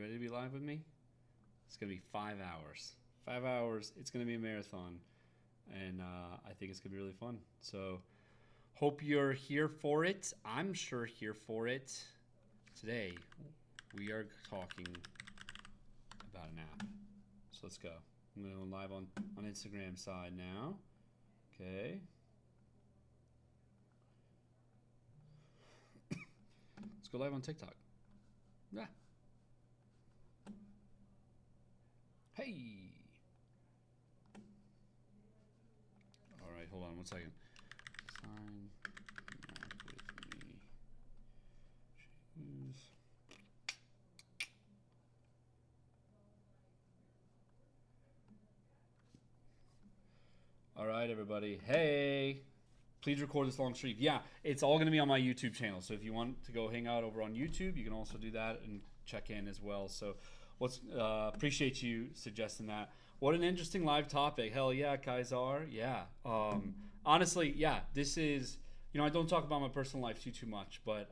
ready to be live with me? It's going to be 5 hours. 5 hours. It's going to be a marathon. And I think it's going to be really fun. So hope you're here for it. I'm sure here for it. Today, we are talking about an app. So let's go. I'm going to go live on Instagram side now. Okay. Let's go live on TikTok. Yeah. Hey. All right, hold on one second. Sign up with me. Choose. All right, everybody. Hey. Please record this long stream. Yeah, it's all going to be on my YouTube channel. So if you want to go hang out over on YouTube, you can also do that and check in as well. So appreciate you suggesting that. What an interesting live topic. Hell yeah, Kaisar. Yeah. Honestly, yeah, this is, I don't talk about my personal life too much, but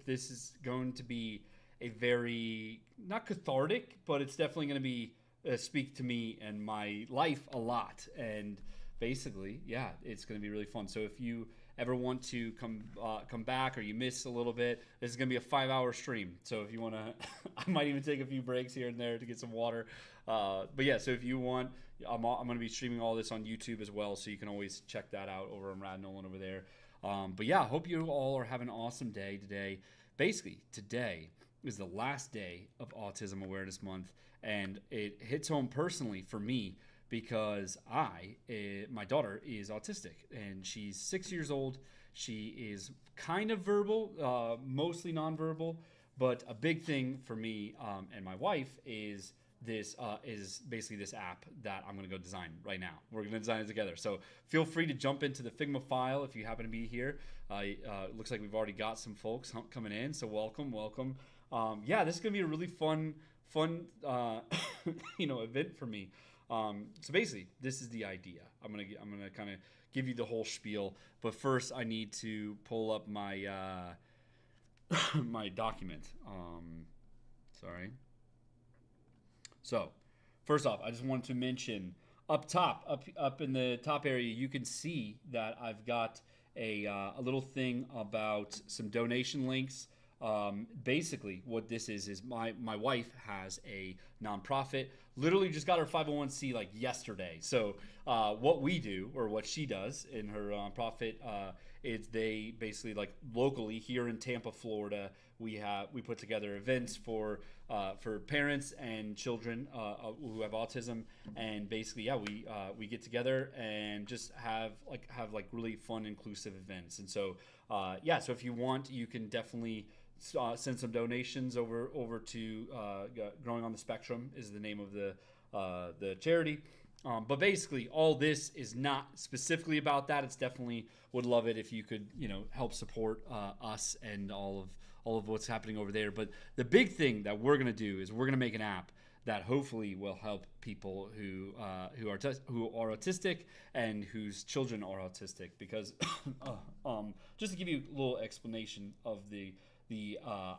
this is going to be a very, not cathartic, but it's definitely going to be speak to me and my life a lot. And basically, yeah, it's going to be really fun. So if you ever want to come back or you miss a little bit, this is going to be a 5-hour stream. So if you want to, I might even take a few breaks here and there to get some water. But yeah, so if you want, I'm going to be streaming all this on YouTube as well. So you can always check that out over on Rad Nolan over there. But yeah, I hope you all are having an awesome day today. Basically, today is the last day of Autism Awareness Month. And it hits home personally for me, because my daughter is autistic and she's 6 years old. She is kind of verbal, mostly nonverbal, but a big thing for me and my wife is basically this app that I'm going to go design right now. We're going to design it together. So feel free to jump into the Figma file if you happen to be here. It looks like we've already got some folks coming in, so welcome. Yeah, this is going to be a really fun event for me. So basically, this is the idea. I'm gonna kind of give you the whole spiel, but first I need to pull up my my document. Sorry. So, first off, I just wanted to mention up in the top area, you can see that I've got a little thing about some donation links. Basically what this is my wife has a nonprofit, literally just got her 501c like yesterday. So what we do, or what she does in her nonprofit, is they basically, like, locally here in Tampa, Florida, we put together events for parents and children who have autism, and basically, yeah, we get together and just have really fun, inclusive events. And so so if you want, you can definitely send some donations over to Growing on the Spectrum is the name of the charity. But basically, all this is not specifically about that. It's definitely would love it if you could, help support us and all of what's happening over there. But the big thing that we're gonna do is we're gonna make an app that hopefully will help people who are autistic and whose children are autistic. Because just to give you a little explanation of the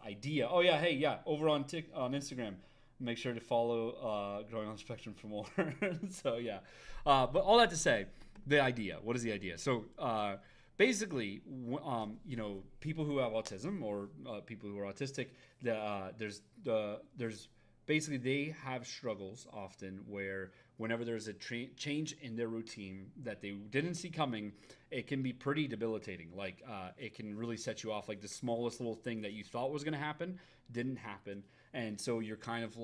idea. Oh yeah, hey, yeah, over on Instagram, make sure to follow Growing on the Spectrum for more. So yeah, but all that to say, the idea. What is the idea? So basically, people who have autism, or people who are autistic, there's basically, they have struggles often where whenever there's a change in their routine that they didn't see coming, it can be pretty debilitating. Like it can really set you off. Like the smallest little thing that you thought was going to happen didn't happen, and so you're kind of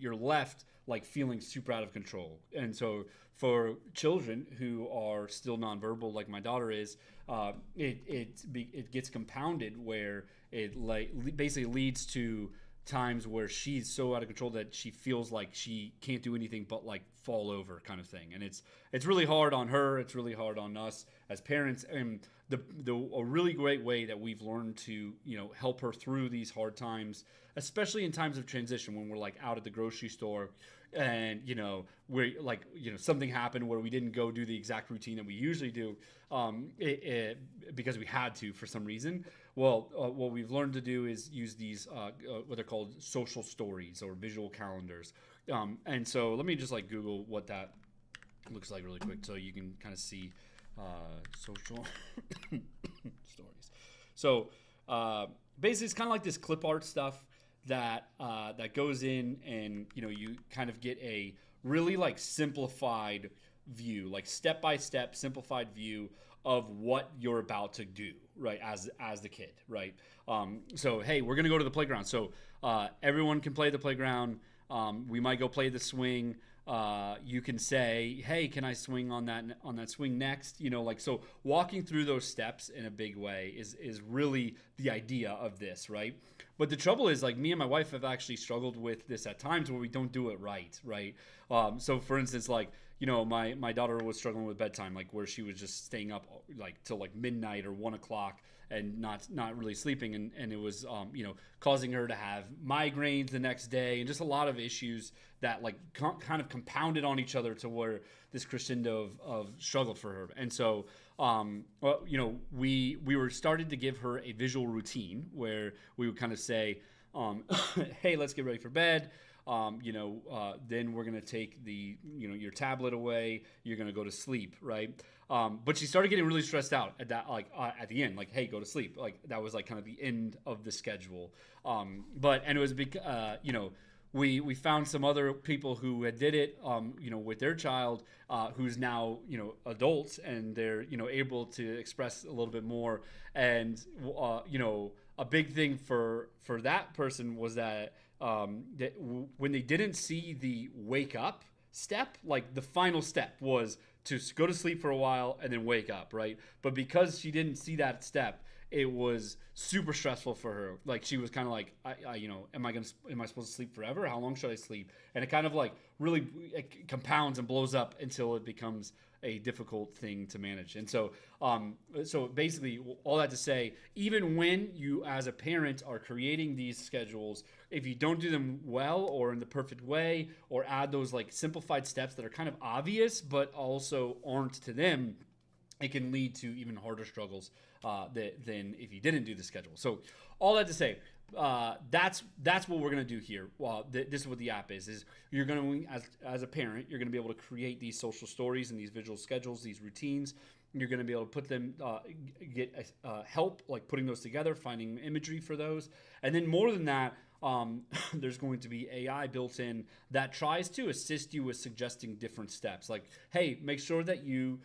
you're left like feeling super out of control. And so for children who are still nonverbal, like my daughter is, it gets compounded where it basically leads to times where she's so out of control that she feels like she can't do anything but like fall over, kind of thing. And it's really hard on her. It's really hard on us as parents. And a really great way that we've learned to help her through these hard times, especially in times of transition, when we're like out at the grocery store and we're like something happened where we didn't go do the exact routine that we usually do, because we had to for some reason. Well, what we've learned to do is use these what they're called social stories or visual calendars. And so let me just like Google what that looks like really quick, so you can kind of see social stories. So basically, it's kind of like this clip art stuff that that goes in, and you kind of get a really like simplified view, like step by step simplified view of what you're about to do, right? As the kid, right? So hey, we're gonna go to the playground. So everyone can play the playground. We might go play the swing. You can say, hey, can I swing on that swing next? Like, so walking through those steps in a big way is really the idea of this, right? But the trouble is, like, me and my wife have actually struggled with this at times where we don't do it right? So for instance, like, my daughter was struggling with bedtime, like where she was just staying up like till like midnight or 1 o'clock and not really sleeping, and it was causing her to have migraines the next day, and just a lot of issues that like kind of compounded on each other to where this crescendo of struggle for her. And so we were started to give her a visual routine where we would kind of say, hey, let's get ready for bed. Then we're gonna take your tablet away. You're gonna go to sleep, right? But she started getting really stressed out at that, like at the end, like, hey, go to sleep. Like that was like kind of the end of the schedule. And it was we found some other people who had did it, with their child, who's now adults, and they're able to express a little bit more. And a big thing for that person was that. When they didn't see the wake up step, like the final step was to go to sleep for a while and then wake up, right? But because she didn't see that step, it was super stressful for her. Like she was kind of like, am I supposed to sleep forever? How long should I sleep? And it kind of like really compounds and blows up until it becomes a difficult thing to manage. And so basically all that to say, even when you as a parent are creating these schedules, if you don't do them well or in the perfect way, or add those like simplified steps that are kind of obvious but also aren't to them, it can lead to even harder struggles than if you didn't do the schedule. So all that to say, that's what we're gonna do here. Well, this is what the app is you're gonna, as a parent, you're gonna be able to create these social stories and these visual schedules, these routines. You're gonna be able to put them, get help like putting those together, finding imagery for those, and then more than that. There's going to be AI built in that tries to assist you with suggesting different steps. Like, hey, make sure that you,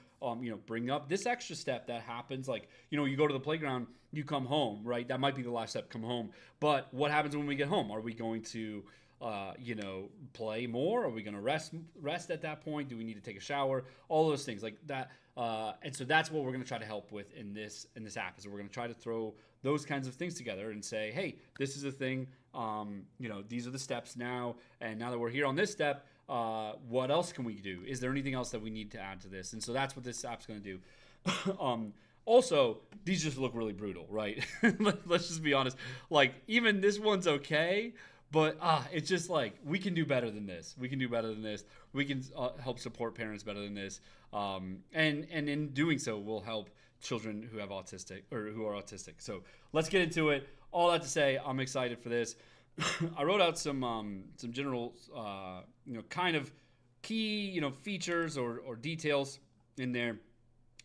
bring up this extra step that happens. Like, you go to the playground, you come home, right? That might be the last step, come home. But what happens when we get home? Are we going to, play more? Are we going to rest at that point? Do we need to take a shower? All those things like that. And so that's what we're going to try to help with in this app. Is we're going to try to throw those kinds of things together and say, hey, this is a thing. These are the steps now. And now that we're here on this step, what else can we do? Is there anything else that we need to add to this? And so that's what this app's going to do. Also, these just look really brutal, right? Let's just be honest. Like, even this one's okay, but it's just like, we can do better than this. We can do better than this. We can help support parents better than this. And in doing so, we'll help children who have autistic or who are autistic. So let's get into it. All that to say, I'm excited for this. I wrote out some general, kind of key, features or details in there.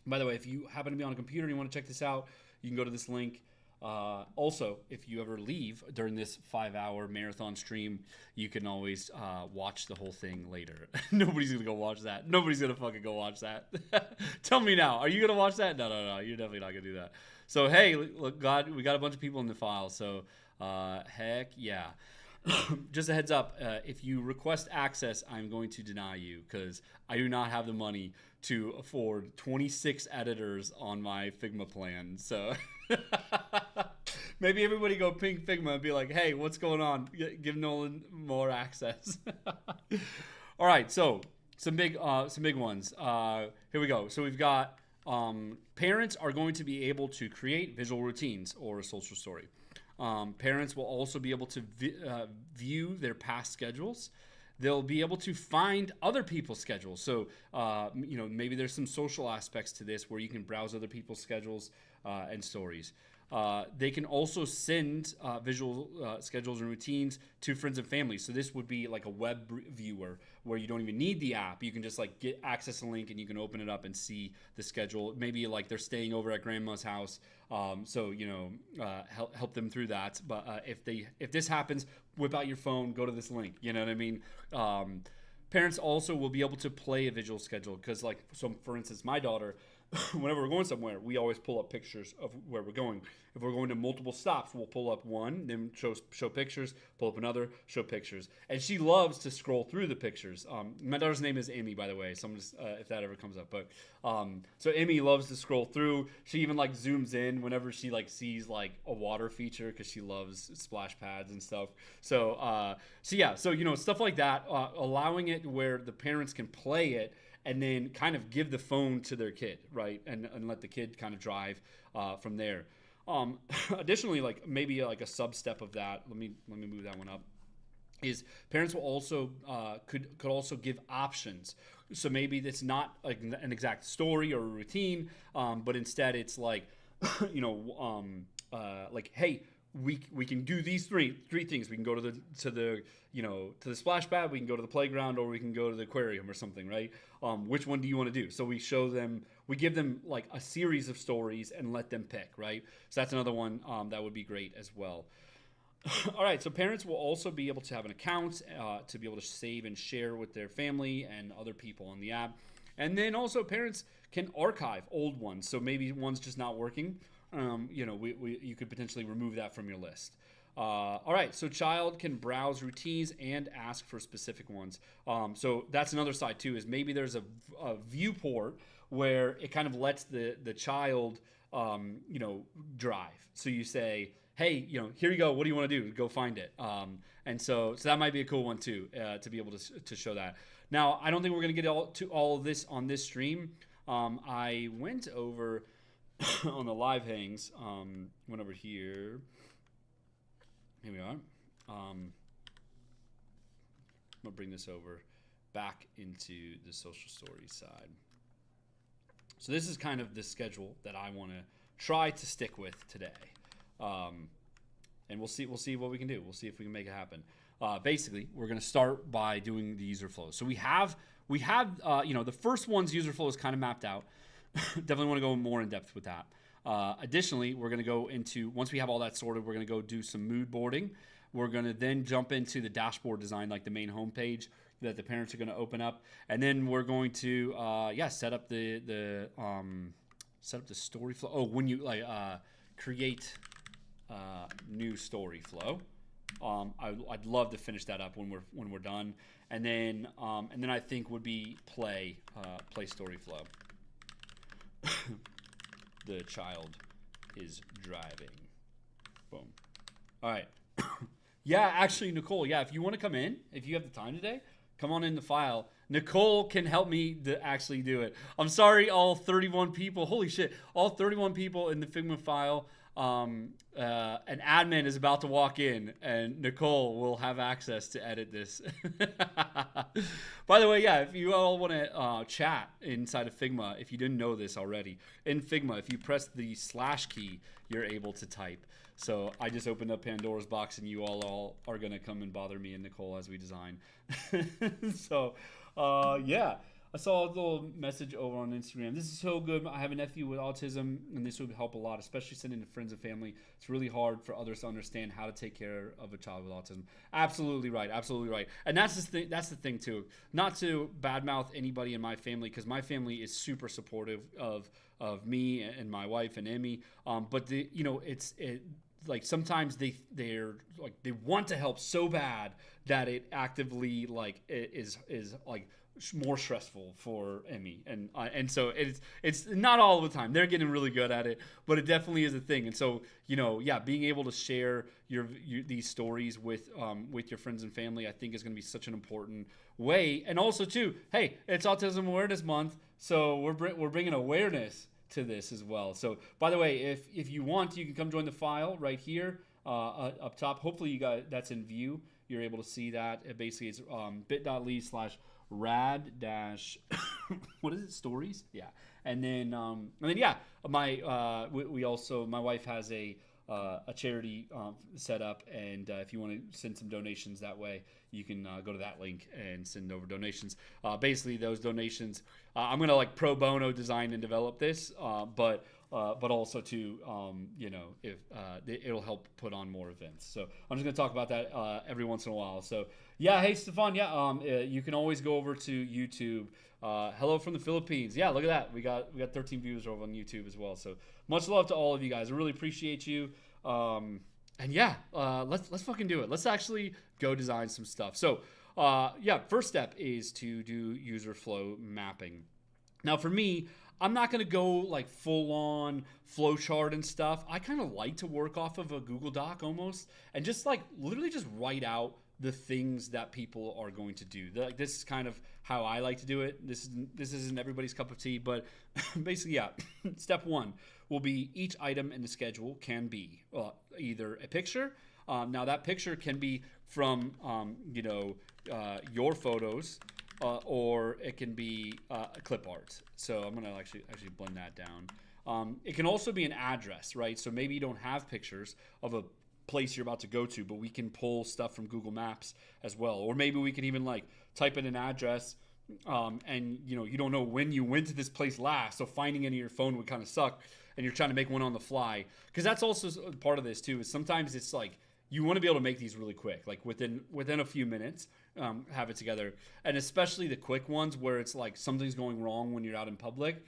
By the way, if you happen to be on a computer and you want to check this out, you can go to this link. Also, if you ever leave during this 5-hour marathon stream, you can always watch the whole thing later. Nobody's going to go watch that. Nobody's going to fucking go watch that. Tell me now. Are you going to watch that? No. You're definitely not going to do that. So, hey, look, God, we got a bunch of people in the file. So, heck yeah. Just a heads up, if you request access, I'm going to deny you because I do not have the money to afford 26 editors on my Figma plan. So maybe everybody go ping Figma and be like, hey, what's going on? Give Nolan more access. All right, so some big ones. Here we go. So we've got parents are going to be able to create visual routines or a social story. Parents will also be able to view their past schedules. They'll be able to find other people's schedules. So, maybe there's some social aspects to this where you can browse other people's schedules and stories. They can also send visual schedules and routines to friends and family. So this would be like a web viewer where you don't even need the app. You can just like get access a link and you can open it up and see the schedule. Maybe like they're staying over at grandma's house, so help them through that. But if this happens, whip out your phone, go to this link. You know what I mean? Parents also will be able to play a visual schedule because, like, so for instance, my daughter, whenever we're going somewhere, we always pull up pictures of where we're going. If we're going to multiple stops, we'll pull up one, then show pictures, pull up another, show pictures. And she loves to scroll through the pictures. My daughter's name is Amy, by the way, so I'm just, if that ever comes up. But so Amy loves to scroll through. She even like zooms in whenever she like sees like a water feature because she loves splash pads and stuff. So stuff like that, allowing it where the parents can play it and then kind of give the phone to their kid, right? And let the kid kind of drive from there. Additionally, like maybe like a sub step of that, let me move that one up, is parents will also could also give options. So maybe it's not like an exact story or a routine, but instead it's like, like, hey, we can do these three things. We can go to the splash pad, we can go to the playground, or we can go to the aquarium or something, right? Which one do you want to do? So we give them like a series of stories and let them pick, right? So that's another one that would be great as well. All right, so parents will also be able to have an account to be able to save and share with their family and other people on the app. And then also parents can archive old ones. So maybe one's just not working. You could potentially remove that from your list. All right, so child can browse routines and ask for specific ones. So that's another side too, is maybe there's a viewport where it kind of lets the child, drive. So you say, hey, here you go. What do you want to do? Go find it. And so that might be a cool one too, to be able to show that. Now, I don't think we're going to get to all of this on this stream. I went over on the live hangs, went over here. Here we are. I'm going to bring this over back into the social stories side. So this is kind of the schedule that I want to try to stick with today. And we'll see what we can do. We'll see if we can make it happen. Basically, we're going to start by doing the user flows. So we have the first one's user flow is kind of mapped out. Definitely want to go more in depth with that. Additionally, we're going to go into, once we have all that sorted, we're going to go do some mood boarding. We're going to then jump into the dashboard design, like the main homepage that the parents are going to open up, and then we're going to set up the story flow. Oh, when you create new story flow. I'd love to finish that up when we're done, and then I think would be play story flow. The child is driving. Boom. All right. Yeah, actually, Nicole, if you want to come in, if you have the time today, come on in the file. Nicole can help me to actually do it. I'm sorry, all 31 people. Holy shit. All 31 people in the Figma file. An admin is about to walk in, and Nicole will have access to edit this. By the way, if you all want to chat inside of Figma, if you didn't know this already, in Figma, if you press the / key, you're able to type. So I just opened up Pandora's box, and you all are going to come and bother me and Nicole as we design. So, I saw a little message over on Instagram. This is so good. I have a nephew with autism, and this would help a lot, especially sending to friends and family. It's really hard for others to understand how to take care of a child with autism. Absolutely right. Absolutely right. And that's the thing too. Not to badmouth anybody in my family, because my family is super supportive of me and my wife and Emmy. But like sometimes they're like they want to help so bad that it actively like is like more stressful for Emmy, and so it's not all the time. They're getting really good at it, but it definitely is a thing. And so being able to share these stories with your friends and family, I think is going to be such an important way. And also too, hey, it's Autism Awareness Month, so we're bringing awareness to this as well. So by the way, if you want, you can come join the file right here up top. Hopefully you guys, that's in view. You're able to see that. Basically, it's bit.ly/rad- what is it, stories? Yeah. And then yeah, we also, my wife has a charity set up, and if you want to send some donations that way, you can go to that link and send over donations. Basically, those donations, I'm gonna like pro bono design and develop this, but also to if it'll help put on more events. So I'm just gonna talk about that every once in a while. So yeah, hey Stefan, yeah, you can always go over to YouTube. Hello from the Philippines. Yeah, look at that. We got 13 viewers over on YouTube as well. So much love to all of you guys. I really appreciate you. And yeah, let's fucking do it. Let's actually go design some stuff. So yeah, first step is to do user flow mapping. Now for me, I'm not going to go like full on flowchart and stuff. I kind of like to work off of a Google Doc almost, and just like literally just write out the things that people are going to do. Like this is kind of how I like to do it. This isn't everybody's cup of tea, but basically, yeah. Step one will be each item in the schedule can be either a picture. Now that picture can be from your photos, or it can be clip art. So I'm gonna actually blend that down. It can also be an address, right? So maybe you don't have pictures of a place you're about to go to, but we can pull stuff from Google Maps as well. Or maybe we can even like type in an address, and you don't know when you went to this place last, so finding it in your phone would kind of suck, and you're trying to make one on the fly. Because that's also part of this too, is sometimes it's like you want to be able to make these really quick, like within a few minutes, have it together. And especially the quick ones where it's like something's going wrong when you're out in public,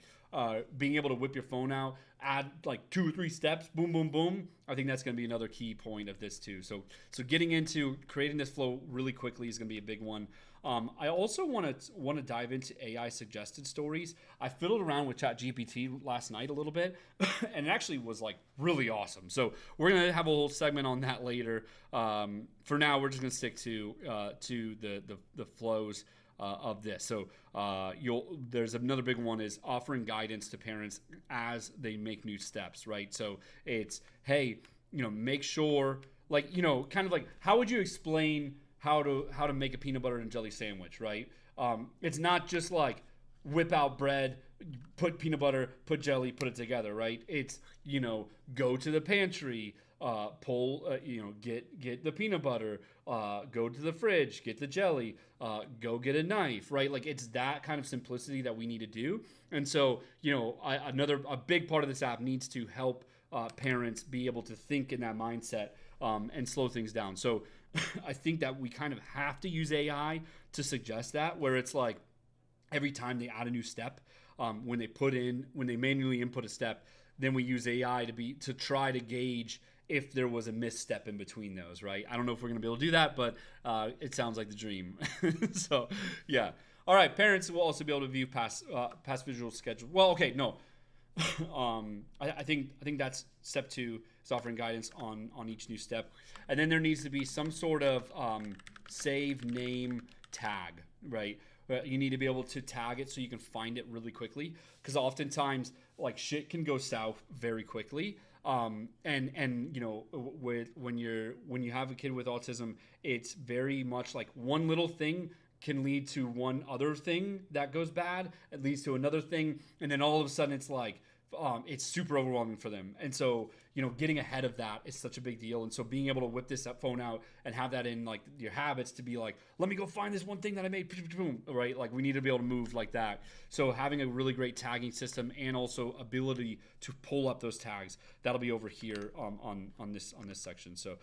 being able to whip your phone out, add like 2 or 3 steps, boom, boom, boom. I think that's going to be another key point of this too. So getting into creating this flow really quickly is going to be a big one. I also want to dive into AI suggested stories. I fiddled around with ChatGPT last night a little bit, and it actually was like really awesome. So we're gonna have a whole segment on that later. For now, we're just gonna stick to the flows of this. So there's another big one is offering guidance to parents as they make new steps, right? So it's, hey, make sure, like, kind of like, how would you explain how to make a peanut butter and jelly sandwich, right? It's not just like whip out bread, put peanut butter, put jelly, put it together, right? It's, go to the pantry, pull, get the peanut butter, go to the fridge, get the jelly, go get a knife, right? Like it's that kind of simplicity that we need to do. And so, a big part of this app needs to help parents be able to think in that mindset and slow things down. So I think that we kind of have to use AI to suggest that, where it's like every time they add a new step, when they manually input a step, then we use AI to try to gauge if there was a misstep in between those, right? I don't know if we're going to be able to do that, but it sounds like the dream. So, yeah. All right, parents will also be able to view past visual schedule. Well, okay, no. I think that's step 2 is offering guidance on each new step. And then there needs to be some sort of save name tag, right? You need to be able to tag it so you can find it really quickly, because oftentimes like shit can go south very quickly. And when you have a kid with autism, it's very much like one little thing can lead to one other thing that goes bad. It leads to another thing, and then all of a sudden it's like it's super overwhelming for them. And so getting ahead of that is such a big deal. And so being able to whip this phone out and have that in like your habits to be like, let me go find this one thing that I made, right? Like we need to be able to move like that. So having a really great tagging system and also ability to pull up those tags, that'll be over here on this section. So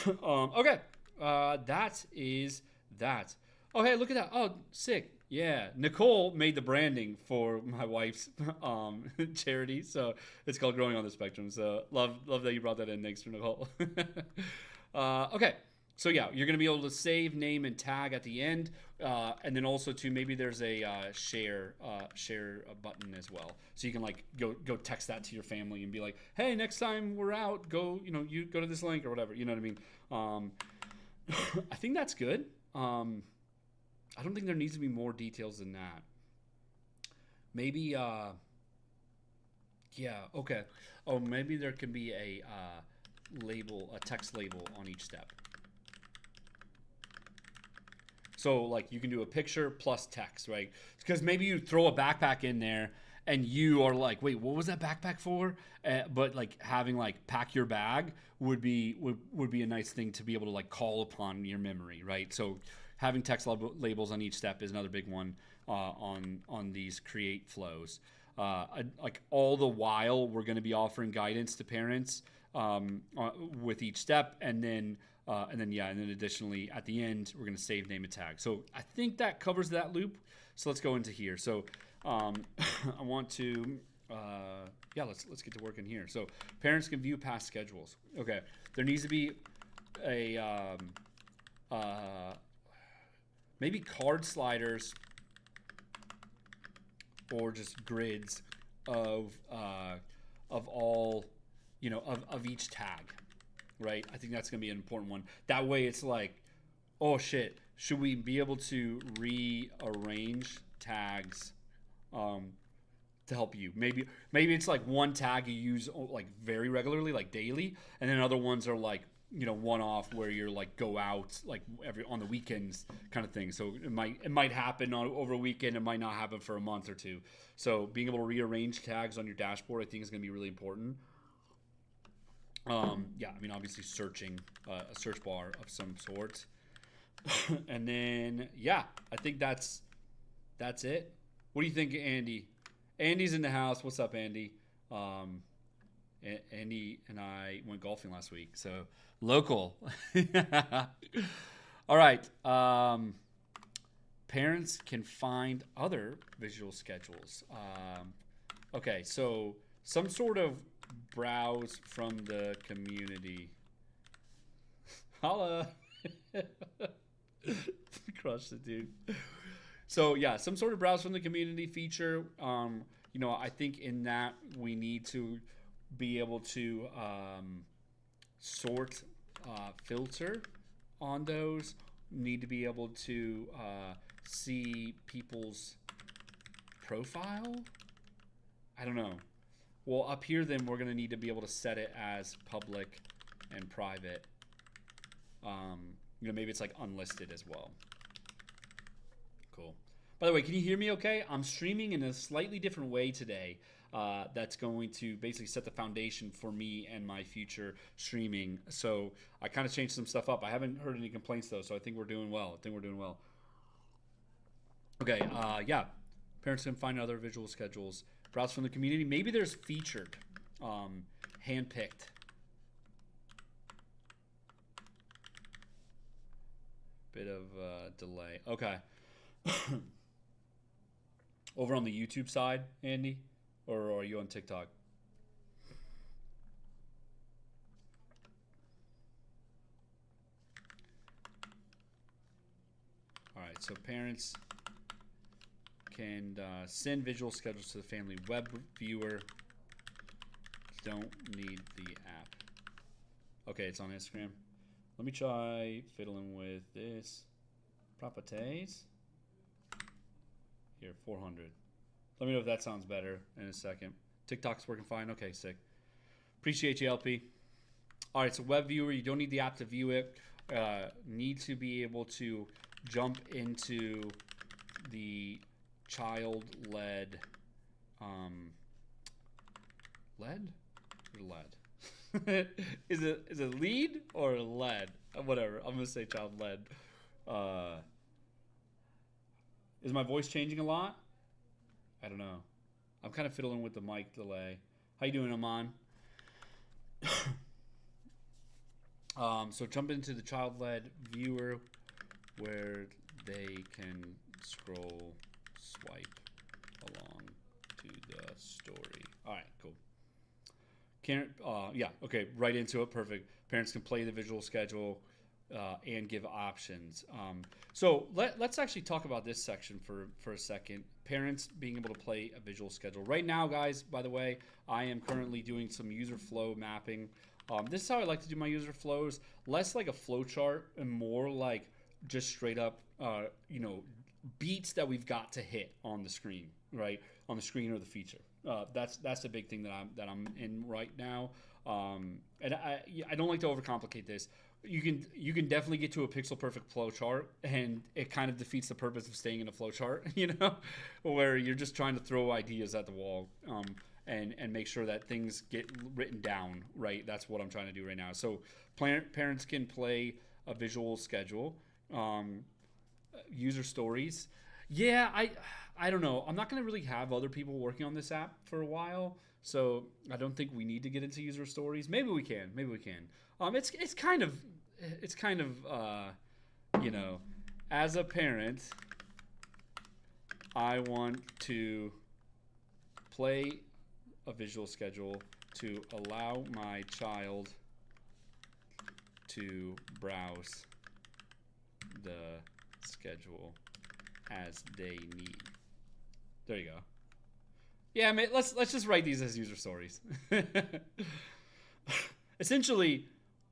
okay, that is that. Oh, hey, look at that. Oh, sick. Yeah. Nicole made the branding for my wife's charity. So it's called Growing on the Spectrum. So love that you brought that in. Thanks for Nicole. Okay. So yeah, you're going to be able to save, name, and tag at the end. And then also too, maybe there's a share button as well. So you can like go text that to your family and be like, hey, next time we're out, you go to this link or whatever. You know what I mean? I think that's good. I don't think there needs to be more details than that. Maybe, yeah, okay. Oh, maybe there can be a text label on each step. So, like, you can do a picture plus text, right? Because maybe you throw a backpack in there, and you are like, wait, what was that backpack for? But like having like pack your bag would be a nice thing to be able to like call upon your memory, right? So having text labels on each step is another big one on these create flows. Like all the while, we're going to be offering guidance to parents with each step, and then additionally at the end, we're going to save, name, and tag. So I think that covers that loop. So let's go into here. So I want to let's get to work in here. So parents can view past schedules. Okay, there needs to be a maybe card sliders or just grids of all, of each tag, right? I think that's gonna be an important one. That way it's like, oh shit, should we be able to rearrange tags to help you? Maybe it's like one tag you use like very regularly, like daily, and then other ones are like, one off where you're like go out like on the weekends kind of thing. So it might happen over a weekend. It might not happen for a month or two. So being able to rearrange tags on your dashboard, I think, is going to be really important. Obviously searching a search bar of some sort, and then I think that's it. What do you think, Andy? Andy's in the house. What's up, Andy? Andy and I went golfing last week, so local. All right. Parents can find other visual schedules. Okay, so some sort of browse from the community. Holla. Crushed it, dude. So some sort of browse from the community feature. I think in that we need to be able to sort, filter on those. Need to be able to see people's profile. I don't know. Well, up here then we're going to need to be able to set it as public and private. Maybe it's like unlisted as well. Cool. By the way, can you hear me okay? I'm streaming in a slightly different way today. That's going to basically set the foundation for me and my future streaming. So I kind of changed some stuff up. I haven't heard any complaints though, so I think we're doing well. Okay, parents can find other visual schedules. Browse from the community. Maybe there's featured, handpicked. Bit of delay. Okay. Over on the YouTube side, Andy? Or are you on TikTok? All right, so parents can send visual schedules to the family web viewer. Don't need the app. Okay, it's on Instagram. Let me try fiddling with this. Properties. Here, 400. Let me know if that sounds better in a second. TikTok's working fine. Okay, sick. Appreciate you, LP. All right, so web viewer, you don't need the app to view it. Need to be able to jump into the child-led, led or led? Is it lead or led? Whatever. I'm gonna say child-led. Is my voice changing a lot? I don't know. I'm kind of fiddling with the mic delay. How you doing, Aman? So jump into the child-led viewer where they can swipe along to the story. All right, cool. Okay, right into it. Perfect. Parents can play the visual schedule and give options. So let's actually talk about this section for a second. Parents being able to play a visual schedule. Right now, guys, by the way, I am currently doing some user flow mapping. This is how I like to do my user flows. Less like a flow chart and more like just straight up, beats that we've got to hit on the screen, right? On the screen or the feature. That's the big thing that I'm in right now. And I don't like to overcomplicate this. you can definitely get to a pixel perfect flow chart, and it kind of defeats the purpose of staying in a flow chart, where you're just trying to throw ideas at the wall, and make sure that things get written down right. That's what I'm trying to do right now. So parents can play a visual schedule, um, user stories. Yeah, I don't know. I'm not going to really have other people working on this app for a while, so I don't think we need to get into user stories. Maybe we can. Maybe we can. It's kind of you know, as a parent, I want to play a visual schedule to allow my child to browse the schedule as they need. There you go. Yeah, man, let's just write these as user stories. Essentially,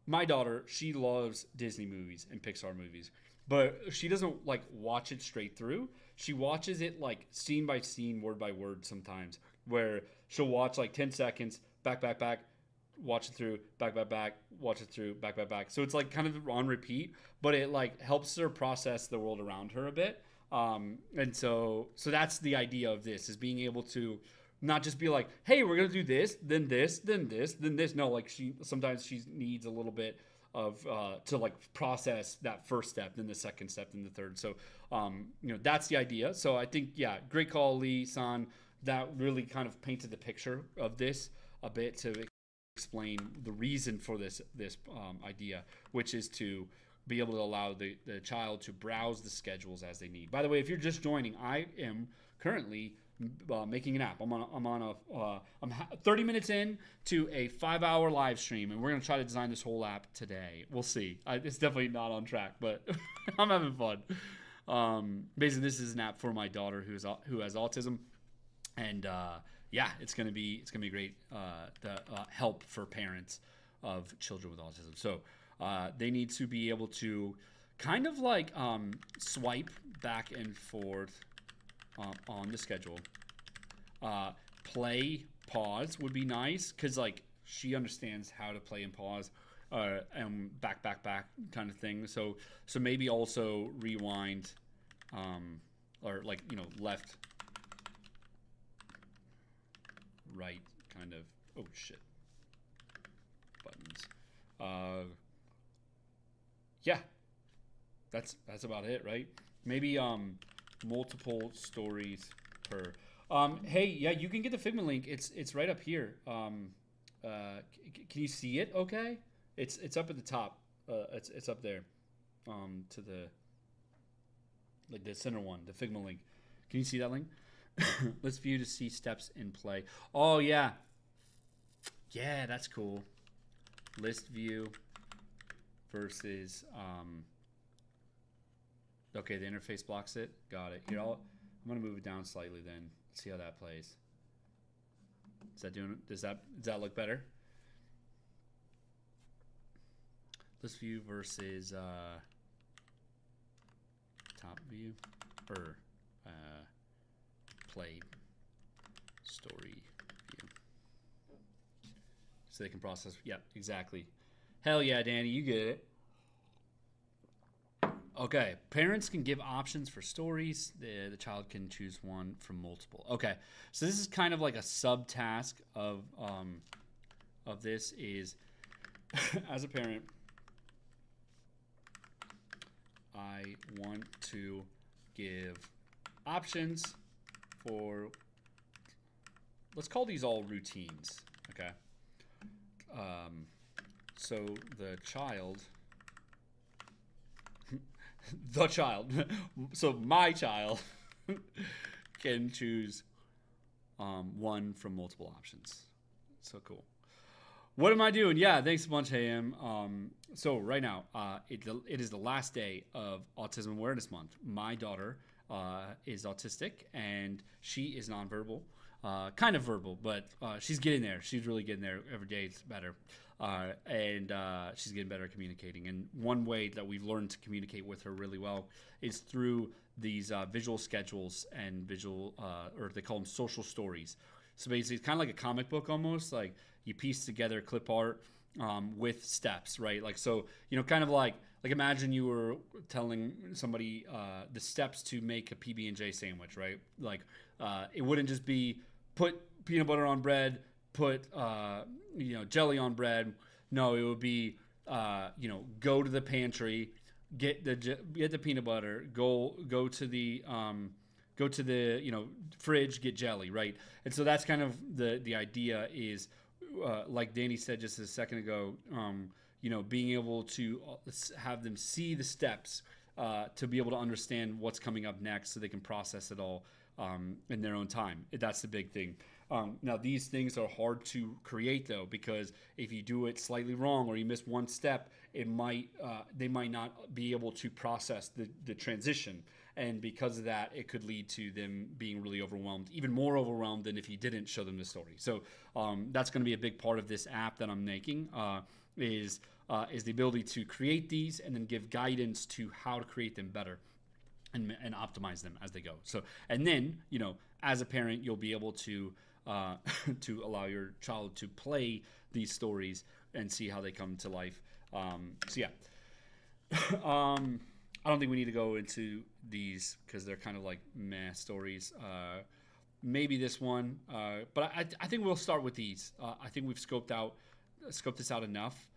my daughter, she loves Disney movies and Pixar movies, but she doesn't like watch it straight through. She watches it like scene by scene, word by word sometimes, where she'll watch like 10 seconds, back, watch it through, back, watch it through, back. So it's like kind of on repeat, but it like helps her process the world around her a bit. And so that's the idea of this, is being able to not just be like, hey, we're gonna do this, then this, then this, then this. No, like she needs a little bit of to like process that first step, then the second step, then the third. So that's the idea. So I think, yeah, great call, Lee San. That really kind of painted the picture of this a bit to explain the reason for this idea, which is to be able to allow the child to browse the schedules as they need. By the way, if you're just joining, I am currently making an app. I'm 30 minutes in to a 5-hour live stream, and we're gonna try to design this whole app today. We'll see. It's definitely not on track, but I'm having fun. Basically, this is an app for my daughter who has autism, and yeah, it's gonna be great. The help for parents of children with autism. So they need to be able to kind of like swipe back and forth on the schedule. Play, pause would be nice, because like she understands how to play and pause, and back kind of thing. So maybe also rewind, or like left, right, kind of. Oh shit. Buttons. Yeah, that's about it, right? Maybe multiple stories per. Hey, yeah, you can get the Figma link. It's right up here. Can you see it? Okay, it's up at the top. It's up there. To the like the center one, the Figma link. Can you see that link? Let's view to see steps in play. Oh yeah, that's cool. List view versus okay, the interface blocks it. Got it. Here, I'm gonna move it down slightly then. See how that plays. Does that look better? List view versus top view, or play story view. So they can process. Yeah, exactly. Hell yeah, Danny, you get it. Okay, parents can give options for stories. The child can choose one from multiple. Okay, so this is kind of like a subtask of this is, as a parent, I want to give options for, let's call these all routines, okay? So the child, so my child can choose one from multiple options. So cool. What am I doing? Yeah, thanks a bunch, AM. So right now, it is the last day of Autism Awareness Month. My daughter is autistic, and she is nonverbal. Kind of verbal, but she's getting there. She's really getting there. Every day it's better. And she's getting better at communicating. And one way that we've learned to communicate with her really well is through these visual schedules and visual, or they call them social stories. So basically, it's kind of like a comic book almost. Like you piece together clip art with steps, right? Like, so, kind of like imagine you were telling somebody the steps to make a PB&J sandwich, right? Like, it wouldn't just be put peanut butter on bread, put jelly on bread. No, it would be go to the pantry, get the peanut butter, go to the fridge, get jelly, right? And so that's kind of the idea is, like Danny said just a second ago, being able to have them see the steps to be able to understand what's coming up next, so they can process it all in their own time. That's the big thing. Now, these things are hard to create, though, because if you do it slightly wrong or you miss one step, they might not be able to process the transition. And because of that, it could lead to them being really overwhelmed, even more overwhelmed than if you didn't show them the story. So that's going to be a big part of this app that I'm making, is the ability to create these and then give guidance to how to create them better and optimize them as they go. So, and then, as a parent, you'll be able to allow your child to play these stories and see how they come to life. So yeah. I don't think we need to go into these because they're kind of like meh stories. Maybe this one, but I think we'll start with these. I think we've scoped this out enough.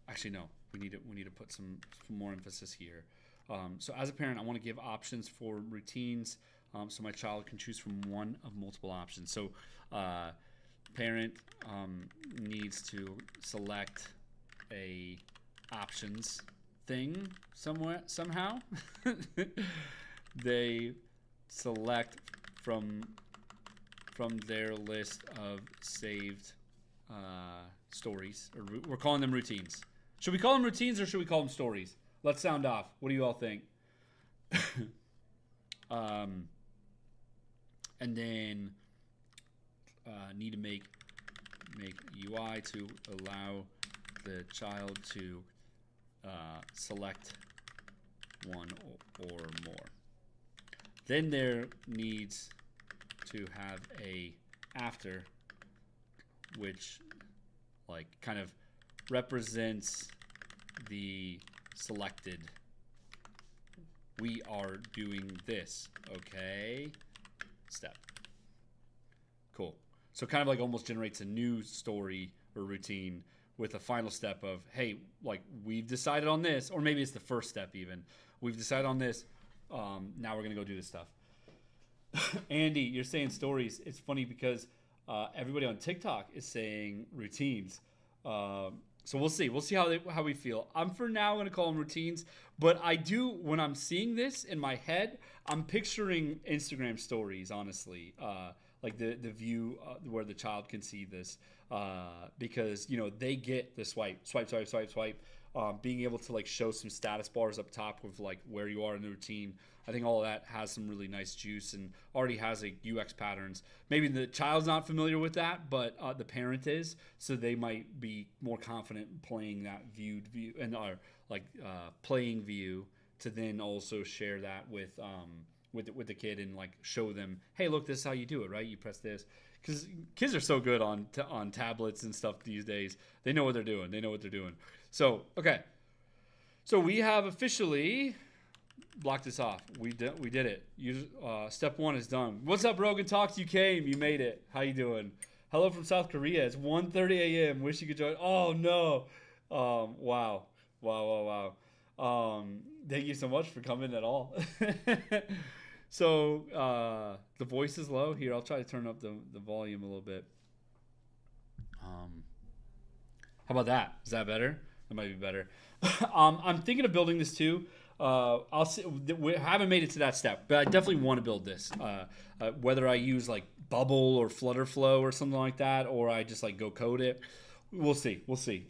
Actually, no. We need to put some more emphasis here. So as a parent, I want to give options for routines, so my child can choose from one of multiple options. So parent needs to select a options thing somehow. They select from their list of saved stories, or we're calling them routines. Should we call them routines or should we call them stories? Let's sound off. What do you all think? And then need to make UI to allow the child to select one or more. Then there needs to have a after, which like kind of represents the selected. We are doing this, okay? Step. Cool. So kind of like almost generates a new story or routine with a final step of, hey, like we've decided on this, or maybe it's the first step even. We've decided on this. Now we're gonna go do this stuff. Andy, you're saying stories. It's funny because everybody on TikTok is saying routines. So we'll see. We'll see how we feel. I'm for now going to call them routines, but I do, when I'm seeing this in my head, I'm picturing Instagram stories, honestly, like the view where the child can see this, because they get the swipe, being able to like show some status bars up top with like where you are in the routine. I think all of that has some really nice juice and already has a UX patterns. Maybe the child's not familiar with that, but the parent is, so they might be more confident playing that view and playing view to then also share that with the kid and like show them, hey, look, this is how you do it, right? You press this, because kids are so good on tablets and stuff these days. They know what they're doing. So okay, so we have officially block this off. We did it. Step 1 is done. What's up, Rogan Talks? You came. You made it. How you doing? Hello from South Korea. It's 1:30 a.m. Wish you could join. Oh no. Wow. Thank you so much for coming at all. So the voice is low here. I'll try to turn up the volume a little bit. How about that? Is that better? That might be better. I'm thinking of building this too. I'll see, we haven't made it to that step, but I definitely want to build this. Whether I use like Bubble or Flutterflow or something like that, or I just like go code it. We'll see.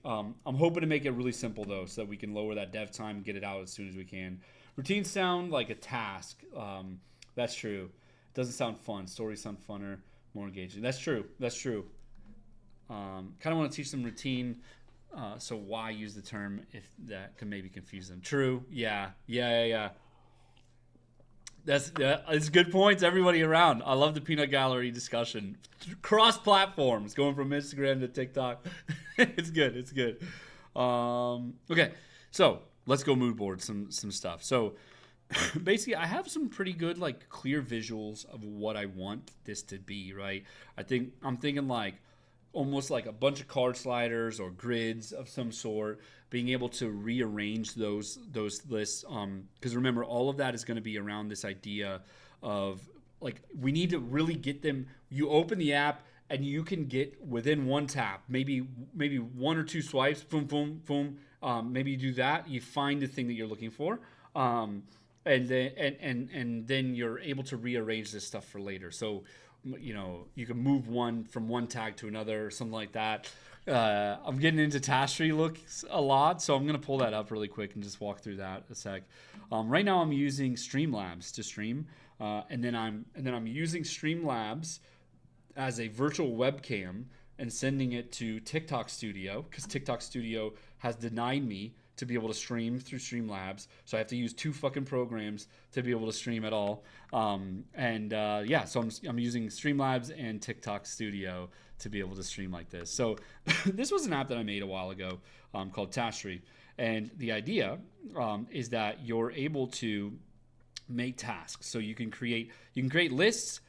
I'm hoping to make it really simple though, so that we can lower that dev time and get it out as soon as we can. Routines sound like a task. That's true. It doesn't sound fun. Stories sound funner, more engaging. That's true. Kind of want to teach them routine. So why use the term if that can maybe confuse them? True. Yeah. It's good points, everybody around. I love the peanut gallery discussion. Cross platforms, going from Instagram to TikTok. It's good. It's good. Okay, so let's go mood board some stuff. So basically, I have some pretty good like clear visuals of what I want this to be. Right. I'm thinking like almost like a bunch of card sliders or grids of some sort, being able to rearrange those lists, because remember, all of that is going to be around this idea of like, we need to really get them. You open the app and you can get within one tap, maybe one or two swipes, boom boom boom, maybe you do that, you find the thing that you're looking for, and then you're able to rearrange this stuff for later. So you can move one from one tag to another or something like that. I'm getting into task tree looks a lot, so I'm going to pull that up really quick and just walk through that a sec. Right now I'm using Streamlabs to stream, and then I'm using Streamlabs as a virtual webcam and sending it to TikTok Studio, because TikTok Studio has denied me to be able to stream through Streamlabs. So I have to use two fucking programs to be able to stream at all. So I'm using Streamlabs and TikTok Studio to be able to stream like this. So this was an app that I made a while ago called Task-Tree. And the idea is that you're able to make tasks. So you can create lists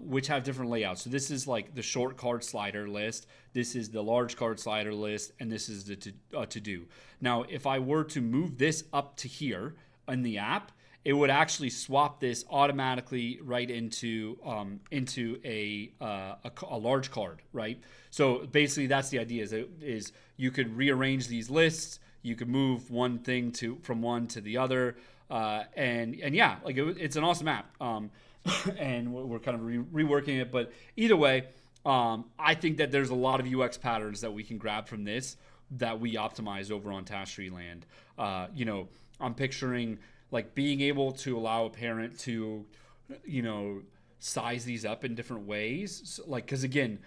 which have different layouts. So this is like the short card slider list. This is the large card slider list, and this is the to-do. Now, if I were to move this up to here in the app, it would actually swap this automatically right into a large card, right? So basically, that's the idea. Is you could rearrange these lists. You could move one thing from one to the other, and yeah, like it's an awesome app. And we're kind of reworking it, but either way, I think that there's a lot of UX patterns that we can grab from this that we optimize over on Task-Tree land. I'm picturing like being able to allow a parent to, size these up in different ways. So, like, because again,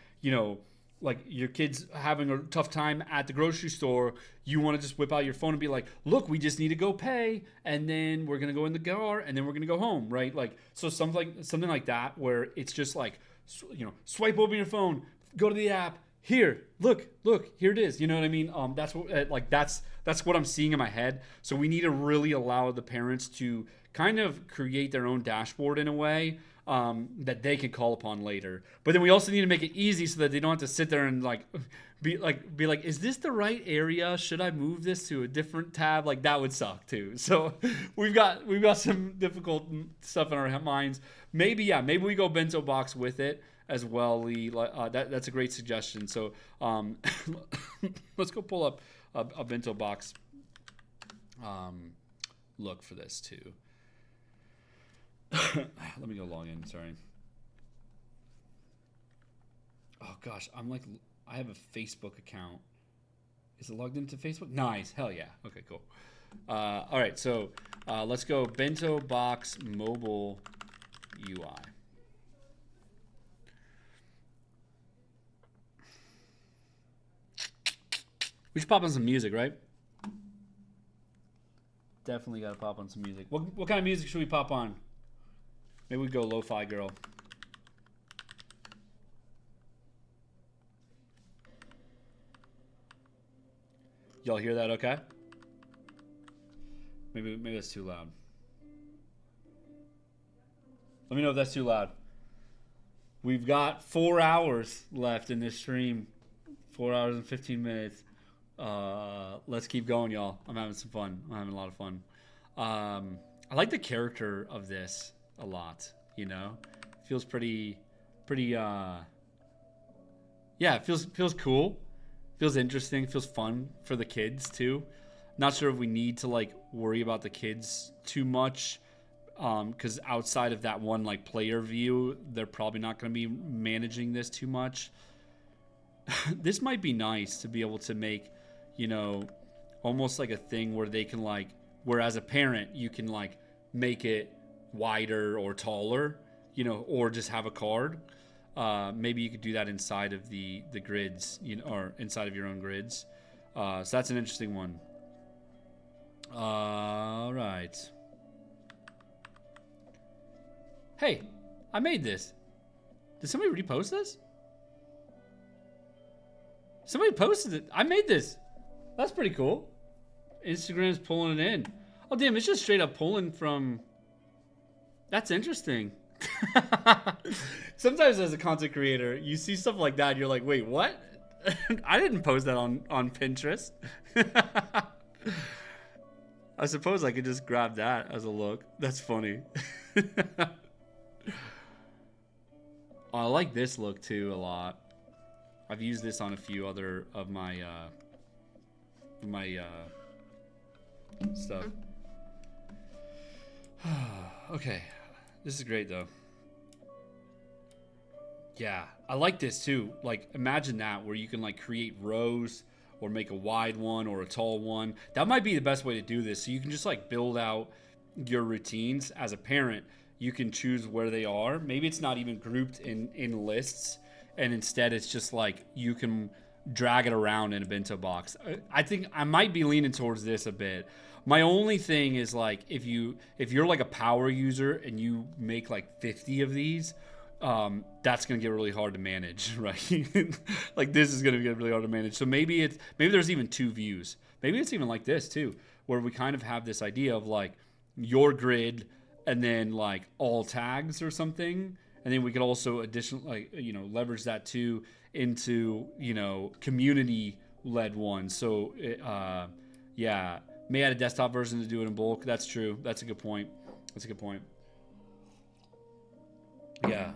like your kid's having a tough time at the grocery store, you want to just whip out your phone and be like, look, we just need to go pay, and then we're going to go in the car, and then we're going to go home, right? Like, so something like that, where it's just like, swipe open your phone, go to the app, here, look, here it is. You know what I mean? That's what I'm seeing in my head. So we need to really allow the parents to kind of create their own dashboard in a way that they can call upon later. But then we also need to make it easy so that they don't have to sit there and be like, is this the right area? Should I move this to a different tab? Like, that would suck too. So we've got some difficult stuff in our minds. Maybe we go Bento Box with it as well, Lee. That's a great suggestion. So let's go pull up a Bento Box look for this too. Let me go log in. Sorry. Oh gosh, I have a Facebook account. Is it logged into Facebook? Nice. Hell yeah. Okay, cool. All right, so let's go Bento Box mobile UI. We should pop on some music, right? Definitely got to pop on some music. What kind of music should we pop on? Maybe we go Lo-Fi Girl. Y'all hear that okay? Maybe that's too loud. Let me know if that's too loud. We've got 4 hours left in this stream. 4 hours and 15 minutes. Let's keep going, y'all. I'm having some fun. I'm having a lot of fun. I like the character of this a lot, feels pretty yeah, it feels cool, feels interesting, feels fun for the kids too. Not sure if we need to worry about the kids too much, because outside of that one player view, they're probably not going to be managing this too much. This might be nice to be able to make, almost like a thing where they can where as a parent you can make it wider or taller, or just have a card. Maybe you could do that inside of the grids, or inside of your own grids. So that's an interesting one. All right. Hey, I made this. Did somebody repost this? Somebody posted it. I made this. That's pretty cool. Instagram's pulling it in. Oh, damn, it's just straight up pulling from... That's interesting. Sometimes as a content creator, you see stuff like that, and you're like, wait, what? I didn't post that on Pinterest. I suppose I could just grab that as a look. That's funny. I like this look too a lot. I've used this on a few other of my stuff. Okay, this is great though. Yeah, I like this too. Like, imagine that where you can like create rows or make a wide one or a tall one. That might be the best way to do this. So you can just like build out your routines as a parent. You can choose where they are. Maybe it's not even grouped in lists, and instead it's just like you can drag it around in a bento box. I think I might be leaning towards this a bit. My only thing is like if you're like a power user and you make like 50 of these, that's gonna get really hard to manage, right? Like this is gonna get really hard to manage. So maybe there's even 2 views. Maybe it's even like this too, where we kind of have this idea of like your grid and then like all tags or something, and then we could also additionally leverage that too into community led ones. So yeah, may add a desktop version to do it in bulk. That's true. That's a good point. Yeah.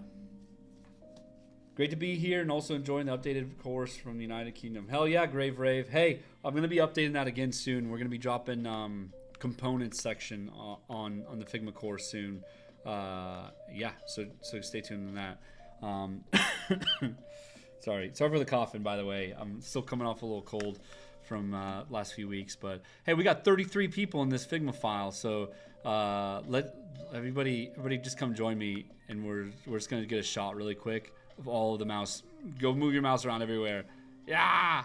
Great to be here and also enjoying the updated course from the United Kingdom. Hell yeah, Grave Rave. Hey, I'm going to be updating that again soon. We're going to be dropping components section on the Figma course soon. Yeah, so stay tuned on that. Sorry for the coughing, by the way. I'm still coming off a little cold from last few weeks. But hey, we got 33 people in this Figma file. So let everybody just come join me, and we're just going to get a shot really quick of all of the mouse. Go move your mouse around everywhere. Yeah!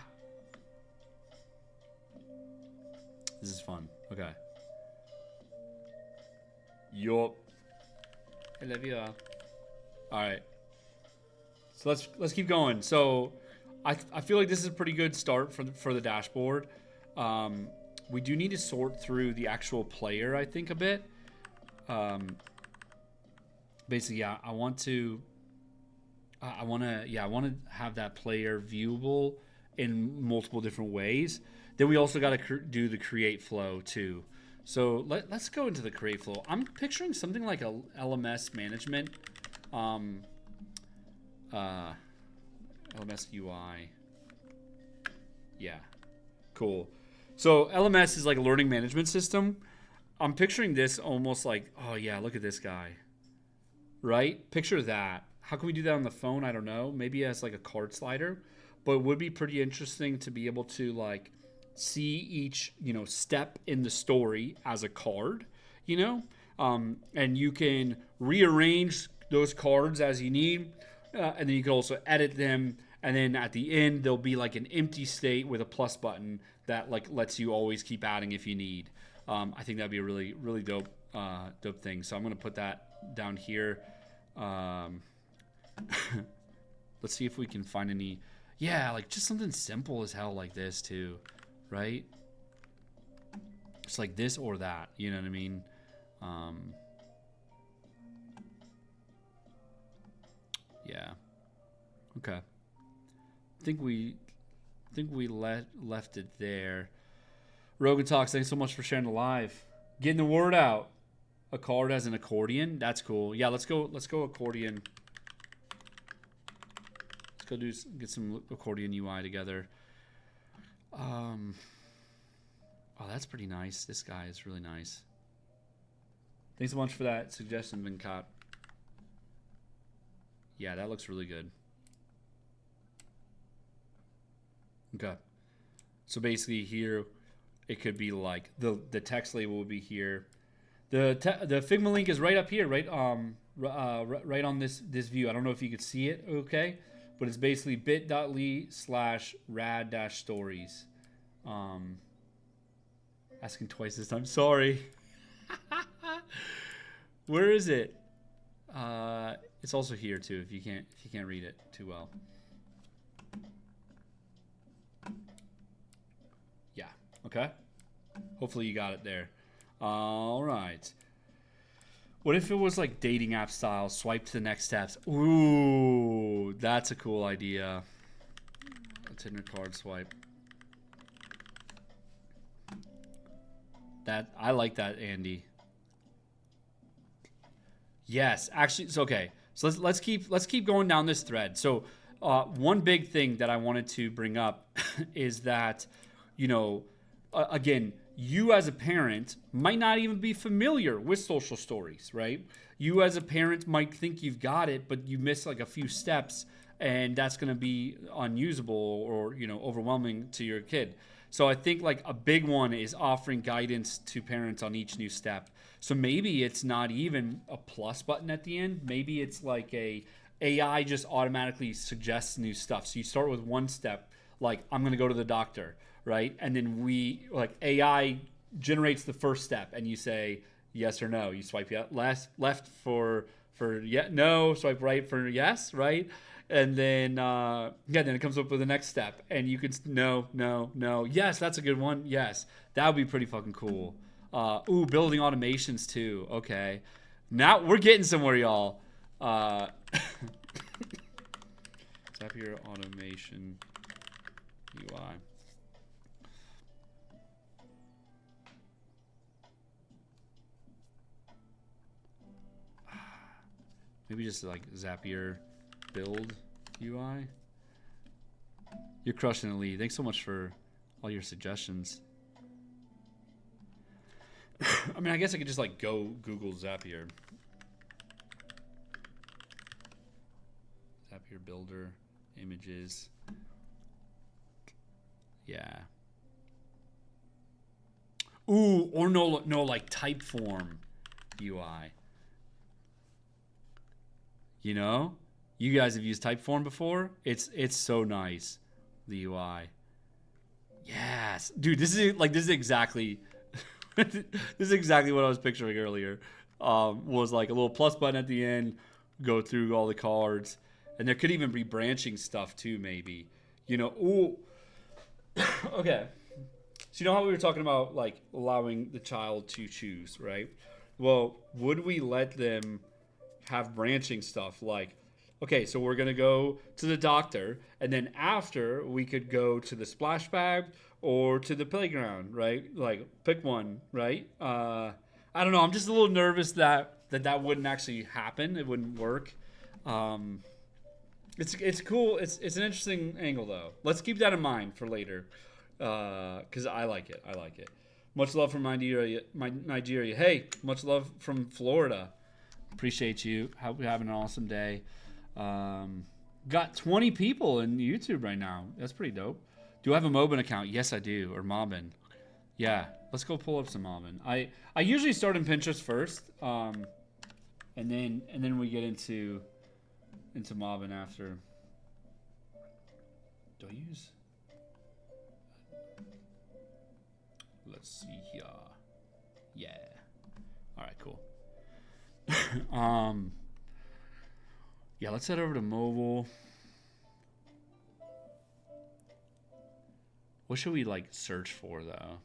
This is fun. Okay. Yup. I love you all. Alright. So let's keep going. So I feel like this is a pretty good start for the dashboard. We do need to sort through the actual player, I think, a bit. Basically, yeah, I want to have that player viewable in multiple different ways. Then we also got to do the create flow too. So let's go into the create flow. I'm picturing something like a LMS management, LMS UI. Yeah, cool. So LMS is like a learning management system. I'm picturing this almost like, oh yeah, look at this guy, right? Picture that. How can we do that on the phone? I don't know. Maybe as like a card slider, but it would be pretty interesting to be able to like see each, step in the story as a card, and you can rearrange those cards as you need. And then you can also edit them. And then at the end, there'll be like an empty state with a plus button that like lets you always keep adding if you need. I think that'd be a really, really dope thing. So I'm going to put that down here. Let's see if we can find any. Yeah, like just something simple as hell like this too, right? It's like this or that, you know what I mean? Yeah. Okay. I think we left it there. Rogan Talks, thanks so much for sharing the live. Getting the word out. A card as an accordion. That's cool. Yeah, let's go accordion. Let's go get some accordion UI together. Oh, that's pretty nice. This guy is really nice. Thanks so much for that suggestion, Venkat. Yeah, that looks really good. Okay. So basically here, it could be like the text label would be here. The Figma link is right up here, right right on this view. I don't know if you could see it, okay? But it's basically bit.ly/rad-stories. Asking twice this time. Sorry. Where is it? It's also here too if you can't read it too well. Yeah. Okay. Hopefully you got it there. All right. What if it was like dating app style? Swipe to the next steps. Ooh, that's a cool idea. A Tinder card swipe. I like that, Andy. Yes, actually, it's okay. So let's keep going down this thread. So one big thing that I wanted to bring up is that, you know, again, you as a parent might not even be familiar with social stories, right? You as a parent might think you've got it, but you miss like a few steps, and that's going to be unusable or, you know, overwhelming to your kid. So I think like a big one is offering guidance to parents on each new step. So maybe it's not even a plus button at the end. Maybe it's like AI just automatically suggests new stuff. So you start with one step, like I'm going to go to the doctor, right? And then AI generates the first step, and you say yes or no. You swipe left for no, swipe right for yes, right? And then then it comes up with the next step, and you could no. Yes, that's a good one. Yes, that would be pretty fucking cool. Building automations too. Okay, now we're getting somewhere, y'all. Zapier automation UI. Maybe just like Zapier build UI. You're crushing it, Lee. Thanks so much for all your suggestions. I mean, I guess I could just like go Google Zapier. Zapier builder, images. Yeah. Ooh, or no, like Typeform UI. You know, you guys have used Typeform before. It's so nice, the UI. Yes, dude. This is exactly this is exactly what I was picturing earlier. Was like a little plus button at the end, go through all the cards, and there could even be branching stuff too. Maybe, you know. Ooh. Okay. So you know how we were talking about like allowing the child to choose, right? Well, would we let them have branching stuff like, okay, so we're going to go to the doctor, and then after we could go to the splash pad or to the playground, right? Like pick one, right? I don't know. I'm just a little nervous that wouldn't actually happen. It wouldn't work. It's cool. It's an interesting angle though. Let's keep that in mind for later, because I like it. I like it. Much love from Nigeria. Hey, much love from Florida. Appreciate you. Hope you're having an awesome day. Got 20 people in YouTube right now. That's pretty dope. Do I have a Mobin account? Yes, I do. Or Mobbin. Yeah, let's go pull up some Mobbin. I usually start in Pinterest first, and then we get into Mobbin after. Do I use? Let's see here. Yeah. All right, cool. Yeah, let's head over to mobile. What should we like search for though?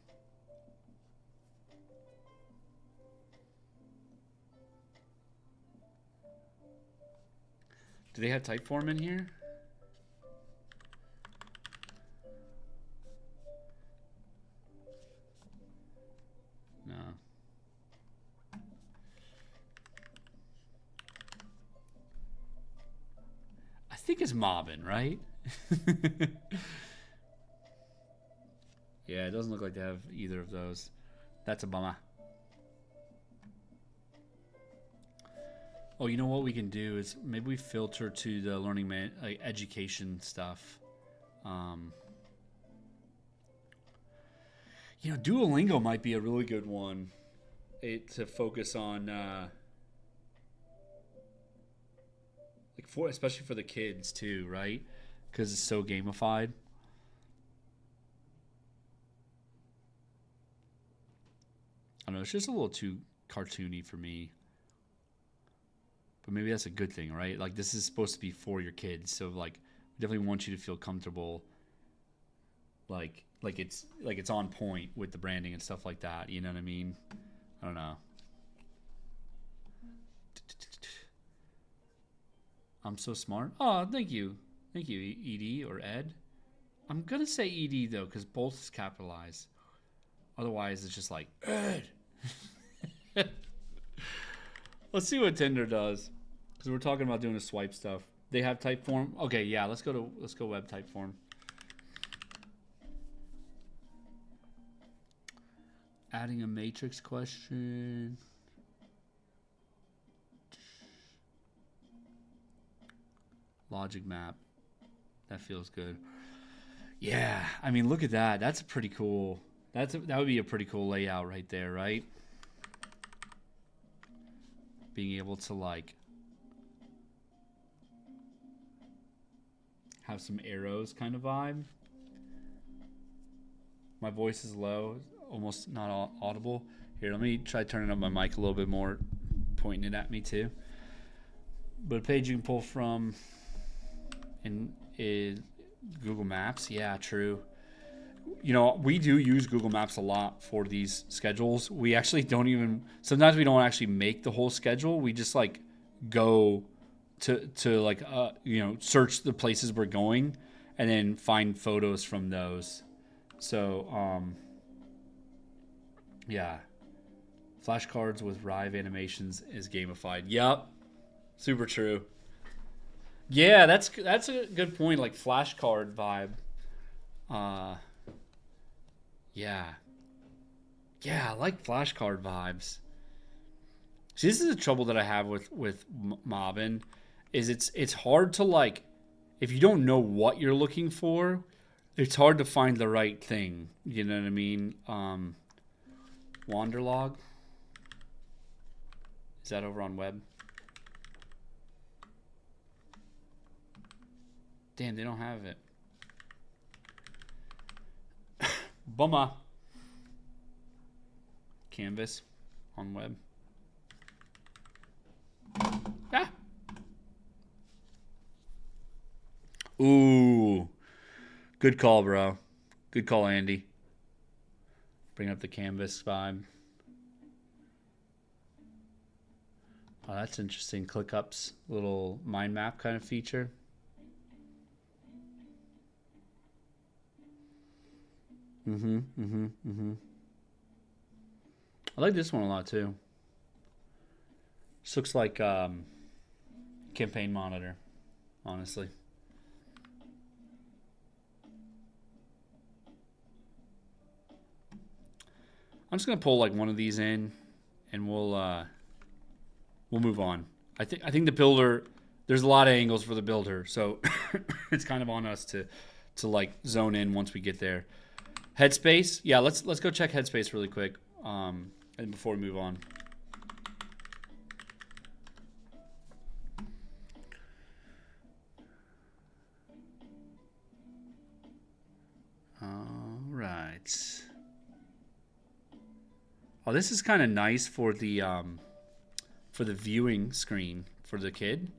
Do they have Typeform in here? No. I think it's Mobbin, right? Yeah, it doesn't look like they have either of those. That's a bummer. Oh, you know what we can do is maybe we filter to the learning education stuff. You know, Duolingo might be a really good one to focus on, especially for the kids too, right? Because it's so gamified. I don't know, it's just a little too cartoony for me. But maybe that's a good thing, right? Like this is supposed to be for your kids, so like we definitely want you to feel comfortable, like it's on point with the branding and stuff like that. You know what I mean? I don't know. I'm so smart. Oh, thank you, Ed or Ed. I'm gonna say Ed though, because both is capitalized. Otherwise, it's just like Ed. Let's see what Tinder does, because we're talking about doing a swipe stuff. They have Typeform. Okay, yeah, let's go web Typeform. Adding a matrix question. Logic map. That feels good. Yeah, I mean, look at that. That's a pretty cool. That would be a pretty cool layout right there, right? Being able to like have some arrows kind of vibe. My voice is low, almost not audible. Here, let me try turning up my mic a little bit more, pointing it at me too. But a page you can pull from is Google Maps. Yeah, true. You know, we do use Google Maps a lot for these schedules. We actually don't even, sometimes we don't actually make the whole schedule. We just like go to like, you know, search the places we're going and then find photos from those. So, yeah. Flashcards with Rive animations is gamified. Yep. Super true. Yeah, that's a good point. Like flashcard vibe. Yeah, I like flashcard vibes. See, this is the trouble that I have with mobbing, is it's hard to like, if you don't know what you're looking for, it's hard to find the right thing. You know what I mean? Wanderlog. Is that over on web? Damn, they don't have it. Bummer. Canvas on web. Ah. Ooh. Good call, bro. Good call, Andy. Bring up the canvas vibe. Oh, that's interesting. ClickUp's little mind map kind of feature. I like this one a lot too. This looks like campaign monitor, honestly. I'm just gonna pull like one of these in, and we'll move on. I think the builder. There's a lot of angles for the builder, so it's kind of on us to like zone in once we get there. Headspace, yeah. Let's go check Headspace really quick, and before we move on. All right. Oh, this is kind of nice for the viewing screen for the kid.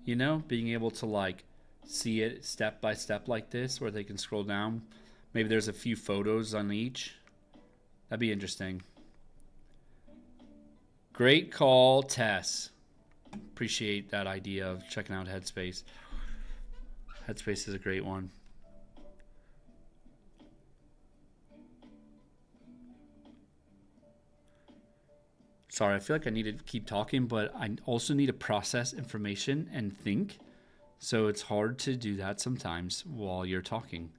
You know, being able to like see it step by step like this, where they can scroll down. Maybe there's a few photos on each. That'd be interesting. Great call, Tess. Appreciate that idea of checking out Headspace. Headspace is a great one. Sorry, I feel like I need to keep talking, but I also need to process information and think. So it's hard to do that sometimes while you're talking.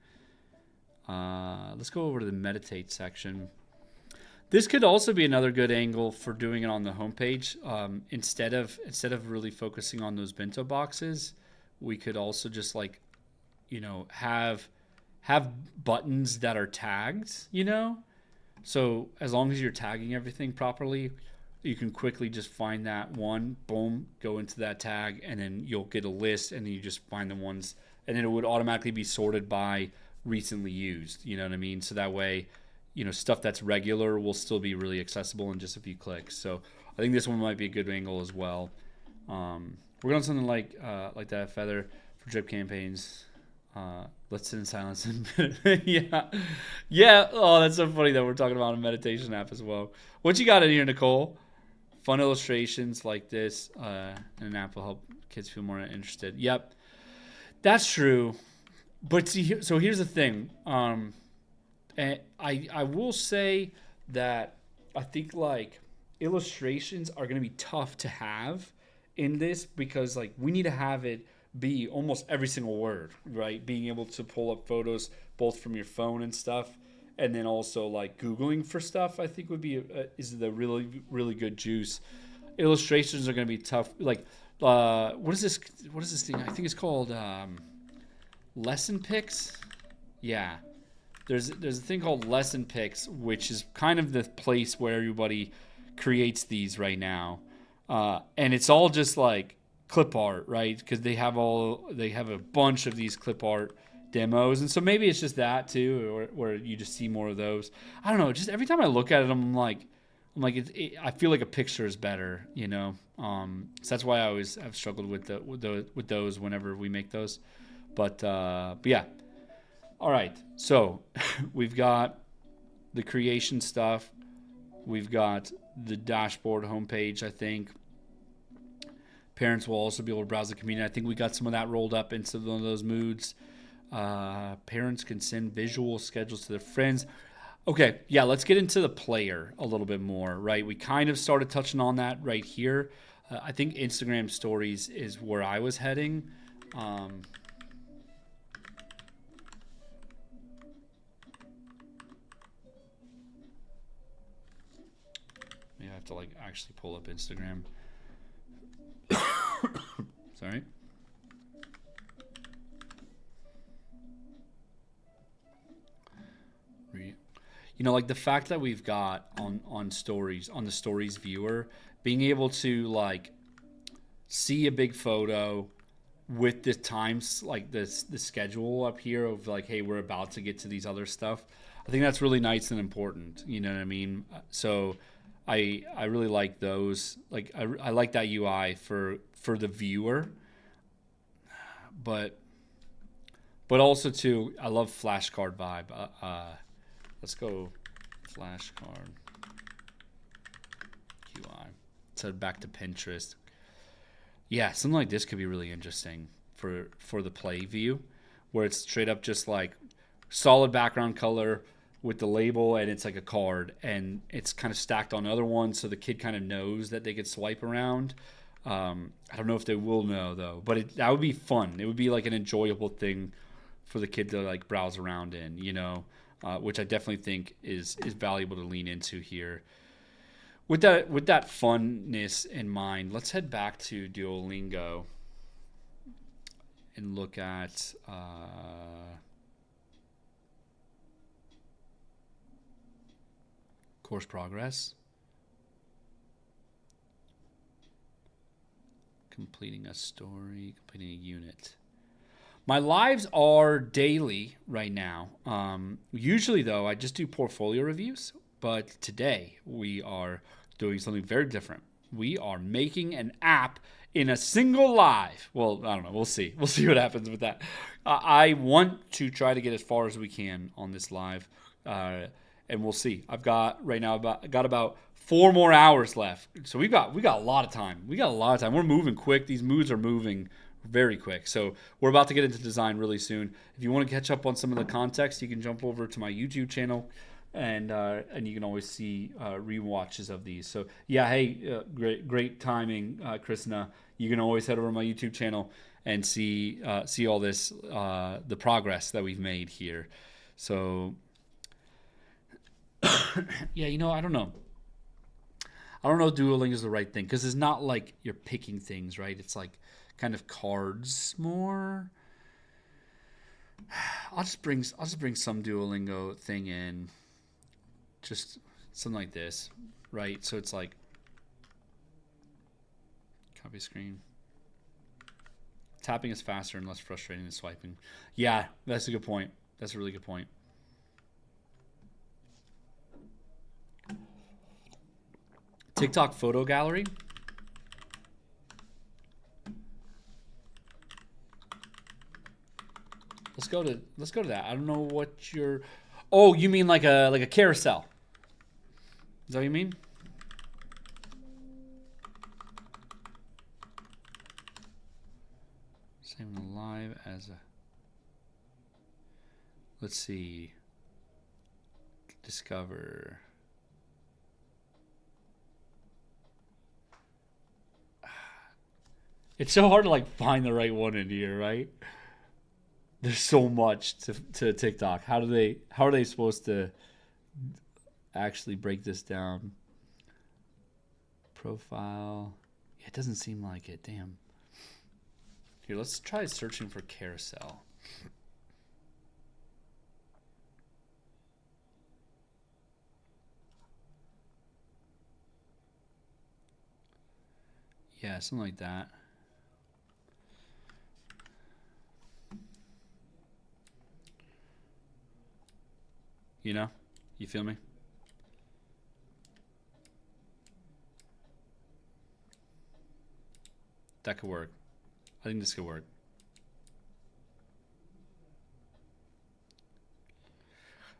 Let's go over to the meditate section. This could also be another good angle for doing it on the homepage. Instead of really focusing on those bento boxes, we could also just like, you know, have buttons that are tagged, you know? So as long as you're tagging everything properly, you can quickly just find that one, boom, go into that tag, and then you'll get a list, and then you just find the ones, and then it would automatically be sorted by recently used, you know what I mean? So that way, you know, stuff that's regular will still be really accessible in just a few clicks. So I think this one might be a good angle as well. We're going something like that. Feather for drip campaigns. Let's sit in silence. Yeah. Yeah. Oh, that's so funny that we're talking about a meditation app as well. What you got in here, Nicole? Fun illustrations like this. And an app will help kids feel more interested. Yep. That's true. But see, so here's the thing. And I will say that I think like illustrations are going to be tough to have in this because like we need to have it be almost every single word, right? Being able to pull up photos both from your phone and stuff, and then also like Googling for stuff. I think would be is the really good juice. Illustrations are going to be tough. Like what is this? What is this thing? I think it's called lesson picks. Yeah. There's a thing called lesson picks, which is kind of the place where everybody creates these right now, and it's all just like clip art, right? Because they have a bunch of these clip art demos, and so maybe it's just that too, or where you just see more of those. I don't know. Just every time I look at it, I feel like a picture is better, you know. So that's why I always have struggled with those whenever we make those, but yeah. All right, so we've got the creation stuff. We've got the dashboard homepage, I think. Parents will also be able to browse the community. I think we got some of that rolled up into one of those moods. Parents can send visual schedules to their friends. Okay, yeah, let's get into the player a little bit more, right? We kind of started touching on that right here. I think Instagram stories is where I was heading. I have to like actually pull up Instagram. Sorry. You know, like the fact that we've got on stories, on the stories viewer, being able to like see a big photo with the times, like the schedule up here of like, hey, we're about to get to these other stuff. I think that's really nice and important. You know what I mean? So I really like those. Like I like that UI for the viewer, but also too, I love flashcard vibe. Let's go flashcard UI. Let's head back to Pinterest. Yeah, something like this could be really interesting for the play view, where it's straight up just like solid background color with the label, and it's like a card, and it's kind of stacked on other ones, so the kid kind of knows that they could swipe around. I don't know if they will know though, but that would be fun. It would be like an enjoyable thing for the kid to like browse around in, you know, which I definitely think is valuable to lean into here. With that funness in mind, let's head back to Duolingo and look at course progress. Completing a story, completing a unit. My lives are daily right now. Usually, though, I just do portfolio reviews. But today, we are doing something very different. We are making an app in a single live. Well, I don't know. We'll see. We'll see what happens with that. I want to try to get as far as we can on this live. And we'll see. I've got right now about 4 more hours left. So we got a lot of time. We're moving quick. These moods are moving very quick. So we're about to get into design really soon. If you want to catch up on some of the context, you can jump over to my YouTube channel, and you can always see rewatches of these. So yeah, hey, great timing, Krishna. You can always head over to my YouTube channel and see all this, the progress that we've made here. So yeah, you know, I don't know if Duolingo is the right thing, because it's not like you're picking things, right? It's like kind of cards more. I'll just bring some Duolingo thing in, just something like this, right? So it's like copy screen. Tapping is faster and less frustrating than swiping. Yeah, that's a good point. That's a really good point. TikTok photo gallery. to that. I don't know what you're. Oh, you mean like a carousel? Is that what you mean? Same alive as a. Let's see. Discover. It's so hard to like find the right one in here, right? There's so much to TikTok. How are they supposed to actually break this down? Profile. Yeah, it doesn't seem like it. Damn. Here, let's try searching for carousel. Yeah, something like that. You know? You feel me? That could work. I think this could work.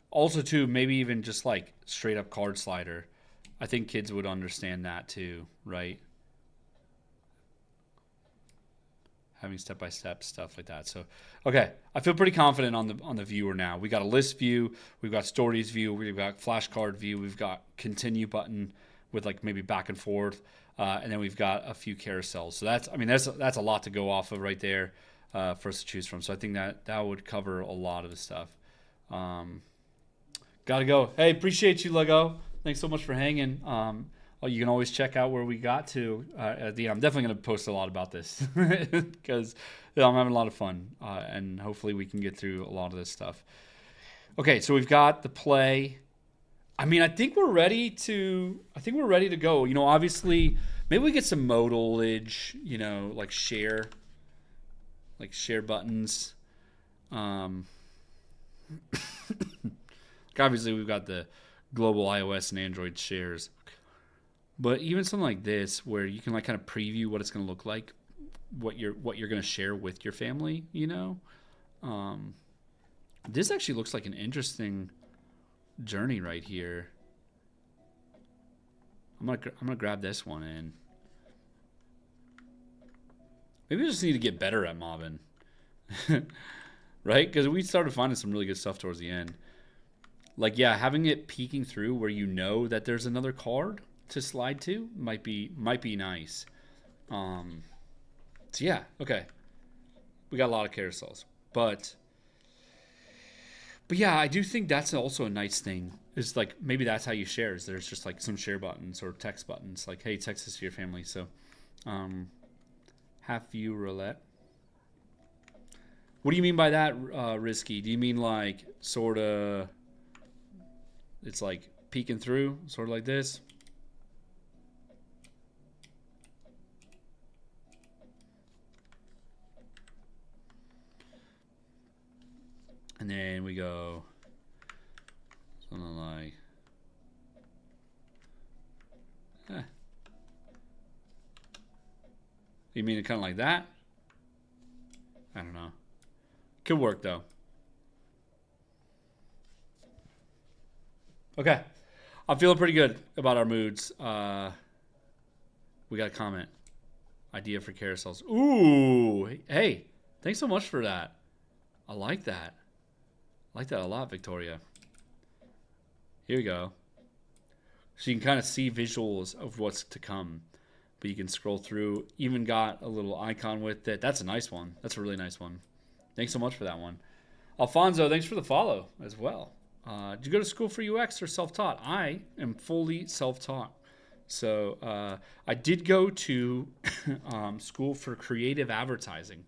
Also, too, maybe even just like straight up card slider. I think kids would understand that too, right? Having step-by-step stuff like that. So, okay, I feel pretty confident on the viewer now. We got a list view, we've got stories view, we've got flashcard view, we've got continue button with like maybe back and forth, and then we've got a few carousels. So that's a lot to go off of right there for us to choose from. So I think that would cover a lot of the stuff. Gotta go. Hey, appreciate you, Lego. Thanks so much for hanging. You can always check out where we got to at the end. I'm definitely going to post a lot about this because I'm having a lot of fun, and hopefully we can get through a lot of this stuff. Okay, so we've got the play. I mean, I think we're ready to go. You know, obviously, maybe we get some modalage. You know, like share buttons. Obviously, we've got the global iOS and Android shares. But even something like this, where you can like kind of preview what it's going to look like, what you're going to share with your family, you know, this actually looks like an interesting journey right here. I'm gonna grab this one in. Maybe we just need to get better at mobbing, right? Because we started finding some really good stuff towards the end. Like, yeah, having it peeking through where you know that there's another card to slide to might be nice. So yeah, okay. We got a lot of carousels, but yeah, I do think that's also a nice thing. Is like maybe that's how you share. Is there's just like some share buttons or text buttons, like hey, text this to your family. So, half view roulette. What do you mean by that, Risky? Do you mean like sort of? It's like peeking through, sort of like this. And then we go something like, You mean it kind of like that? I don't know. Could work though. Okay. I'm feeling pretty good about our moods. We got a comment. Idea for carousels. Ooh. Hey, thanks so much for that. I like that. I like that a lot, Victoria. Here we go. So you can kind of see visuals of what's to come. But you can scroll through. Even got a little icon with it. That's a nice one. That's a really nice one. Thanks so much for that one. Alfonso, thanks for the follow as well. Did you go to school for UX or self-taught? I am fully self-taught. So I did go to school for creative advertising,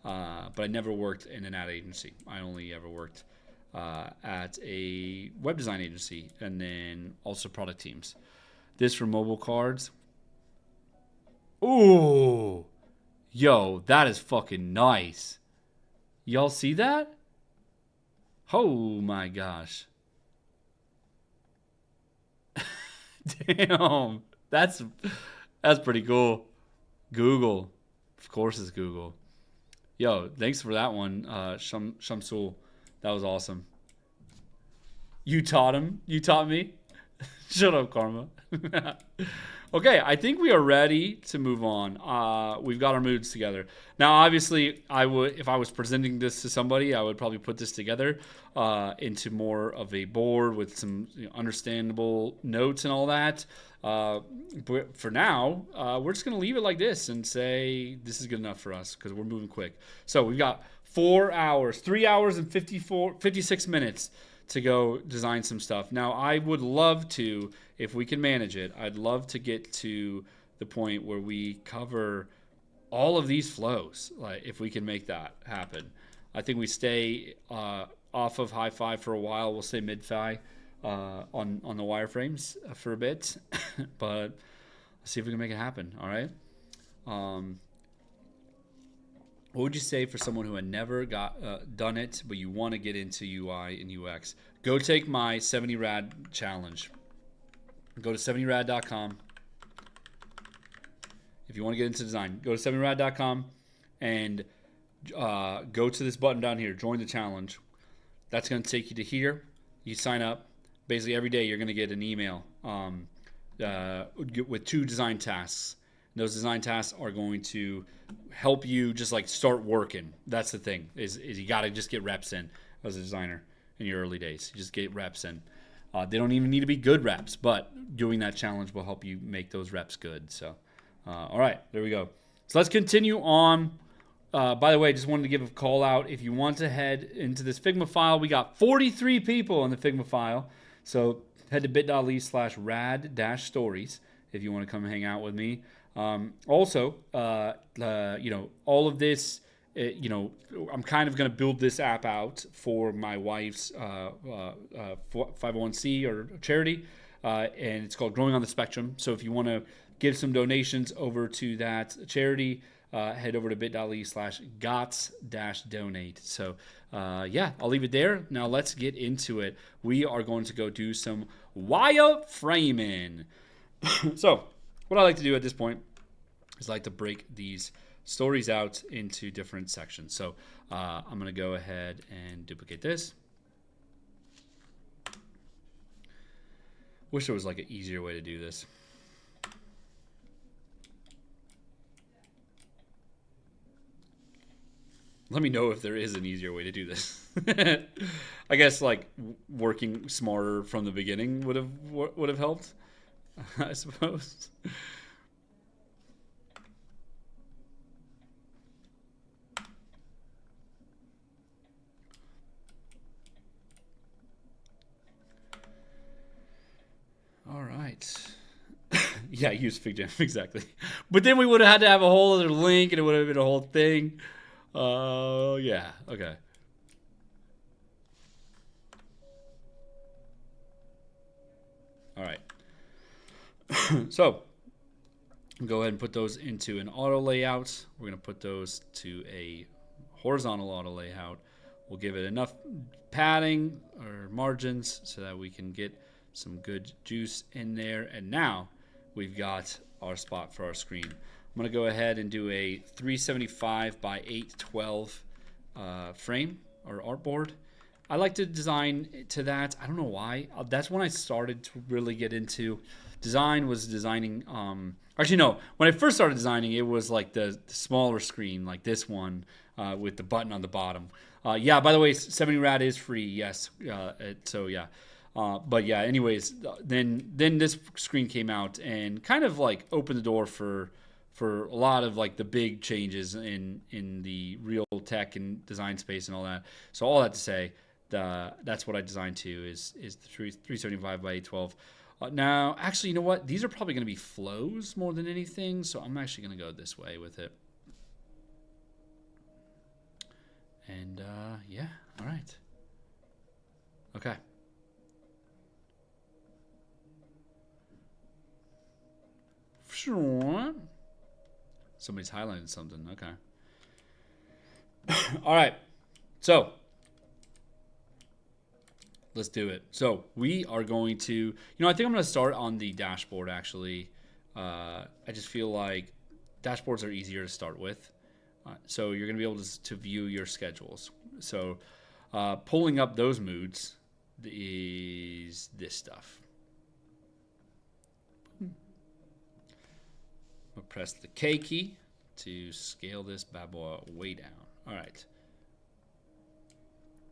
but I never worked in an ad agency. I only ever worked at a web design agency and then also product teams. This for mobile cards. Ooh, yo, that is fucking nice. Y'all see that? Oh my gosh. Damn. That's pretty cool. Google. Of course it's Google. Yo, thanks for that one, Shamsul. That was awesome. You taught him. You taught me. Shut up, Karma. Okay, I think we are ready to move on. We've got our moods together. Now, obviously, I would, if I was presenting this to somebody, I would probably put this together into more of a board with some understandable notes and all that. But for now, we're just going to leave it like this and say this is good enough for us because we're moving quick. So we've got 4 hours, 3 hours and 56 minutes to go design some stuff. Now, I would love to, if we can manage it, I'd love to get to the point where we cover all of these flows, like if we can make that happen. I think we stay off of high fi for a while. We'll stay mid fi on the wireframes for a bit, but let's see if we can make it happen. All right. What would you say for someone who had never done it, but you want to get into UI and UX? Go take my 70 Rad challenge. Go to 70rad.com. If you want to get into design, go to 70rad.com and go to this button down here, join the challenge. That's going to take you to here. You sign up. Basically, every day you're going to get an email with 2 design tasks. Those design tasks are going to help you just like start working. That's the thing is you got to just get reps in as a designer in your early days. You just get reps in. They don't even need to be good reps, but doing that challenge will help you make those reps good. So, all right, there we go. So let's continue on. By the way, just wanted to give a call out. If you want to head into this Figma file, we got 43 people in the Figma file. So head to bit.ly/rad-stories if you want to come hang out with me. Also, all of this, I'm kind of going to build this app out for my wife's 501c or charity, and it's called Growing on the Spectrum. So if you want to give some donations over to that charity, head over to bit.ly/gots-donate. So, I'll leave it there. Now let's get into it. We are going to go do some wireframing. So, what I like to do at this point is I like to break these stories out into different sections. So I'm going to go ahead and duplicate this. Wish there was like an easier way to do this. Let me know if there is an easier way to do this. I guess like working smarter from the beginning would have helped. I suppose. All right. Yeah, use FigJam, exactly. But then we would have had to have a whole other link and it would have been a whole thing. Yeah, okay. All right. So go ahead and put those into an auto layout. We're going to put those to a horizontal auto layout. We'll give it enough padding or margins so that we can get some good juice in there. And now we've got our spot for our screen. I'm going to go ahead and do a 375 by 812 frame or artboard. I like to design to that. I don't know why. That's when I started to really get into design, was designing. Actually, no. When I first started designing, it was like the smaller screen, like this one with the button on the bottom. Yeah, by the way, 70 Rad is free. Yes. So, yeah. But, yeah, anyways, then this screen came out and kind of like opened the door for a lot of like the big changes in the real tech and design space and all that. So all that to say, that's what I designed to is the 375 by 812. Now, actually, you know what? These are probably going to be flows more than anything, so I'm actually going to go this way with it. And, yeah, all right. Okay. Sure. Somebody's highlighting something. Okay. All right. So let's do it. So we are going to, I think I'm going to start on the dashboard actually. I just feel like dashboards are easier to start with. So you're going to be able to view your schedules. So pulling up those moods is this stuff. I'll press the K key to scale this bad boy way down. All right.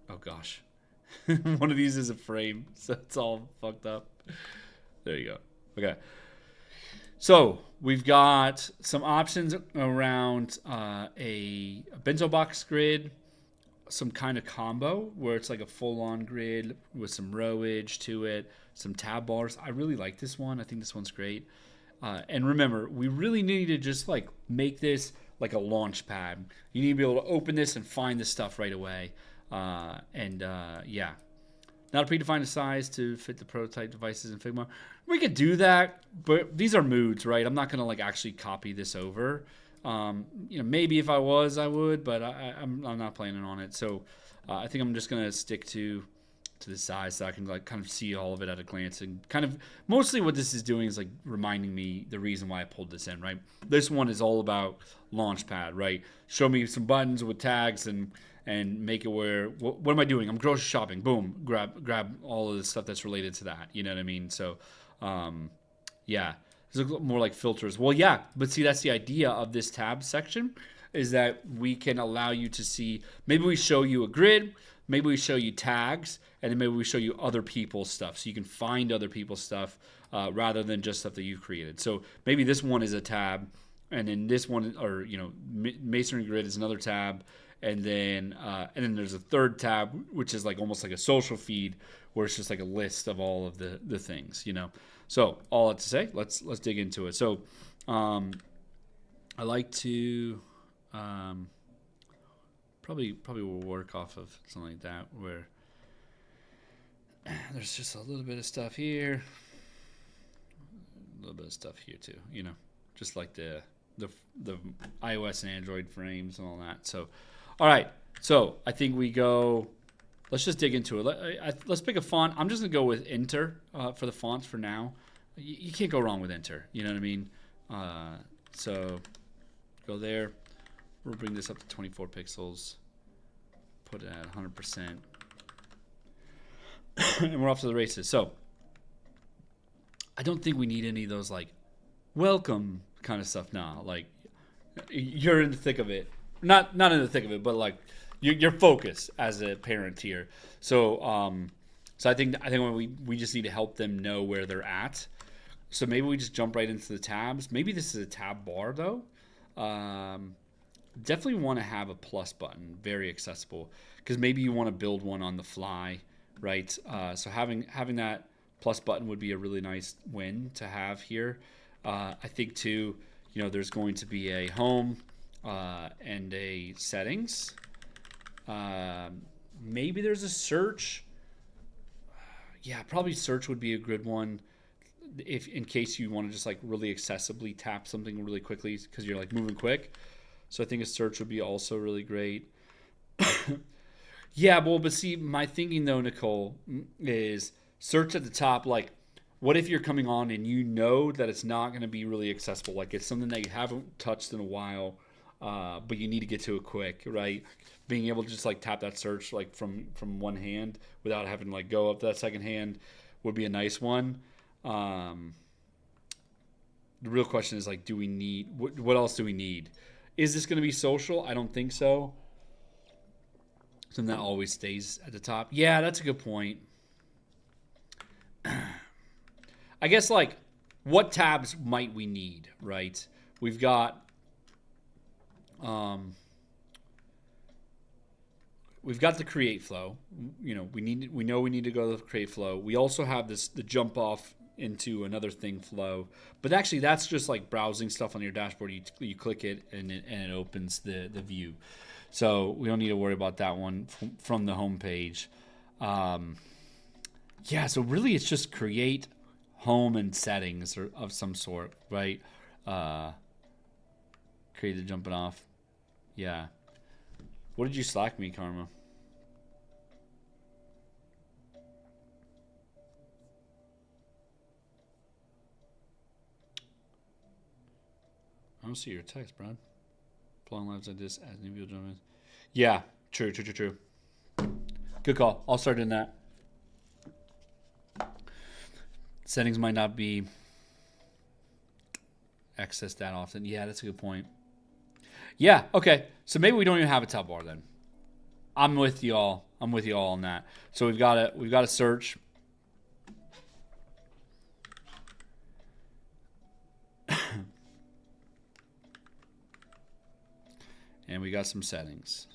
Oh, gosh. One of these is a frame, so it's all fucked up. There you go. Okay. So we've got some options around a bento box grid, some kind of combo where it's like a full-on grid with some rowage to it, some tab bars. I really like this one. I think this one's great. And remember, we really need to just like make this like a launch pad. You need to be able to open this and find this stuff right away. Yeah. Not a predefined size to fit the prototype devices in Figma. We could do that, but these are moods, right? I'm not going to like actually copy this over. Maybe if I was, I would, but I'm not planning on it. So I think I'm just going to stick to the size so I can like kind of see all of it at a glance, and kind of mostly what this is doing is like reminding me the reason why I pulled this in, right? This one is all about Launchpad, right? Show me some buttons with tags and make it where, what am I doing? I'm grocery shopping. Boom, grab all of the stuff that's related to that. You know what I mean? So, yeah, there's more like filters. Well, yeah, but see, that's the idea of this tab section, is that we can allow you to see, maybe we show you a grid, maybe we show you tags, and then maybe we show you other people's stuff. So you can find other people's stuff rather than just stuff that you've created. So maybe this one is a tab, and then this one, or, masonry grid is another tab. And then there's a third tab, which is like almost like a social feed, where it's just like a list of all of the things, So all that to say, let's dig into it. So I like to probably will work off of something like that, where there's just a little bit of stuff here, a little bit of stuff here too, just like the iOS and Android frames and all that. So. All right, so I think we go, let's just dig into it. Let's pick a font. I'm just going to go with Enter for the fonts for now. You can't go wrong with Enter, you know what I mean? So go there. We'll bring this up to 24 pixels. Put it at 100%. And we're off to the races. So I don't think we need any of those like welcome kind of stuff now. Like you're in the thick of it. Not in the thick of it, but like your focus as a parent here. So I think we just need to help them know where they're at. So maybe we just jump right into the tabs. Maybe this is a tab bar though. Definitely want to have a plus button, very accessible, because maybe you want to build one on the fly, right? So having that plus button would be a really nice win to have here. I think too, there's going to be a home. And a settings. Maybe there's a search. Yeah, probably search would be a good one, if in case you want to just like really accessibly tap something really quickly because you're like moving quick. So I think a search would be also really great. Yeah, well, but see, my thinking though, Nicole, is search at the top. Like, what if you're coming on and you know that it's not going to be really accessible? Like it's something that you haven't touched in a while. But you need to get to it quick, right? Being able to just like tap that search like from one hand without having to like go up that second hand would be a nice one. The real question is like, do we need what else do we need? Is this going to be social? I don't think so. Something that always stays at the top. Yeah, that's a good point. I guess like what tabs might we need, right? We've got we've got the create flow. We know we need to go to the create flow. We also have the jump off into another thing flow. But actually that's just like browsing stuff on your dashboard. You click it and it opens the view. So we don't need to worry about that one from the home page. Yeah, so really it's just create, home, and settings or of some sort, right? Create the jumping off. Yeah. What did you Slack me, Karma? I don't see your text, Brad. Pulling lives like this as individual gentlemen. Yeah, true. Good call. I'll start in that. Settings might not be accessed that often. Yeah, that's a good point. Yeah, okay. So maybe we don't even have a tab bar then. I'm with y'all. I'm with y'all on that. So we've got a search. And we got some settings.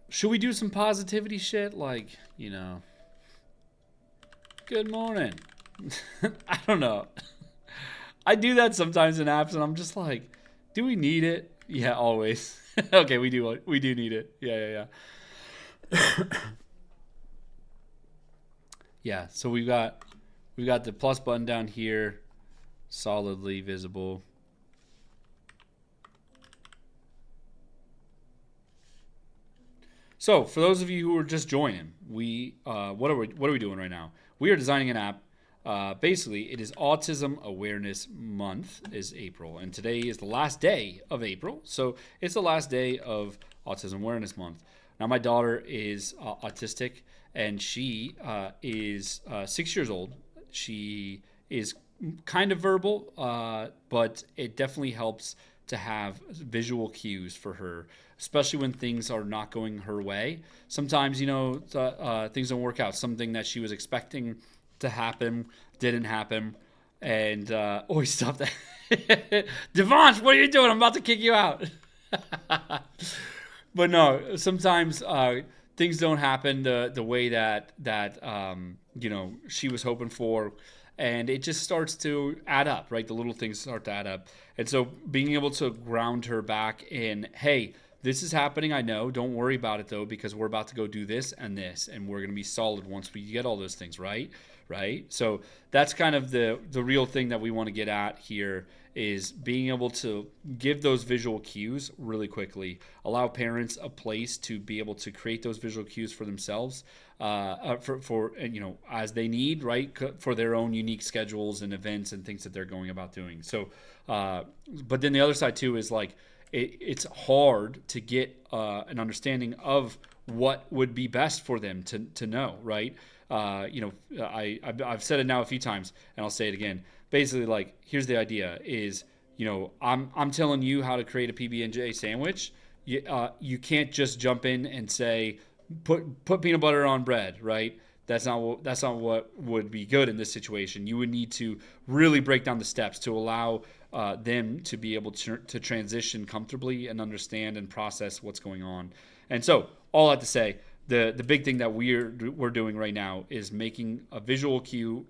Should we do some positivity shit? Like, good morning. I don't know. I do that sometimes in apps, and I'm just like, do we need it? Yeah, always. Okay, we do need it. Yeah. Yeah, so we've got the plus button down here, solidly visible. So for those of you who are just joining, we what are we doing right now? We are designing an app. Basically, it is Autism Awareness Month is April, and today is the last day of April. So it's the last day of Autism Awareness Month. Now my daughter is autistic, and she is 6 years old. She is kind of verbal, but it definitely helps to have visual cues for her, especially when things are not going her way. Sometimes, things don't work out. Something that she was expecting to happen didn't happen. And, stop that. Devonch, what are you doing? I'm about to kick you out. But no, sometimes things don't happen the way that she was hoping for. And it just starts to add up, right? The little things start to add up. And so being able to ground her back in, hey, this is happening, I know. Don't worry about it, though, because we're about to go do this, and we're going to be solid once we get all those things right? So that's kind of the real thing that we want to get at here is being able to give those visual cues really quickly, allow parents a place to be able to create those visual cues for themselves, as they need, right, for their own unique schedules and events and things that they're going about doing. So, but then the other side too is like it's hard to get an understanding of what would be best for them to know, right? I've said it now a few times, and I'll say it again. Basically, like, here's the idea: is I'm telling you how to create a PB&J sandwich. You can't just jump in and say put peanut butter on bread, right? That's not what would be good in this situation. You would need to really break down the steps to allow them to be able to transition comfortably and understand and process what's going on. And so, all that to say, the big thing that we're doing right now is making a visual cue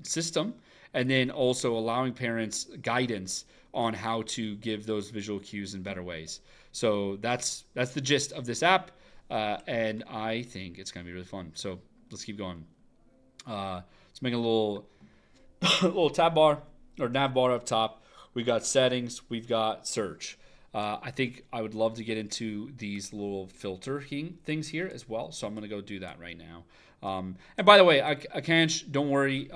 system, and then also allowing parents guidance on how to give those visual cues in better ways. So that's the gist of this app, and I think it's going to be really fun. So let's keep going. Let's make a little little tab bar or nav bar up top. We've got settings. We've got search. I think I would love to get into these little filter things here as well. So I'm going to go do that right now. And by the way, Akansh, don't worry.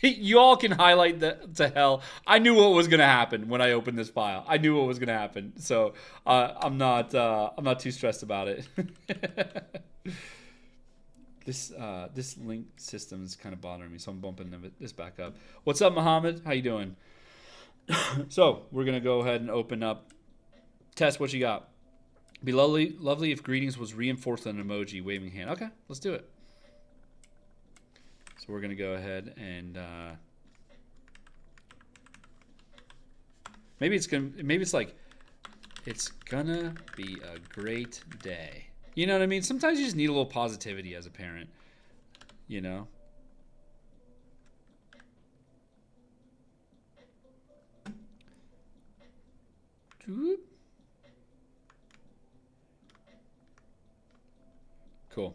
You all can highlight to hell. I knew what was going to happen when I opened this file. I knew what was going to happen. So I'm not too stressed about it. This link system is kind of bothering me, so I'm bumping this back up. What's up, Mohammed? How you doing? So we're gonna go ahead and open up. Test what you got. Be lovely if greetings was reinforced with an emoji waving hand. Okay, let's do it. So we're gonna go ahead and maybe it's like it's gonna be a great day. You know what I mean? Sometimes you just need a little positivity as a parent, Cool.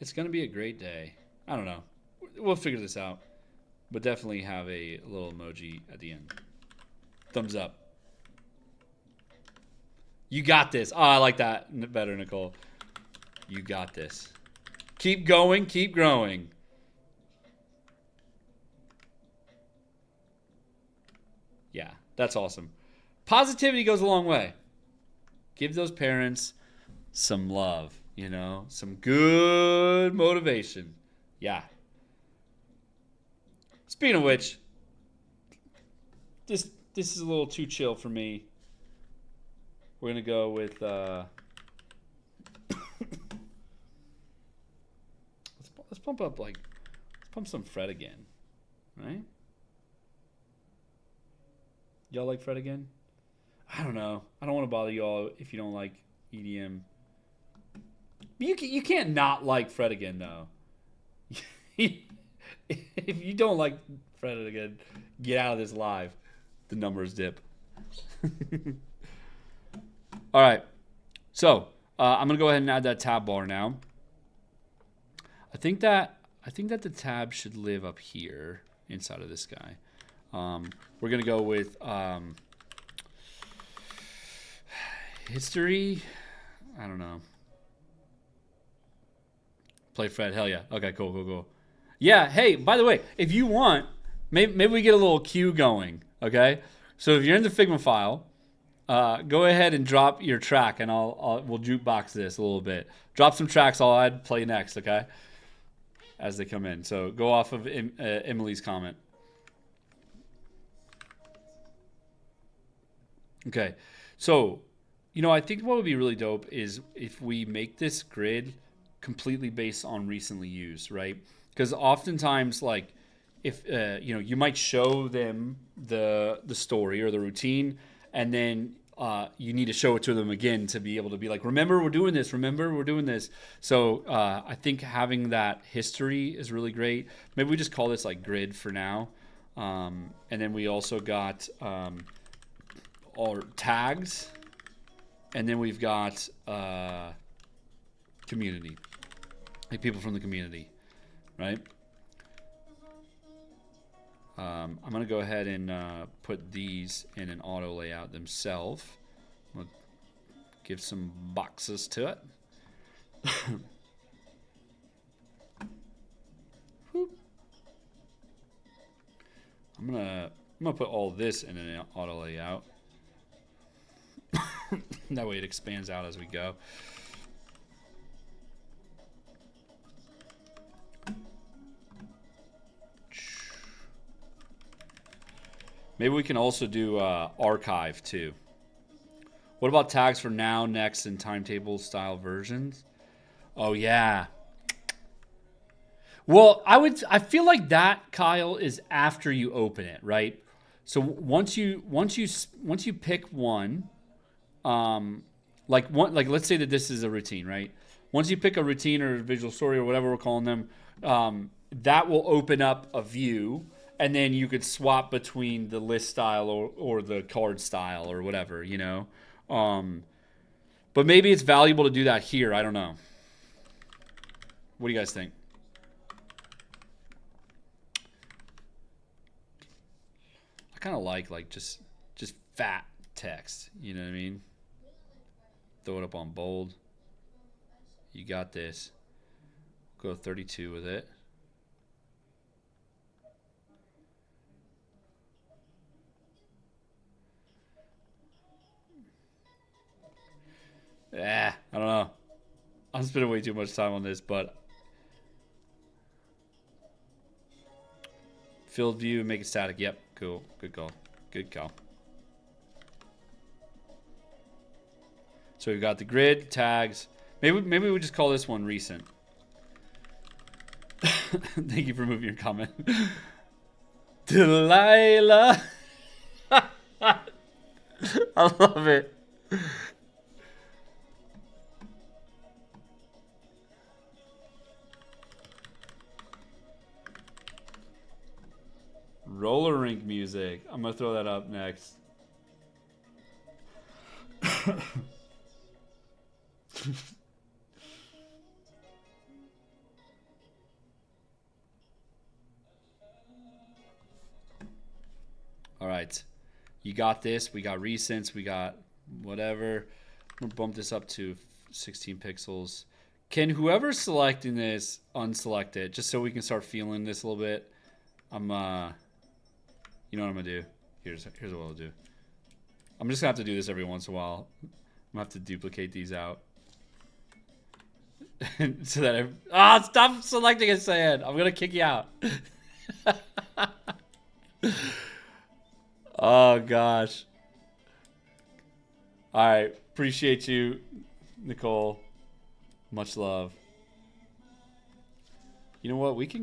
It's going to be a great day. I don't know. We'll figure this out. But definitely have a little emoji at the end. Thumbs up. You got this. Oh, I like that better, Nicole. You got this. Keep going. Keep growing. Yeah, that's awesome. Positivity goes a long way. Give those parents some love, some good motivation. Yeah. Speaking of which, this is a little too chill for me. We're gonna go with let's pump up let's pump some Fred again, right? Y'all like Fred again? I don't know. I don't want to bother y'all if you don't like EDM. But you can't not like Fred again though. If you don't like Fred again, get out of this live. The numbers dip. All right. So I'm gonna go ahead and add that tab bar now. I think that the tab should live up here inside of this guy. We're gonna go with history. I don't know. Play Fred. Hell yeah. Okay. Cool. Yeah. Hey, by the way, if you want, maybe we get a little queue going. Okay. So if you're in the Figma file, go ahead and drop your track, and we'll jukebox this a little bit. Drop some tracks. I'll add play next. Okay. As they come in. So go off of Emily's comment. Okay. So, I think what would be really dope is if we make this grid completely based on recently used, right? Because oftentimes, if you might show them the story or the routine, and then you need to show it to them again to be able to be like, remember we're doing this. Remember we're doing this. So I think having that history is really great. Maybe we just call this grid for now, and then we also got our tags, and then we've got community, people from the community, right? I'm going to go ahead and put these in an auto layout themselves. I'm going to give some boxes to it. I'm going to put all this in an auto layout. That way it expands out as we go. Maybe we can also do archive too. What about tags for now, next, and timetable style versions? Oh yeah. Well, I feel like that, Kyle, is after you open it, right? So once you pick one, let's say that this is a routine, right? Once you pick a routine or a visual story or whatever we're calling them, that will open up a view. And then you could swap between the list style or the card style or whatever, But maybe it's valuable to do that here. I don't know. What do you guys think? I kind of like just fat text. You know what I mean? Throw it up on bold. You got this. Go 32 with it. I don't know. I'm spending way too much time on this, but filled view, make it static. Yep, cool. Good call. Good call. So we've got the grid, tags. Maybe we just call this one recent. Thank you for moving your comment. Delilah. I love it. Roller rink music. I'm going to throw that up next. All right. You got this. We got recents. We got whatever. We'll bump this up to 16 pixels. Can whoever's selecting this unselect it, just so we can start feeling this a little bit? You know what I'm gonna do? Here's what I'll do. I'm just gonna have to do this every once in a while. I'm gonna have to duplicate these out. So that stop selecting it, Sayed. I'm gonna kick you out. Oh gosh. All right, appreciate you, Nicole. Much love. You know what? We can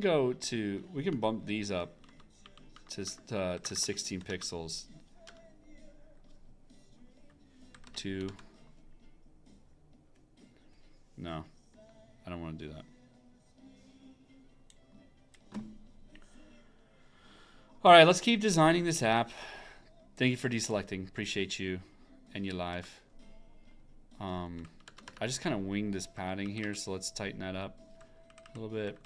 bump these up to 16 pixels. 2. No, I don't want to do that. All right, let's keep designing this app. Thank you for deselecting. Appreciate you and you live. I just kind of winged this padding here, so let's tighten that up a little bit.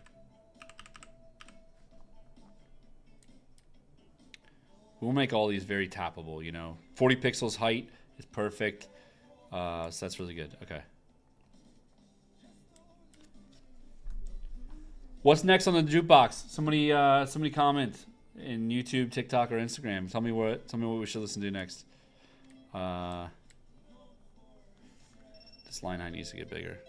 We'll make all these very tappable, you know. 40 pixels height is perfect. So that's really good. Okay. What's next on the jukebox? Somebody comment in YouTube, TikTok, or Instagram. Tell me what we should listen to next. This line height needs to get bigger.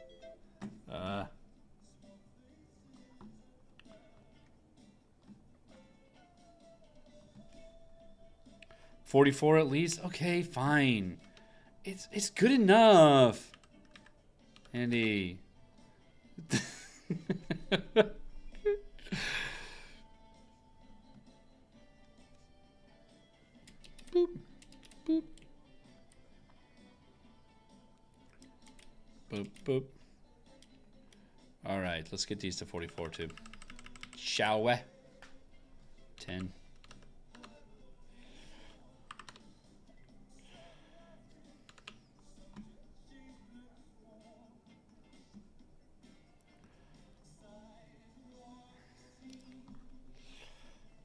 44 at least? Okay, fine. It's good enough. Andy. Boop. Boop. Boop, boop. All right, let's get these to 44 too. Shall we? 10.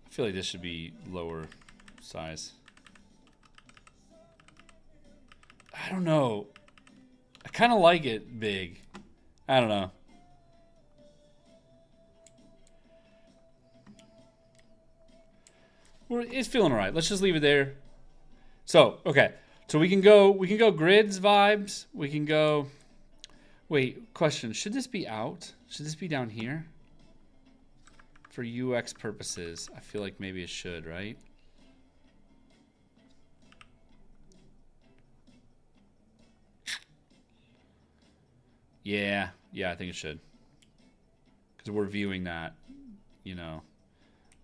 I feel like this should be lower size. I don't know. I kind of like it big. I don't know. It's feeling all right. Let's just leave it there. So, okay. So we can go grids vibes. We can go. Wait, question. Should this be out? Should this be down here? For UX purposes, I feel like maybe it should, right? Yeah, I think it should. Because we're viewing that, you know.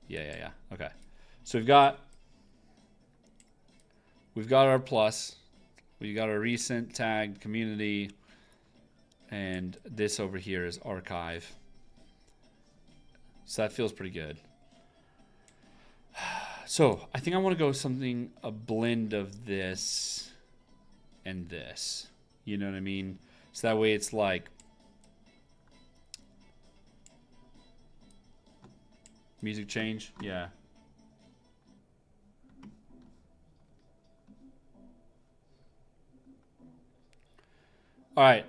Yeah. Okay. So we've got our plus. We've got our recent, tagged, community, and this over here is archive. So that feels pretty good. So I think I want to go a blend of this and this. You know what I mean? So that way it's like music change. Yeah. All right.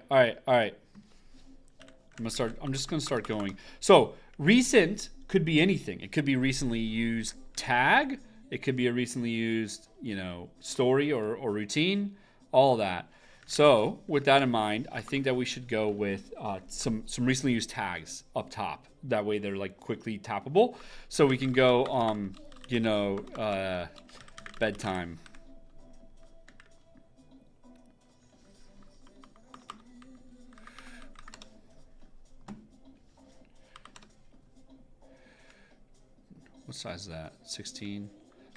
I'm just gonna start going. So recent could be anything. It could be recently used tag. It could be a recently used, you know, story or routine. All of that. So with that in mind, I think that we should go with some recently used tags up top. That way they're like quickly tappable. So we can go, you know, bedtime. What size is that? 16.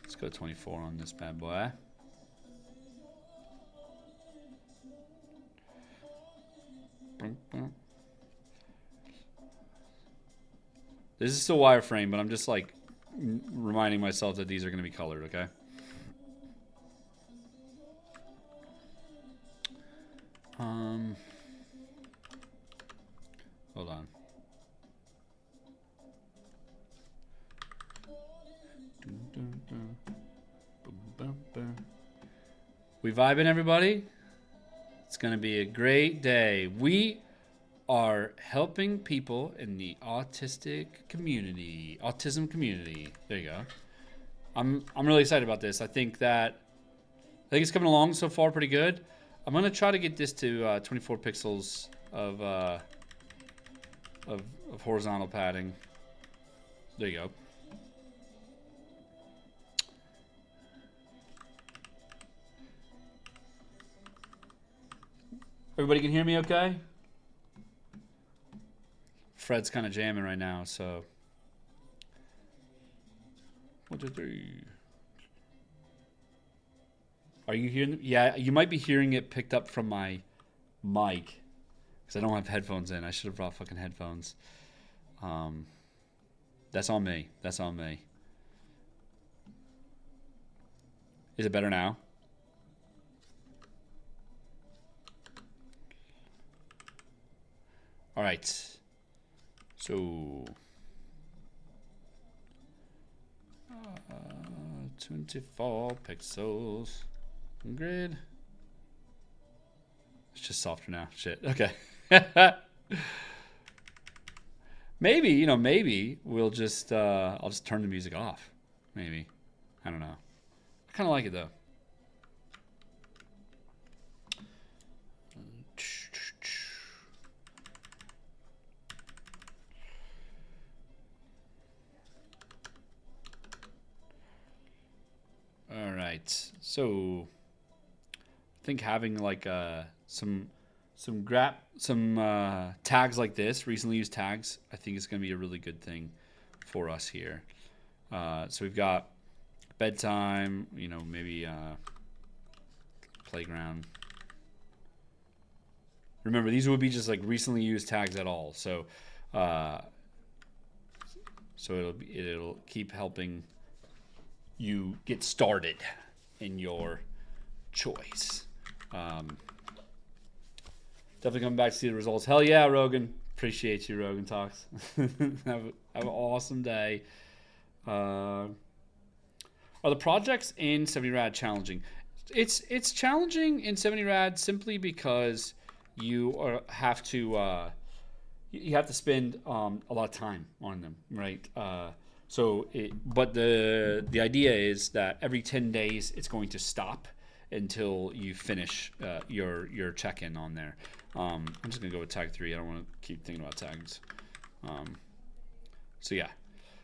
Let's go 24 on this bad boy. This is still wireframe, but I'm just like reminding myself that these are going to be colored, okay? Hold on. We vibing, everybody? It's going to be a great day. We are helping people in the autism community. There you go. I'm really excited about this. I think it's coming along so far pretty good. I'm gonna try to get this to 24 pixels of horizontal padding. There you go. Everybody can hear me okay? Fred's kind of jamming right now, so 1, 2, 3. Are you hearing? Yeah, you might be hearing it picked up from my mic because I don't have headphones in. I should have brought fucking headphones. That's on me. That's on me. Is it better now? All right. So 24 pixels. Grid. It's just softer now. Shit. Okay. Maybe we'll just I'll just turn the music off. Maybe. I don't know. I kind of like it though. All right. So I think having like some tags like this, recently used tags, I think is going to be a really good thing for us here. So we've got bedtime, maybe playground. Remember, these would be just like recently used tags at all. So it'll keep helping you get started in your choice. Definitely coming back to see the results. Hell yeah, Rogan. Appreciate you, Rogan Talks. have an awesome day. Are the projects in 70rad challenging? It's challenging in 70rad simply because you have to spend a lot of time on them, right? But the idea is that every 10 days it's going to stop until you finish your check-in on there. I'm just gonna go with tag 3. I don't want to keep thinking about tags.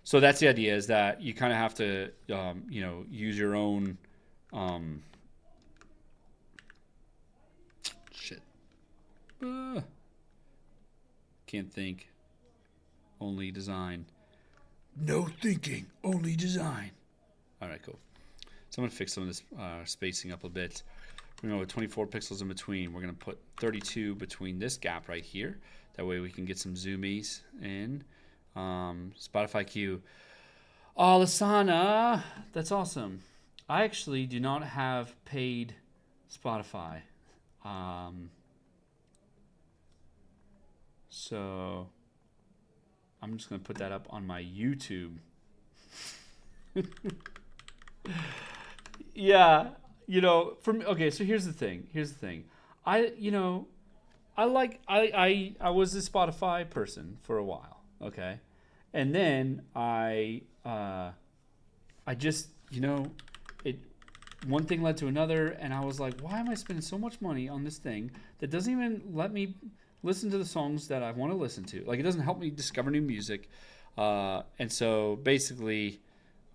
So that's the idea, is that you kind of have to use your own can't think, only design. No thinking, only design. All right, cool. So I'm going to fix some of this spacing up a bit. We're going to go with 24 pixels in between. We're going to put 32 between this gap right here. That way we can get some zoomies in. Spotify Q. Oh, Lasana, that's awesome. I actually do not have paid Spotify. So I'm just going to put that up on my YouTube. Yeah, so here's the thing. I was a Spotify person for a while, okay? And then I just, one thing led to another, and I was like, why am I spending so much money on this thing that doesn't even let me listen to the songs that I want to listen to? Like, it doesn't help me discover new music. And so basically,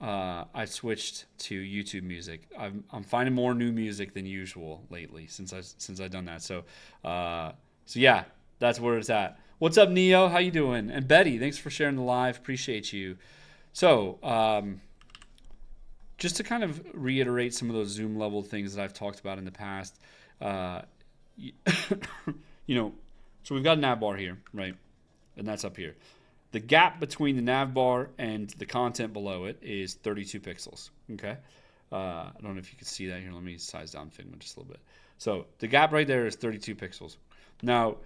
I switched to YouTube Music. I'm finding more new music than usual lately since I've done that. So yeah, that's where it's at. What's up, Neo? How you doing? And Betty, thanks for sharing the live. Appreciate you. So just to kind of reiterate some of those zoom level things that I've talked about in the past, so we've got a nav bar here, right? And that's up here. The gap between the nav bar and the content below it is 32 pixels, okay? I don't know if you can see that here. Let me size down Figma just a little bit. So the gap right there is 32 pixels. Now,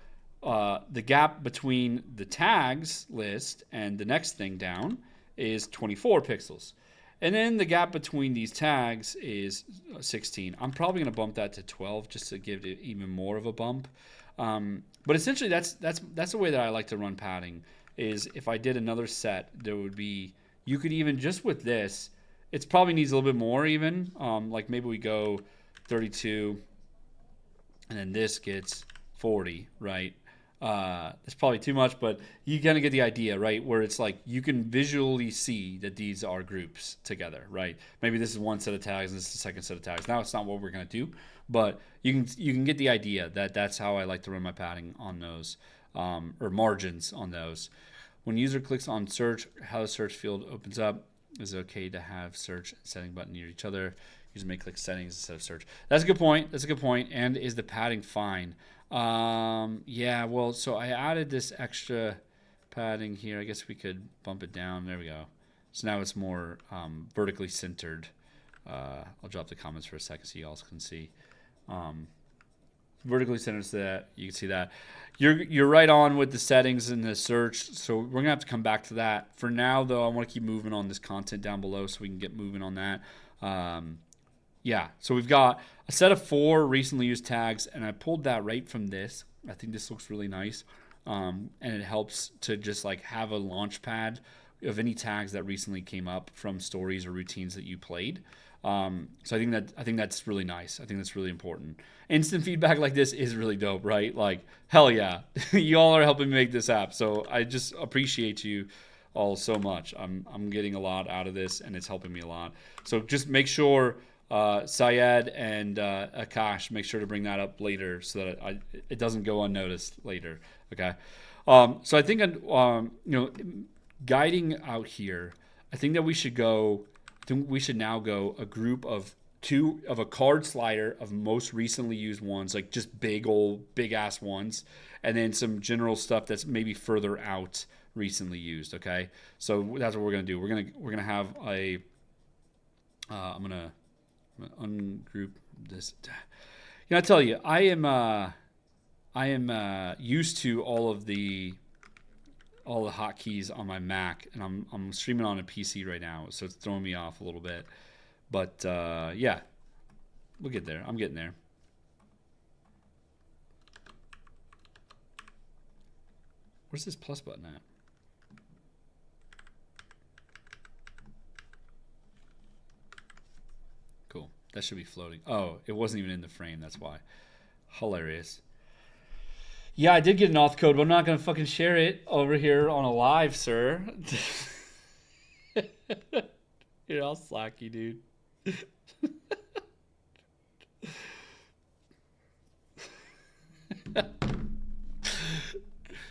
the gap between the tags list and the next thing down is 24 pixels. And then the gap between these tags is 16. I'm probably going to bump that to 12 just to give it even more of a bump. But essentially, that's the way that I like to run padding. Is if I did another set, there would be, you could even just with this, it probably needs a little bit more even. Like maybe we go 32, and then this gets 40, right? It's probably too much, but you kind of get the idea, right? Where it's like you can visually see that these are groups together, right? Maybe this is one set of tags and this is the second set of tags. Now it's not what we're gonna do, but you can get the idea that that's how I like to run my padding on those, or margins on those. When user clicks on search, how the search field opens up. Is it okay to have search and setting button near each other? User may click settings instead of search. That's a good point. That's a good point. And is the padding fine? Yeah, well, so I added this extra padding here. I guess we could bump it down. There we go. So now it's more vertically centered. I'll drop the comments for a second so you all can see. Vertically centered so that you can see that. You're right on with the settings and the search, so we're going to have to come back to that. For now, though, I want to keep moving on this content down below so we can get moving on that. Yeah, so we've got a set of 4 recently used tags, and I pulled that right from this. I think this looks really nice, and it helps to just like have a launch pad of any tags that recently came up from stories or routines that you played. So I think that's really nice. I think that's really important. Instant feedback like this is really dope, right? Like, hell yeah, you all are helping me make this app. So I just appreciate you all so much. I'm getting a lot out of this, and it's helping me a lot. So just make sure. Syed and Akash, make sure to bring that up later so that it doesn't go unnoticed later. Okay. So I think guiding out here, I think that we should now go a group of 2 of a card slider of most recently used ones, like just big ass ones, and then some general stuff that's maybe further out recently used. Okay. So that's what we're gonna do. We're gonna have a. I'm gonna ungroup this. I tell you, I am used to all the hotkeys on my Mac, and I'm streaming on a PC right now, so it's throwing me off a little bit. But yeah, we'll get there. I'm getting there. Where's this plus button at? Cool. That should be floating. Oh, it wasn't even in the frame. That's why. Hilarious. Yeah, I did get an auth code, but I'm not going to fucking share it over here on a live, sir. You're all slacky, dude.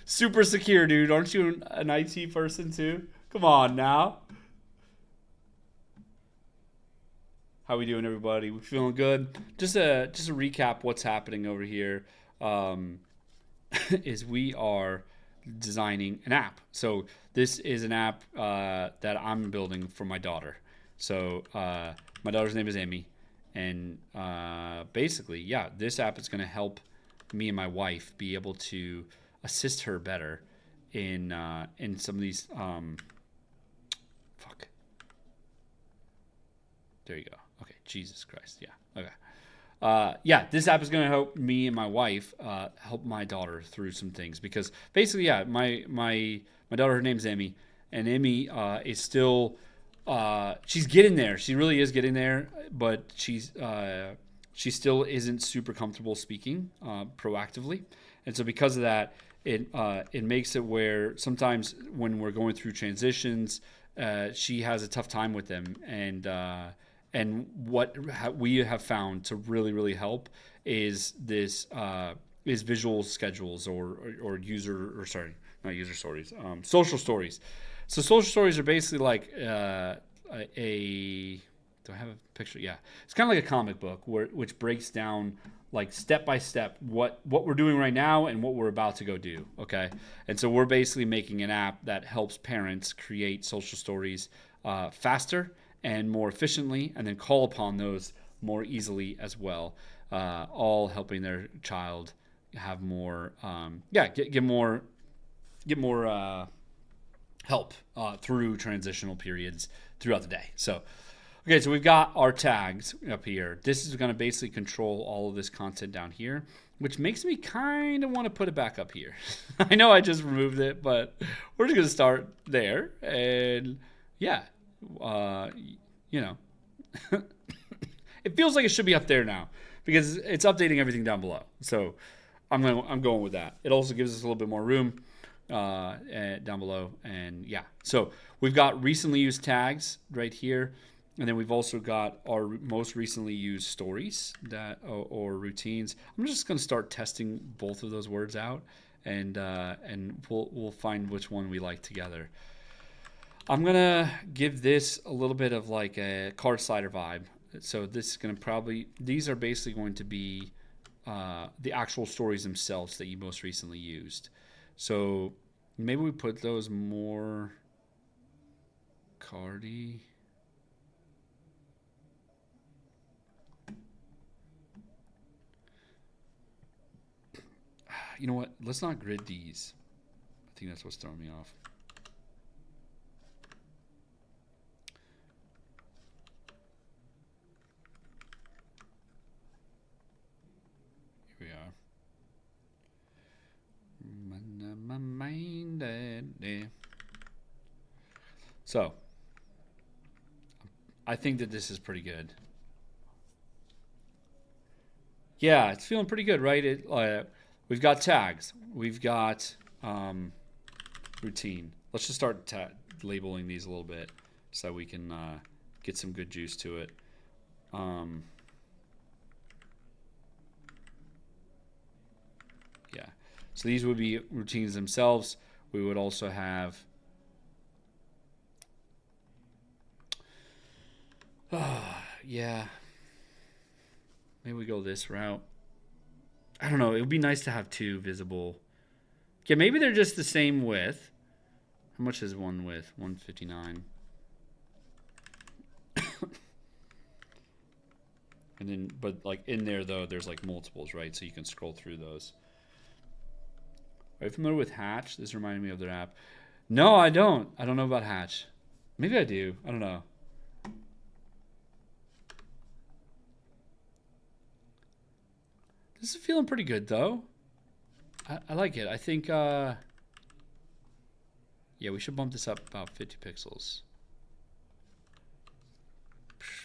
Super secure, dude. Aren't you an IT person too? Come on now. How we doing, everybody? We feeling good? Just a recap what's happening over here. Is we are designing an app. So this is an app that I'm building for my daughter. So my daughter's name is Amy, and basically, yeah, this app is going to help me and my wife be able to assist her better in some of these. Fuck. There you go. Okay, Jesus Christ. Yeah. Okay. Yeah, this app is going to help me and my wife help my daughter through some things because basically, yeah, my daughter, her name's Emmy, and Emmy is still she's getting there. She really is getting there, but she still isn't super comfortable speaking proactively, and so because of that, it makes it where sometimes when we're going through transitions, she has a tough time with them, and what we have found to really, really help is this is visual schedules or social stories. So social stories are basically like do I have a picture? Yeah, it's kind of like a comic book which breaks down like step by step what we're doing right now and what we're about to go do. Okay, and so we're basically making an app that helps parents create social stories faster and more efficiently, and then call upon those more easily as well, all helping their child have more, get more help through transitional periods throughout the day. So, okay, so we've got our tags up here. This is going to basically control all of this content down here, which makes me kind of want to put it back up here. I know I just removed it, but we're just going to start there. And yeah, you know, it feels like it should be up there now because it's updating everything down below. So I'm going with that. It also gives us a little bit more room down below. And yeah, so we've got recently used tags right here. And then we've also got our most recently used stories or routines. I'm just going to start testing both of those words out, and we'll find which one we like together. I'm going to give this a little bit of like a card slider vibe. So this is going to these are basically going to be the actual stories themselves that you most recently used. So maybe we put those more cardy. You know what? Let's not grid these. I think that's what's throwing me off. Here we are. So, I think that this is pretty good. Yeah, it's feeling pretty good, right? We've got tags. We've got routine. Let's just start labeling these a little bit so we can get some good juice to it. Yeah. So these would be routines themselves. We would also have yeah. Maybe we go this route. I don't know. It would be nice to have two visible. Yeah, maybe they're just the same width. How much is one width? 159. And then, but like in there though, there's like multiples, right? So you can scroll through those. Are you familiar with Hatch? This reminded me of their app. No, I don't. I don't know about Hatch. Maybe I do. I don't know. This is feeling pretty good, though. I like it. I think, yeah, we should bump this up about 50 pixels.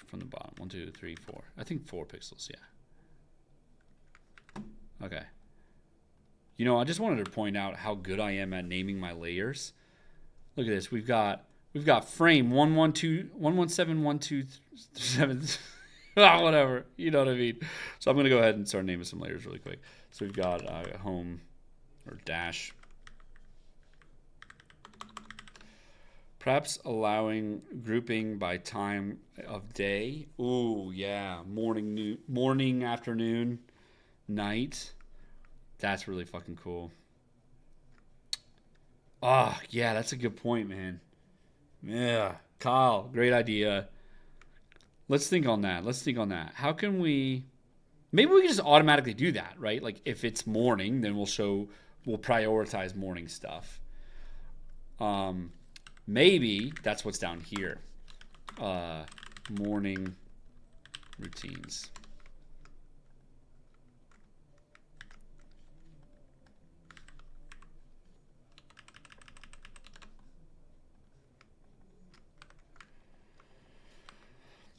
From the bottom. 1, 2, 3, 4. I think 4 pixels, yeah. Okay. You know, I just wanted to point out how good I am at naming my layers. Look at this. We've got frame 1171237. Whatever, you know what I mean. So I'm gonna go ahead and start naming some layers really quick. So we've got home or dash, perhaps allowing grouping by time of day. Ooh, yeah, morning, afternoon, night. That's really fucking cool. Ah, yeah, that's a good point, man. Yeah, Kyle, great idea. Let's think on that. How can we... Maybe we can just automatically do that, right? Like if it's morning, then we'll prioritize morning stuff. Maybe that's what's down here. Morning routines.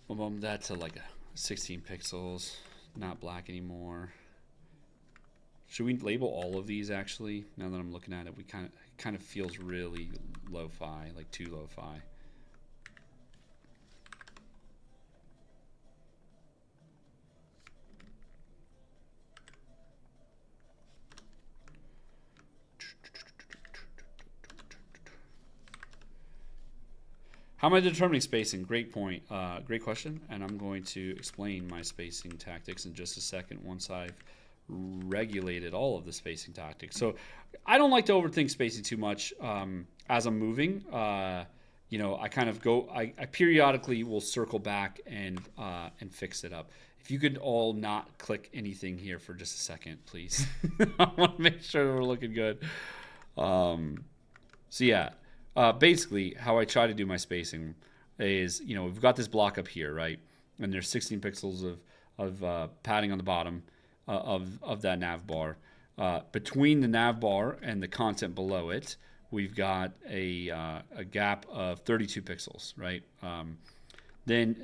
We'll bump that to like 16 pixels, not black anymore. Should we label all of these actually? Now that I'm looking at it, we kind of feels really lo-fi, like too lo-fi. How am I determining spacing? Great point. Great question. And I'm going to explain my spacing tactics in just a second once I've regulated all of the spacing tactics. So I don't like to overthink spacing too much as I'm moving. You know, I kind of go, I periodically will circle back and fix it up. If you could all not click anything here for just a second, please. I want to make sure we're looking good. So yeah. basically, how I try to do my spacing is, we've got this block up here, right? And there's 16 pixels of padding on the bottom of that nav bar. Between the nav bar and the content below it, we've got a gap of 32 pixels, right?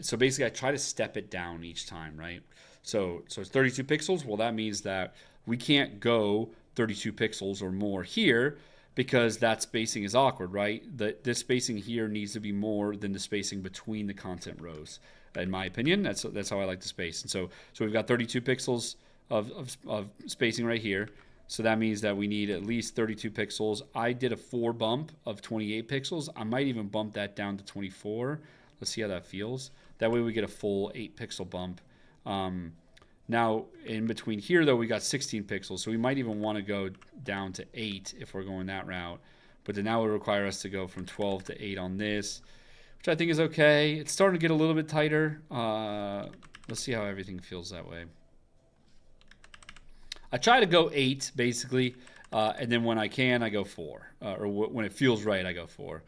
So basically, I try to step it down each time, right? So it's 32 pixels. Well, that means that we can't go 32 pixels or more here because that spacing is awkward, right? This spacing here needs to be more than the spacing between the content rows. In my opinion, that's how I like to space. And so we've got 32 pixels of spacing right here. So that means that we need at least 32 pixels. I did a 4 bump of 28 pixels. I might even bump that down to 24. Let's see how that feels. That way we get a full 8 pixel bump. Now, in between here, though, we got 16 pixels. So we might even want to go down to 8 if we're going that route. But then that would require us to go from 12 to 8 on this, which I think is okay. It's starting to get a little bit tighter. Let's see how everything feels that way. I try to go 8, basically. And then when I can, I go 4. Or when it feels right, I go 4.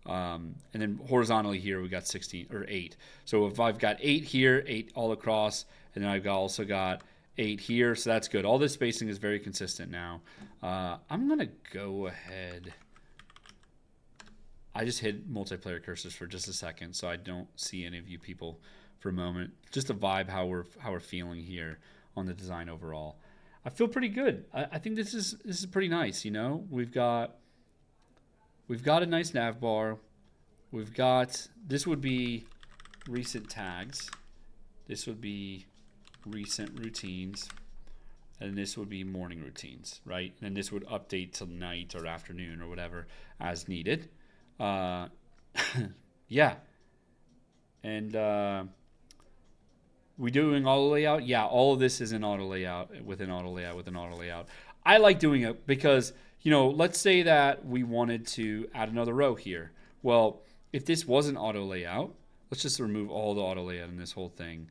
And then horizontally here, we got 16 or 8. So if I've got 8 here, 8 all across, and then I've also got 8 here, so that's good. All this spacing is very consistent now. I'm going to go ahead. I just hid multiplayer cursors for just a second, so I don't see any of you people for a moment. Just to vibe how we're feeling here on the design overall. I feel pretty good. I think this is pretty nice. We've got a nice nav bar. We've got, this would be recent tags. This would be recent routines. And this would be morning routines, right? And this would update to night or afternoon or whatever as needed. Yeah. And we doing auto layout? Yeah, all of this is in auto layout, within auto layout. I like doing it because, let's say that we wanted to add another row here. Well, if this wasn't auto layout, let's just remove all the auto layout in this whole thing.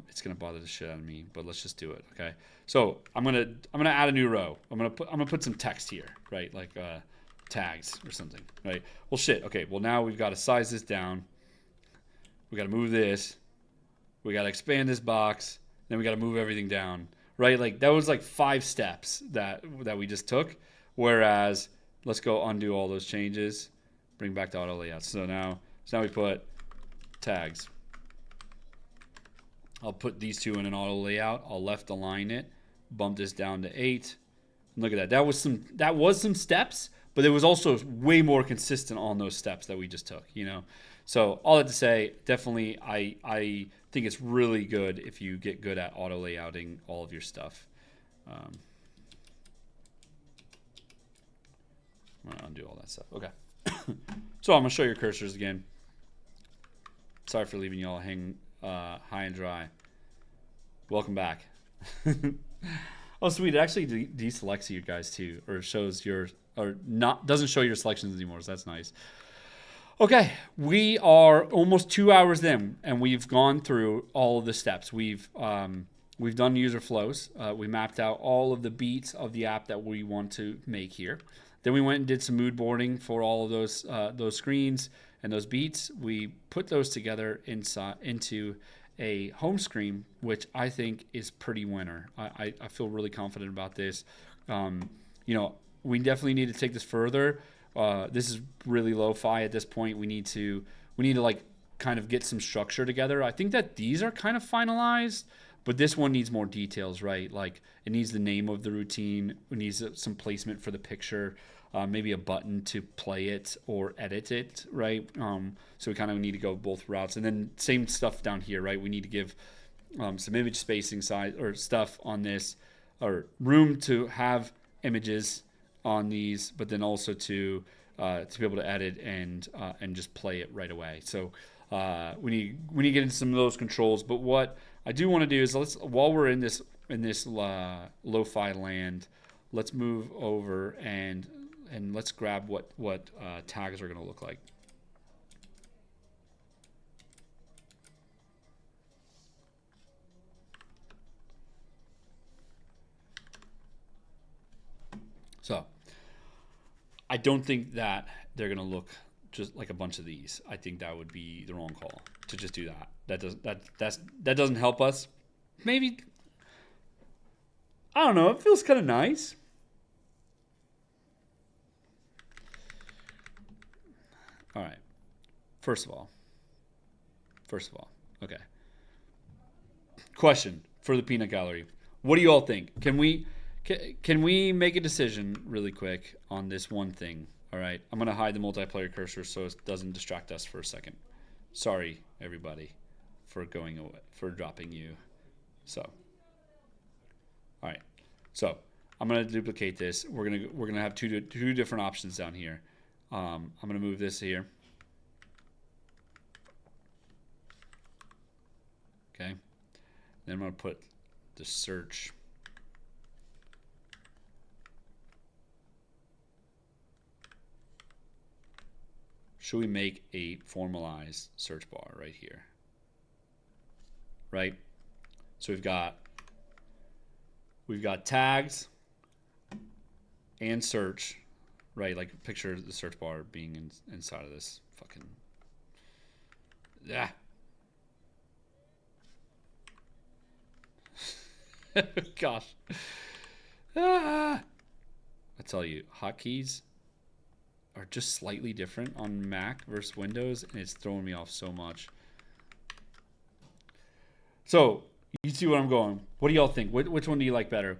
It's gonna bother the shit out of me, but let's just do it, okay? So I'm gonna add a new row. I'm gonna put some text here, right? Like tags or something, right? Well, shit. Okay. Well, now we've got to size this down. We got to move this. We got to expand this box. Then we got to move everything down, right? Like that was like 5 steps that we just took. Whereas, let's go undo all those changes, bring back to auto layout. So now we put tags. I'll put these 2 in an auto layout. I'll left align it, bump this down to 8. And look at that. That was some steps, but it was also way more consistent on those steps that we just took. So all that to say, definitely, I think it's really good if you get good at auto layouting all of your stuff. I'm gonna undo all that stuff. Okay. So I'm gonna show your cursors again. Sorry for leaving y'all hang high and dry. Welcome back. Oh, sweet! It actually deselects you guys too, or shows your, or not, doesn't show your selections anymore. So that's nice. Okay, we are almost 2 hours in, and we've gone through all of the steps. We've done user flows. We mapped out all of the beats of the app that we want to make here. Then we went and did some mood boarding for all of those screens and those beats. We put those together into a home screen, which I think is pretty winner. I feel really confident about this. We definitely need to take this further. This is really lo-fi at this point. We need to like kind of get some structure together. I think that these are kind of finalized, but this one needs more details, right? Like it needs the name of the routine. It needs some placement for the picture, maybe a button to play it or edit it, right? So we kind of need to go both routes. And then same stuff down here, right? We need to give some image spacing size or stuff on this, or room to have images on these, but then also to be able to edit and just play it right away. So we need to get into some of those controls. But what I do want to do is while we're in this lo-fi land, let's move over and let's grab what tags are going to look like. So I don't think that they're gonna look just like a bunch of these. I think that would be the wrong call to just do that. That doesn't help us. Maybe, I don't know. It feels kind of nice. All right. First of all, okay. Question for the peanut gallery: what do you all think? Can we make a decision really quick on this one thing? All right, I'm gonna hide the multiplayer cursor so it doesn't distract us for a second. Sorry, everybody, for going away, for dropping you. So, all right, so I'm gonna duplicate this. We're gonna have two different options down here. I'm gonna move this here. Okay, then I'm gonna put the search. Should we make a formalized search bar right here? Right? So we've got tags and search, right? Like picture the search bar being inside of this fucking, yeah. Gosh. I tell you, hotkeys are just slightly different on Mac versus Windows, and it's throwing me off so much. So, you see where I'm going. What do y'all think? Which one do you like better?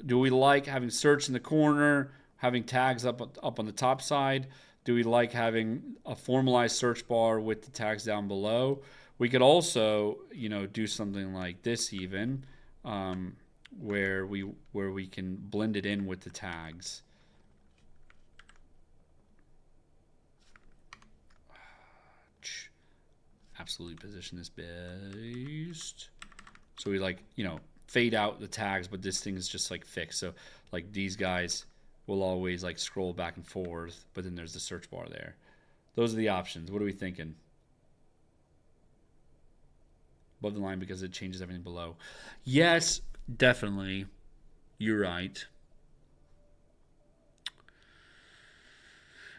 Do we like having search in the corner, having tags up on the top side? Do we like having a formalized search bar with the tags down below? We could also, do something like this even, where we can blend it in with the tags. Absolutely position this based. So we fade out the tags, but this thing is just like fixed. So like these guys will always like scroll back and forth, but then there's the search bar there. Those are the options. What are we thinking? Above the line because it changes everything below. Yes, definitely. You're right.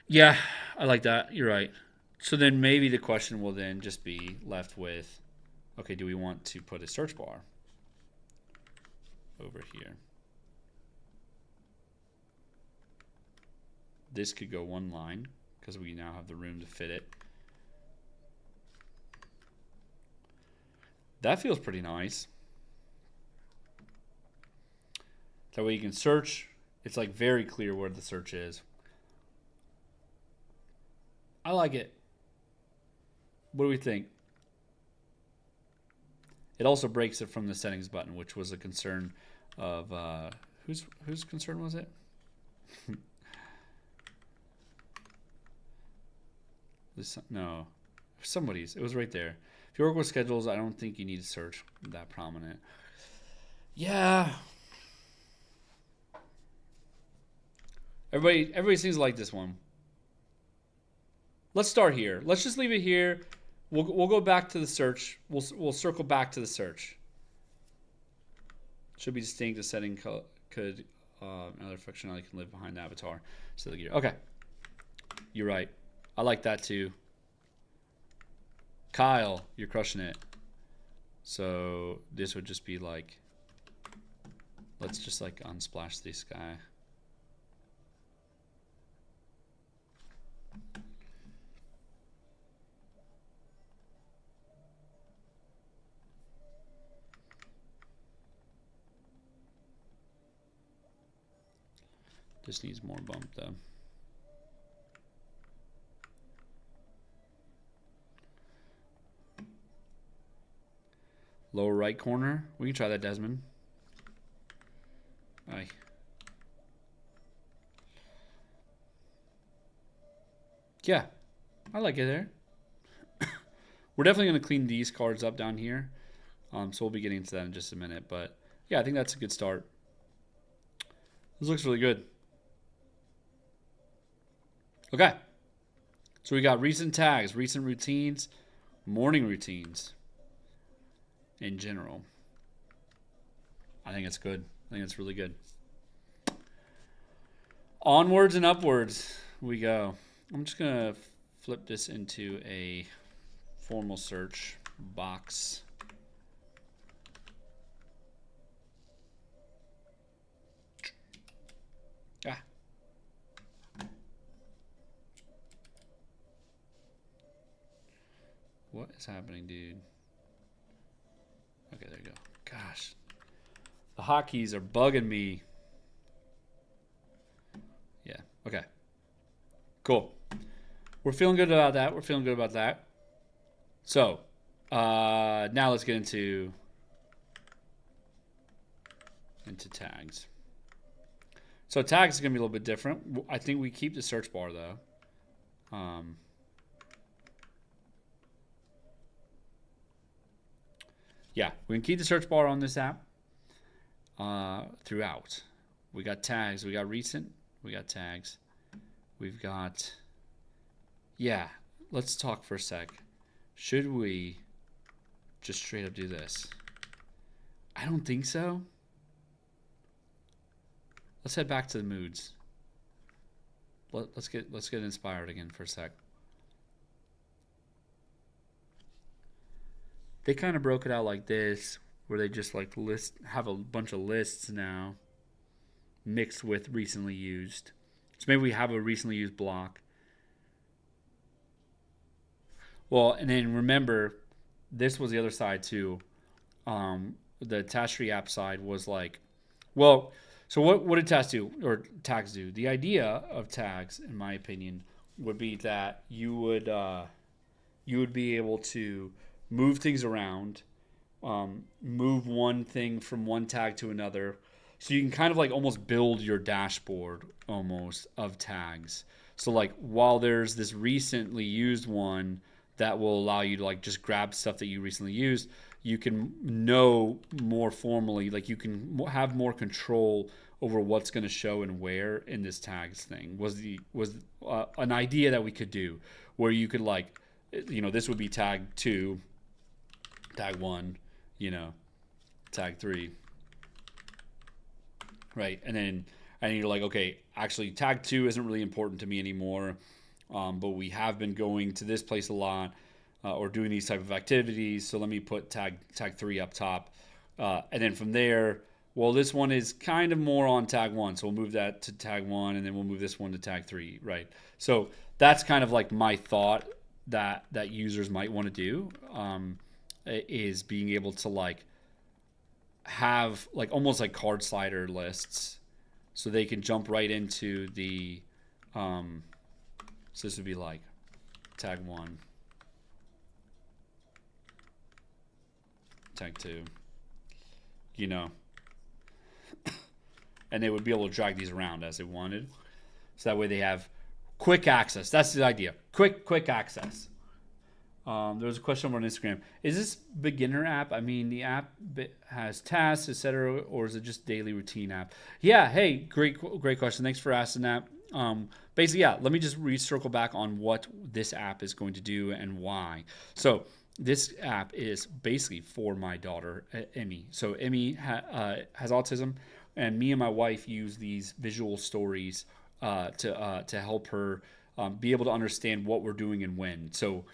Yeah, I like that. You're right. So then maybe the question will then just be left with, okay, do we want to put a search bar over here? This could go one line because we now have the room to fit it. That feels pretty nice. That way you can search. It's like very clear where the search is. I like it. What do we think? It also breaks it from the settings button, which was a concern of whose concern was it? No, somebody's. It was right there. If you work with schedules, I don't think you need to search that prominent. Yeah. Everybody seems to like this one. Let's start here. Let's just leave it here. We'll go back to the search. We'll circle back to the search. Should be distinct. The setting could another functionality can live behind the avatar. So the gear. Okay, you're right. I like that too. Kyle, you're crushing it. So this would just be like, let's just like unsplash this guy. This needs more bump though. Lower right corner. We can try that, Desmond. Aye. Yeah, I like it there. We're definitely going to clean these cards up down here. So we'll be getting into that in just a minute. But yeah, I think that's a good start. This looks really good. Okay. So we got recent tags, recent routines, morning routines in general. I think it's good. I think it's really good. Onwards and upwards we go. I'm just going to flip this into a formal search box. Ah. What is happening, dude? Okay, there you go. Gosh. The hotkeys are bugging me. Yeah, okay. Cool. We're feeling good about that. So, now let's get into tags. So tags is going to be a little bit different. I think we keep the search bar, though. Yeah, we can keep the search bar on this app throughout. We got tags. We got recent. We got tags. We've got... Yeah, let's talk for a sec. Should we just straight up do this? I don't think so. Let's head back to the moods. Let's get inspired again for a sec. They kind of broke it out like this, where they just like have a bunch of lists now mixed with recently used. So maybe we have a recently used block. Well, and then remember, this was the other side too. The task tree app side was like, well, so what did tags do? The idea of tags, in my opinion, would be that you would be able to move things around, move one thing from one tag to another. So you can kind of like almost build your dashboard almost of tags. So like while there's this recently used one that will allow you to like just grab stuff that you recently used, you can know more formally, like you can have more control over what's going to show and where in this tags thing. Was an idea that we could do where you could like, this would be tag 2, tag 1, tag 3, right? And you're like, okay, actually tag 2 isn't really important to me anymore, but we have been going to this place a lot or doing these type of activities, so let me put tag 3 up top, and then from there, well, this one is kind of more on tag 1, so we'll move that to tag 1, and then we'll move this one to tag 3, right? So that's kind of like my thought that users might want to do, is being able to like have like almost like card slider lists, so they can jump right into the so this would be like tag 1, tag 2, and they would be able to drag these around as they wanted, so that way they have quick access. That's the idea. Quick access. There was a question over on Instagram. Is this beginner app? I mean, the app has tasks, etc., or is it just daily routine app? Yeah. Hey, great question. Thanks for asking that. Basically, yeah. Let me just circle back on what this app is going to do and why. So this app is basically for my daughter, Emmy. So Emmy has autism, and me and my wife use these visual stories to help her be able to understand what we're doing and when. So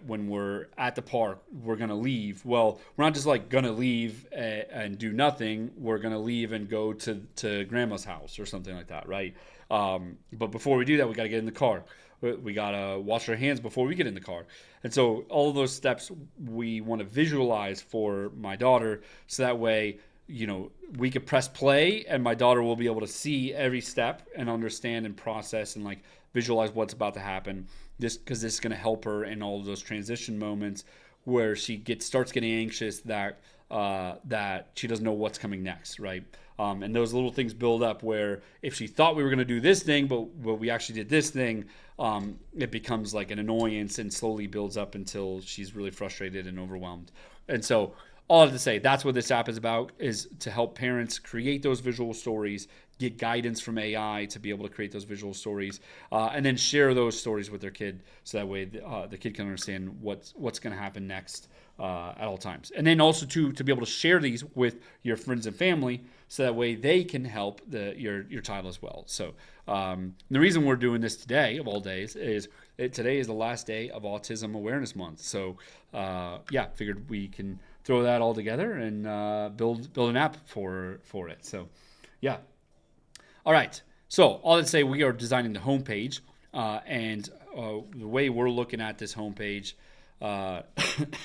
when we're at the park, we're going to leave. Well, we're not just like going to leave and do nothing. We're going to leave and go to grandma's house or something like that, right? But before we do that, we got to get in the car. We got to wash our hands before we get in the car. And so all of those steps we want to visualize for my daughter, so that way, we could press play and my daughter will be able to see every step and understand and process and like visualize what's about to happen. Because this is going to help her in all of those transition moments where she starts getting anxious that she doesn't know what's coming next, right? And those little things build up where if she thought we were going to do this thing, but we actually did this thing, it becomes like an annoyance and slowly builds up until she's really frustrated and overwhelmed. And so all I have to say, that's what this app is about, is to help parents create those visual stories, get guidance from AI to be able to create those visual stories, and then share those stories with their kid, so that way the kid can understand what's going to happen next at all times. And then also to be able to share these with your friends and family, so that way they can help your child as well. So the reason we're doing this today, of all days, is today is the last day of Autism Awareness Month. So figured we can throw that all together and build an app for it. So yeah. All right. So all that to say, we are designing the homepage, and the way we're looking at this homepage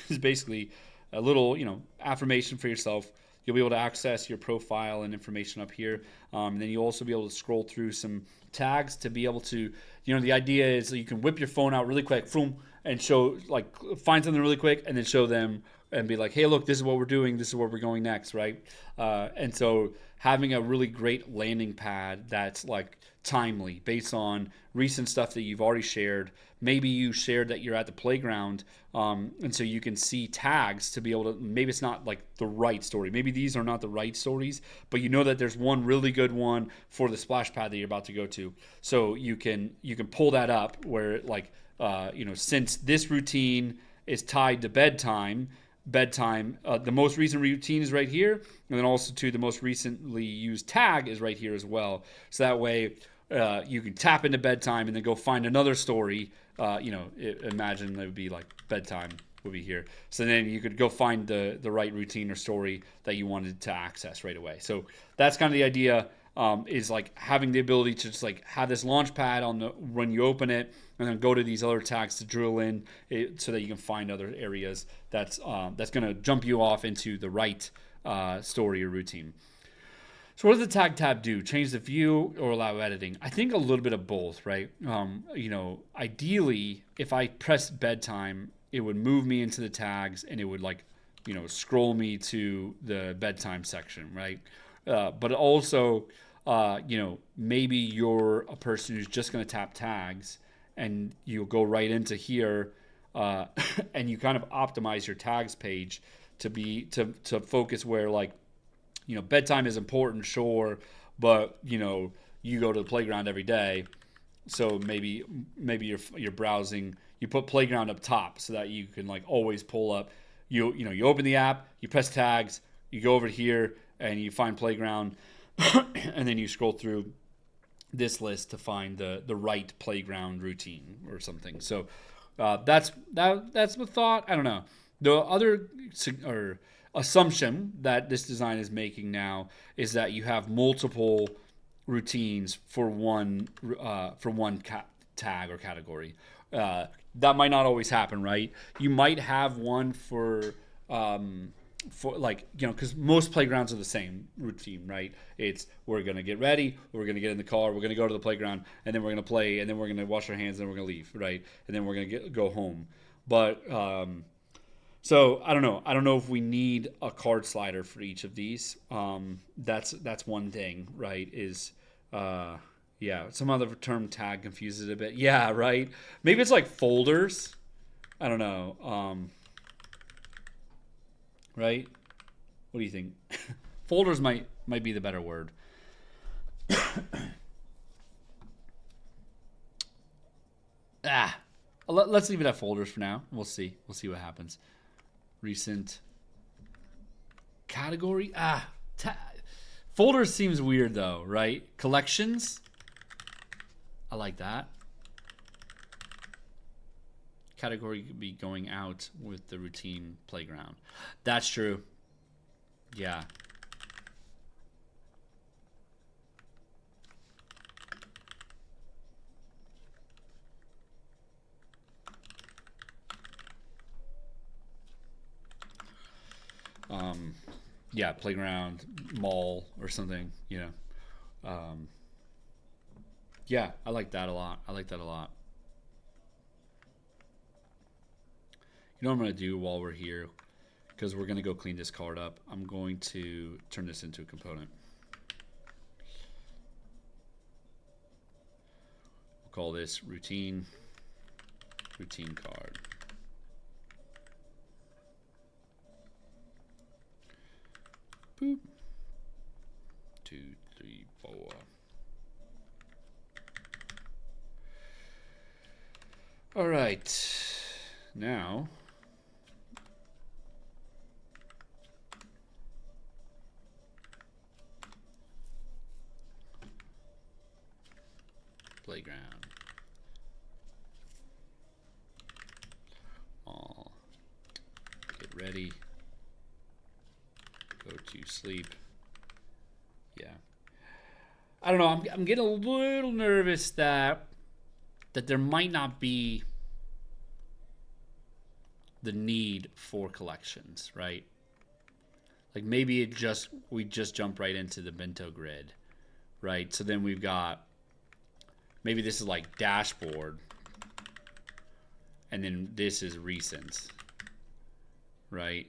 is basically a little, affirmation for yourself. You'll be able to access your profile and information up here. And then you'll also be able to scroll through some tags to be able to, the idea is that you can whip your phone out really quick, and show, find something really quick and then show them and be like, hey, look, this is what we're doing. This is where we're going next, right? And so having a really great landing pad that's timely based on recent stuff that you've already shared. Maybe you shared that you're at the playground, and so you can see tags to be able to, maybe it's not the right story. Maybe these are not the right stories, but you know that there's one really good one for the splash pad that you're about to go to. So you can pull that up where since this routine is tied to bedtime, the most recent routine is right here, and then also the most recently used tag is right here as well. So that way you can tap into bedtime and then go find another story. Imagine that would be bedtime would be here. So then you could go find the right routine or story that you wanted to access right away. So that's kind of the idea, is having the ability to just have this launch pad when you open it, and then go to these other tags to drill in so that you can find other areas that's going to jump you off into the right story or routine. So what does the tag tab do? Change the view or allow editing? I think a little bit of both, right? Ideally, if I press bedtime, it would move me into the tags and it would scroll me to the bedtime section, right? But also, maybe you're a person who's just going to tap tags and you'll go right into here, and you kind of optimize your tags page to focus where bedtime is important, sure, but you go to the playground every day, so maybe you're browsing. You put playground up top so that you can always pull up. You open the app, you press tags, you go over here and you find playground, and then you scroll through this list to find the right playground routine or something. So that's the thought. I don't know. The other assumption that this design is making now is that you have multiple routines for one tag or category. That might not always happen, right? You might have one for because most playgrounds are the same routine, right? It's we're gonna get ready, we're gonna get in the car, we're gonna go to the playground, and then we're gonna play, and then we're gonna wash our hands, and then we're gonna leave, right? And then we're gonna go home. But so I don't know. I don't know if we need a card slider for each of these. That's one thing, right? Is some other term tag confuses it a bit. Yeah, right. Maybe it's folders. I don't know. Right? What do you think? Folders might be the better word. Let's leave it at folders for now. We'll see what happens. Recent category. Folders seems weird though, right? Collections. I like that. Category could be going out with the routine playground. That's true. Yeah. Playground, mall, or something, Yeah, I like that a lot. You know what I'm going to do while we're here? Because we're going to go clean this card up. I'm going to turn this into a component. We'll call this routine card. Boop. 2, 3, 4. All right. Now, playground. All. Get ready. Go to sleep. Yeah. I don't know. I'm getting a little nervous that there might not be the need for collections, right? Like maybe we just jump right into the Bento grid, right? So then we've got, maybe this is like dashboard, and then this is recent, right?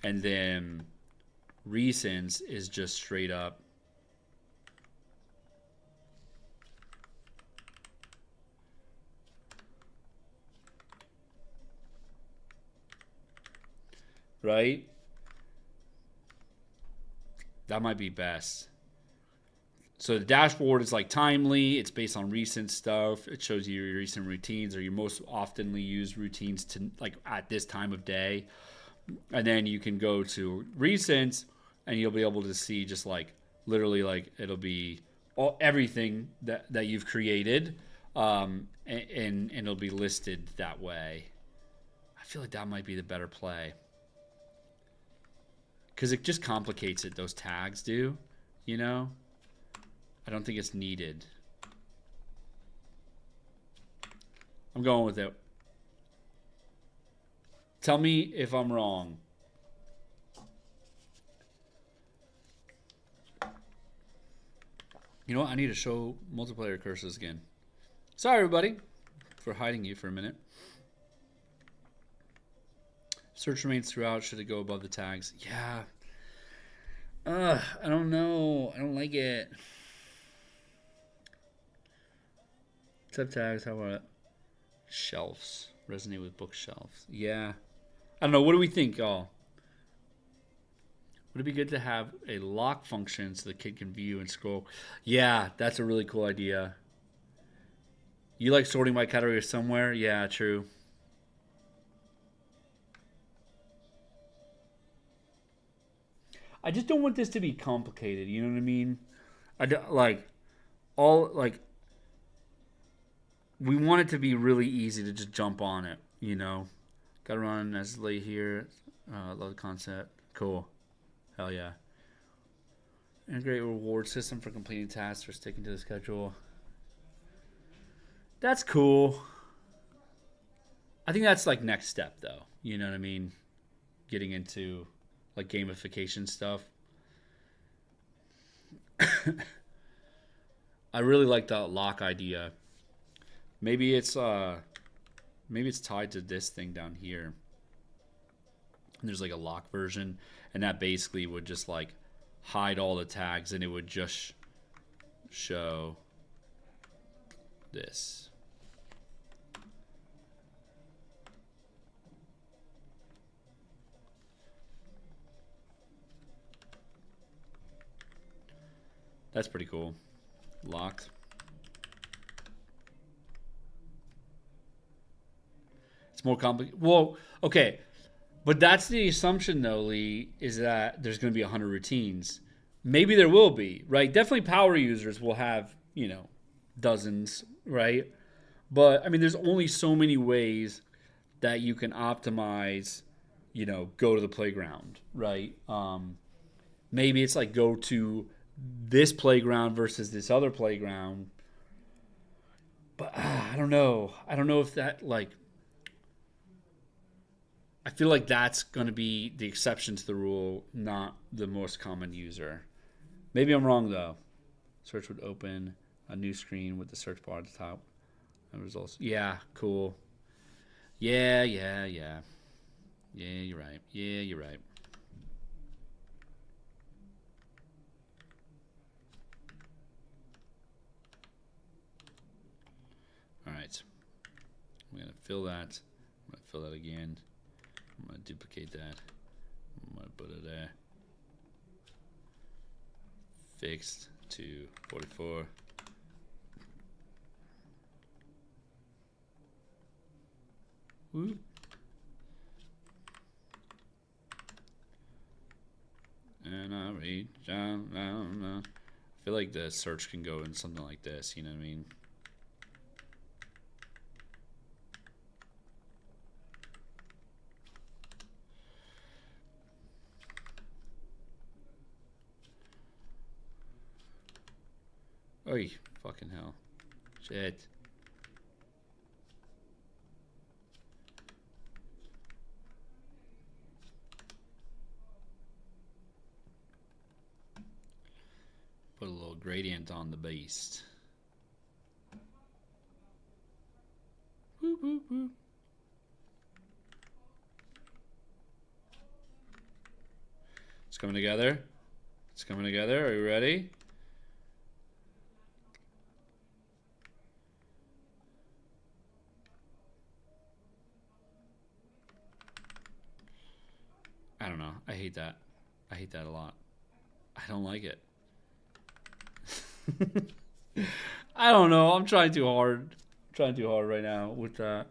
And then recents is just straight up right? That might be best. So the dashboard is like timely. It's based on recent stuff. It shows you your recent routines or your most oftenly used routines to like at this time of day. And then you can go to recent and you'll be able to see just like literally like it'll be everything that you've created, and it'll be listed that way. I feel like that might be the better play. Because it just complicates it, those tags do, you know? I don't think it's needed. I'm going with it. Tell me if I'm wrong. You know what? I need to show multiplayer curses again. Sorry, everybody, for hiding you for a minute. Search remains throughout. Should it go above the tags? Yeah. I don't know. I don't like it. Sub tags. How about shelves? Resonate with bookshelves. Yeah. I don't know. What do we think, y'all? Would it be good to have a lock function so the kid can view and scroll? Yeah, that's a really cool idea. You like sorting by category somewhere? Yeah, true. I just don't want this to be complicated. You know what I mean? I don't, we want it to be really easy to just jump on it. You know, got to run as late here. Love the concept. Cool. Hell yeah. Integrate reward system for completing tasks or sticking to the schedule. That's cool. I think that's like next step though. You know what I mean? Getting into like gamification stuff. I really like the lock idea. Maybe it's tied to this thing down here. And there's like a lock version, and that basically would just like hide all the tags and it would just show this. That's pretty cool. Locked. It's more complicated. Well, okay. But that's the assumption, though, Lee, is that there's going to be 100 routines. Maybe there will be, right? Definitely power users will have, you know, dozens, right? But, I mean, there's only so many ways that you can optimize, you know, go to the playground, right? Maybe it's like go to this playground versus this other playground. But I don't know. I don't know if that, like, I feel like that's going to be the exception to the rule, not the most common user. Maybe I'm wrong, though. Search would open a new screen with the search bar at the top. And results. Yeah, cool. Yeah. Yeah, you're right. Yeah, you're right. All right. I'm going to fill that. I'm going to fill that again. I'm going to duplicate that. I'm going to put it there. Fixed to 44. Whoop. And I feel like the search can go in something like this, you know what I mean? Oy, fucking hell. Shit. Put a little gradient on the beast. Woo, woo, woo. It's coming together. It's coming together. Are you ready? I don't know. I hate that. I hate that a lot. I don't like it. I don't know. I'm trying too hard. I'm trying too hard right now with that.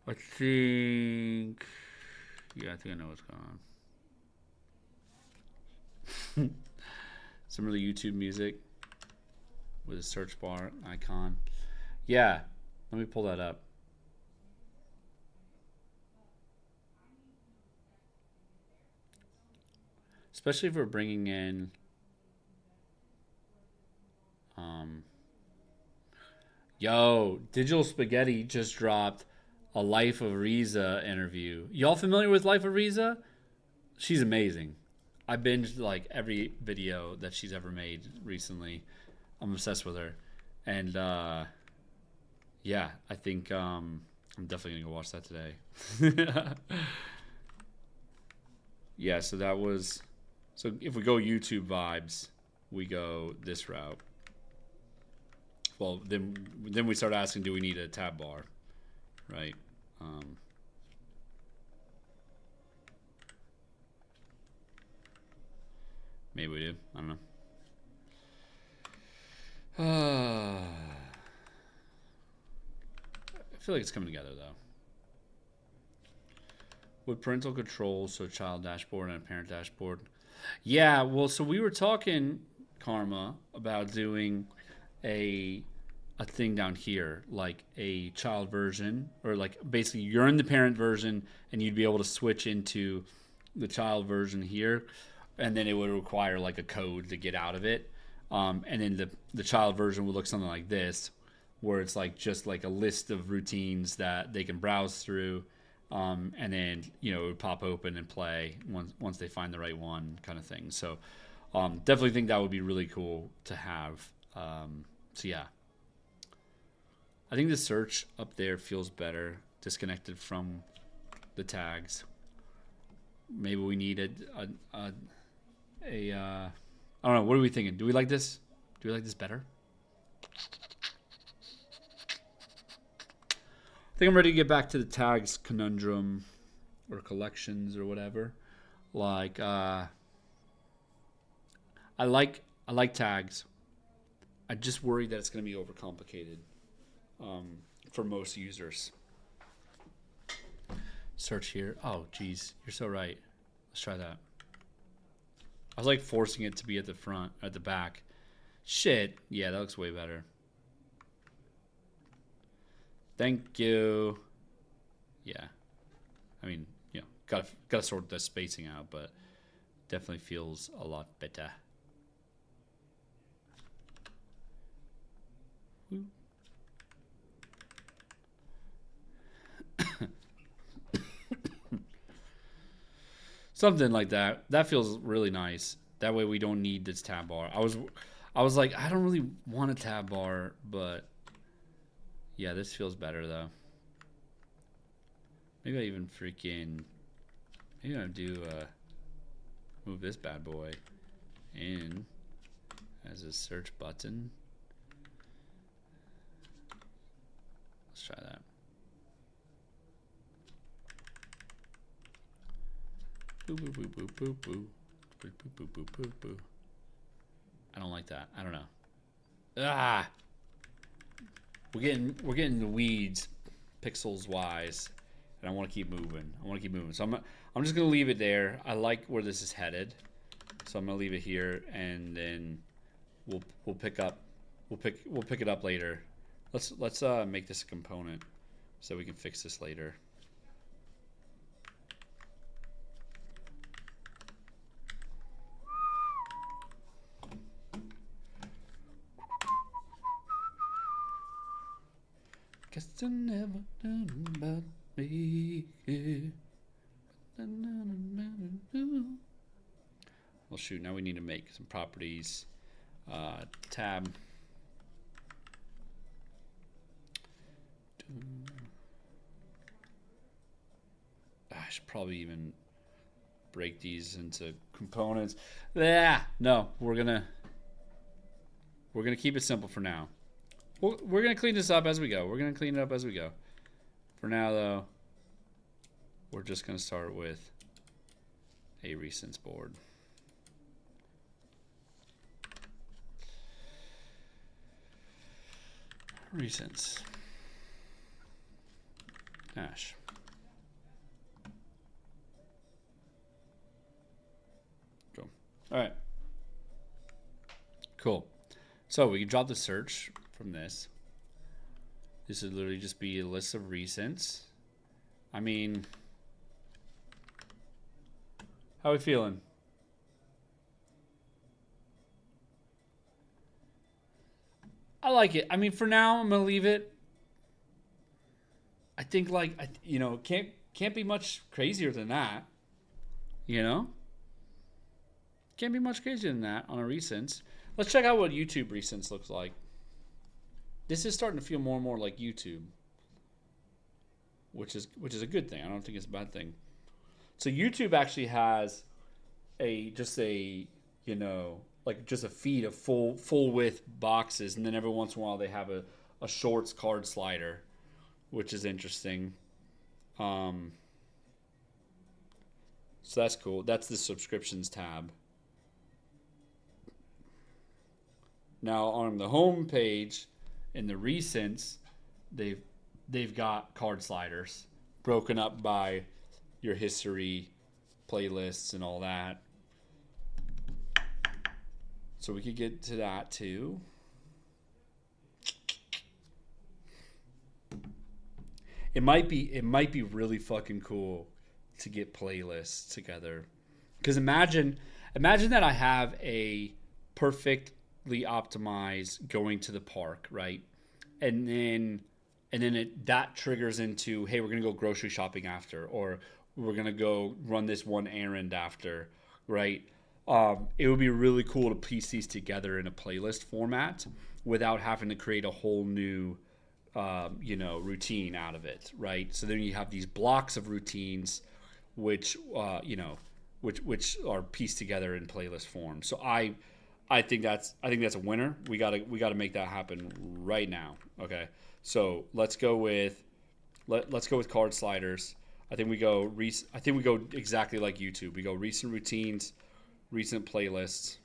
I think. Yeah, I think I know what's going on. Some really YouTube music with a search bar icon. Yeah, let me pull that up. Especially if we're bringing in yo, Digital Spaghetti just dropped a Life of Riza interview. Y'all familiar with Life of Riza? She's amazing. I binged like every video that she's ever made recently. I'm obsessed with her. And yeah, I think I'm definitely gonna go watch that today. Yeah, so that was, so if we go YouTube vibes, we go this route. Well, then we start asking, do we need a tab bar, right? Maybe we do. I don't know. I feel like it's coming together though. With parental controls, so child dashboard and a parent dashboard. Yeah, well, so we were talking, Karma, about doing a thing down here, like a child version, or like basically you're in the parent version and you'd be able to switch into the child version here, and then it would require like a code to get out of it. And then the child version would look something like this, where it's like just like a list of routines that they can browse through. And then, you know, it would pop open and play once they find the right one, kind of thing. So definitely think that would be really cool to have. So yeah, I think the search up there feels better, disconnected from the tags. Maybe we needed a I don't know. What are we thinking? Do we like this? Do we like this better? I think I'm ready to get back to the tags conundrum or collections or whatever. Like I like tags. I just worry that it's going to be overcomplicated for most users. Search here. Oh, geez, you're so right. Let's try that. I was like forcing it to be at the front, at the back. Shit. Yeah, that looks way better. Thank you. Yeah. I mean, you know, gotta sort the spacing out, but definitely feels a lot better. Something like that. That feels really nice. That way we don't need this tab bar. I was like, I don't really want a tab bar, but yeah, this feels better though. Maybe I even freaking, maybe I'll do move this bad boy in as a search button. Let's try that. Boo boo boo boo boo boo boo boo boo boo boo. I don't like that. I don't know. Ah, we're getting the weeds, pixels wise, and I want to keep moving. So I'm just gonna leave it there. I like where this is headed. So I'm gonna leave it here, and then we'll pick it up later. Let's make this a component so we can fix this later. Guess you never done about me. Well, shoot, now we need to make some properties. Tab. I should probably even break these into components. Yeah, no, we're gonna keep it simple for now. We're gonna clean this up as we go. For now, though, we're just gonna start with a recents board. Recents. Hash. Cool. All right. Cool. So we can drop the search from this. This would literally just be a list of recents. I mean, how are we feeling? I like it. I mean, for now, I'm gonna leave it. I think, like, you know, can't be much crazier than that. You know, can't be much crazier than that on a recents. Let's check out what YouTube recents looks like. This is starting to feel more and more like YouTube, which is a good thing. I don't think it's a bad thing. So YouTube actually has just a feed of full width boxes, and then every once in a while they have a shorts card slider, which is interesting. So that's cool. That's the subscriptions tab. Now on the home page in the recents, they've got card sliders broken up by your history, playlists, and all that. So we could get to that too. It might be really fucking cool to get playlists together. Because imagine that I have a perfectly optimized going to the park, right? And then that triggers into, hey, we're gonna go grocery shopping after, or we're gonna go run this one errand after, right? It would be really cool to piece these together in a playlist format without having to create a whole new routine out of it, right? So then you have these blocks of routines which are pieced together in playlist form. So I think that's a winner. We gotta make that happen right now. Okay, so let's go with card sliders. I think we go exactly like YouTube. We go recent routines, recent playlists,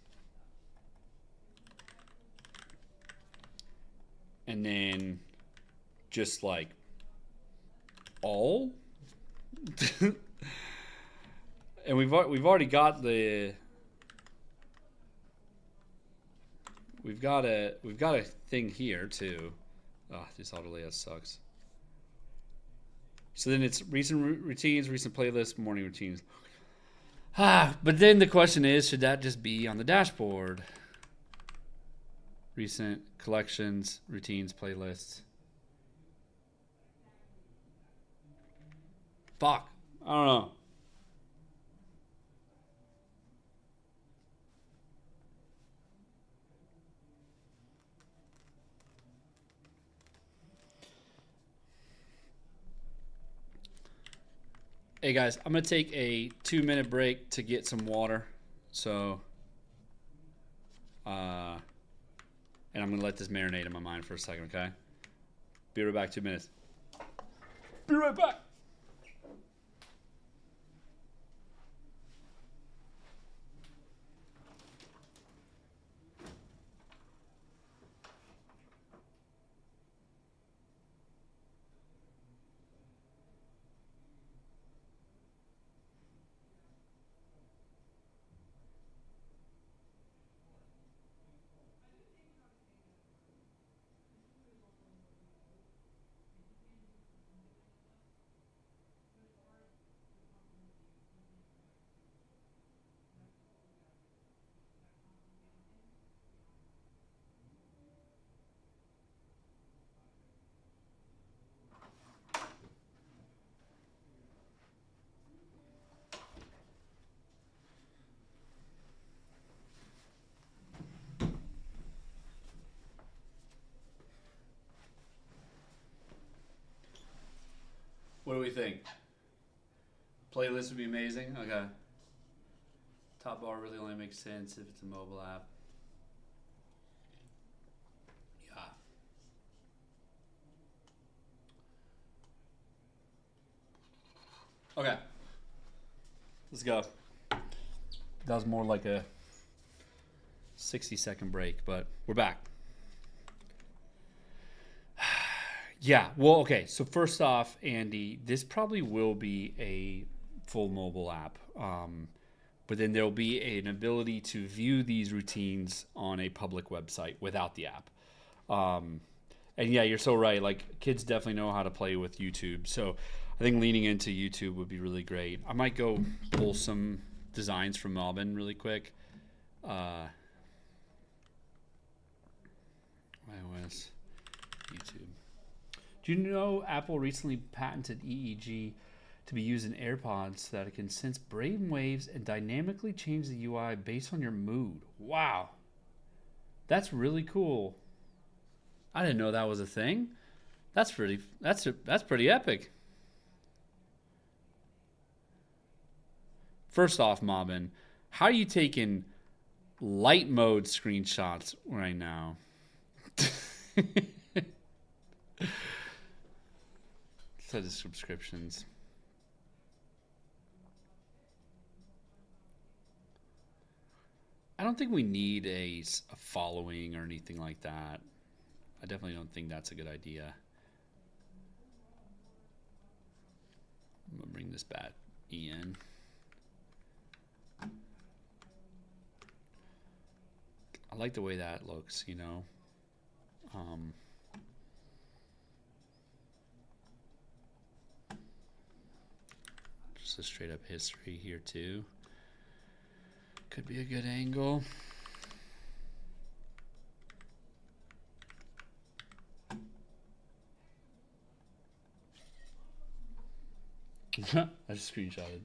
and then just like all. And we've already got the. We've got a thing here too. Oh, this auto layout sucks. So then it's recent routines, recent playlists, morning routines. But then the question is, should that just be on the dashboard? Recent collections, routines, playlists. Fuck. I don't know. Hey guys, I'm gonna take a 2-minute break to get some water. So, and I'm gonna let this marinate in my mind for a second, okay? Be right back, 2 minutes. Be right back. do we think? Playlist would be amazing. Okay. Top bar really only makes sense if it's a mobile app. Yeah. Okay. Let's go. That was more like a 60-second break, but we're back. Yeah, well, okay. So first off, Andy, this probably will be a full mobile app. But then there'll be an ability to view these routines on a public website without the app. And yeah, you're so right. Like, kids definitely know how to play with YouTube. So I think leaning into YouTube would be really great. I might go pull some designs from Melbourne really quick. iOS, YouTube. Do you know Apple recently patented EEG to be used in AirPods so that it can sense brain waves and dynamically change the UI based on your mood? Wow. That's really cool. I didn't know that was a thing. That's pretty epic. First off, Mobbin, how are you taking light mode screenshots right now? Set of subscriptions. I don't think we need a following or anything like that. I definitely don't think that's a good idea. I'm going to bring this back in. I like the way that looks, you know. Just a straight up history here too. Could be a good angle. I just screenshotted.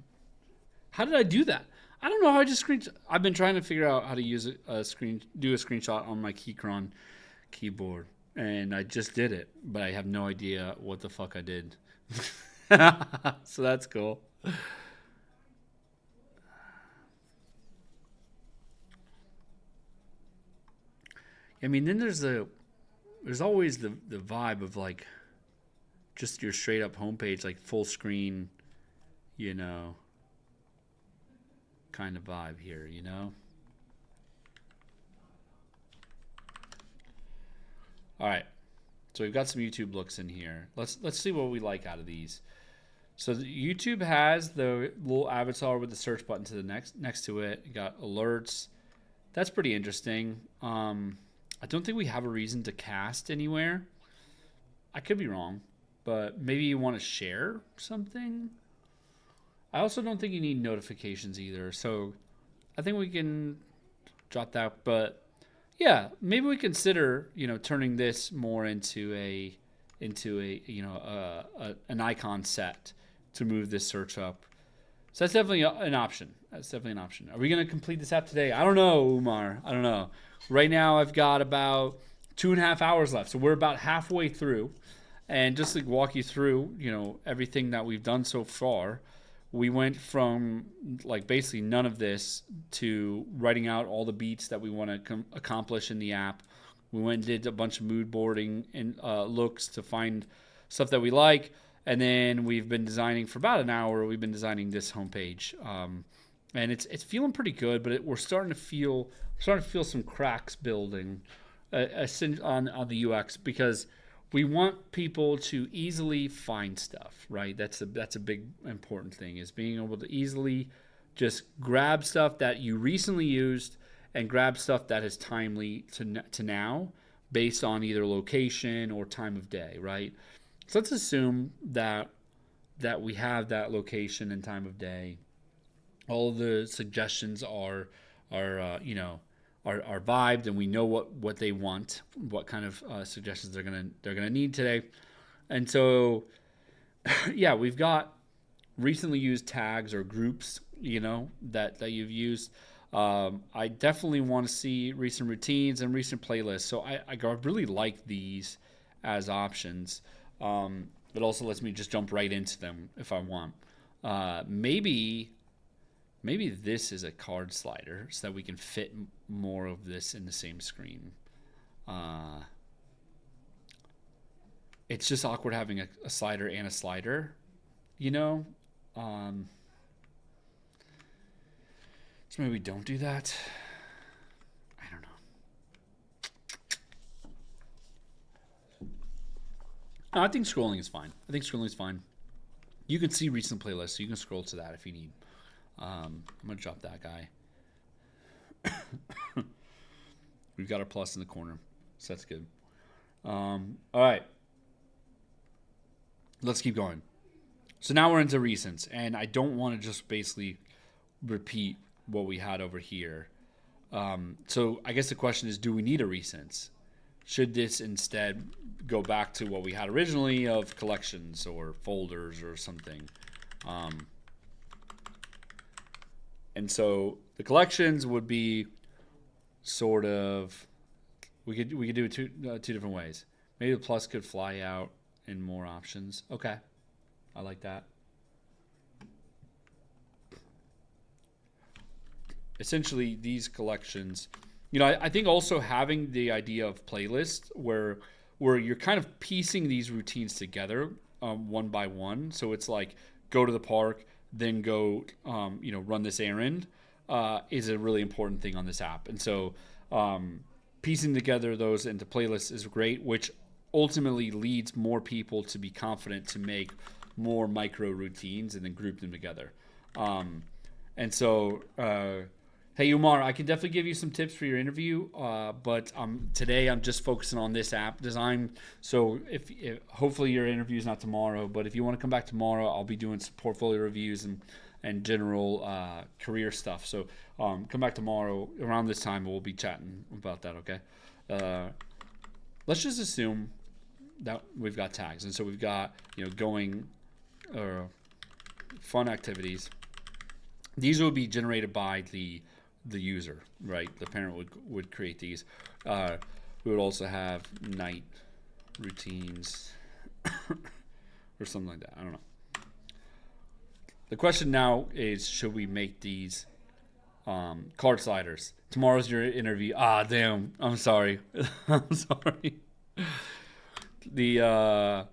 How did I do that? I don't know how I just screenshot. I've been trying to figure out how to use do a screenshot on my Keychron keyboard, and I just did it, but I have no idea what the fuck I did. So that's cool. I mean, then there's always the vibe of like just your straight up homepage, like full screen, you know, kind of vibe here, you know. All right, so we've got some YouTube looks in here. Let's see what we like out of these. So YouTube has the little avatar with the search button to the next to it. You got alerts. That's pretty interesting. I don't think we have a reason to cast anywhere. I could be wrong, but maybe you want to share something. I also don't think you need notifications either. So I think we can drop that. But yeah, maybe we consider, you know, turning this more into a you know, an icon set to move this search up. So that's definitely an option. Are we going to complete this app today? I don't know, Umar. I don't know. Right now I've got about 2.5 hours left. So we're about halfway through. And just to walk you through, you know, everything that we've done so far, we went from like basically none of this to writing out all the beats that we want to accomplish in the app. We went and did a bunch of mood boarding and looks to find stuff that we like. And then we've been designing for about an hour. We've been designing this homepage. And it's feeling pretty good, but we're starting to feel some cracks building on the UX, because we want people to easily find stuff, right? That's a big important thing, is being able to easily just grab stuff that you recently used and grab stuff that is timely to now, based on either location or time of day, right? So let's assume that we have that location and time of day. All the suggestions are vibed, and we know what they want, what kind of suggestions they're gonna need today. And so, yeah, we've got recently used tags or groups, you know, that you've used. I definitely want to see recent routines and recent playlists. So I really like these as options. It also lets me just jump right into them if I want. Maybe this is a card slider so that we can fit more of this in the same screen. It's just awkward having a slider and a slider, you know? So maybe we don't do that. I don't know. No, I think scrolling is fine. You can see recent playlists, so you can scroll to that if you need. I'm going to drop that guy. We've got our plus in the corner, so that's good. All right. Let's keep going. So now we're into recents, and I don't want to just basically repeat what we had over here. So I guess the question is, do we need a recents? Should this instead go back to what we had originally of collections or folders or something? And so the collections would be sort of, we could do it two different ways. Maybe the plus could fly out in more options. Okay, I like that. Essentially, these collections, I think also having the idea of playlists where you're kind of piecing these routines together one by one. So it's like go to the park, then go, run this errand is a really important thing on this app. And so piecing together those into playlists is great, which ultimately leads more people to be confident to make more micro routines and then group them together. And so, hey, Umar, I can definitely give you some tips for your interview, but today I'm just focusing on this app design. So if hopefully your interview is not tomorrow, but if you want to come back tomorrow, I'll be doing some portfolio reviews and general career stuff. So come back tomorrow around this time. We'll be chatting about that, okay? Let's just assume that we've got tags. And so we've got, going fun activities. These will be generated by the user, right? The parent would create these. We would also have night routines or something like that. I don't know. The question now is, should we make these card sliders? Tomorrow's your interview. Ah, damn. I'm sorry. I'm sorry. I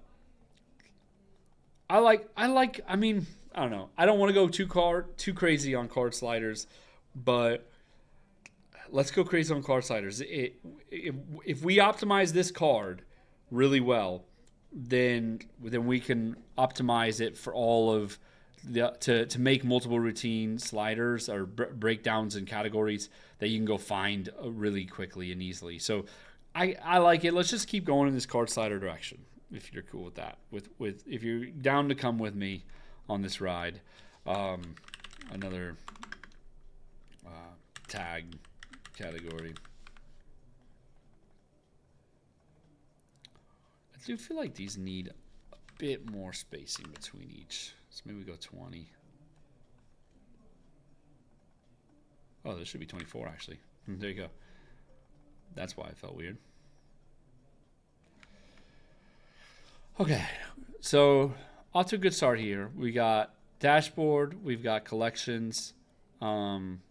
don't know. I don't want to go too crazy on card sliders, but let's go crazy on card sliders. If we optimize this card really well, then we can optimize it for all of to make multiple routine sliders or breakdowns and categories that you can go find really quickly and easily. So I like it. Let's just keep going in this card slider direction if you're cool with that. If you're down to come with me on this ride. Another tag category. I do feel like these need a bit more spacing between each. So maybe we go 20. Oh, this should be 24 actually. There you go. That's why it felt weird. Okay, so off to a good start here. We got dashboard, we've got collections, maybe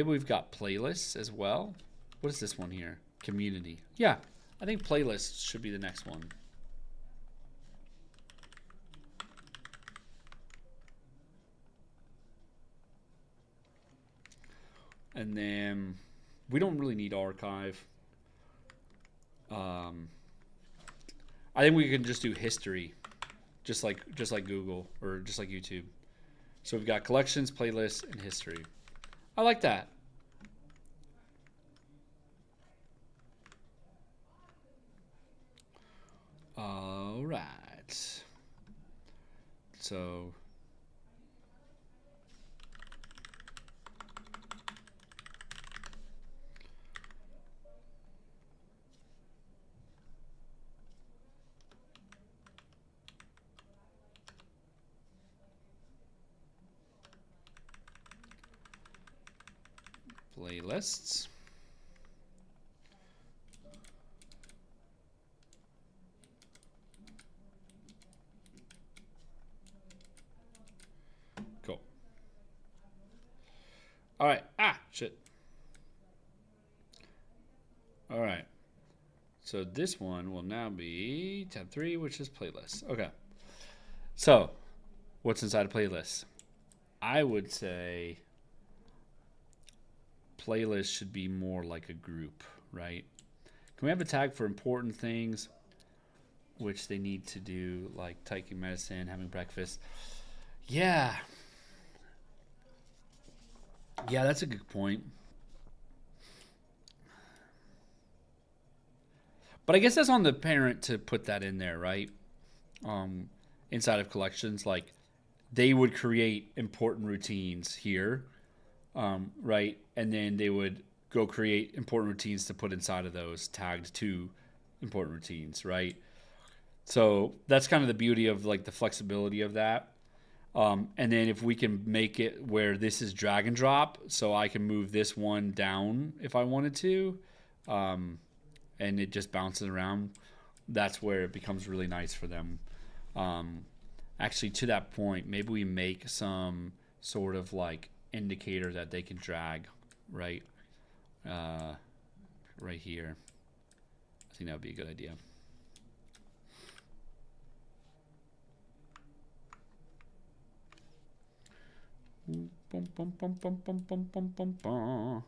we've got playlists as well. What is this one here? Community. Yeah, I think playlists should be the next one. And then we don't really need archive. I think we can just do history, just like Google or just like YouTube. So we've got collections, playlists, and history. I like that. All right. So playlists. All right. Shit. All right. So this one will now be tab 3, which is playlists. Okay. So what's inside a playlist? I would say playlist should be more like a group, right? Can we have a tag for important things, which they need to do, like taking medicine, having breakfast? Yeah. Yeah, that's a good point. But I guess that's on the parent to put that in there, right? Um, Inside of collections, like they would create important routines here, right? And then they would go create important routines to put inside of those tagged to important routines, right? So that's kind of the beauty of like the flexibility of that. And then if we can make it where this is drag and drop, so I can move this one down if I wanted to, and it just bounces around, that's where it becomes really nice for them. Actually, to that point, maybe we make some sort of like indicator that they can drag, right? Right here. I think that would be a good idea. Bum, bum, bum, bum, bum, bum, bum, bum, bum.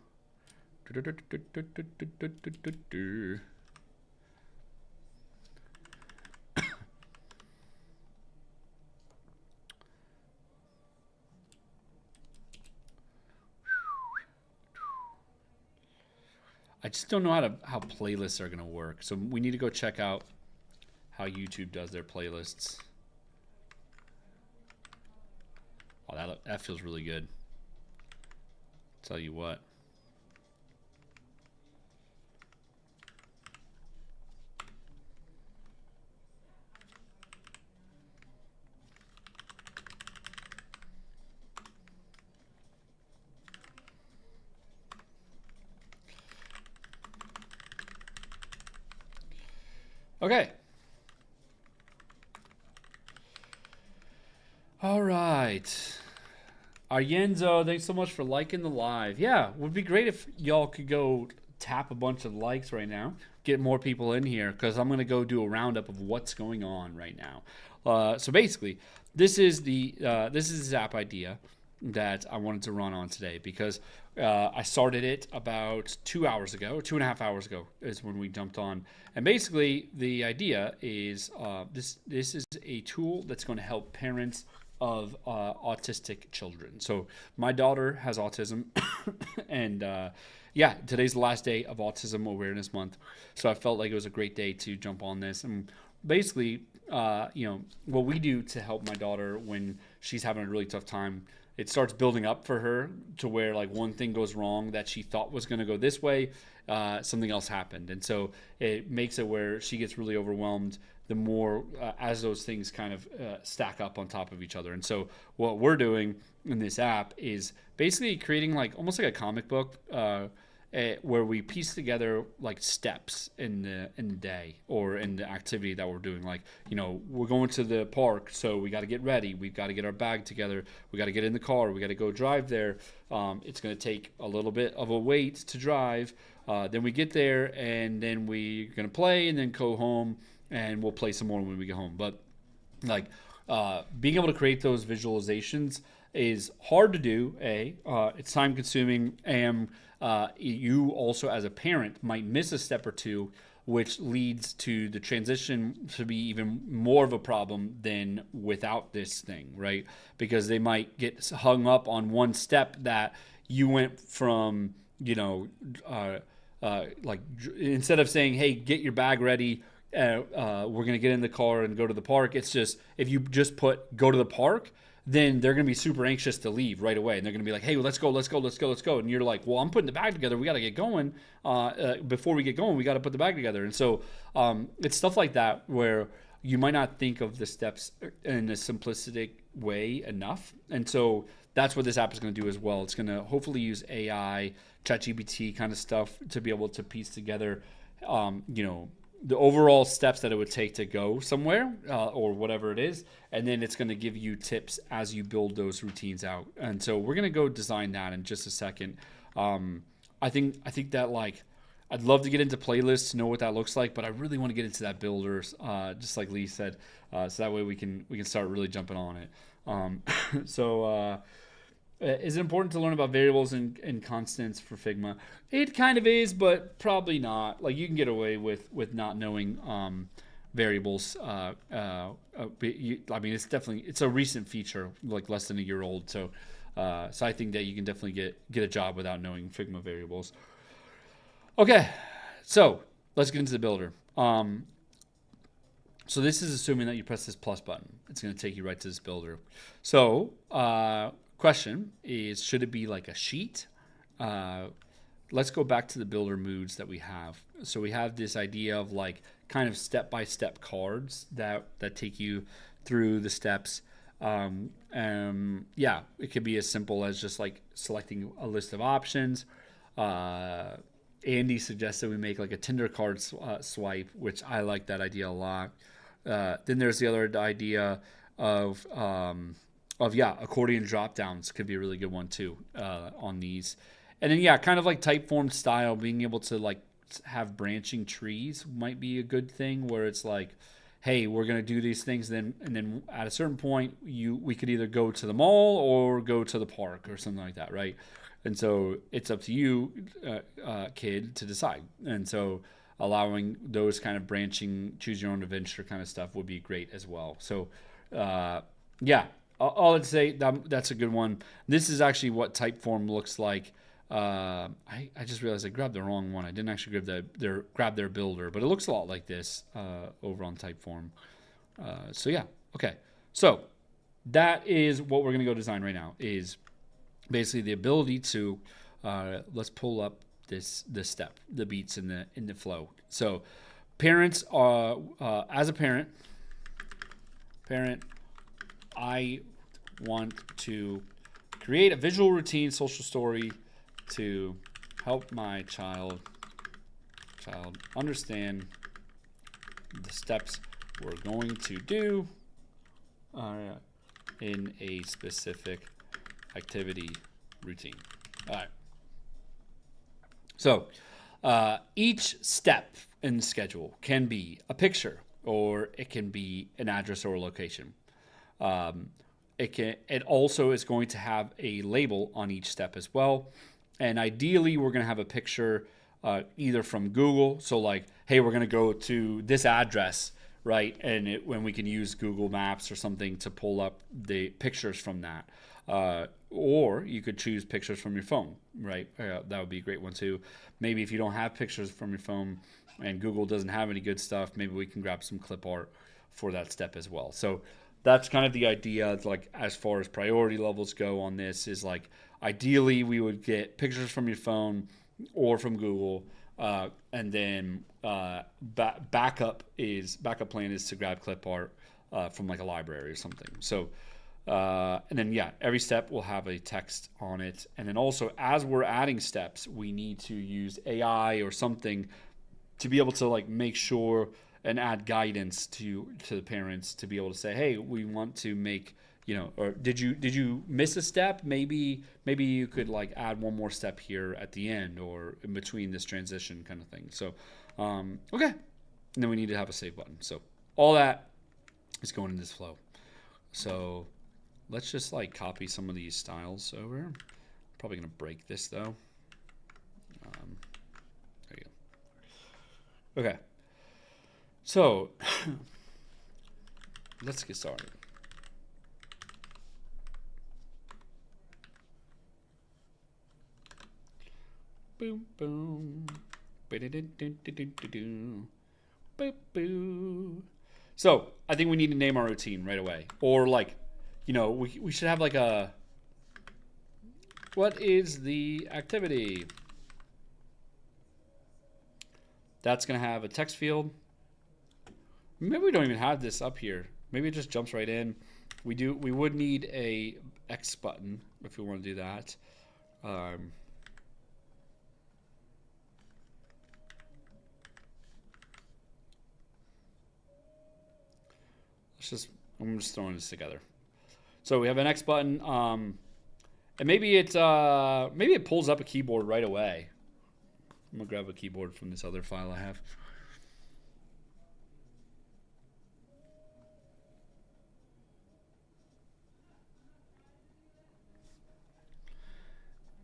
I just don't know how playlists are gonna work. So we need to go check out how YouTube does their playlists. Oh, that feels really good. Tell you what. Okay. All right. Aryenzo, thanks so much for liking the live. Yeah, would be great if y'all could go tap a bunch of likes right now, get more people in here, because I'm gonna go do a roundup of what's going on right now. So basically, this is the Zap idea that I wanted to run on today because I started it about 2 hours ago, 2.5 hours ago is when we jumped on. And basically, the idea is this is a tool that's going to help parents of autistic children. So my daughter has autism, and yeah, today's the last day of Autism Awareness Month. So I felt like it was a great day to jump on this. And basically, what we do to help my daughter when she's having a really tough time, it starts building up for her to where like one thing goes wrong that she thought was going to go this way, something else happened. And so it makes it where she gets really overwhelmed the more as those things kind of stack up on top of each other. And so what we're doing in this app is basically creating like almost like a comic book where we piece together like steps in the day or in the activity that we're doing. Like, we're going to the park, so we got to get ready. We've got to get our bag together. We got to get in the car. We got to go drive there. It's going to take a little bit of a wait to drive. Then we get there, and then we're going to play, and then go home, and we'll play some more when we get home. But like being able to create those visualizations is hard to do. It's time consuming, and you also as a parent might miss a step or two, which leads to the transition to be even more of a problem than without this thing, right? Because they might get hung up on one step that you went from, like instead of saying, hey, get your bag ready, we're going to get in the car and go to the park. It's just, if you just put go to the park, then they're going to be super anxious to leave right away. And they're going to be like, hey, well, let's go. And you're like, well, I'm putting the bag together. We got to get going. Before we get going, we got to put the bag together. And so it's stuff like that where you might not think of the steps in a simplistic way enough. And so that's what this app is going to do as well. It's going to hopefully use AI, ChatGPT kind of stuff to be able to piece together, the overall steps that it would take to go somewhere or whatever it is, and then it's going to give you tips as you build those routines out. And so we're going to go design that in just a second. I think that like I'd love to get into playlists to know what that looks like, but I really want to get into that builder, just like Lee said, so that way we can start really jumping on it. Is it important to learn about variables and constants for Figma? It kind of is, but probably not. Like you can get away with not knowing variables. I mean, it's a recent feature, like less than a year old. So I think that you can definitely get a job without knowing Figma variables. Okay, so let's get into the builder. So this is assuming that you press this plus button. It's going to take you right to this builder. So question is, should it be like a sheet? Let's go back to the builder moods that we have. So we have this idea of like kind of step-by-step cards that take you through the steps. Yeah, it could be as simple as just like selecting a list of options. Andy suggested we make like a Tinder card swipe, which I like that idea a lot. Then there's the other idea of accordion drop downs could be a really good one too on these. And then kind of like type form style, being able to like have branching trees might be a good thing, where it's like, hey, we're gonna do these things, and then at a certain point we could either go to the mall or go to the park or something like that, right? And so it's up to you, kid, to decide. And so allowing those kind of branching, choose your own adventure kind of stuff would be great as well. So all I'd say that's a good one. This is actually what Typeform looks like. I just realized I grabbed the wrong one. I didn't actually grab their builder, but it looks a lot like this over on Typeform. Okay. So that is what we're gonna go design right now. Is basically the ability to let's pull up the step, the beats in the flow. So parents are as a parent, I want to create a visual routine social story to help my child understand the steps we're going to do in a specific activity routine. All right. So each step in the schedule can be a picture, or it can be an address or a location. It also is going to have a label on each step as well. And ideally, we're going to have a picture either from Google. So like, hey, we're going to go to this address, right? And when we can use Google Maps or something to pull up the pictures from that. Or you could choose pictures from your phone, right? That would be a great one too. Maybe if you don't have pictures from your phone and Google doesn't have any good stuff, maybe we can grab some clip art for that step as well. So that's kind of the idea, like as far as priority levels go on this, is like ideally we would get pictures from your phone or from Google, and then backup plan is to grab clip art from like a library or something. So and then every step will have a text on it. And then also, as we're adding steps, we need to use AI or something to be able to like make sure and add guidance to the parents to be able to say, hey, we want to make, or did you miss a step? Maybe you could like add one more step here at the end or in between this transition kind of thing. So okay, and then we need to have a save button. So all that is going in this flow. So let's just like copy some of these styles over. Probably gonna break this though. There you go. Okay. So let's get started. Boom, boom. Boop, boo. So I think we need to name our routine right away. Or like, we should have like what is the activity? That's going to have a text field. Maybe we don't even have this up here. Maybe it just jumps right in. We would need a X button if we want to do that. I'm just throwing this together. So we have an X button, and maybe it pulls up a keyboard right away. I'm gonna grab a keyboard from this other file I have.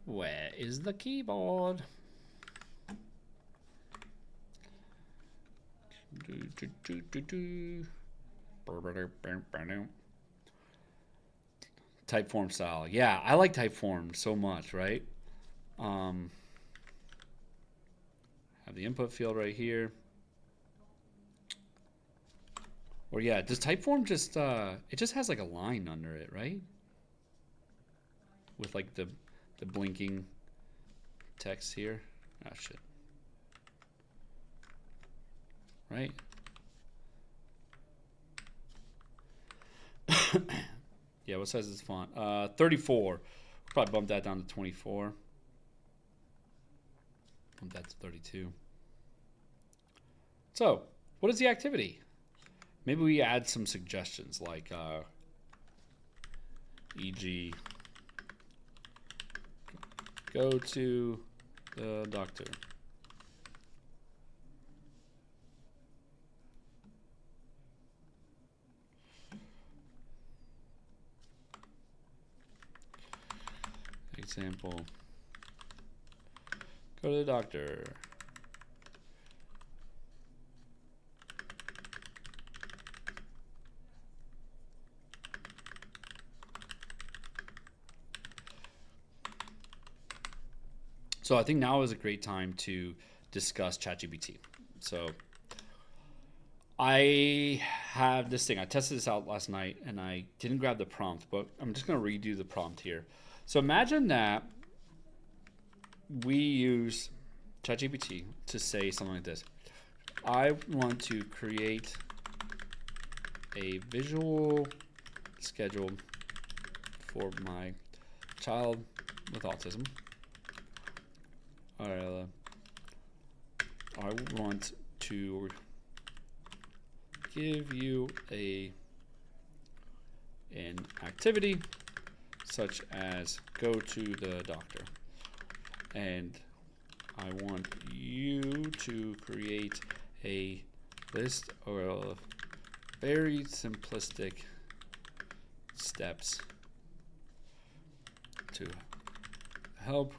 Where is the keyboard? Typeform style. Yeah, I like Typeform so much, right? Have the input field right here. Or yeah, does Typeform just it just has like a line under it, right? With like the blinking text here. Oh shit. Right? Yeah, what size is this font? 34. Probably bump that down to 24. Bump that to 32. So, what is the activity? Maybe we add some suggestions like e.g. go to the doctor. Example, go to the doctor. So I think now is a great time to discuss ChatGPT. So I have this thing. I tested this out last night and I didn't grab the prompt, but I'm just going to redo the prompt here. So imagine that we use ChatGPT to say something like this. I want to create a visual schedule for my child with autism. I want to give you an activity such as go to the doctor, and I want you to create a list of very simplistic steps to help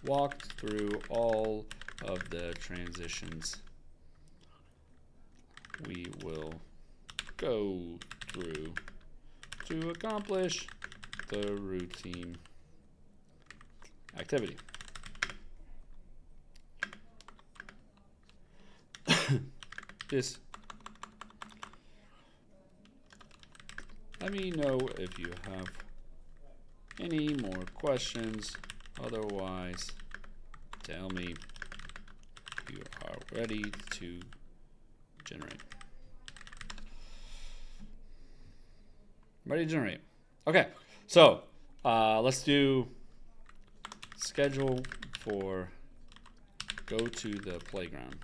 walk through all of the transitions we will go through to accomplish the routine activity. This. Let me know if you have any more questions. Otherwise, tell me you are ready to generate. Ready to generate. Okay, so let's do schedule for go to the playground.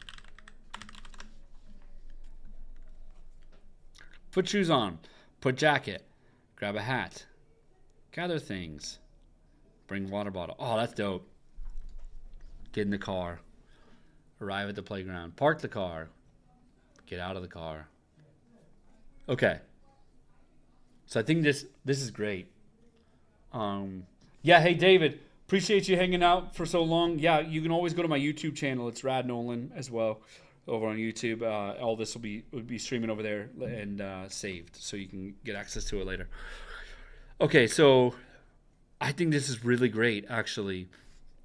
Put shoes on, put jacket, grab a hat, gather things, bring water bottle. Oh, that's dope. Get in the car, arrive at the playground, park the car, get out of the car. Okay. So I think this is great. Yeah, hey David, appreciate you hanging out for so long. Yeah, you can always go to my YouTube channel. It's Rad Nolan as well over on YouTube. All this will be streaming over there and saved, so you can get access to it later. Okay, so I think this is really great, actually.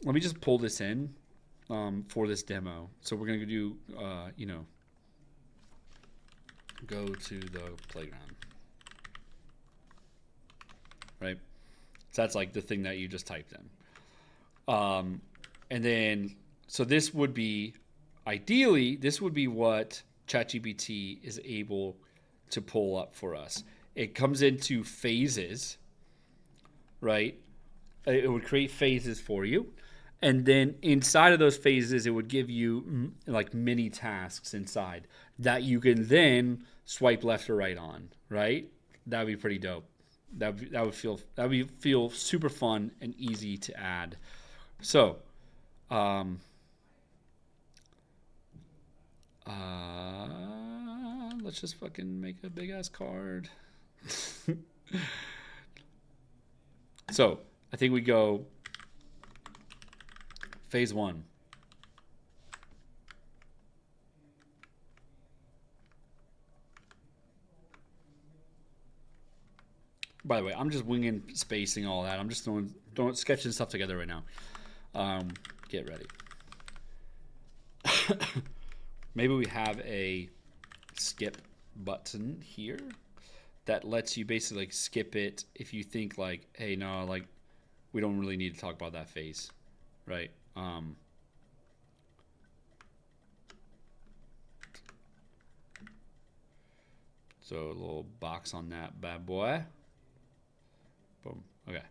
Let me just pull this in for this demo. So we're gonna do, go to the playground. Right? So that's like the thing that you just typed in. And then, so this would be, ideally, this would be what ChatGPT is able to pull up for us. It comes into phases, right? It would create phases for you. And then inside of those phases, it would give you like mini tasks inside that you can then swipe left or right on, right? That'd be pretty dope. That would feel super fun and easy to add. So, um, let's just fucking make a big ass card. So I think we go phase 1. By the way, I'm just winging spacing all that. I'm just sketching stuff together right now. Get ready. Maybe we have a skip button here that lets you basically like skip it if you think like, hey, no, like we don't really need to talk about that phase, right? So a little box on that bad boy. Boom. Okay.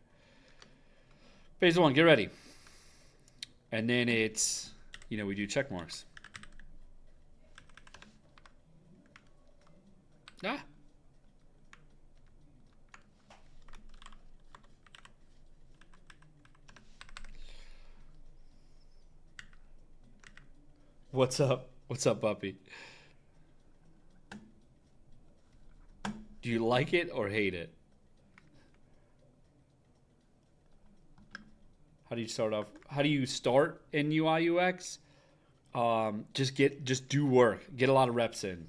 Phase 1, get ready. And then it's, we do check marks. Ah. What's up? What's up, puppy? Do you like it or hate it? How do you start off? How do you start in UI UX? Just do work. Get a lot of reps in.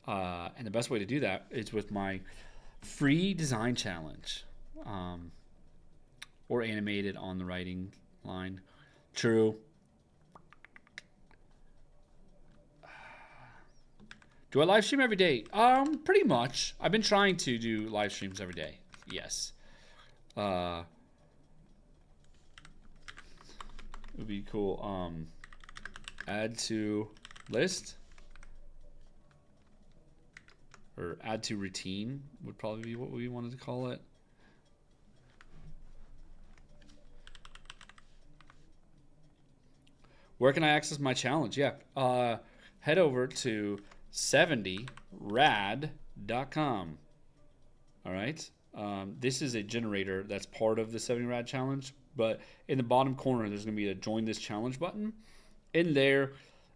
And the best way to do that is with my free design challenge, or animated on the writing line. True. Do I live stream every day? Pretty much. I've been trying to do live streams every day. Yes. It would be cool. Add to list, or add to routine would probably be what we wanted to call it. Where can I access my challenge? Yeah. Head over to 70rad.com. All right. This is a generator that's part of the 70rad challenge, but in the bottom corner, there's going to be a join this challenge button. In there,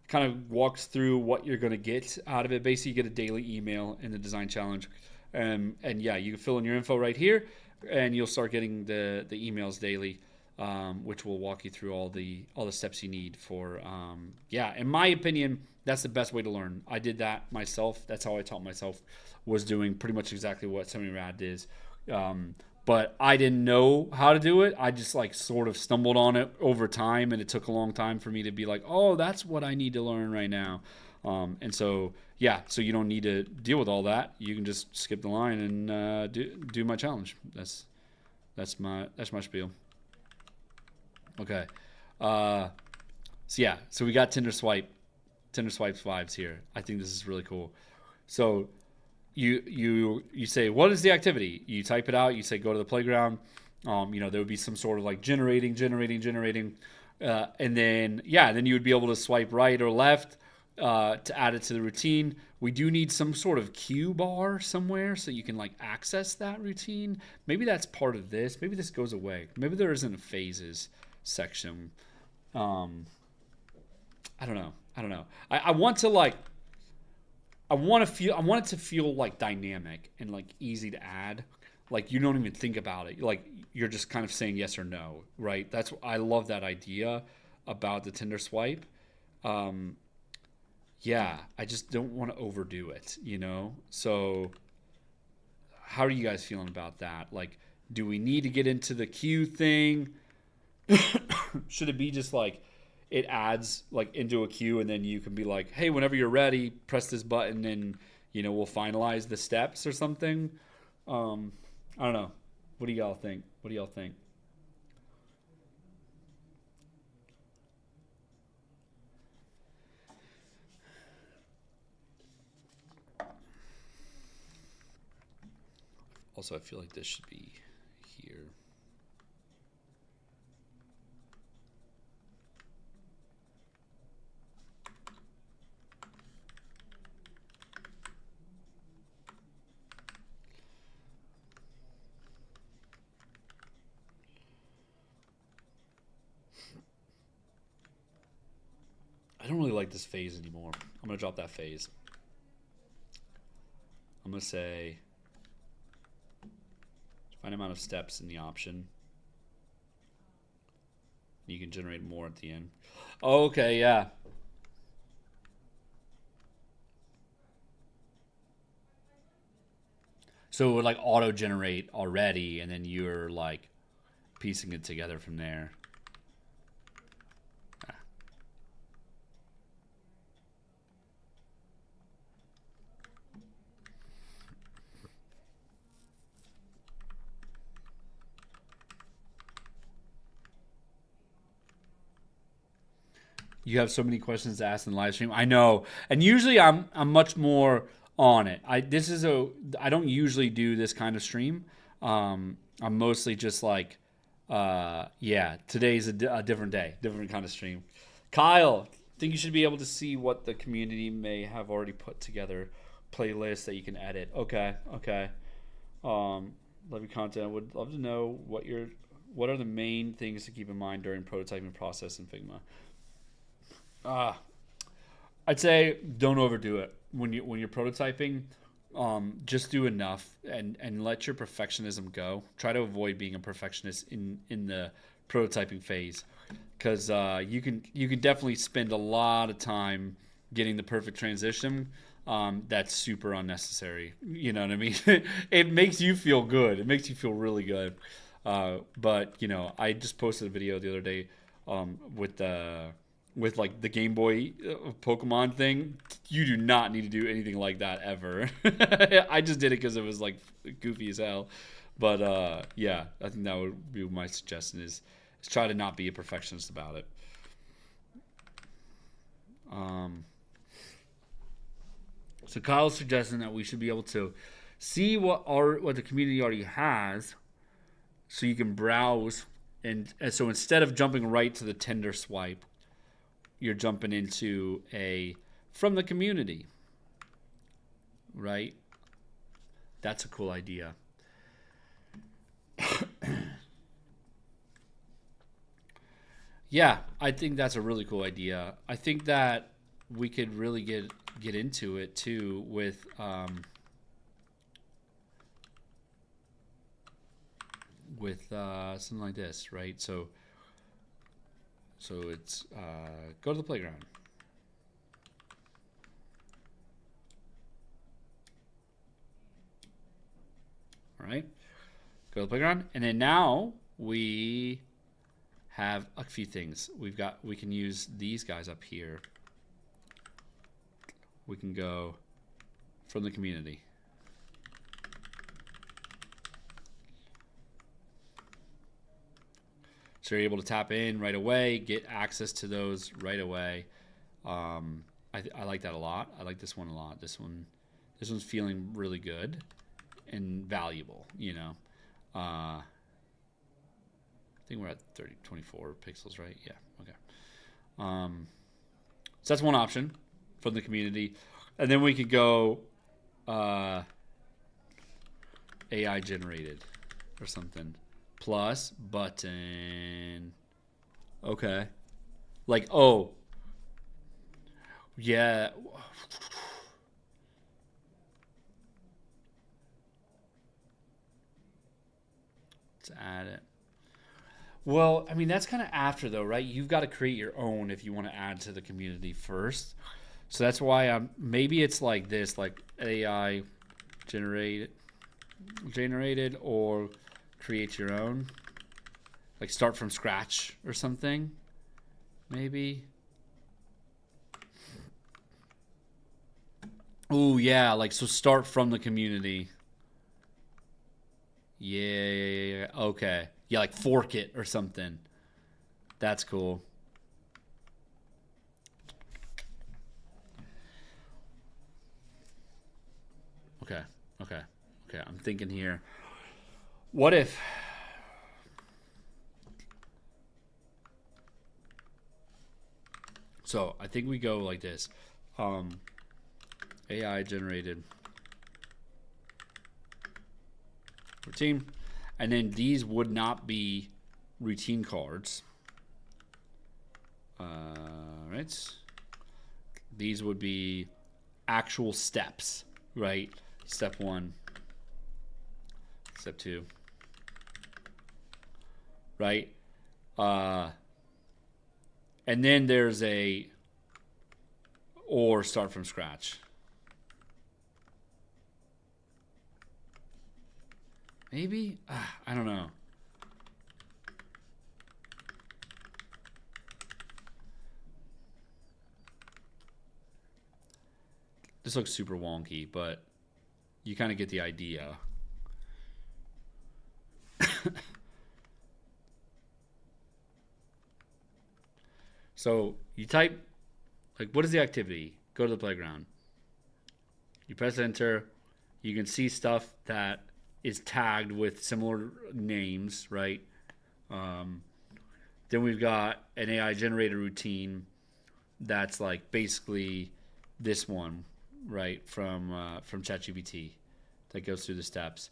kind of walks through what you're going to get out of it. Basically, you get a daily email in the design challenge. And yeah, you can fill in your info right here, and you'll start getting the emails daily, which will walk you through all the steps you need for, yeah, in my opinion, that's the best way to learn. I did that myself. That's how I taught myself, was doing pretty much exactly what 70rad is. But I didn't know how to do it. I just like sort of stumbled on it over time, and it took a long time for me to be like, oh, that's what I need to learn right now. And so, yeah, so you don't need to deal with all that. You can just skip the line and do my challenge. That's my spiel. Okay. So yeah, so we got Tinder Swipes vibes here. I think this is really cool. So you say, what is the activity? You type it out. You say, go to the playground. There would be some sort of like generating. And then, yeah, then you would be able to swipe right or left to add it to the routine. We do need some sort of cue bar somewhere so you can like access that routine. Maybe that's part of this. Maybe this goes away. Maybe there isn't a phases section. I don't know. I want it to feel like dynamic and like easy to add. Like you don't even think about it. Like you're just kind of saying yes or no, right? I love that idea about the Tinder swipe. Yeah, I just don't want to overdo it, So how are you guys feeling about that? Like, do we need to get into the queue thing? Should it be just like it adds like into a queue, and then you can be like, hey, whenever you're ready, press this button and we'll finalize the steps or something. I don't know. What do y'all think? Also, I feel like this should be here. really like this phase anymore. I'm going to drop that phase. I'm going to say find amount of steps in the option. You can generate more at the end. Oh, okay, yeah. So it would like auto generate already, and then you're like piecing it together from there. You have so many questions to ask in the live stream. I know, and usually I'm much more on it. I don't usually do this kind of stream. I'm mostly just like, yeah, today's a different day, different kind of stream. Kyle, I think you should be able to see what the community may have already put together, playlists that you can edit. Okay. Love your content. I would love to know what are the main things to keep in mind during prototyping process in Figma. I'd say don't overdo it when you're prototyping. Just do enough and let your perfectionism go. Try to avoid being a perfectionist in the prototyping phase, because you can definitely spend a lot of time getting the perfect transition. That's super unnecessary. You know what I mean? It makes you feel good. It makes you feel really good. But I just posted a video the other day with like the Game Boy Pokemon thing. You do not need to do anything like that ever. I just did it because it was like goofy as hell. But yeah, I think that would be my suggestion is try to not be a perfectionist about it. So Kyle's suggesting that we should be able to see what the community already has, so you can browse, and so instead of jumping right to the Tinder swipe, you're jumping into a from the community, right? That's a cool idea. Yeah, I think that's a really cool idea. I think that we could really get into it too with something like this, right? So it's go to the playground. All right, go to the playground, and then now we have a few things. We can use these guys up here. We can go from the community. So you're able to tap in right away, get access to those right away. I like that a lot. I like this one a lot. This one's feeling really good and valuable, I think we're at 24 pixels, right? Yeah, okay. So that's one option from the community. And then we could go AI generated or something. Plus button. Okay. Like, oh. Yeah. Let's add it. Well, I mean, that's kind of after, though, right? You've got to create your own if you want to add to the community first. So that's why maybe it's like this, like AI generated or create your own. Like start from scratch or something, maybe. Oh, yeah, like, so start from the community. Yeah, okay. Yeah, like fork it or something. That's cool. Okay. I'm thinking here. What if... So, I think we go like this. AI generated routine. And then these would not be routine cards. Right. These would be actual steps, right? Step 1, step 2, right? And then there's a or start from scratch. Maybe? I don't know. This looks super wonky, but you kind of get the idea. So you type, like, what is the activity? Go to the playground. You press enter. You can see stuff that is tagged with similar names, right? Then we've got an AI generated routine that's like basically this one, right, from ChatGPT that goes through the steps.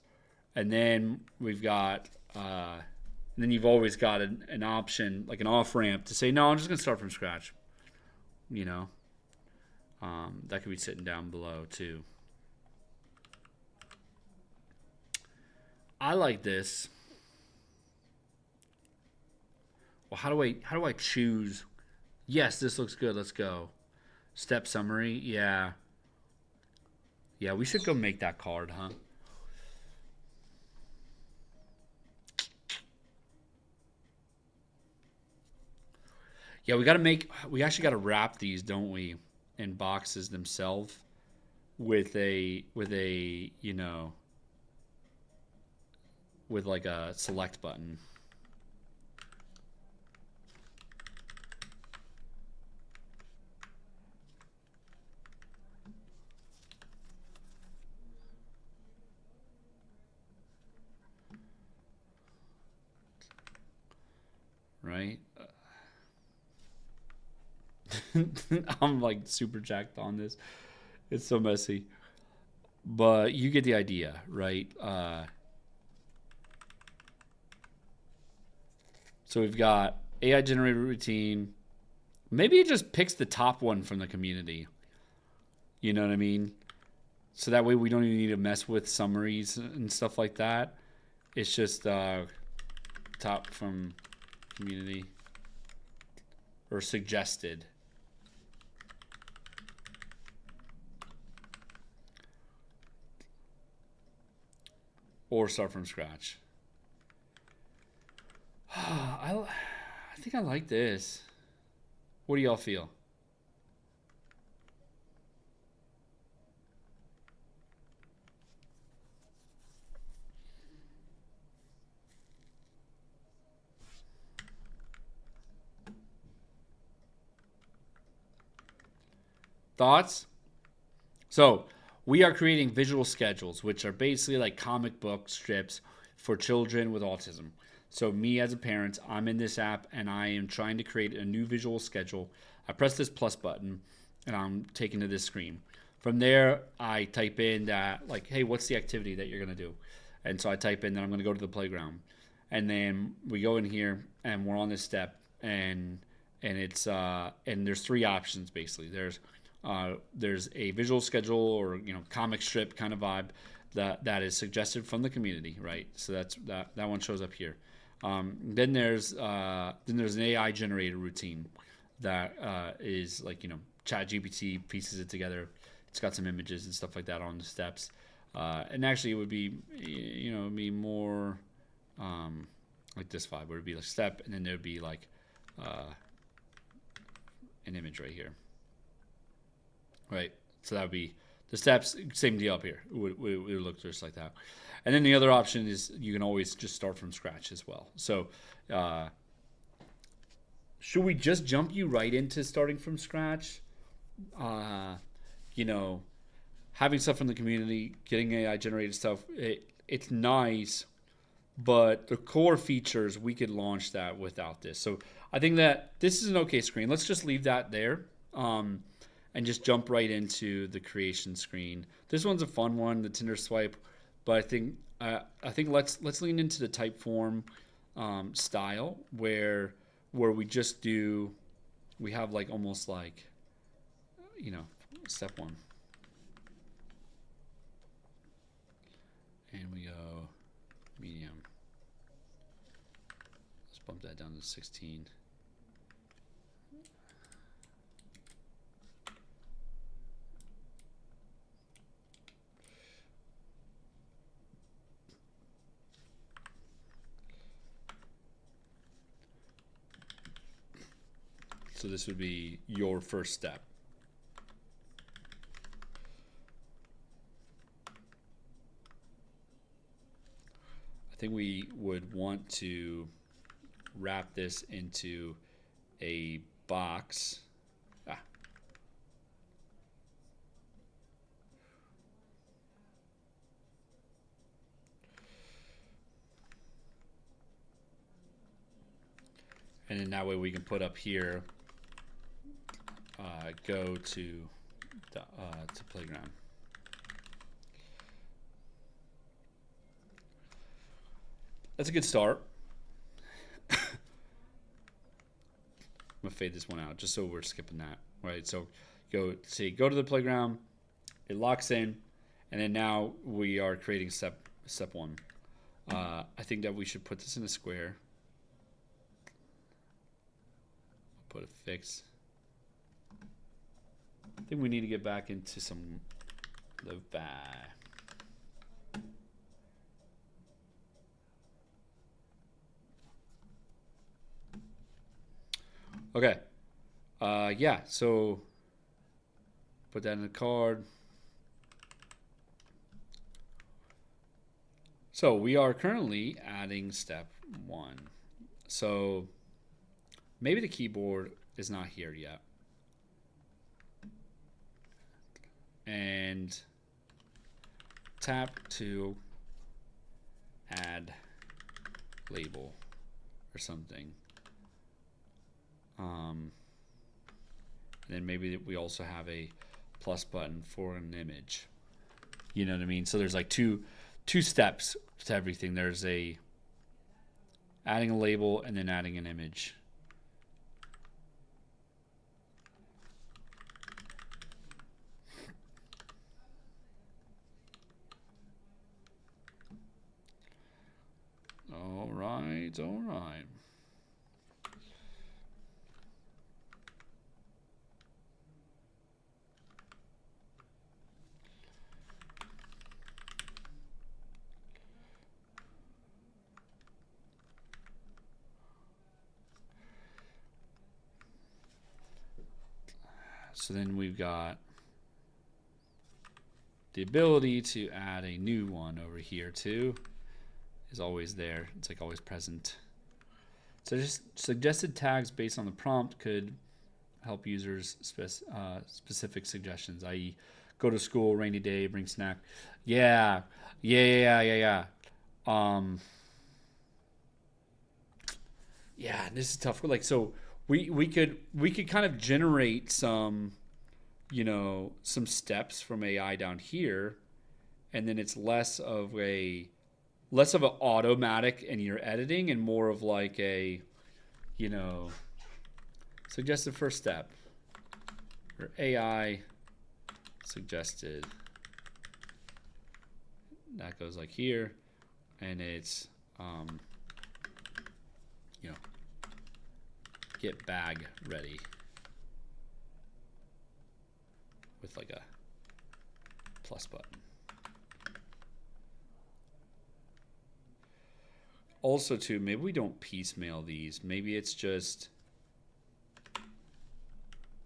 And then we've got, then you've always got an option, like an off ramp to say, no, I'm just going to start from scratch. You know, that could be sitting down below too. I like this. Well, how do I choose? Yes, this looks good. Let's go. Step summary. Yeah. Yeah, we should go make that card, huh? Yeah, we actually got to wrap these, don't we, in boxes themselves with a, you know, with like a select button. Right? I'm like super jacked on this. It's so messy. But you get the idea, right? So we've got AI generated routine. Maybe it just picks the top one from the community. You know what I mean? So that way we don't even need to mess with summaries and stuff like that. It's just top from community or suggested. Or start from scratch. I think I like this. What do y'all feel? Thoughts? So we are creating visual schedules, which are basically like comic book strips for children with autism. So me as a parent, I'm in this app and I am trying to create a new visual schedule. I press this plus button and I'm taken to this screen. From there, I type in that, like, hey, what's the activity that you're going to do? And so I type in that I'm going to go to the playground. And then we go in here and we're on this step and it's and there's 3 options basically. There's a visual schedule or, you know, comic strip kind of vibe that is suggested from the community, right? So that one shows up here. Then there's an AI generated routine that is like, you know, ChatGPT pieces it together. It's got some images and stuff like that on the steps. And actually it would be, you know, it'd be more like this vibe where it'd be like step and then there'd be like an image right here. Right, so that would be the steps. Same deal up here. It would look just like that. And then the other option is you can always just start from scratch as well. So should we just jump you right into starting from scratch? You know, having stuff from the community, getting AI generated stuff, it's nice, but the core features, we could launch that without this. So I think that this is an okay screen. Let's just leave that there. And just jump right into the creation screen. This one's a fun one, the Tinder swipe, but I think let's lean into the Typeform style where we just do, we have like almost like, step 1. And we go medium. Let's bump that down to 16. So this would be your first step. I think we would want to wrap this into a box. And then that way we can put up here, go to playground. That's a good start. I'm gonna fade this one out just so we're skipping that, right? So go to the playground, it locks in, and then now we are creating step 1. I think that we should put this in a square. Put a fix. I think we need to get back into some lo-fi. Okay. Yeah, so put that in the card. So we are currently adding step 1. So maybe the keyboard is not here yet. And tap to add label or something. And then maybe we also have a plus button for an image. You know what I mean? So there's like two steps to everything. There's adding a label and then adding an image. All right. So then we've got the ability to add a new one over here too. Is always there. It's like always present. So just suggested tags based on the prompt could help users specific suggestions, i.e. go to school, rainy day, bring snack. Yeah. Yeah, this is tough. Like, so we could kind of generate some, some steps from AI down here, and then it's less of an automatic in your editing and more of like a, suggested first step or AI suggested. That goes like here, and it's, get bag ready with like a plus button. Also, too, maybe we don't piecemeal these. Maybe it's just,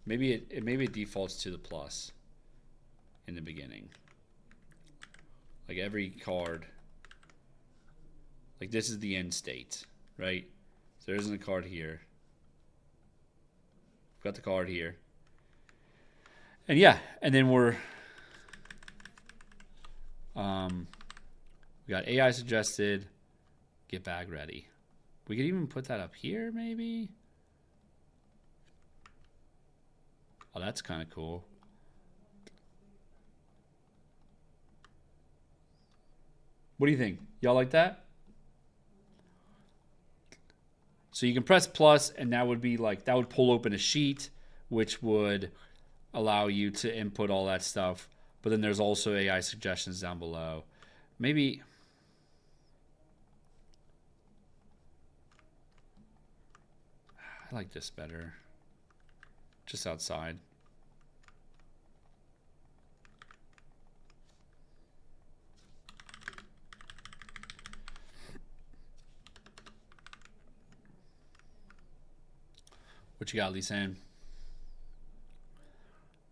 maybe it defaults to the plus in the beginning. Like every card, like this is the end state, right? So there isn't a card here. We've got the card here. And yeah, and then we got AI suggested, get bag ready. We could even put that up here, maybe. Oh, that's kind of cool. What do you think? Y'all like that? So you can press plus, and that would be like, that would pull open a sheet, which would allow you to input all that stuff. But then there's also AI suggestions down below. Maybe I like this better. Just outside. What you got, Lisanne?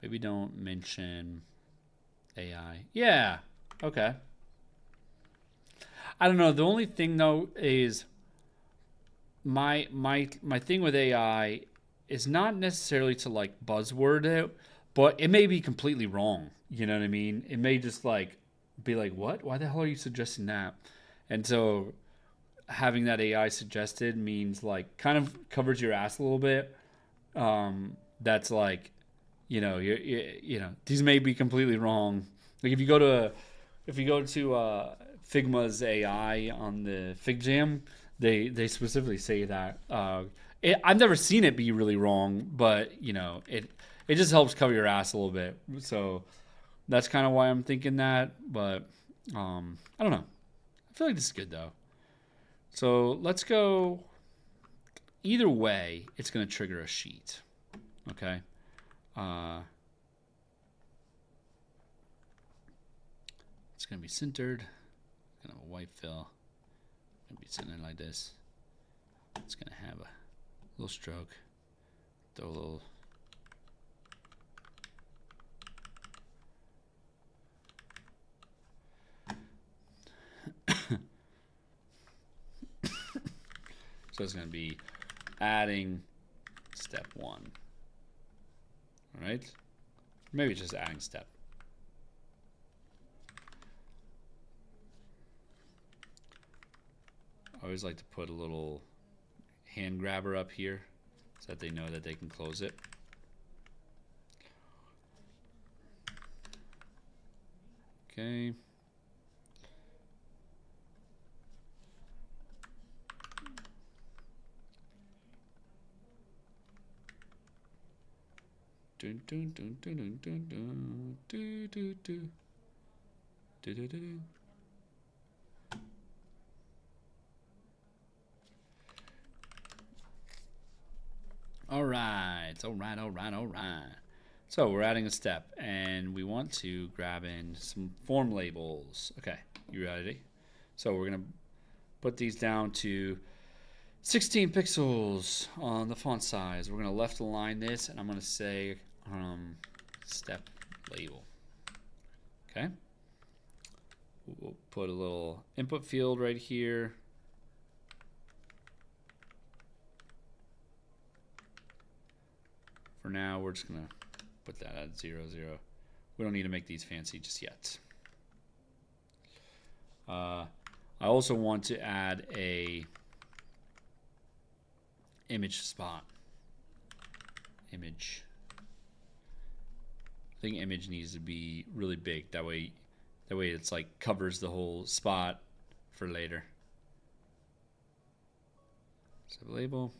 Maybe don't mention AI. Yeah. Okay. I don't know. The only thing though is my thing with AI is not necessarily to like buzzword it, but it may be completely wrong. You know what I mean? It may just like be like, what? Why the hell are you suggesting that? And so having that AI suggested means like kind of covers your ass a little bit. That's like, you know, these may be completely wrong. Like if you go to Figma's AI on the FigJam, they specifically say that. I've never seen it be really wrong, but you know, it just helps cover your ass a little bit. So that's kind of why I'm thinking that. But I don't know. I feel like this is good though. So let's go. Either way, it's going to trigger a sheet. Okay. It's going to be centered. Kind of a white fill. Going to be sitting there like this. It's going to have a little stroke. Throw a little. So it's going to be adding step 1. All right. Maybe just adding step. I always like to put a little hand grabber up here so that they know that they can close it. Okay. Dun, dun, dun, dun, dun, dun, dun, do, do, do. Do, do, do, do. All right. So we're adding a step, and we want to grab in some form labels. Okay, you ready? So we're gonna put these down to 16 pixels on the font size. We're gonna left align this, and I'm gonna say step label. Okay. We'll put a little input field right here. For now, we're just gonna put that at 0, 0. We don't need to make these fancy just yet. I also want to add a image spot. Image. I think image needs to be really big. That way it's like covers the whole spot for later. Sublabel.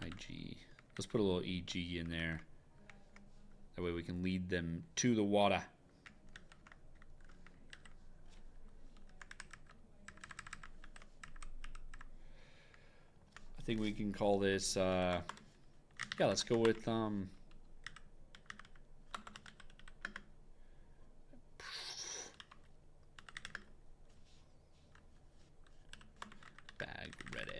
IG. Let's put a little EG in there. That way we can lead them to the water. I think we can call this, yeah, let's go with, bag ready.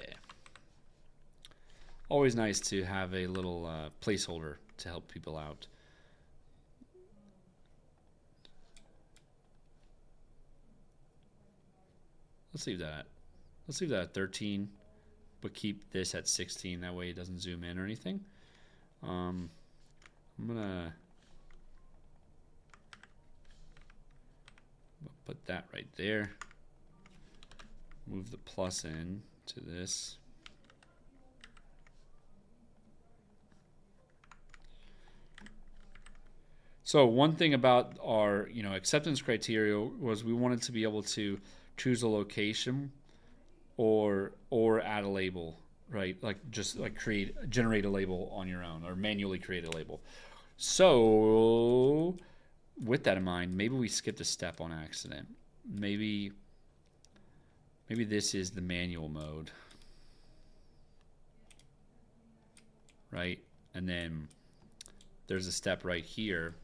Always nice to have a little placeholder to help people out. Let's leave that at 13, but keep this at 16. That way it doesn't zoom in or anything. I'm gonna put that right there. Move the plus in to this. So one thing about our, acceptance criteria was we wanted to be able to choose a location or add a label. right? Like just like generate a label on your own or manually create a label. So with that in mind, maybe we skipped a step on accident. Maybe this is the manual mode, right? And then there's a step right here.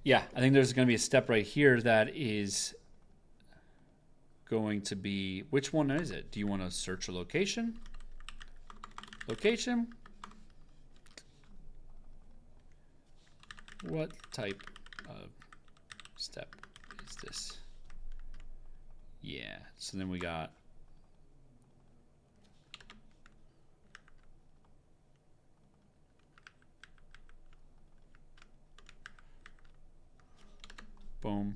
Yeah, I think there's going to be a step right here that is going to be, which one is it? Do you want to search a location? Location? What type of step is this? Yeah, so then we got boom,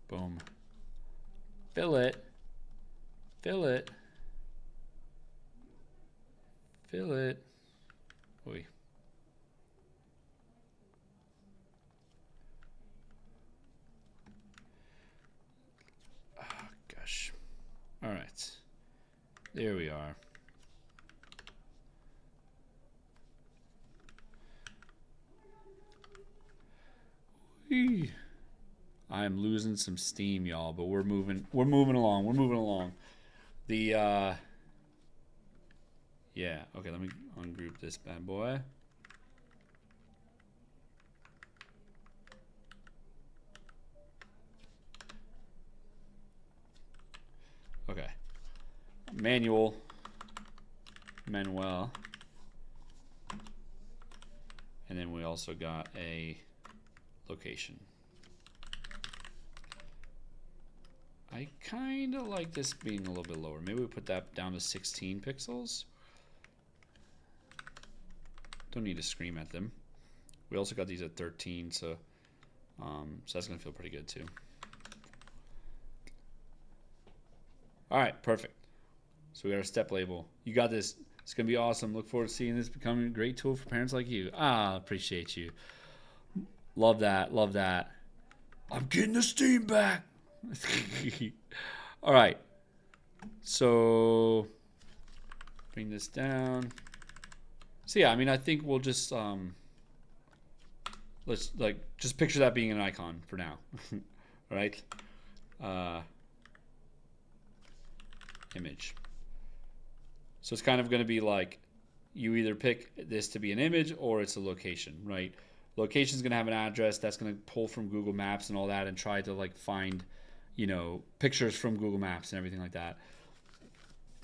boom. Fill it. Fill it. Fill it. Oy. Oh, gosh. All right. There we are. Whee. I'm losing some steam, y'all, but we're moving along. The yeah, okay, let me ungroup this bad boy. Okay. Manuel. And then we also got a location. I kind of like this being a little bit lower. Maybe we put that down to 16 pixels. Don't need to scream at them. We also got these at 13, so that's gonna feel pretty good too. All right, perfect. So we got our step label. You got this. It's gonna be awesome. Look forward to seeing this becoming a great tool for parents like you. Appreciate you. Love that. Love that. I'm getting the steam back. All right. So bring this down. So yeah, I mean, I think we'll just let's just picture that being an icon for now. Right? Image. So it's kind of going to be like you either pick this to be an image or it's a location, right? Location is going to have an address that's going to pull from Google Maps and all that and try to like find, you know, pictures from Google Maps and everything like that.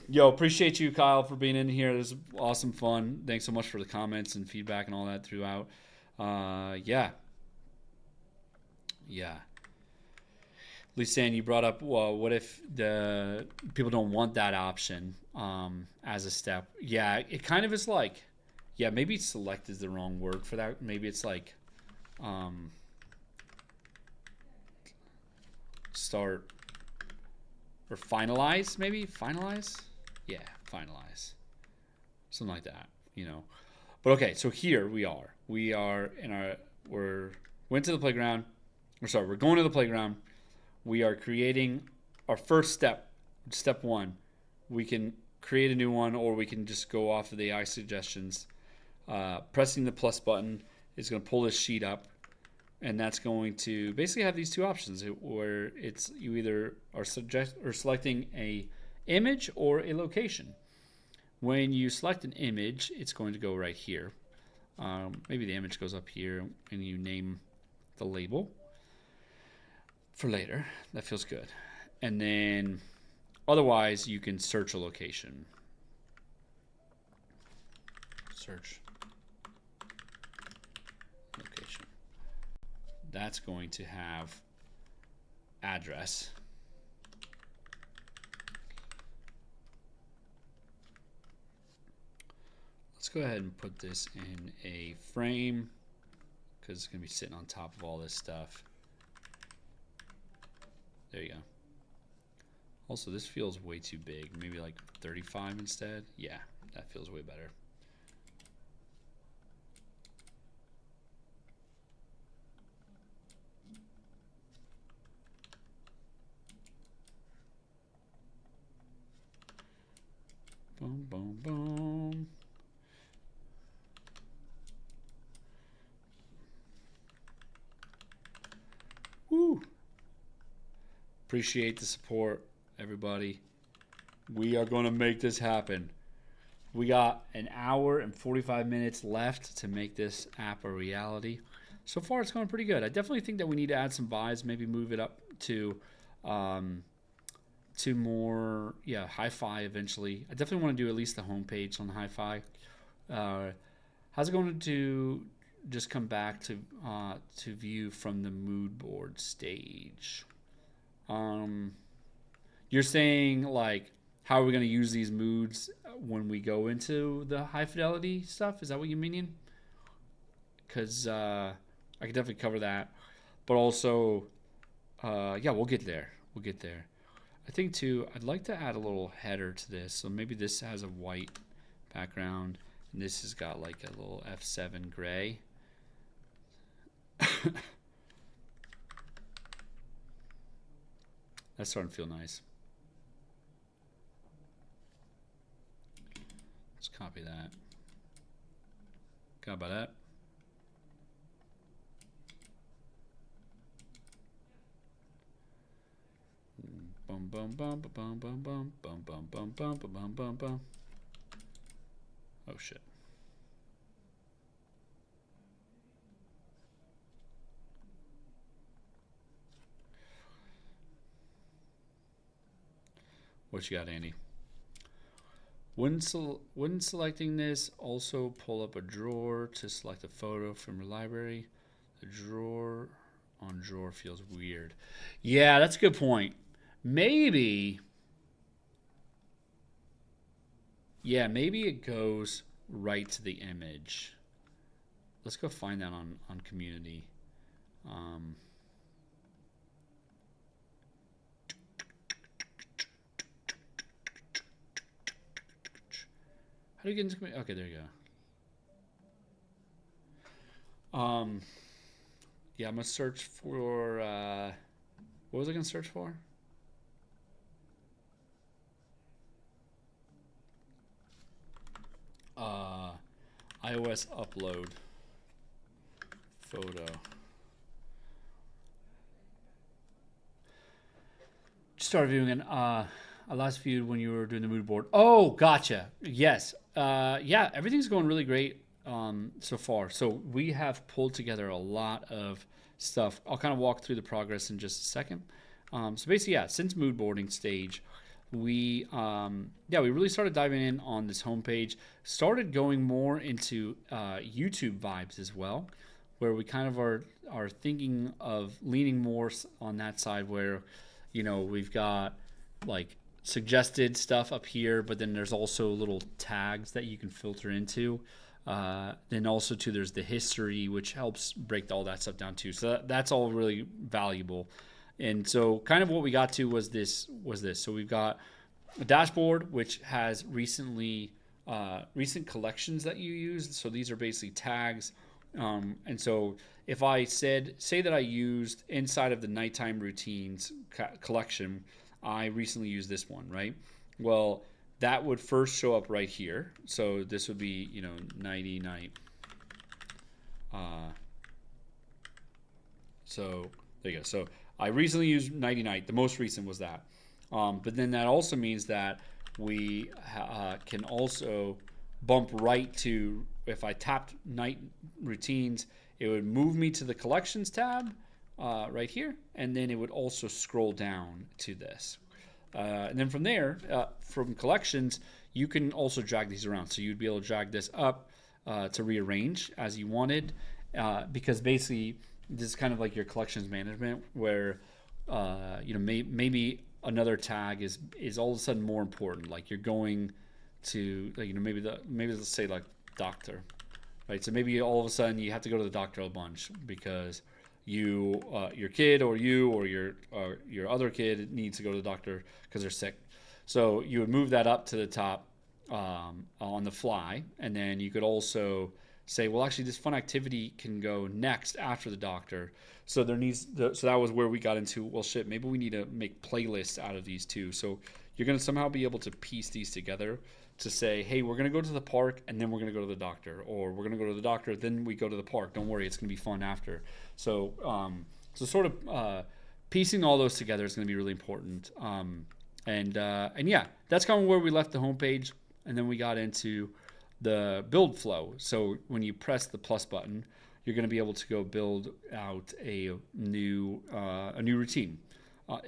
Yo, appreciate you, Kyle, for being in here. This is awesome fun. Thanks so much for the comments and feedback and all that throughout. Yeah. Lisanne, you brought up, well, what if the people don't want that option as a step? Yeah, it kind of is like, yeah, maybe select is the wrong word for that. Maybe it's like start or finalize, maybe? Finalize? Yeah, finalize. Something like that, you know. But okay, so here we are. We are in our, went to the playground. We're going to the playground. We are creating our first step, step one. We can create a new one, or we can just go off of the AI suggestions. Pressing the plus button is going to pull this sheet up, and that's going to basically have these two options where it's you either are selecting a image or a location. When you select an image, it's going to go right here. Maybe the image goes up here, and you name the label for later. That feels good. And then otherwise you can search a location. Search location. That's going to have address. Let's go ahead and put this in a frame because it's going to be sitting on top of all this stuff. There you go. Also, this feels way too big. Maybe like 35 instead. Yeah, that feels way better. Appreciate the support, everybody. We are going to make this happen. We got an hour and 45 minutes left to make this app a reality. So far, it's going pretty good. I definitely think that we need to add some vibes, maybe move it up to more, hi-fi eventually. I definitely want to do at least the homepage on the hi-fi. How's it going to just come back to view from the Moodboard stage? You're saying like, how are we going to use these moods when we go into the high fidelity stuff? Is that what you're meaning? Because I could definitely cover that. But also, we'll get there. We'll get there. I think, too, I'd like to add a little header to this. So maybe this has a white background. And this has got like a little F7 gray. That's starting to feel nice. Let's copy that. Got about that. Bum bum bum bum bum bum bum bum bum bum bum bum bum. Oh shit. What you got, Andy? When selecting this, also pull up a drawer to select a photo from your library. The drawer on drawer feels weird. Yeah, that's a good point. Maybe it goes right to the image. Let's go find that on community. How do you get into community? Okay, there you go. Yeah, I'm gonna search for what was I gonna search for? iOS upload photo. Just started viewing it. I last viewed when you were doing the mood board. Oh, gotcha. Yes. Yeah, everything's going really great so far. So we have pulled together a lot of stuff. I'll kind of walk through the progress in just a second. So basically, yeah, since mood boarding stage, we really started diving in on this homepage, started going more into YouTube vibes as well, where we kind of are thinking of leaning more on that side where, we've got like suggested stuff up here, but then there's also little tags that you can filter into. Then also too, there's the history, which helps break all that stuff down too. So that's all really valuable. And so kind of what we got to was this. So we've got a dashboard, which has recent collections that you used. So these are basically tags. And so if I say that I used inside of the nighttime routines collection, I recently used this one, right? Well, that would first show up right here. So this would be, nighty night. So there you go. So I recently used nighty night. The most recent was that. But then that also means that we can also bump right to, if I tapped night routines, it would move me to the collections tab right here. And then it would also scroll down to this. And then from there, from collections, you can also drag these around. So you'd be able to drag this up to rearrange as you wanted, because basically this is kind of like your collections management where, maybe another tag is all of a sudden more important. Like you're going to, maybe let's say like doctor, right? So maybe all of a sudden you have to go to the doctor a bunch because your kid or your other kid needs to go to the doctor because they're sick. So you would move that up to the top on the fly, and then you could also say, well, actually, this fun activity can go next after the doctor. So so that was where we got into, well, shit, maybe we need to make playlists out of these too. So you're going to somehow be able to piece these together to say, hey, we're going to go to the park and then we're going to go to the doctor, or we're going to go to the doctor, then we go to the park. Don't worry, it's going to be fun after. So, sort of piecing all those together is going to be really important. And yeah, that's kind of where we left the homepage, and then we got into the build flow. So when you press the plus button, you're going to be able to go build out a new routine.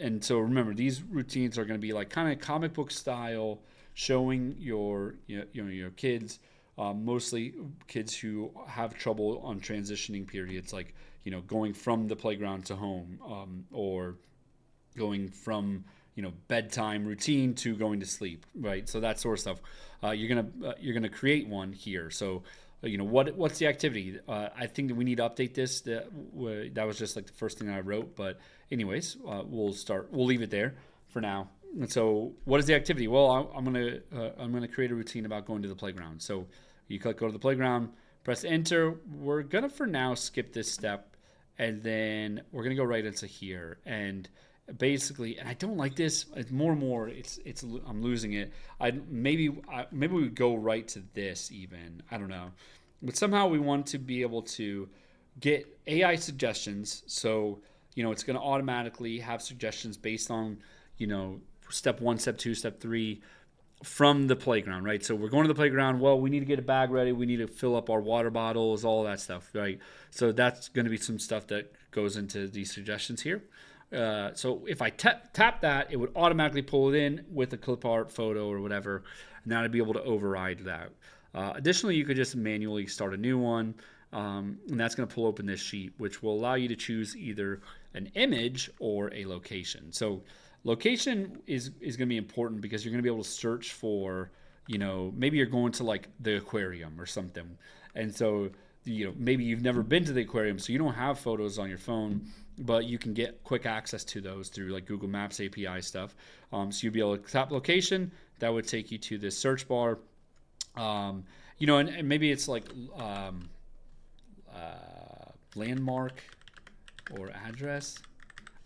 And so remember, these routines are going to be like kind of comic book style, showing your kids, mostly kids who have trouble on transitioning periods, like going from the playground to home, or going from bedtime routine to going to sleep, right? So that sort of stuff. You're gonna create one here. So what's the activity? I think that we need to update this. That was just like the first thing I wrote, but anyways, we'll leave it there for now. And so what is the activity? Well, I'm gonna create a routine about going to the playground. So you click go to the playground, press enter. We're gonna for now skip this step, and then we're gonna go right into here. And basically, and I don't like this. It's more and more. It's I'm losing it. Maybe we would go right to this even. I don't know, but somehow we want to be able to get AI suggestions. So it's going to automatically have suggestions based on step 1, step 2, step 3 from the playground, right? So we're going to the playground. Well, we need to get a bag ready. We need to fill up our water bottles, all that stuff, right? So that's going to be some stuff that goes into these suggestions here. So if I tap that, it would automatically pull it in with a clip art photo or whatever, and then I'd be able to override that. Additionally, you could just manually start a new one, and that's going to pull open this sheet, which will allow you to choose either an image or a location. So location is going to be important because you're going to be able to search for, maybe you're going to like the aquarium or something, and so maybe you've never been to the aquarium, so you don't have photos on your phone, but you can get quick access to those through like Google Maps API stuff. So you'd be able to tap location. That would take you to this search bar. And maybe it's like landmark or address.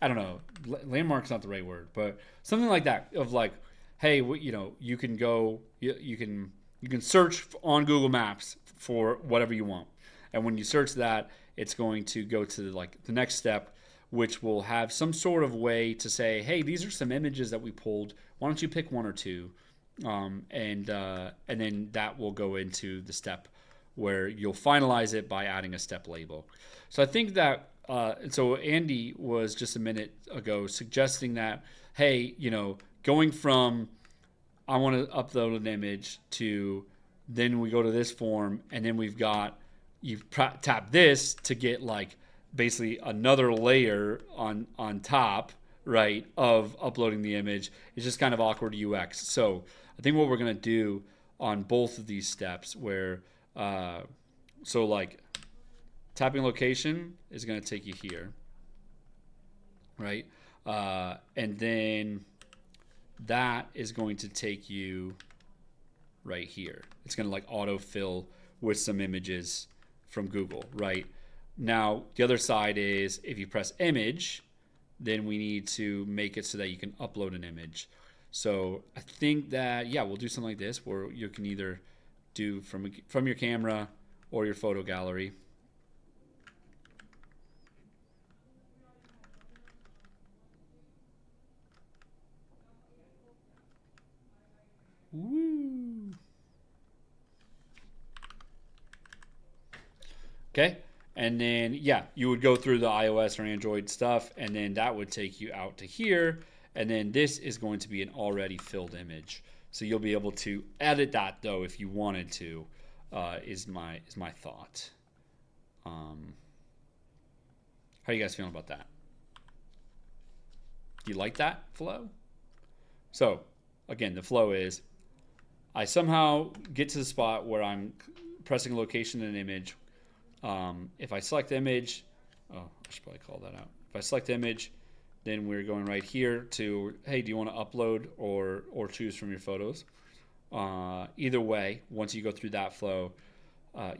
I don't know. Landmark's not the right word, but something like that. Of like, hey, you can go. You can search on Google Maps for whatever you want, and when you search that, it's going to go to like the next step, which will have some sort of way to say, hey, these are some images that we pulled. Why don't you pick one or two? And then that will go into the step where you'll finalize it by adding a step label. So I think that, so Andy was just a minute ago suggesting that, hey, going from I want to upload an image to then we go to this form, and then you tap this to get like basically another layer on top, right, of uploading the image. It's just kind of awkward UX. So I think what we're going to do on both of these steps where, so like tapping location is going to take you here, right? And then that is going to take you right here. It's going to like autofill with some images from Google, right? Now, the other side is if you press image, then we need to make it so that you can upload an image. So I think that, yeah, we'll do something like this where you can either do from your camera or your photo gallery. Woo. Okay. And then, yeah, you would go through the iOS or Android stuff, and then that would take you out to here. And then this is going to be an already filled image. So you'll be able to edit that, though, if you wanted to, is my thought. How are you guys feeling about that? Do you like that flow? So, again, the flow is I somehow get to the spot where I'm pressing location and image. If I select image, I should probably call that out. If I select image, then we're going right here to, hey, do you want to upload or choose from your photos? Either way, once you go through that flow,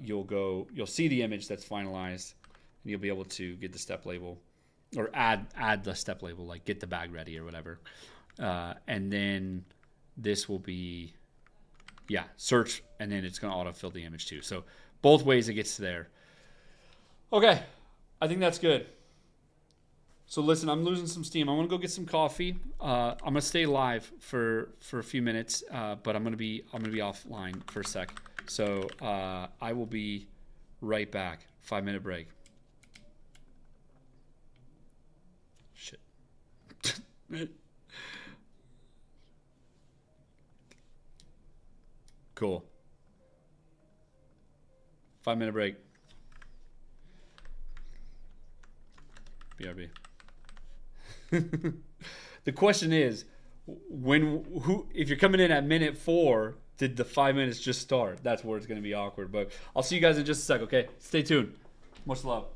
you'll see the image that's finalized, and you'll be able to get the step label or add the step label, like get the bag ready or whatever. And then this will be, yeah, search, and then it's going to autofill the image too. So both ways it gets there. Okay, I think that's good. So listen, I'm losing some steam. I'm gonna go get some coffee. I'm gonna stay live for a few minutes, but I'm gonna be offline for a sec. So I will be right back. 5-minute break. Shit. Cool. 5-minute break. BRB. The question is, if you're coming in at minute 4, did the 5 minutes just start? That's where it's going to be awkward. But I'll see you guys in just a sec, okay? Stay tuned. Much love.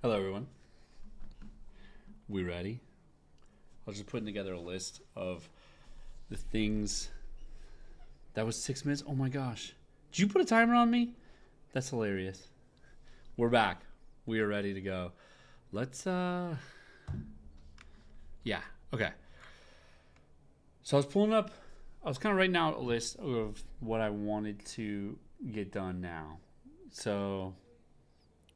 Hello, everyone. We ready? I was just putting together a list of the things That was 6 minutes. Oh my gosh. Did you put a timer on me? That's hilarious. We're back. We are ready to go. Let's yeah. Okay. So I was pulling up, I was kind of writing out a list of what I wanted to get done now. So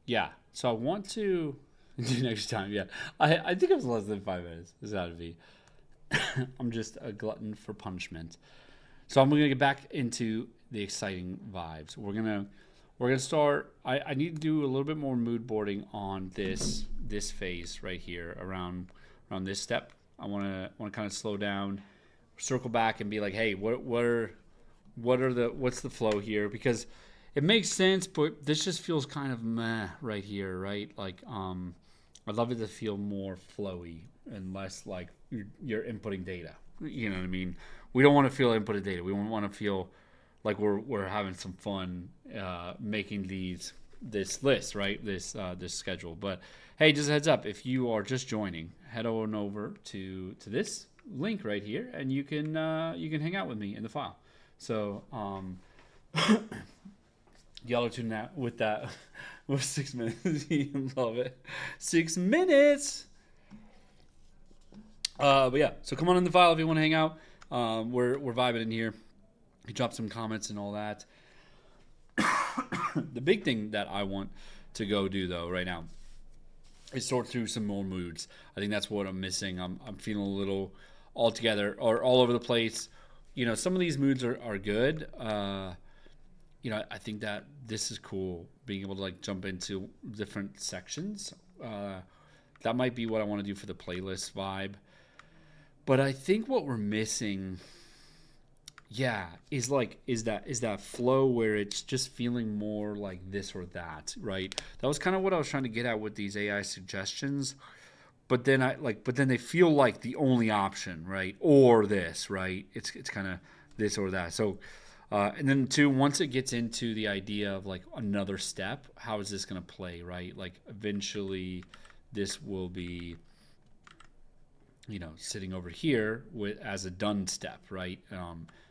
yeah. So I want to do next time. Yeah. I think it was less than 5 minutes. This had to be. I'm just a glutton for punishment. So I'm gonna get back into the exciting vibes. We're gonna start. I need to do a little bit more mood boarding on this phase right here around this step. I want to kind of slow down, circle back, and be like, hey, what's the flow here? Because it makes sense, but this just feels kind of meh right here, right? Like I'd love it to feel more flowy and less like you're inputting data. You know what I mean? We don't want to feel inputted data. We want to feel like we're having some fun making this list, right? This schedule. But hey, just a heads up, if you are just joining, head on over to this link right here, and you can hang out with me in the file. So y'all are tuning out with that with 6 minutes. You love it. 6 minutes. But yeah, so come on in the file if you want to hang out. We're vibing in here. You drop some comments and all that. The big thing that I want to go do though right now is sort through some more moods. I think that's what I'm missing. I'm feeling a little all together or all over the place. You know, some of these moods are good. You know, I think that this is cool, being able to like jump into different sections. That might be what I want to do for the playlist vibe. But I think what we're missing, yeah, is that flow where it's just feeling more like this or that, right? That was kind of what I was trying to get at with these AI suggestions. But then they feel like the only option, right? Or this, right? It's kind of this or that. So and then two, once it gets into the idea of like another step, how is this going to play, right? Like eventually this will be, you know, sitting over here as a done step, right?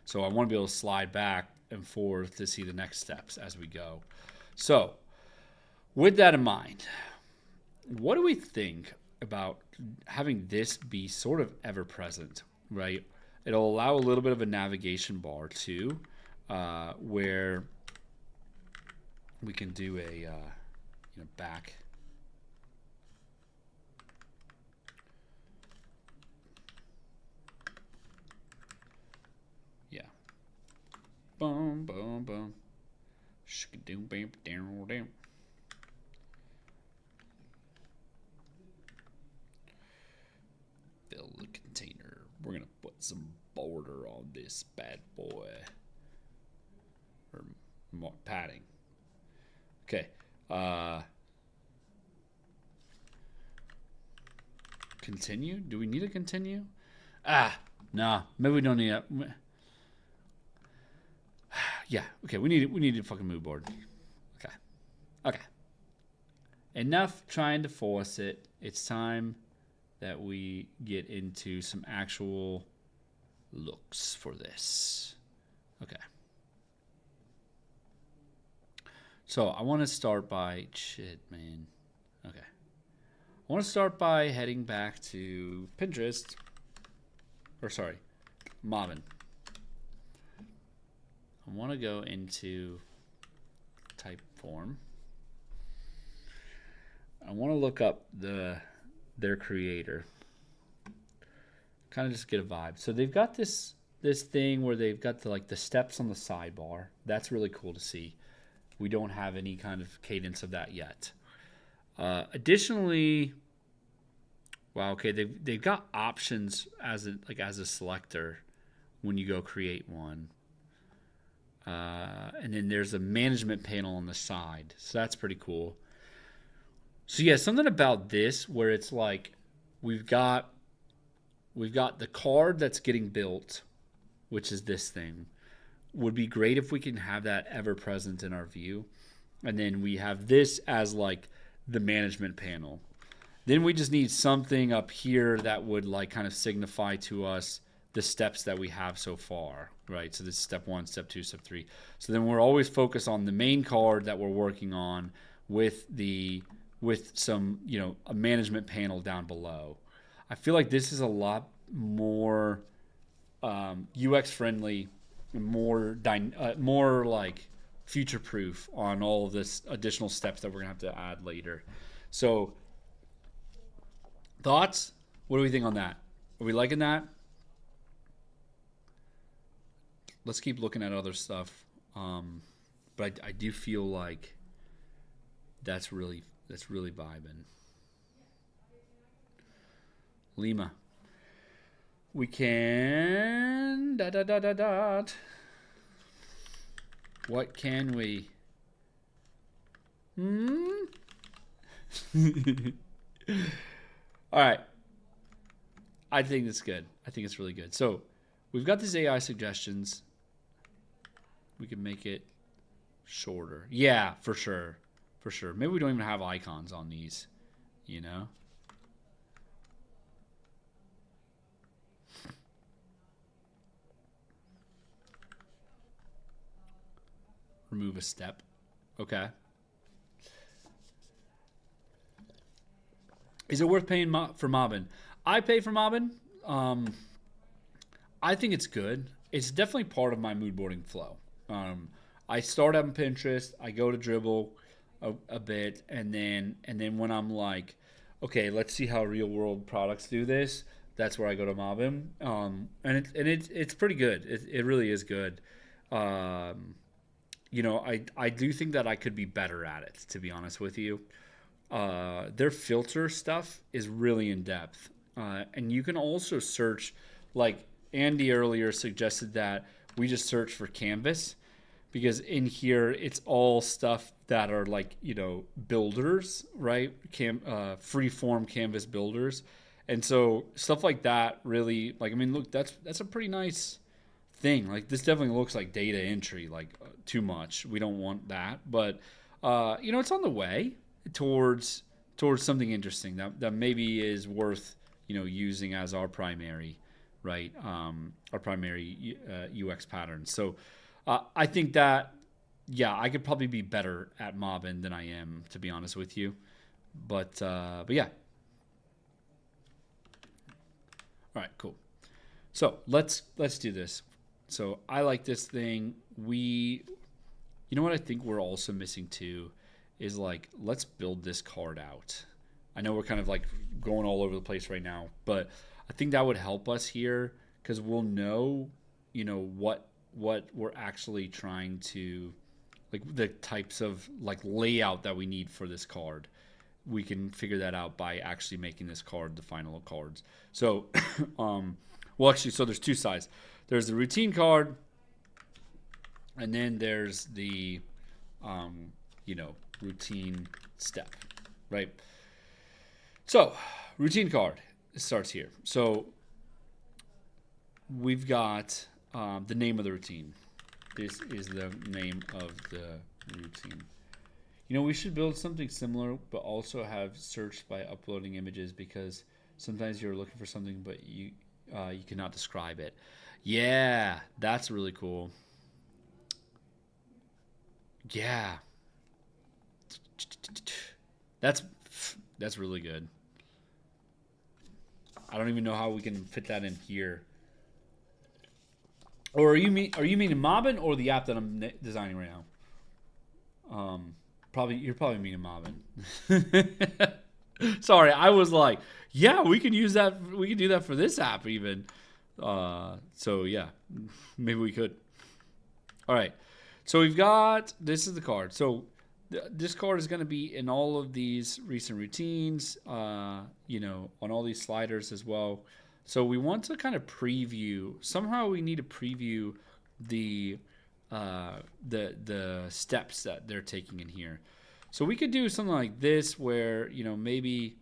So I want to be able to slide back and forth to see the next steps as we go. So with that in mind, what do we think about having this be sort of ever present, right? It'll allow a little bit of a navigation bar too, where we can do a back. Yeah. Boom, boom, boom. Shk-a-doom, bam, down, down. Fill the container. We're gonna put some border on this bad boy. Or more padding. Okay. Continue? Do we need to continue? Nah. Maybe we don't need it. Yeah. Okay. We need a fucking mood board. Okay. Enough trying to force it. It's time that we get into some actual looks for this. Okay. So I want to start by Okay. I want to start by heading back to Pinterest. Mobbin. I want to go into type form. I want to look up their creator. Kind of just get a vibe. So they've got this thing where they've got the steps on the sidebar. That's really cool to see. We don't have any kind of cadence of that yet. Additionally, wow, okay, they've got options as a selector when you go create one. And then there's a management panel on the side. So that's pretty cool. So yeah, something about this where it's like we've got the card that's getting built, which is this thing. Would be great if we can have that ever present in our view. And then we have this as like the management panel. Then we just need something up here that would like kind of signify to us the steps that we have so far, right? So this is step 1, step 2, step 3. So then we're always focused on the main card that we're working on with some, a management panel down below. I feel like this is a lot more UX friendly, more like future proof on all of this additional steps that we're gonna have to add later. So thoughts? What do we think on that? Are we liking that? Let's keep looking at other stuff. But I do feel like that's really vibing. Lima. We can What can we? All right. I think it's good. I think it's really good. So we've got these AI suggestions. We can make it shorter. Yeah, for sure. For sure. Maybe we don't even have icons on these, Remove a step. Okay. Is it worth paying for Mobbin? I pay for Mobbin. I think it's good. It's definitely part of my mood boarding flow. I start on Pinterest. I go to Dribble a bit, and then when I'm like, okay, let's see how real world products do this. That's where I go to Mobbin. And it's pretty good. It really is good. I do think that I could be better at it, to be honest with you. Their filter stuff is really in depth. And you can also search, like Andy earlier suggested that we just search for canvas, because in here it's all stuff that are like, builders, right? Free form canvas builders. And so stuff like that really, like, I mean, look, that's a pretty nice thing. Like, this definitely looks like data entry, like too much. We don't want that, but it's on the way towards something interesting that maybe is worth using as our primary, right? Our primary UX pattern. So I think that, yeah, I could probably be better at Mobbin than I am, to be honest with you. But yeah. All right, cool. So let's do this. So I like this thing. You know what I think we're also missing too is, like, let's build this card out. I know we're kind of like going all over the place right now, but I think that would help us here, because we'll know, what we're actually trying to, like, the types of like layout that we need for this card. We can figure that out by actually making this card the final cards. So, so there's two sides. There's the routine card, and then there's the, routine step, right? So, routine card starts here. So, we've got the name of the routine. This is the name of the routine. We should build something similar, but also have search by uploading images, because sometimes you're looking for something, but you cannot describe it. Yeah, that's really cool. Yeah. That's really good. I don't even know how we can fit that in here. Or are you meaning Mobbin or the app that I'm designing right now? You're probably meaning Mobbin. Sorry, I was like, yeah, we can use that. We can do that for this app even. So yeah, maybe we could. All right. So this is the card. So this card is going to be in all of these recent routines, on all these sliders as well. So we want to kind of preview. Somehow we need to preview the steps that they're taking in here. So we could do something like this, where maybe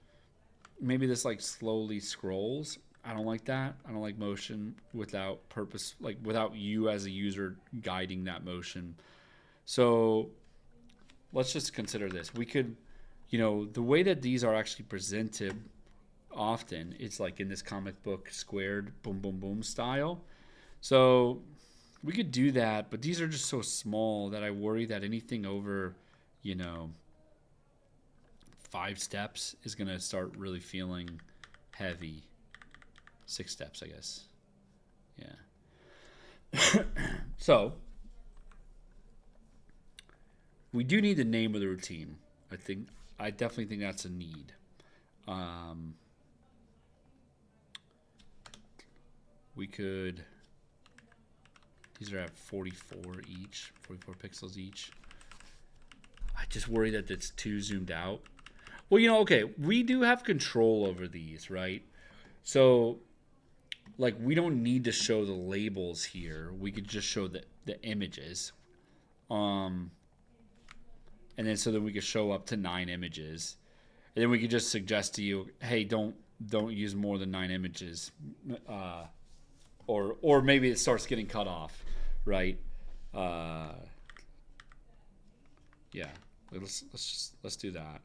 this like slowly scrolls. I don't like that. I don't like motion without purpose, like without you as a user guiding that motion. So let's just consider this. We could, the way that these are actually presented, often, it's like in this comic book squared boom boom boom style. So we could do that, but these are just so small that I worry that anything over, you know, 5 steps is going to start really feeling heavy. 6 steps, I guess. Yeah. So we do need the name of the routine. I definitely think that's a need. We could. These are at 44 each, 44 pixels each. I just worry that it's too zoomed out. Well, you know, okay, we do have control over these, right? So, like, we don't need to show the labels here. We could just show the images. And then so that we could show up to 9 images. And then we could just suggest to you, hey, don't use more than 9 images. Or maybe it starts getting cut off, right? Yeah, let's do that.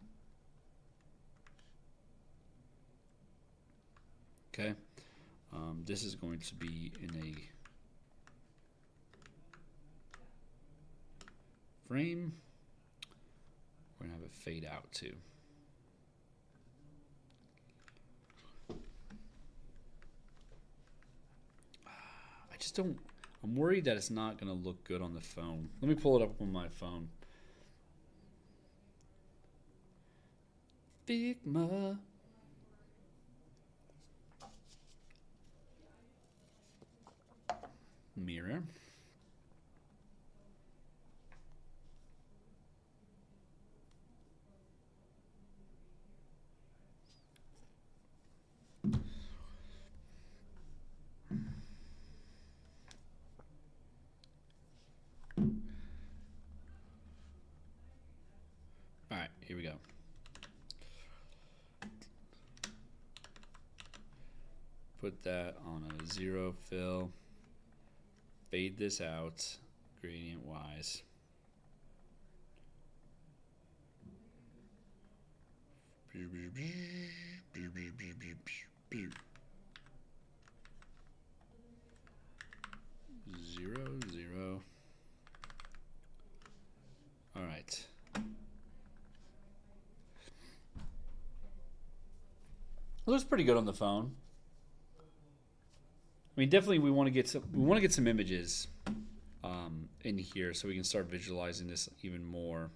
Okay, this is going to be in a frame. We're gonna have it fade out too. I'm worried that it's not going to look good on the phone. Let me pull it up on my phone. Figma. Mirror. All right, here we go. Put that on a 0 fill. Fade this out gradient wise. Zero. All right. It looks pretty good on the phone. I mean, definitely we want to get some images in here so we can start visualizing this even more.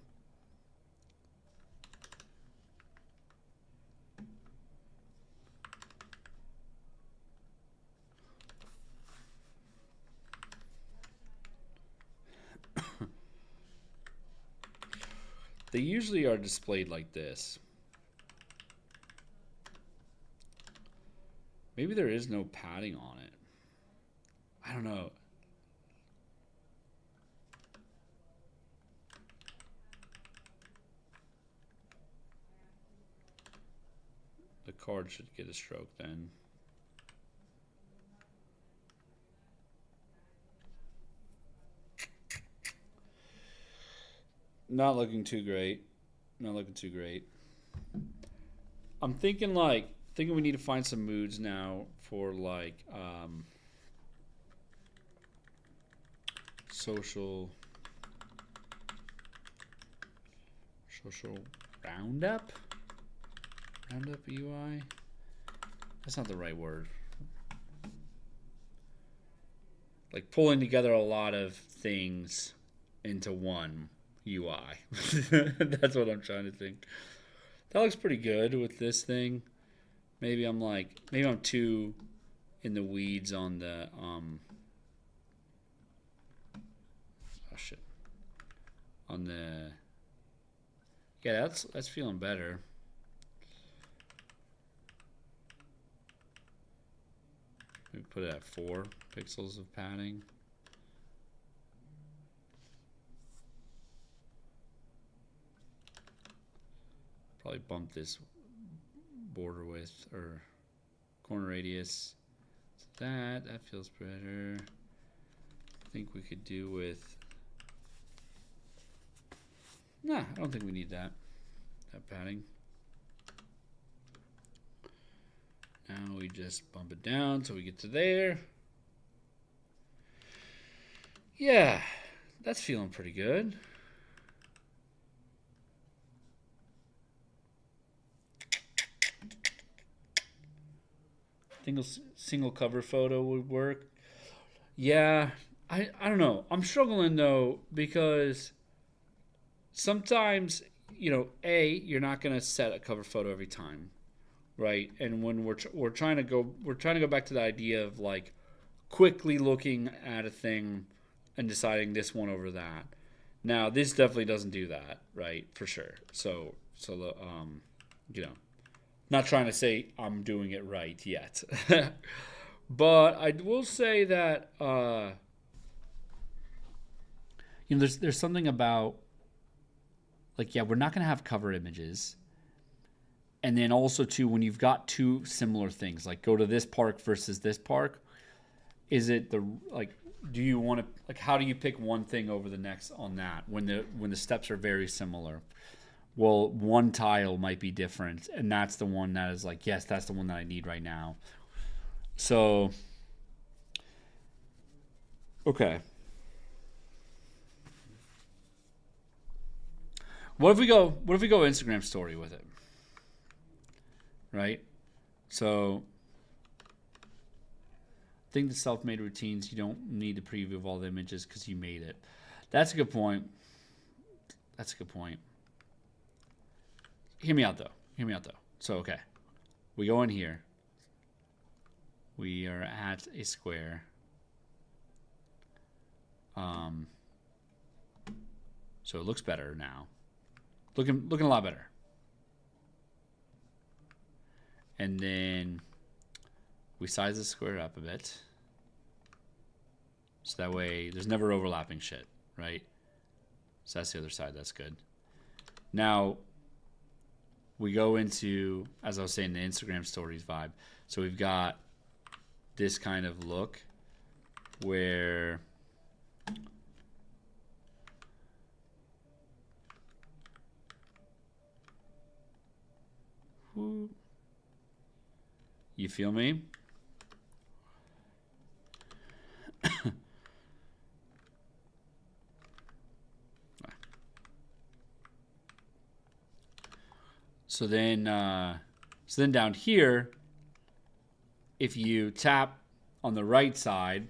They usually are displayed like this. Maybe there is no padding on it. I don't know. The card should get a stroke then. Not looking too great. Not looking too great. I'm thinking we need to find some moods now for like social roundup UI. That's not the right word. Like pulling together a lot of things into one UI. That's what I'm trying to think. That looks pretty good with this thing. Maybe I'm too in the weeds on the yeah, that's feeling better. We put it at 4 pixels of padding. Probably bump this border width or corner radius. That feels better. I think we could do with. Nah, I don't think we need that padding. Now we just bump it down till we get to there. Yeah, that's feeling pretty good. Single cover photo would work. Yeah, I don't know. I'm struggling though because sometimes, you're not going to set a cover photo every time, right? And when we're trying to go back to the idea of like quickly looking at a thing and deciding this one over that. Now, this definitely doesn't do that, right? For sure. Not trying to say I'm doing it right yet. But I will say that there's something about like, yeah, we're not going to have cover images. And then also too, when you've got two similar things, like go to this park versus this park, is it do you want to, like, how do you pick one thing over the next on that when the steps are very similar? Well, one tile might be different, and that's the one that is like, yes, that's the one that I need right now. So, okay. What if we go Instagram story with it? Right? So, I think the self-made routines, you don't need a preview of all the images because you made it. That's a good point. Hear me out though. So, okay. We go in here. We are at a square. So it looks better now. Looking a lot better. And then we size the square up a bit. So that way there's never overlapping shit, right? So that's the other side. That's good. Now we go into, as I was saying, the Instagram stories vibe. So we've got this kind of look where you feel me? So then down here, if you tap on the right side,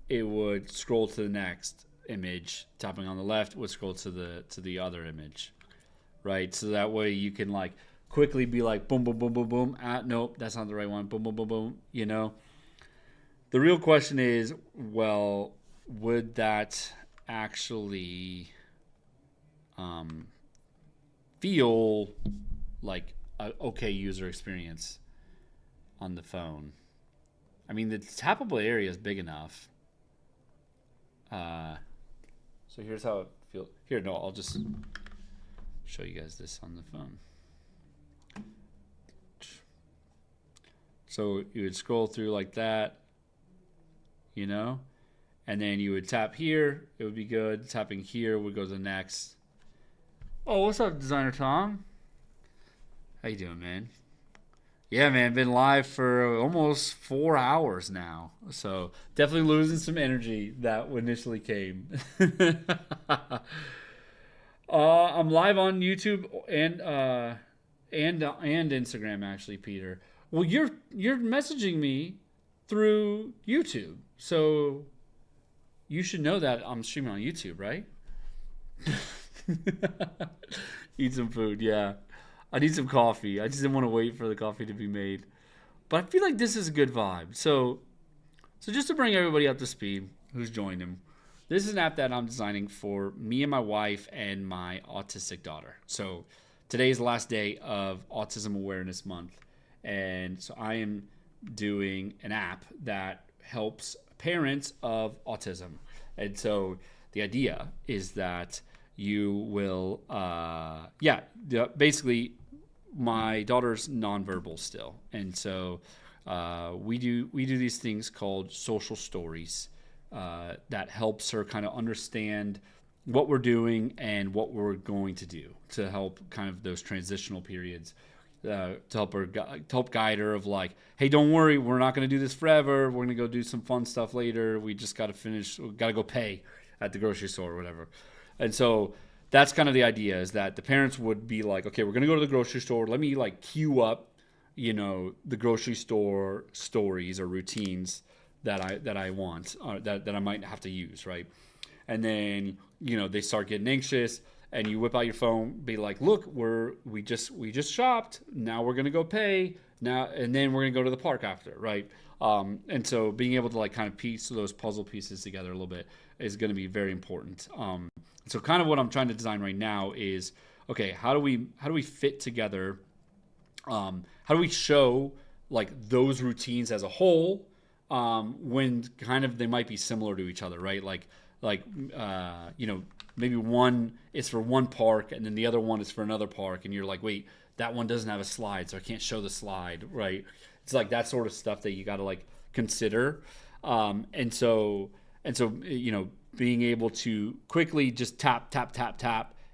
it would scroll to the next image. Tapping on the left would scroll to the other image, right? So that way you can like quickly be like boom, boom, boom, boom, boom. Nope, that's not the right one. Boom, boom, boom, boom. The real question is, well, would that actually feel like an okay user experience on the phone? I mean, the tappable area is big enough. So here's how it feels. Here, no, I'll just show you guys this on the phone. So you would scroll through like that, and then you would tap here. It would be good. Tapping here would go to the next. Oh, what's up, Designer Tom? How you doing, man? Yeah, man, been live for almost 4 hours now. So definitely losing some energy that initially came. I'm live on YouTube and Instagram, actually, Peter. Well, you're messaging me through YouTube, so you should know that I'm streaming on YouTube, right? Eat some food, yeah. I need some coffee. I just didn't want to wait for the coffee to be made. But I feel like this is a good vibe. So just to bring everybody up to speed who's joined him, this is an app that I'm designing for me and my wife and my autistic daughter. So today is the last day of Autism Awareness Month. And so I am doing an app that helps parents of autism. And so the idea is that you will, basically my daughter's nonverbal still. And so we do these things called social stories that helps her kind of understand what we're doing and what we're going to do to help kind of those transitional periods. to help guide her of like, hey, don't worry, we're not going to do this forever. We're going to go do some fun stuff later. We just got to finish. We got to go pay at the grocery store or whatever. And so that's kind of the idea, is that the parents would be like, okay, we're going to go to the grocery store. Let me like queue up, the grocery store stories or routines that I want, that I might have to use, right? And then, they start getting anxious, and you whip out your phone, be like, look, we just shopped. Now we're gonna go pay now, and then we're gonna go to the park after, right? And so being able to like kind of piece those puzzle pieces together a little bit is going to be very important. So kind of what I'm trying to design right now is, okay, how do we fit together? How do we show like those routines as a whole, when kind of they might be similar to each other, right? Like maybe one is for one park and then the other one is for another park, and you're like, wait, that one doesn't have a slide, so I can't show the slide, right? It's like that sort of stuff that you got to like consider. And so being able to quickly just tap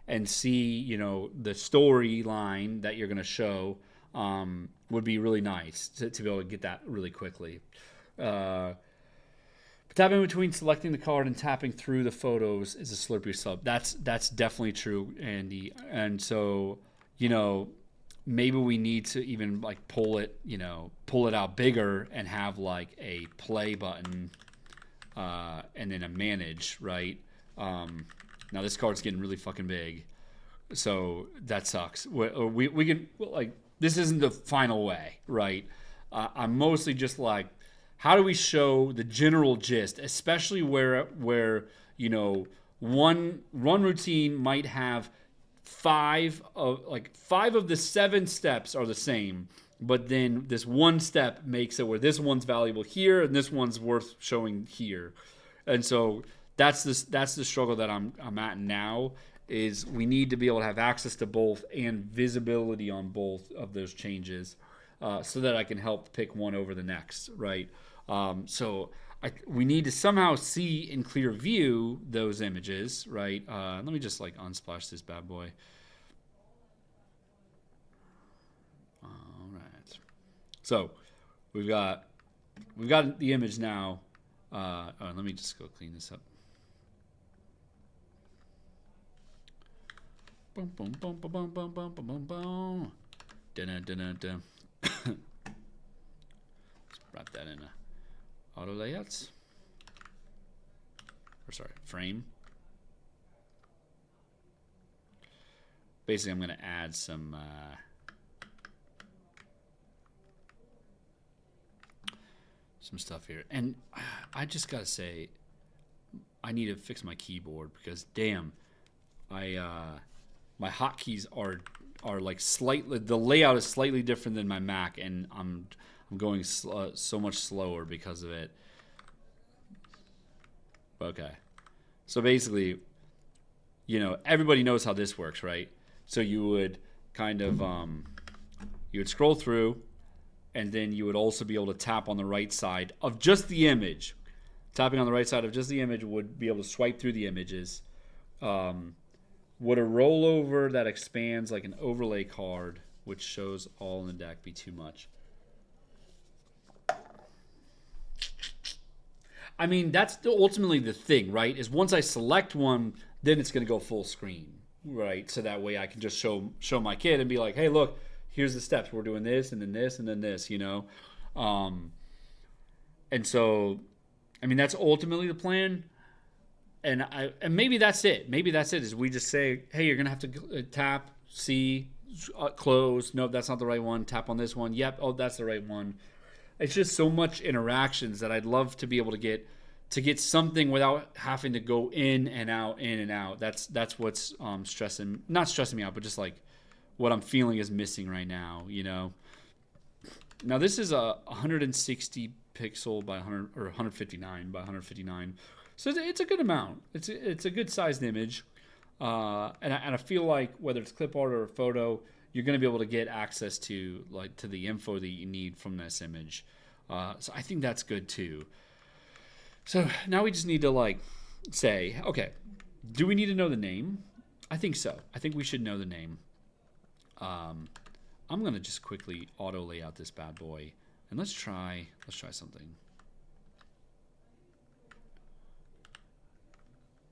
and see, the storyline that you're going to show, would be really nice to be able to get that really quickly. Tapping between selecting the card and tapping through the photos is a slurpy sub. That's definitely true, Andy. And so, maybe we need to even like pull it out bigger and have like a play button, and then a manage, right? Now this card's getting really fucking big, so that sucks. We can like, this isn't the final way, right? I'm mostly just like, how do we show the general gist, especially where one routine might have five of the 7 steps are the same, but then this one step makes it where this one's valuable here and this one's worth showing here. And so that's the struggle that I'm at now, is we need to be able to have access to both and visibility on both of those changes, so that I can help pick one over the next, right? So we need to somehow see in clear view those images, right? Let me just like unsplash this bad boy. All right. So we've got the image now. Let me just go clean this up. Boom, boom, boom, boom, boom, boom, boom, boom, boom. Dun-dun-dun-dun. Let's wrap that in auto layouts. Or sorry, frame. Basically, I'm going to add some stuff here. And I just got to say, I need to fix my keyboard, because damn, my hotkeys are like slightly, the layout is slightly different than my Mac, and I'm going so much slower because of it. Okay. So basically, everybody knows how this works, right? So you would kind of, you would scroll through, and then you would also be able to tap on the right side of just the image. Tapping on the right side of just the image would be able to swipe through the images. Would a rollover that expands like an overlay card, which shows all in the deck, be too much? I mean, that's ultimately the thing, right? Is once I select one, then it's going to go full screen, right? So that way I can just show my kid and be like, hey, look, here's the steps. We're doing this, and then this, and then this, And so, I mean, that's ultimately the plan. And maybe that's it. Maybe that's it, is we just say, hey, you're going to have to tap, see, close. Nope, that's not the right one. Tap on this one. Yep, oh, that's the right one. It's just so much interactions that I'd love to be able to get something without having to go in and out, in and out. That's what's not stressing me out, but just like what I'm feeling is missing right now, Now this is a 160 pixel by 100, or 159 by 159. So it's a good amount. It's a good sized image, and I feel like whether it's clip art or a photo, you're going to be able to get access to the info that you need from this image. So I think that's good too. So now we just need to say, okay, do we need to know the name? I think so. I think we should know the name. I'm gonna just quickly auto lay out this bad boy, and let's try something.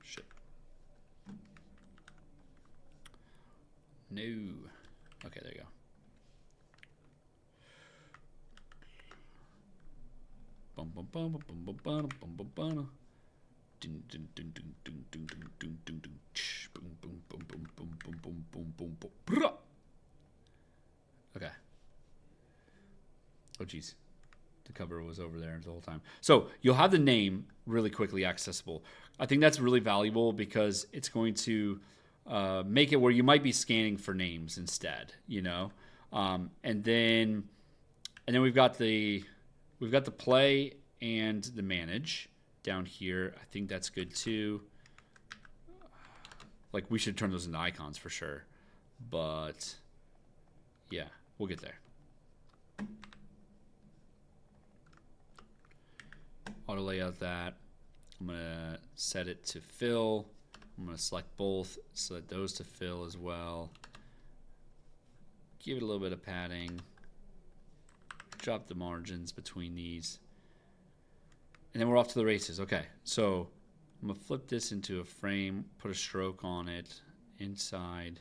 Shit. No. Okay, there you go. Bum bum bum bum bum bum bum bum bum. Dun dun dun dun dun dun dun dun dun dun. Boom boom boom boom boom boom boom boom boom boom. Okay. Oh geez, the cover was over there the whole time. So you'll have the name really quickly accessible. I think that's really valuable because it's going to make it where you might be scanning for names instead, you know. And then we've got the play and the manage down here. I think that's good too. Like we should turn those into icons for sure, but yeah, we'll get there. Auto layout that. I'm gonna set it to fill. I'm gonna select both, set those to fill as well. Give it a little bit of padding. Drop the margins between these. And then we're off to the races. Okay, so I'm gonna flip this into a frame, put a stroke on it, inside.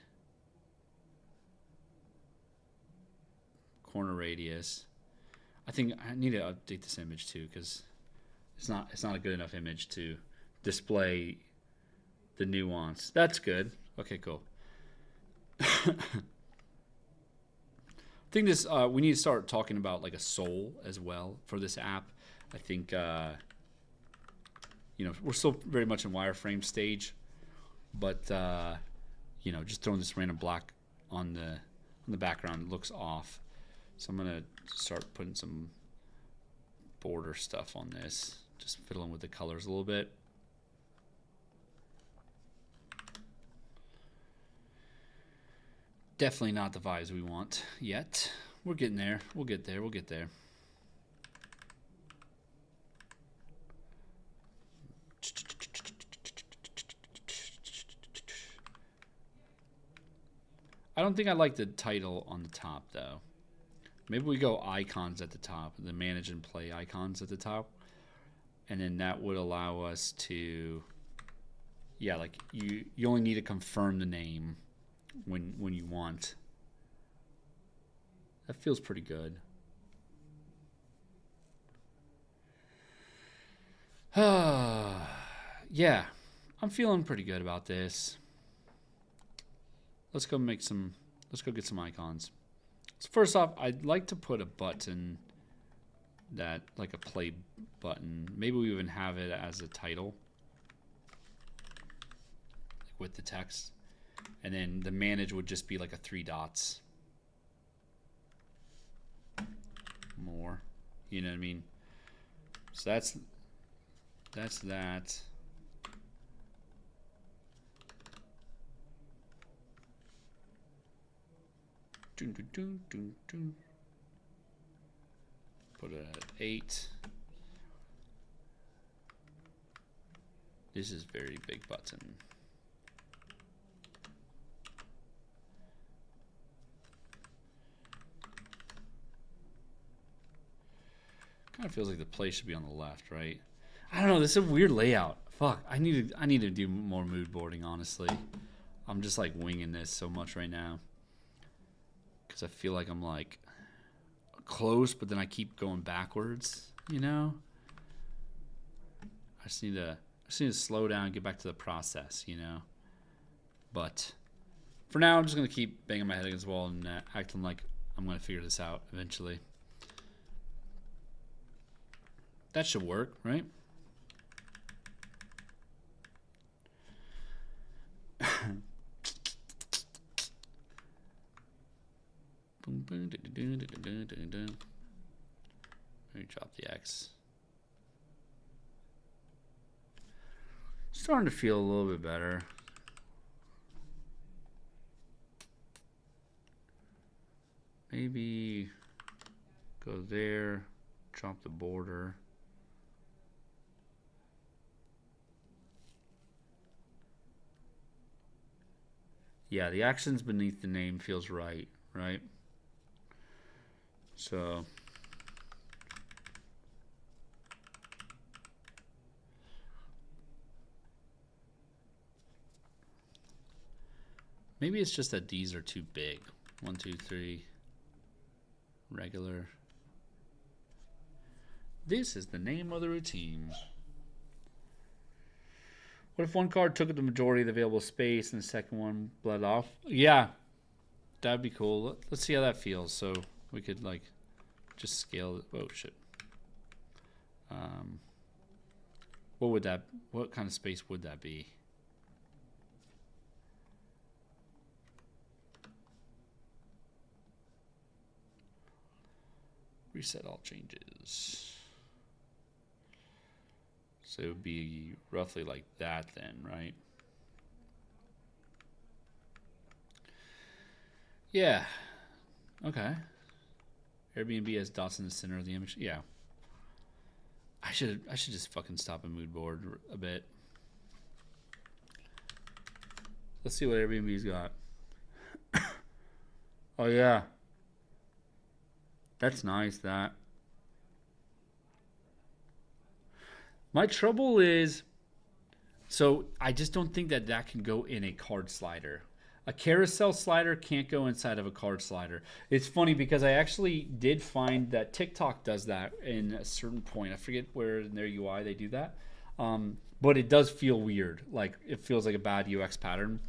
Corner radius. I think I need to update this image too because it's not a good enough image to display the nuance. That's good. Okay, cool. I think this we need to start talking about like a soul as well for this app. I think you know, we're still very much in wireframe stage, but you know, just throwing this random black on the background looks off. So I'm gonna start putting some border stuff on this, just fiddling with the colors a little bit. Definitely not the vibes we want yet. We're getting there. We'll get there. We'll get there. I don't think I like the title on the top though. Maybe we go icons at the top, the manage and play icons at the top. And then that would allow us to, yeah, like you only need to confirm the name when you want. That feels pretty good. Yeah, I'm feeling pretty good about this. Let's go get some icons. So first off, I'd like to put a button that, like a play button. Maybe we even have it as a title, like with the text. And then the manage would just be like a 3 dots. More, you know what I mean? So that's that. Put it at 8. This is very big button. Kind of feels like the play should be on the left, right? I don't know. This is a weird layout. Fuck. I need to do more mood boarding. Honestly, I'm just like winging this so much right now because I feel like I'm like close, but then I keep going backwards. You know. I just need to slow down and get back to the process. You know. But for now, I'm just gonna keep banging my head against the wall and acting like I'm gonna figure this out eventually. That should work, right? Let me drop the X. Starting to feel a little bit better. Maybe go there, drop the border. Yeah, the actions beneath the name feels right, right? So maybe it's just that these are too big. 1, 2, 3. Regular. This is the name of the routine. What if one card took up the majority of the available space and the second one bled off? Yeah, that'd be cool. Let's see how that feels. So we could like just scale it. Oh shit. What kind of space would that be? Reset all changes. So it would be roughly like that then, right? Yeah. Okay. Airbnb has dots in the center of the image. Yeah. I should just fucking stop and Moodboard a bit. Let's see what Airbnb's got. Oh yeah. That's nice, that. My trouble is, so I just don't think that that can go in a card slider. A carousel slider can't go inside of a card slider. It's funny because I actually did find that TikTok does that in a certain point. I forget where in their UI they do that. But it does feel weird. Like it feels like a bad UX pattern.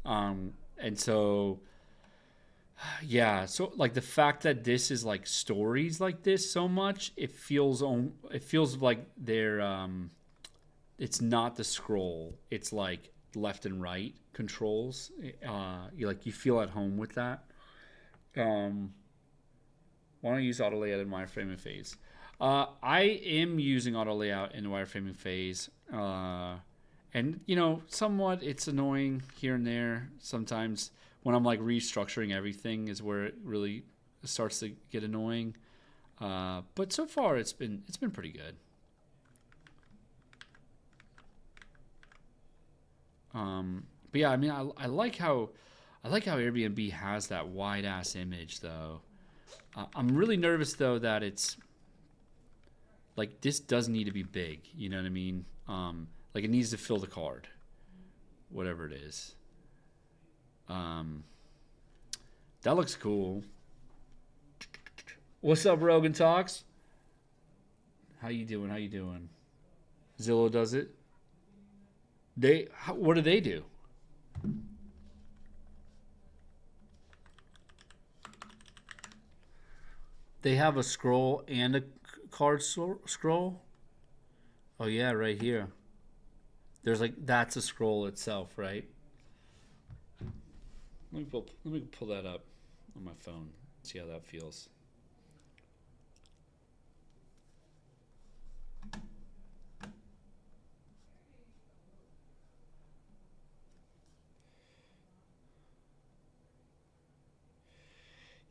And so... yeah, so like the fact that this is like stories like this so much, it feels like they're it's not the scroll, it's like left and right controls. You feel at home with that. Why don't you use auto layout in wireframing phase? I am using auto layout in wireframing phase, and somewhat it's annoying here and there sometimes. When I'm like restructuring everything is where it really starts to get annoying. But so far it's been pretty good. But yeah, I mean, I like how Airbnb has that wide ass image though. I'm really nervous though that it's like this does need to be big. You know what I mean? Like it needs to fill the card, whatever it is. That looks cool. What's up, Rogan Talks? How you doing? Zillow does it. What do they do? They have a scroll and a card scroll. Oh yeah, right here. There's that's a scroll itself, right? Let me pull that up on my phone. See how that feels.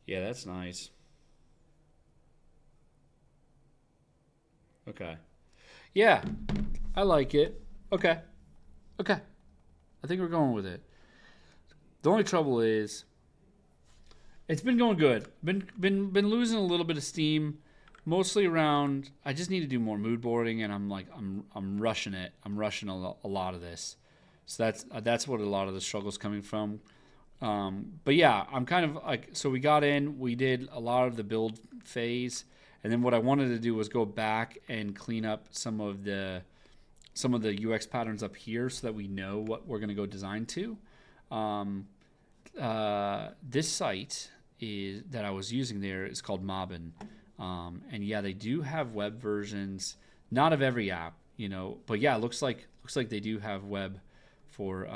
Yeah, that's nice. Okay. Yeah, I like it. Okay. I think we're going with it. The only trouble is, it's been going good. Been losing a little bit of steam, mostly around. I just need to do more mood boarding, and I'm rushing it. I'm rushing a lot of this, so that's what a lot of the struggle's coming from. But yeah, I'm kind of like, so we got in, we did a lot of the build phase, and then what I wanted to do was go back and clean up some of the UX patterns up here so that we know what we're going to go design to. This site that I was using there is called Mobbin. And yeah, they do have web versions, not of every app, but yeah, it looks like they do have web for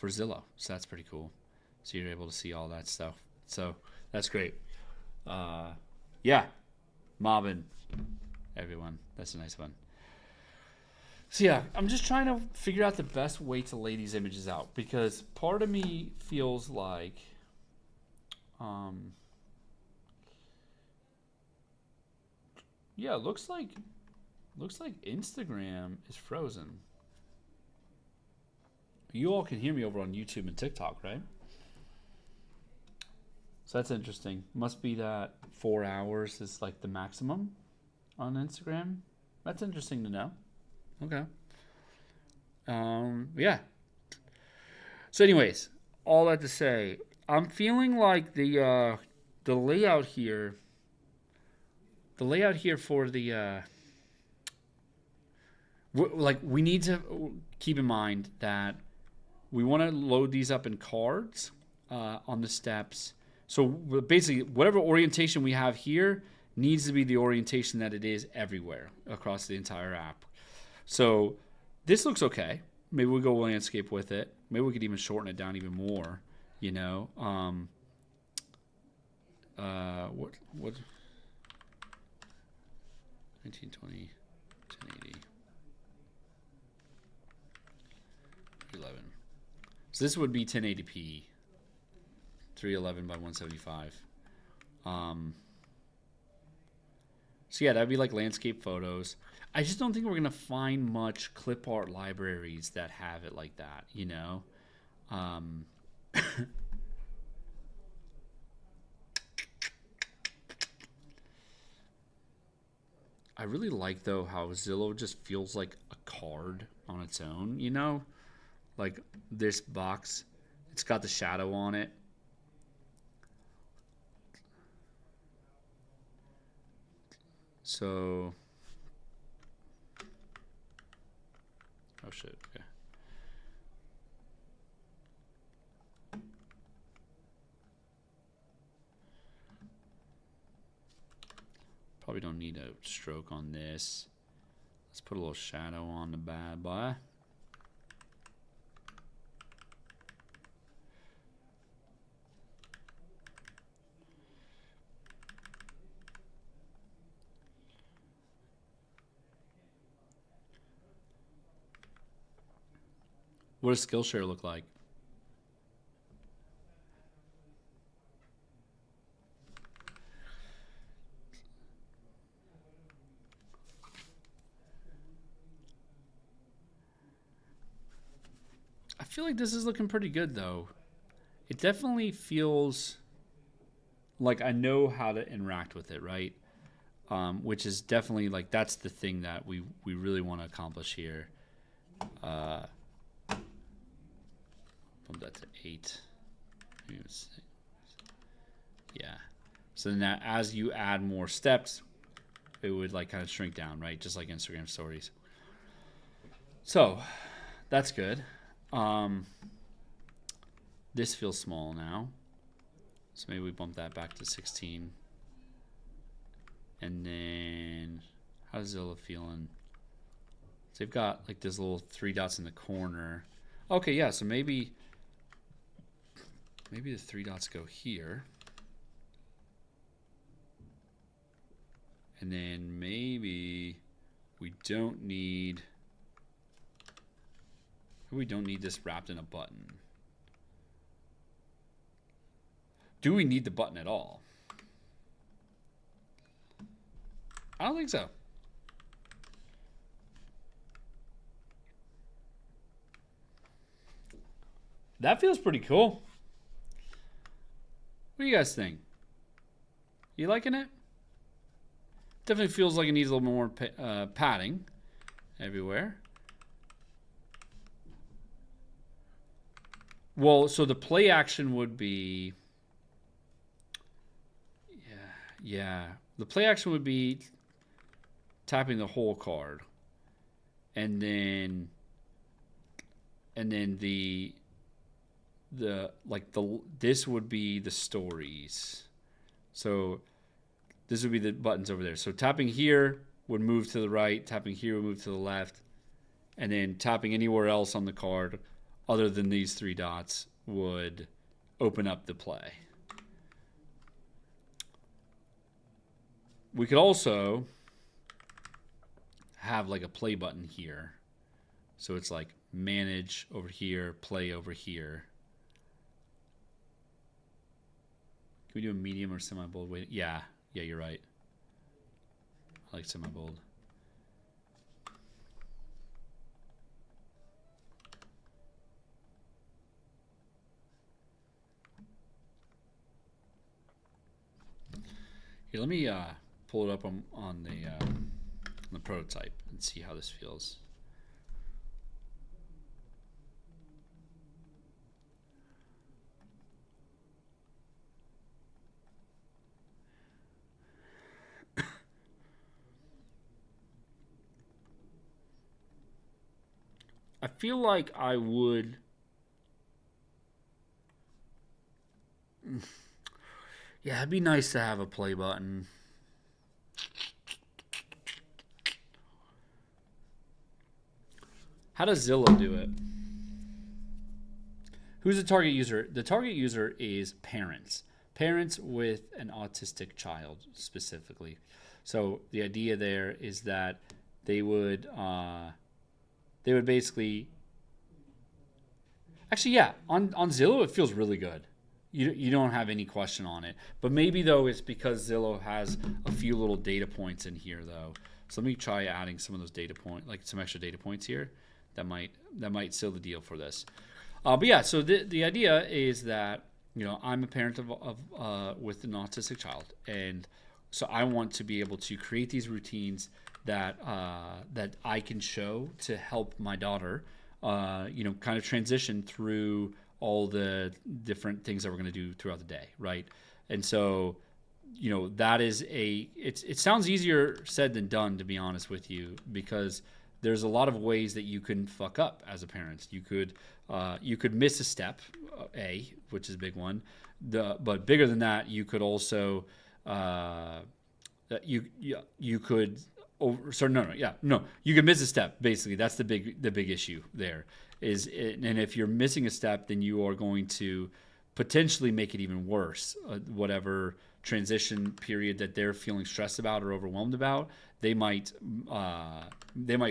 Zillow. So that's pretty cool. So you're able to see all that stuff. So that's great. Yeah, Mobbin, everyone. That's a nice one. So yeah, I'm just trying to figure out the best way to lay these images out, because part of me feels like yeah, looks like Instagram is frozen. You all can hear me over on YouTube and TikTok, right? So that's interesting. Must be that 4 hours is like the maximum on Instagram. That's interesting to know. Okay. Yeah. So, anyways, all that to say, I'm feeling like the layout here, for the like we need to keep in mind that we want to load these up in cards on the steps. So basically, whatever orientation we have here needs to be the orientation that it is everywhere across the entire app. So this looks okay. Maybe we go landscape with it. Maybe we could even shorten it down even more. You know, what 1920, 1080, 11. So this would be 1080p, 311 by 175. So yeah, that'd be like landscape photos. I just don't think we're gonna find much clip art libraries that have it like that, you know. I really like though how Zillow just feels like a card on its own, you know, like this box. It's got the shadow on it. So, oh shit, okay. Probably don't need a stroke on this. Let's put a little shadow on the bad boy. What does Skillshare look like? I feel like this is looking pretty good though. It definitely feels like I know how to interact with it, right? Which is definitely like that's the thing that we really want to accomplish here. Bump that to 8. Yeah. So then that as you add more steps, it would like kind of shrink down, right? Just like Instagram stories. So that's good. This feels small now. So maybe we bump that back to 16. And then how's Zillow feeling? So they've got like this little 3 dots in the corner. Okay, yeah, so maybe the 3 dots go here. And then maybe we don't need this wrapped in a button. Do we need the button at all? I don't think so. That feels pretty cool. What do you guys think? You liking it? Definitely feels like it needs a little more padding everywhere. Well, so the play action would be... Yeah. The play action would be tapping the whole card. And then this would be the stories. So this would be the buttons over there. So tapping here would move to the right, tapping here would move to the left, and then tapping anywhere else on the card other than these 3 dots would open up the play. We could also have like a play button here. So it's like manage over here, play over here. Can we do a medium or semi-bold weight? Yeah, you're right. I like semi-bold. Here, let me pull it up on the prototype and see how this feels. I feel like I would. Yeah, it'd be nice to have a play button. How does Zillow do it? Who's the target user? The target user is parents. Parents with an autistic child specifically. So the idea there is that they would basically, actually, yeah, on Zillow it feels really good. You don't have any question on it. But maybe though it's because Zillow has a few little data points in here though. So let me try adding some of those data points, like some extra data points here. That might seal the deal for this. But yeah, so the idea is that I'm a parent of with an autistic child, and so I want to be able to create these routines that I can show to help my daughter, kind of transition through all the different things that we're going to do throughout the day, right? And so, that is it sounds easier said than done, to be honest with you, because there's a lot of ways that you can fuck up as a parent. You could miss a step, which is a big one. But bigger than that, you could also you could you could miss a step. Basically, that's the big issue there. And if you're missing a step, then you are going to potentially make it even worse. Whatever transition period that they're feeling stressed about or overwhelmed about, they might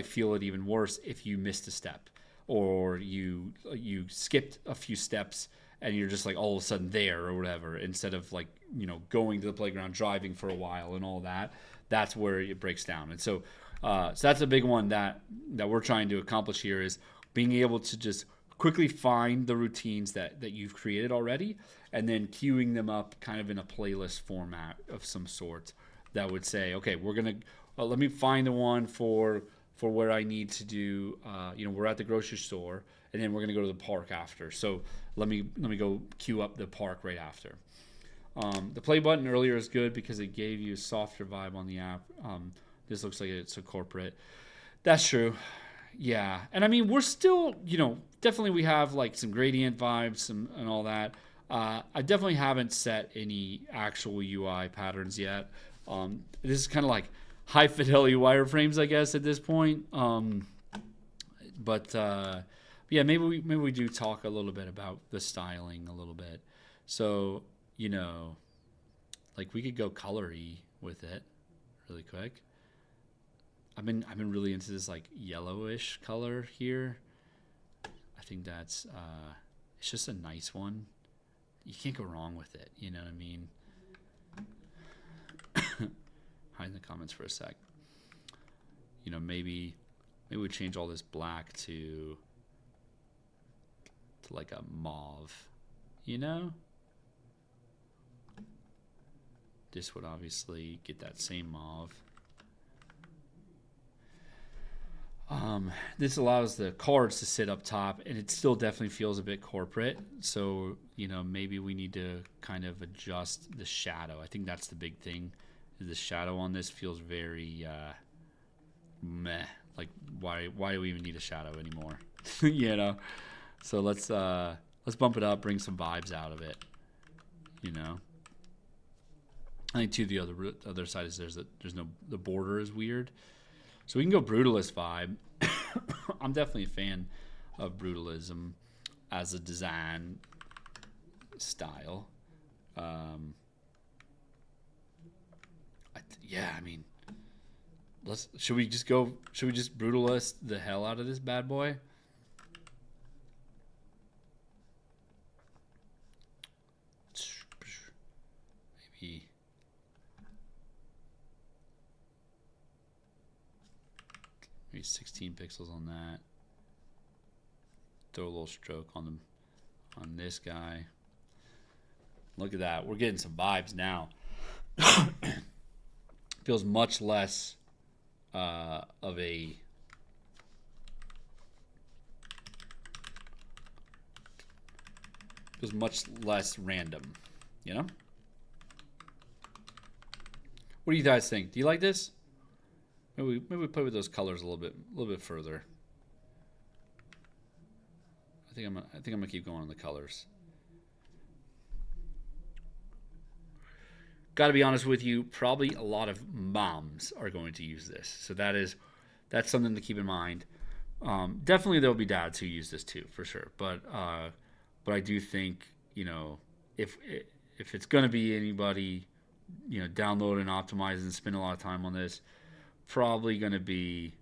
feel it even worse if you missed a step, or you skipped a few steps and you're just like all of a sudden there or whatever, instead of like going to the playground, driving for a while and all that. That's where it breaks down. And so that's a big one that we're trying to accomplish here, is being able to just quickly find the routines that you've created already, and then queuing them up kind of in a playlist format of some sort that would say, okay, we're going to, let me find the one for where I need to do, we're at the grocery store, and then we're going to go to the park after. So let me go queue up the park right after. The play button earlier is good because it gave you a softer vibe on the app. This looks like it's a corporate. That's true. Yeah. And I mean, we're still, definitely we have like some gradient vibes and all that. I definitely haven't set any actual UI patterns yet. This is kind of like high fidelity wireframes, I guess, at this point. But yeah, maybe we do talk a little bit about the styling a little bit. So, like we could go colory with it really quick. I've been really into this like yellowish color here. I think that's it's just a nice one. You can't go wrong with it. You know what I mean? Hide in the comments for a sec. Maybe we change all this black to like a mauve. This would obviously get that same mauve. This allows the cards to sit up top, and it still definitely feels a bit corporate. So, maybe we need to kind of adjust the shadow. I think that's the big thing. The shadow on this feels very meh. Like, why do we even need a shadow anymore? So let's bump it up, bring some vibes out of it. I think too, the other side is the border is weird. So we can go brutalist vibe. I'm definitely a fan of brutalism as a design style. Should we just brutalist the hell out of this bad boy? Maybe 16 pixels on that. Throw a little stroke on this guy. Look at that. We're getting some vibes now. Feels much less of a feels much less random, you know? What do you guys think? Do you like this? Maybe we play with those colors a little bit further. I think I'm gonna keep going on the colors. Got to be honest with you, probably a lot of moms are going to use this, so that's something to keep in mind. Definitely there'll be dads who use this too, for sure. But I do think, you know, if it's gonna be anybody, you know, download and optimize and spend a lot of time on this, probably gonna be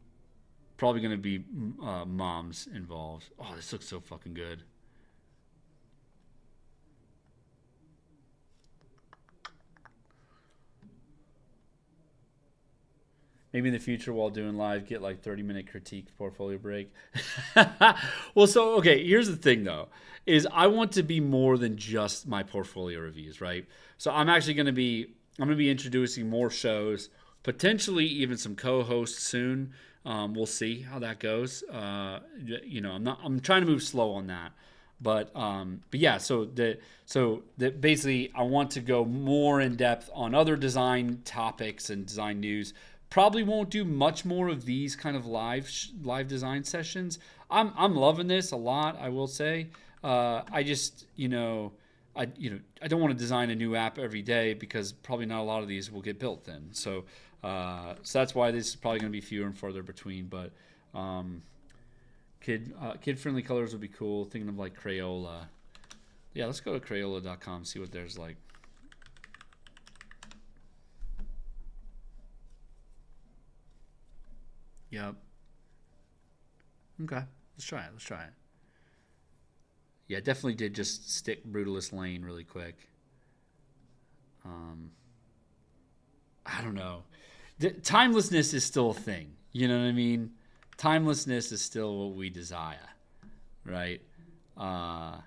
moms involved. Oh, this looks so fucking good. Maybe in the future while doing live, get like 30-minute critique portfolio break. Well, so, okay, here's the thing though, is I want to be more than just my portfolio reviews, right? So I'm going to be introducing more shows, potentially even some co-hosts soon. We'll see how that goes. You know, I'm trying to move slow on that. But yeah, so basically I want to go more in depth on other design topics and design news. Probably won't do much more of these kind of live design sessions. I'm loving this a lot, I will say. I just, I don't want to design a new app every day because probably not a lot of these will get built then. So that's why this is probably going to be fewer and farther between. But kid-friendly colors would be cool. Thinking of like Crayola. Yeah, let's go to Crayola.com, see what there's like. Yep. Okay. Let's try it. Yeah, definitely did just stick Brutalist Lane really quick. I don't know. Timelessness is still a thing. You know what I mean? Timelessness is still what we desire, right? I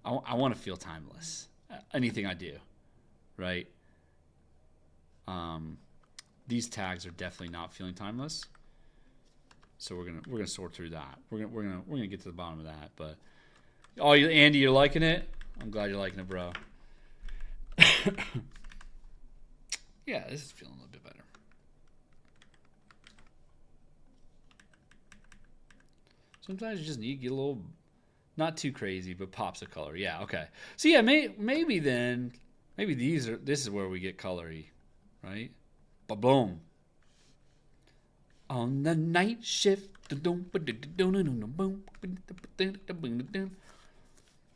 want to feel timeless. Anything I do, right? These tags are definitely not feeling timeless, so we're gonna sort through that. We're gonna get to the bottom of that. But Andy, you're liking it? I'm glad you're liking it, bro. Yeah, this is feeling a little bit better. Sometimes you just need to get a little, not too crazy, but pops of color. Yeah, okay. So yeah, maybe this is where we get colory, right? Ba-boom. On the night shift.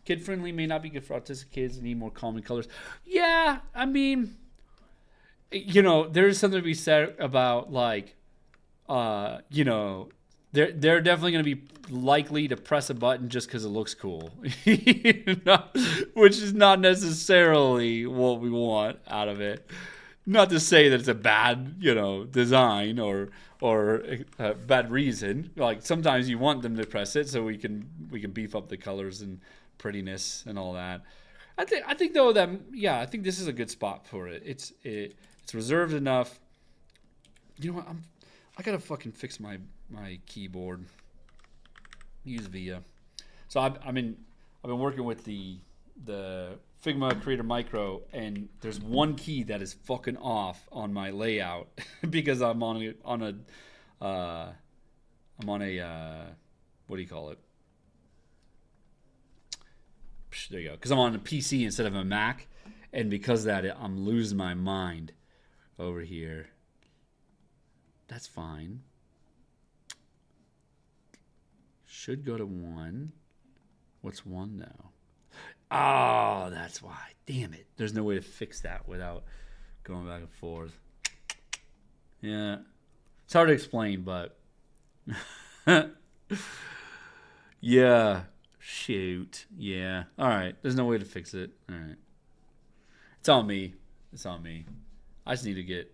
Kid-friendly may not be good for autistic kids. Need more calming colors. Yeah, I mean, there's something to be said about like, they're definitely going to be likely to press a button just because it looks cool, which is not necessarily what we want out of it. Not to say that it's a bad, design or a bad reason. Like sometimes you want them to press it so we can beef up the colors and prettiness and all that. I think though that I think this is a good spot for it. It's reserved enough. You know what? I gotta fucking fix my keyboard. Use Via. So I've been working with the Figma Creator Micro, and there's one key that is fucking off on my layout because I'm on a what do you call it? There you go. Because I'm on a PC instead of a Mac, and because of that, I'm losing my mind over here. That's fine. Should go to 1. What's 1 now? Oh, that's why. Damn it. There's no way to fix that without going back and forth. Yeah. It's hard to explain, but... yeah. Shoot. Yeah. All right. There's no way to fix it. All right. It's on me. I just need to get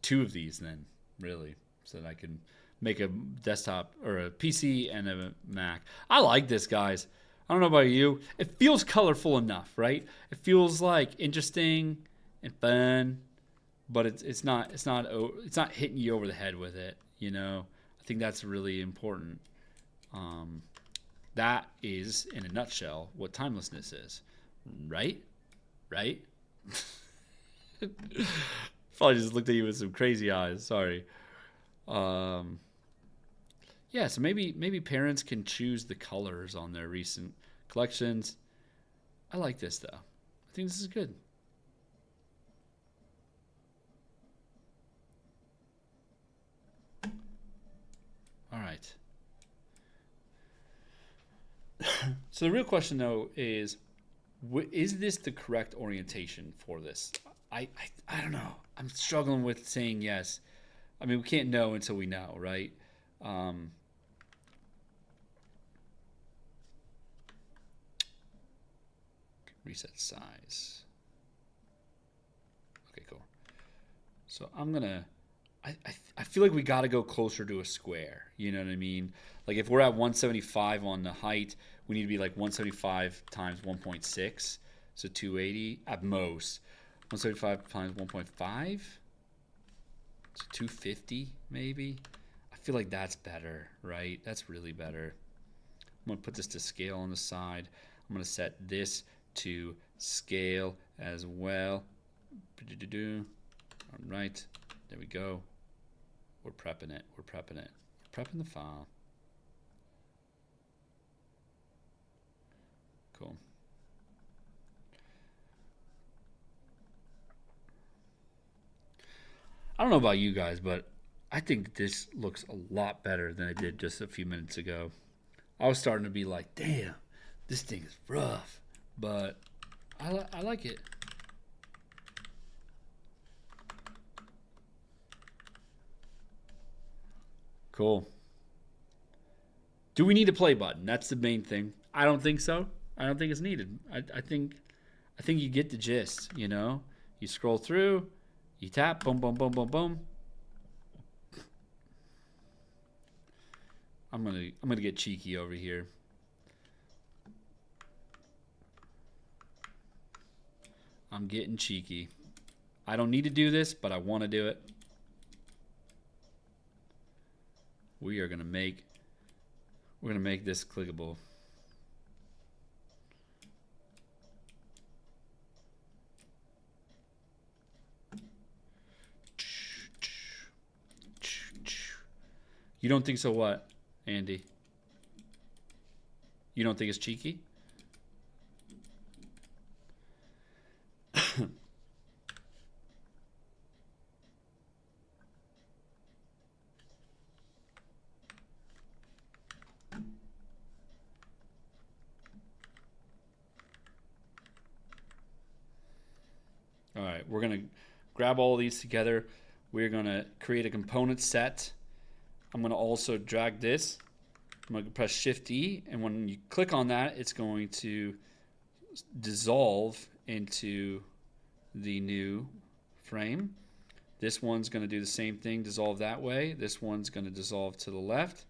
2 of these then, really, so that I can make a desktop or a PC and a Mac. I like this, guys. I don't know about you. It feels colorful enough, right? It feels like interesting. and fun, but it's not hitting you over the head with it. I think that's really important. That is, in a nutshell, what timelessness is, right? Right? Probably just looked at you with some crazy eyes. Sorry. Yeah, so maybe parents can choose the colors on their recent collections. I like this though. I think this is good. All right. So the real question though is this the correct orientation for this? I don't know. I'm struggling with saying yes. I mean, we can't know until we know, right? Um, Reset size. Okay, cool. So I'm gonna. I feel like we got to go closer to a square. You know what I mean? Like if we're at 175 on the height, we need to be like 175 times 1.6, so 280 at most. 175 times 1.5, so 250 maybe. I feel like that's better, right? That's really better. I'm gonna put this to scale on the side. I'm gonna set this to scale as well. All right, there we go. We're prepping it. We're prepping it. We're prepping the file. Cool. I don't know about you guys, but I think this looks a lot better than it did just a few minutes ago. I was starting to be like, damn, this thing is rough, but I like it. Cool. Do we need a play button? That's the main thing. I don't think so. I don't think it's needed. I think you get the gist, You scroll through, you tap, boom, boom, boom, boom, boom. I'm gonna get cheeky over here. I'm getting cheeky. I don't need to do this, but I want to do it. We're gonna make this clickable. You don't think so? What, Andy? You don't think it's cheeky? All right, we're gonna grab all these together. We're gonna create a component set. I'm gonna also drag this. I'm gonna press Shift E, and when you click on that, it's going to dissolve into the new frame. This one's gonna do the same thing, dissolve that way. This one's gonna dissolve to the left.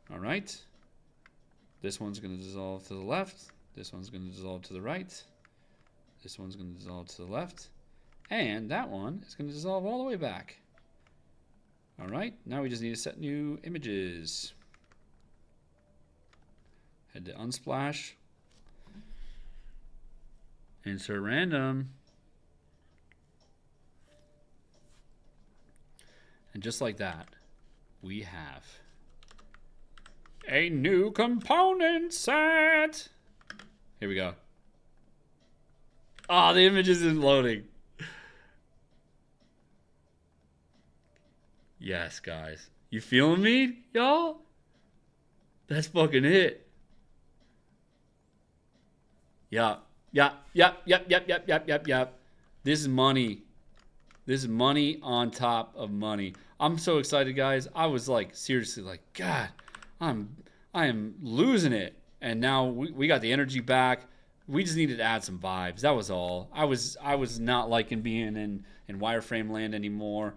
All right. This one's gonna dissolve to the left. This one's gonna dissolve to the right. This one's going to dissolve to the left. And that one is going to dissolve all the way back. All right, now we just need to set new images. Head to Unsplash. Insert random. And just like that, we have a new component set. Here we go. Oh, the image isn't loading. Yes, guys. You feeling me, y'all? That's fucking it. Yep. This is money. This is money on top of money. I'm so excited, guys. I was like, seriously, like, God, I am losing it. And now we got the energy back. We just needed to add some vibes. That was all. I was not liking being in wireframe land anymore.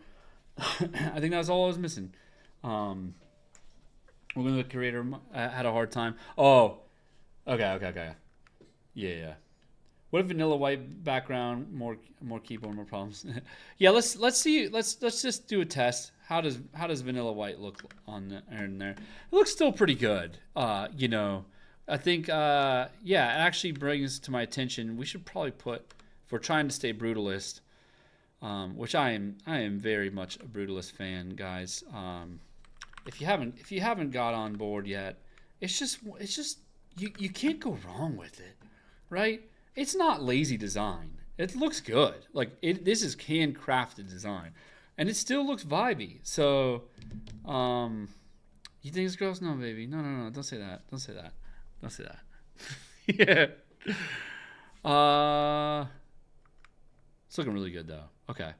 I think that's all I was missing. We're going to the creator had a hard time. Oh, okay. Yeah. What if vanilla white background, more keyboard, more problems? Yeah, let's see. Let's just do a test. How does vanilla white look on there? It looks still pretty good. You know, I think yeah, it actually brings to my attention. We should probably put, if we're trying to stay brutalist, which I am very much a brutalist fan, guys. If you haven't got on board yet, it's just you can't go wrong with it, right? It's not lazy design. It looks good. Like this is handcrafted design, and it still looks vibey. So, you think it's gross? No, baby. No. Don't say that. Don't say that. Don't say that. Yeah. It's looking really good though. Okay.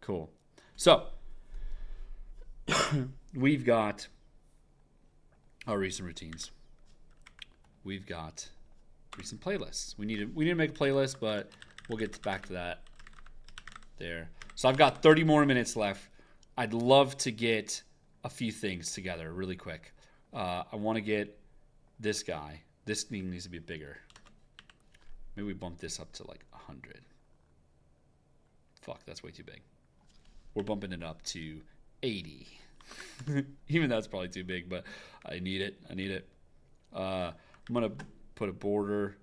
Cool. So, we've got our recent routines. We've got recent playlists. We need to make a playlist, but we'll get back to that there. So I've got 30 more minutes left. I'd love to get a few things together really quick. I want to get this guy. This thing needs to be bigger. Maybe we bump this up to like 100. Fuck, that's way too big. We're bumping it up to 80. Even that's probably too big, but I need it. I'm gonna put a border.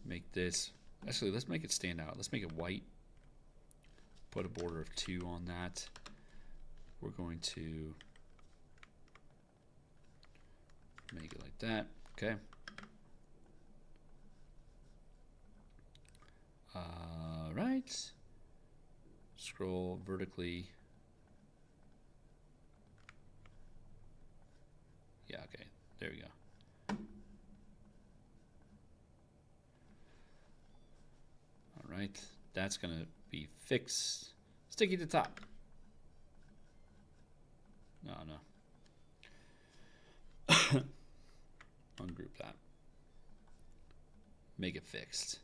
Make this. Actually, let's make it stand out. Let's make it white. Put a border of 2 on that. We're going to make it like that. Okay. Right. Scroll vertically. Yeah, okay. There we go. All right. That's going to be fixed. Sticky to top. No. Ungroup that. Make it fixed.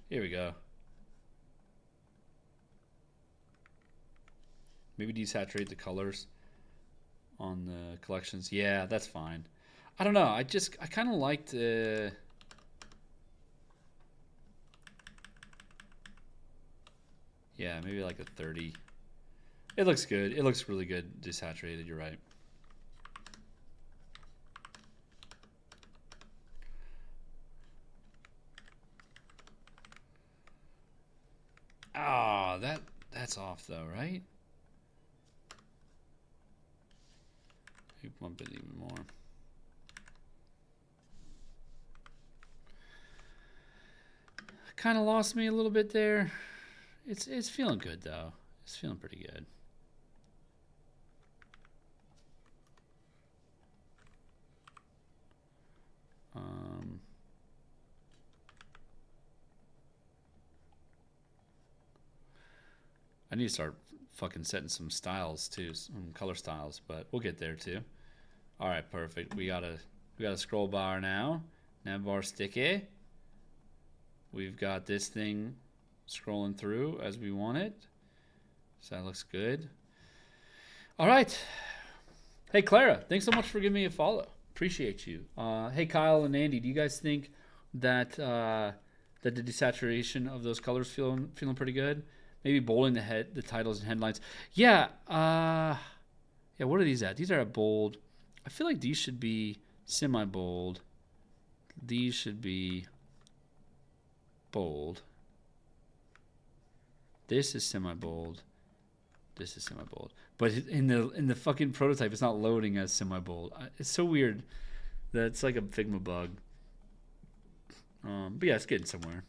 Here we go. Maybe desaturate the colors on the collections. Yeah, that's fine. I don't know. I kind of like the... Yeah, maybe like a 30. It looks good. It looks really good desaturated. You're right. Ah, that's off though, right? You bump it even more. Kind of lost me a little bit there. It's feeling good though. It's feeling pretty good. I need to start fucking setting some styles too, some color styles, but we'll get there too. All right, perfect. We got a scroll bar now. Nav bar sticky. We've got this thing scrolling through as we want it. So that looks good. All right. Hey, Clara, thanks so much for giving me a follow. Appreciate you. Hey, Kyle and Andy, do you guys think that that the desaturation of those colors feeling pretty good? Maybe bolding the titles and headlines. Yeah. Yeah. What are these at? These are at bold. I feel like these should be semi-bold. These should be bold. This is semi-bold. This is semi-bold. But in the fucking prototype, it's not loading as semi-bold. It's so weird that it's like a Figma bug. But yeah, it's getting somewhere.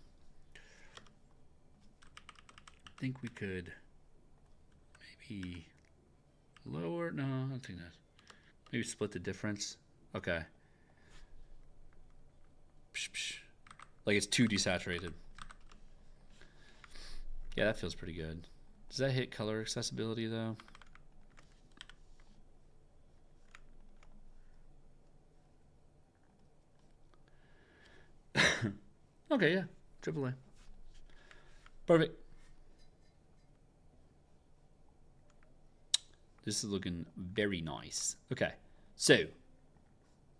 I think we could maybe lower. No, I don't think that. Maybe split the difference. Okay. Like it's too desaturated. Yeah, that feels pretty good. Does that hit color accessibility though? Okay, yeah. AAA. Perfect. This is looking very nice. Okay, so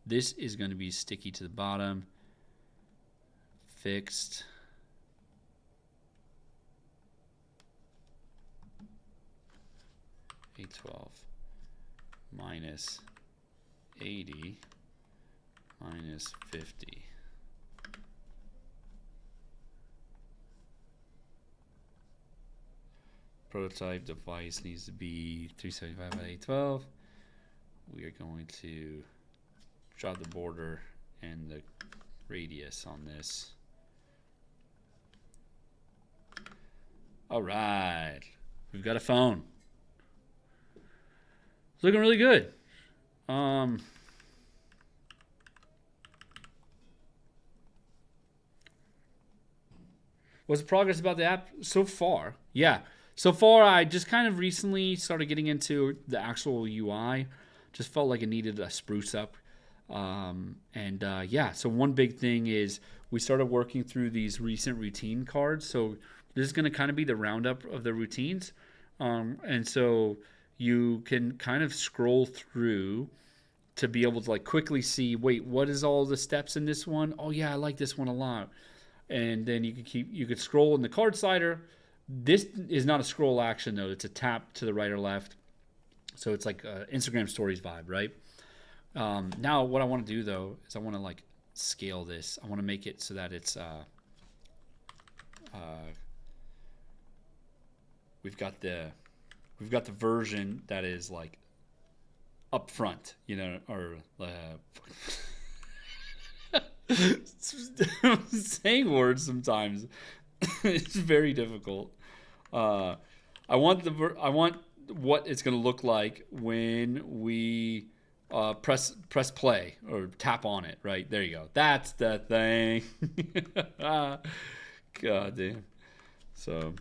this is going to be sticky to the bottom. fixed. A12 minus 80 minus 50. Prototype device needs to be 375 by 812. We are going to draw the border and the radius on this. All right, we've got a phone. It's looking really good. What's the progress about the app so far? Yeah, so far I just kind of recently started getting into the actual UI. Just felt like it needed a spruce up. Yeah, so one big thing is we started working through these recent routine cards. So this is going to kind of be the roundup of the routines. And so you can kind of scroll through to be able to like quickly see, wait, what is all the steps in this one? Oh yeah, I like this one a lot. And then you could scroll in the card slider. This is not a scroll action though. It's a tap to the right or left. So it's like Instagram stories vibe, right? Now what I want to do though is I want to like scale this. I want to make it so that it's we've got the version that is like up front, you know, or saying words sometimes it's very difficult. I want what it's going to look like when we press play or tap on it. Right there, you go. That's the thing. God damn. So,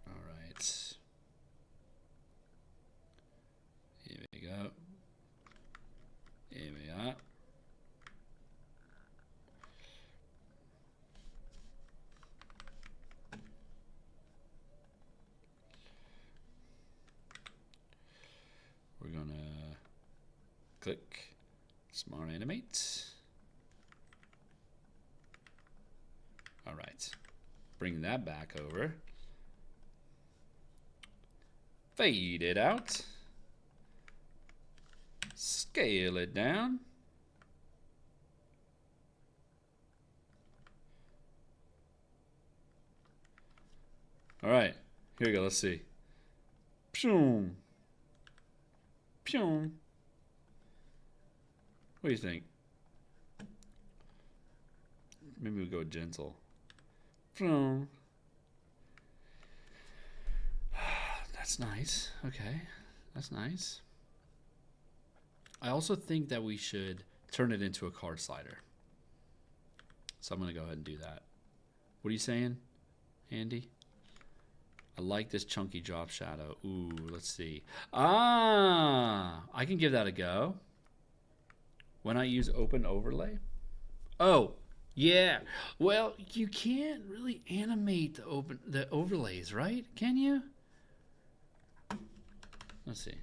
all right. Here we go. Here we are. We're gonna click Smart Animate. All right, bring that back over. Fade it out. Scale it down. All right, here we go. Let's see. Pshoom. Pshoom. What do you think? Maybe we'll go gentle. Pshoom. That's nice. Okay, that's nice. I also think that we should turn it into a card slider. So I'm going to go ahead and do that. What are you saying, Andy? I like this chunky drop shadow. Ooh, let's see. Ah, I can give that a go. When I use open overlay? Oh, yeah. Well, you can't really animate the overlays, right? Can you? Let's see.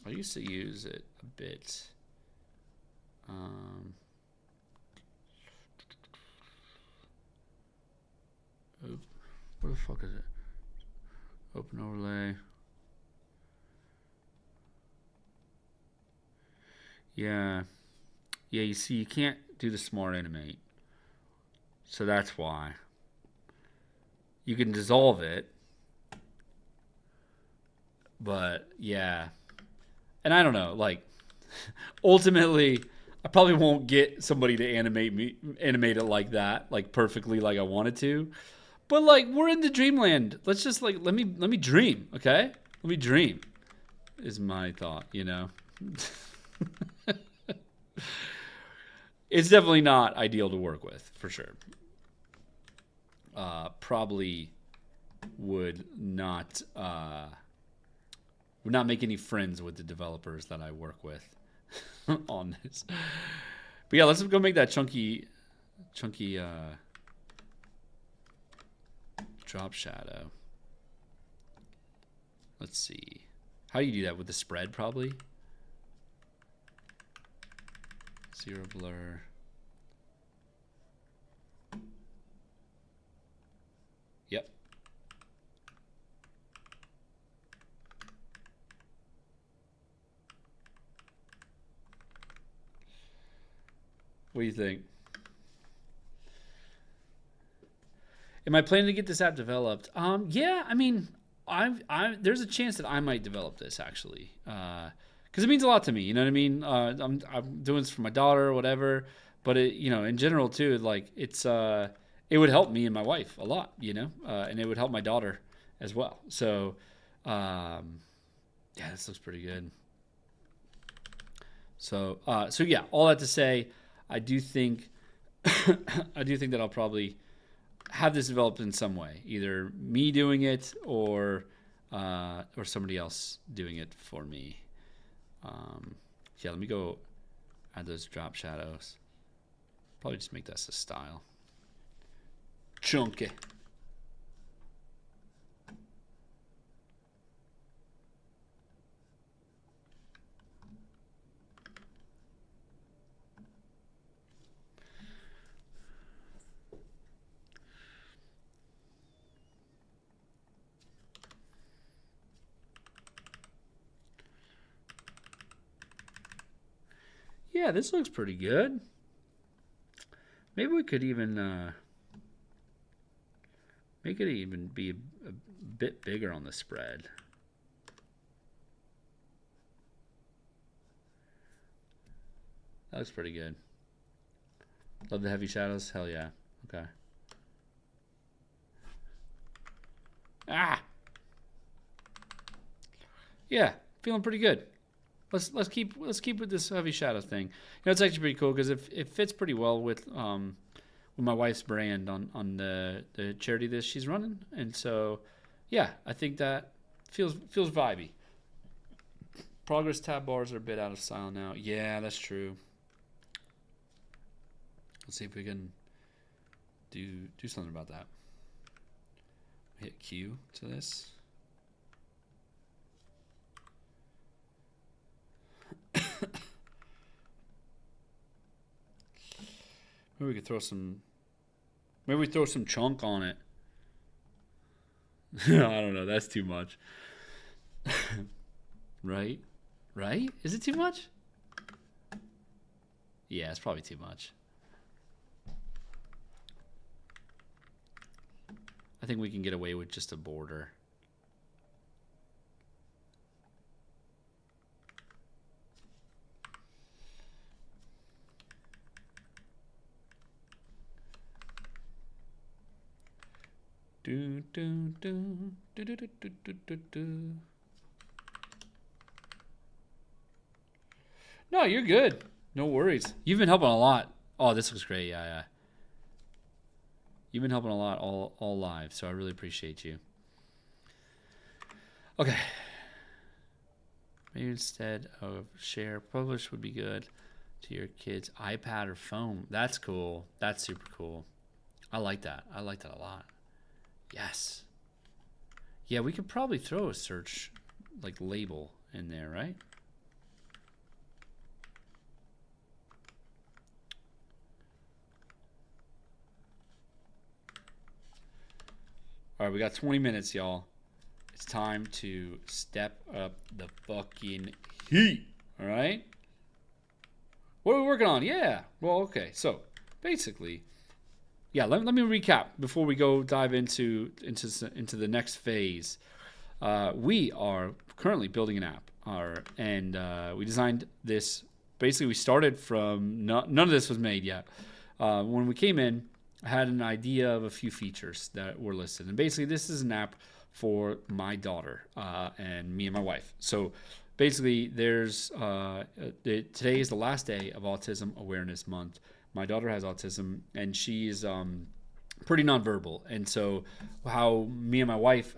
I used to use it a bit. Where the fuck is it? Open overlay. Yeah. Yeah, you see, you can't do the smart animate. So that's why. You can dissolve it. But, yeah. And I don't know, like, ultimately, I probably won't get somebody to animate it like that, like perfectly like I wanted to. But like, we're in the dreamland. Let's just like let me dream, okay? Let me dream. Is my thought, you know. It's definitely not ideal to work with, for sure. Probably would not make any friends with the developers that I work with on this. But yeah, let's go make that chunky drop shadow. Let's see. How do you do that with the spread? Probably zero blur. Yep. What do you think? Am I planning to get this app developed? Yeah, I mean, there's a chance that I might develop this actually, because it means a lot to me. You know what I mean? I'm doing this for my daughter or whatever, but in general too, like it would help me and my wife a lot, and it would help my daughter as well. So, yeah, this looks pretty good. So yeah, all that to say, I do think, I do think that I'll probably have this developed in some way, either me doing it or somebody else doing it for me. Yeah, let me go add those drop shadows. Probably just make that a style. Chunky. Yeah, this looks pretty good. Maybe we could even make it even be a bit bigger on the spread. That looks pretty good. Love the heavy shadows. Hell yeah. Okay. Ah. Yeah, feeling pretty good. Let's keep with this heavy shadow thing. It's actually pretty cool because it fits pretty well with my wife's brand on the charity that she's running, and so yeah, I think that feels vibey. Progress tab bars are a bit out of style now. Yeah, that's true. Let's see if we can do something about that. Hit Q to this. Maybe we could throw some. Maybe we throw some chunk on it. I don't know. That's too much. Right? Right? Is it too much? Yeah, it's probably too much. I think we can get away with just a border. Do, do, do, do, do, do, do, do, do. No, you're good. No worries. You've been helping a lot. Oh, this looks great. Yeah, yeah. You've been helping a lot all live, so I really appreciate you. Okay. Maybe instead of share, publish would be good to your kids' iPad or phone. That's cool. That's super cool. I like that. I like that a lot. Yes. Yeah, we could probably throw a search like label in there, right? All right, we got 20 minutes, y'all. It's time to step up the fucking heat. All right? What are we working on? Yeah. Well, okay. So, basically, yeah, let me recap before we go dive into the next phase. We are currently building an app, and we designed this. Basically, we started from none of this was made yet. When we came in, I had an idea of a few features that were listed, and basically, this is an app for my daughter and me and my wife. So, basically, there's today is the last day of Autism Awareness Month. My daughter has autism, and she's pretty nonverbal. And so how me and my wife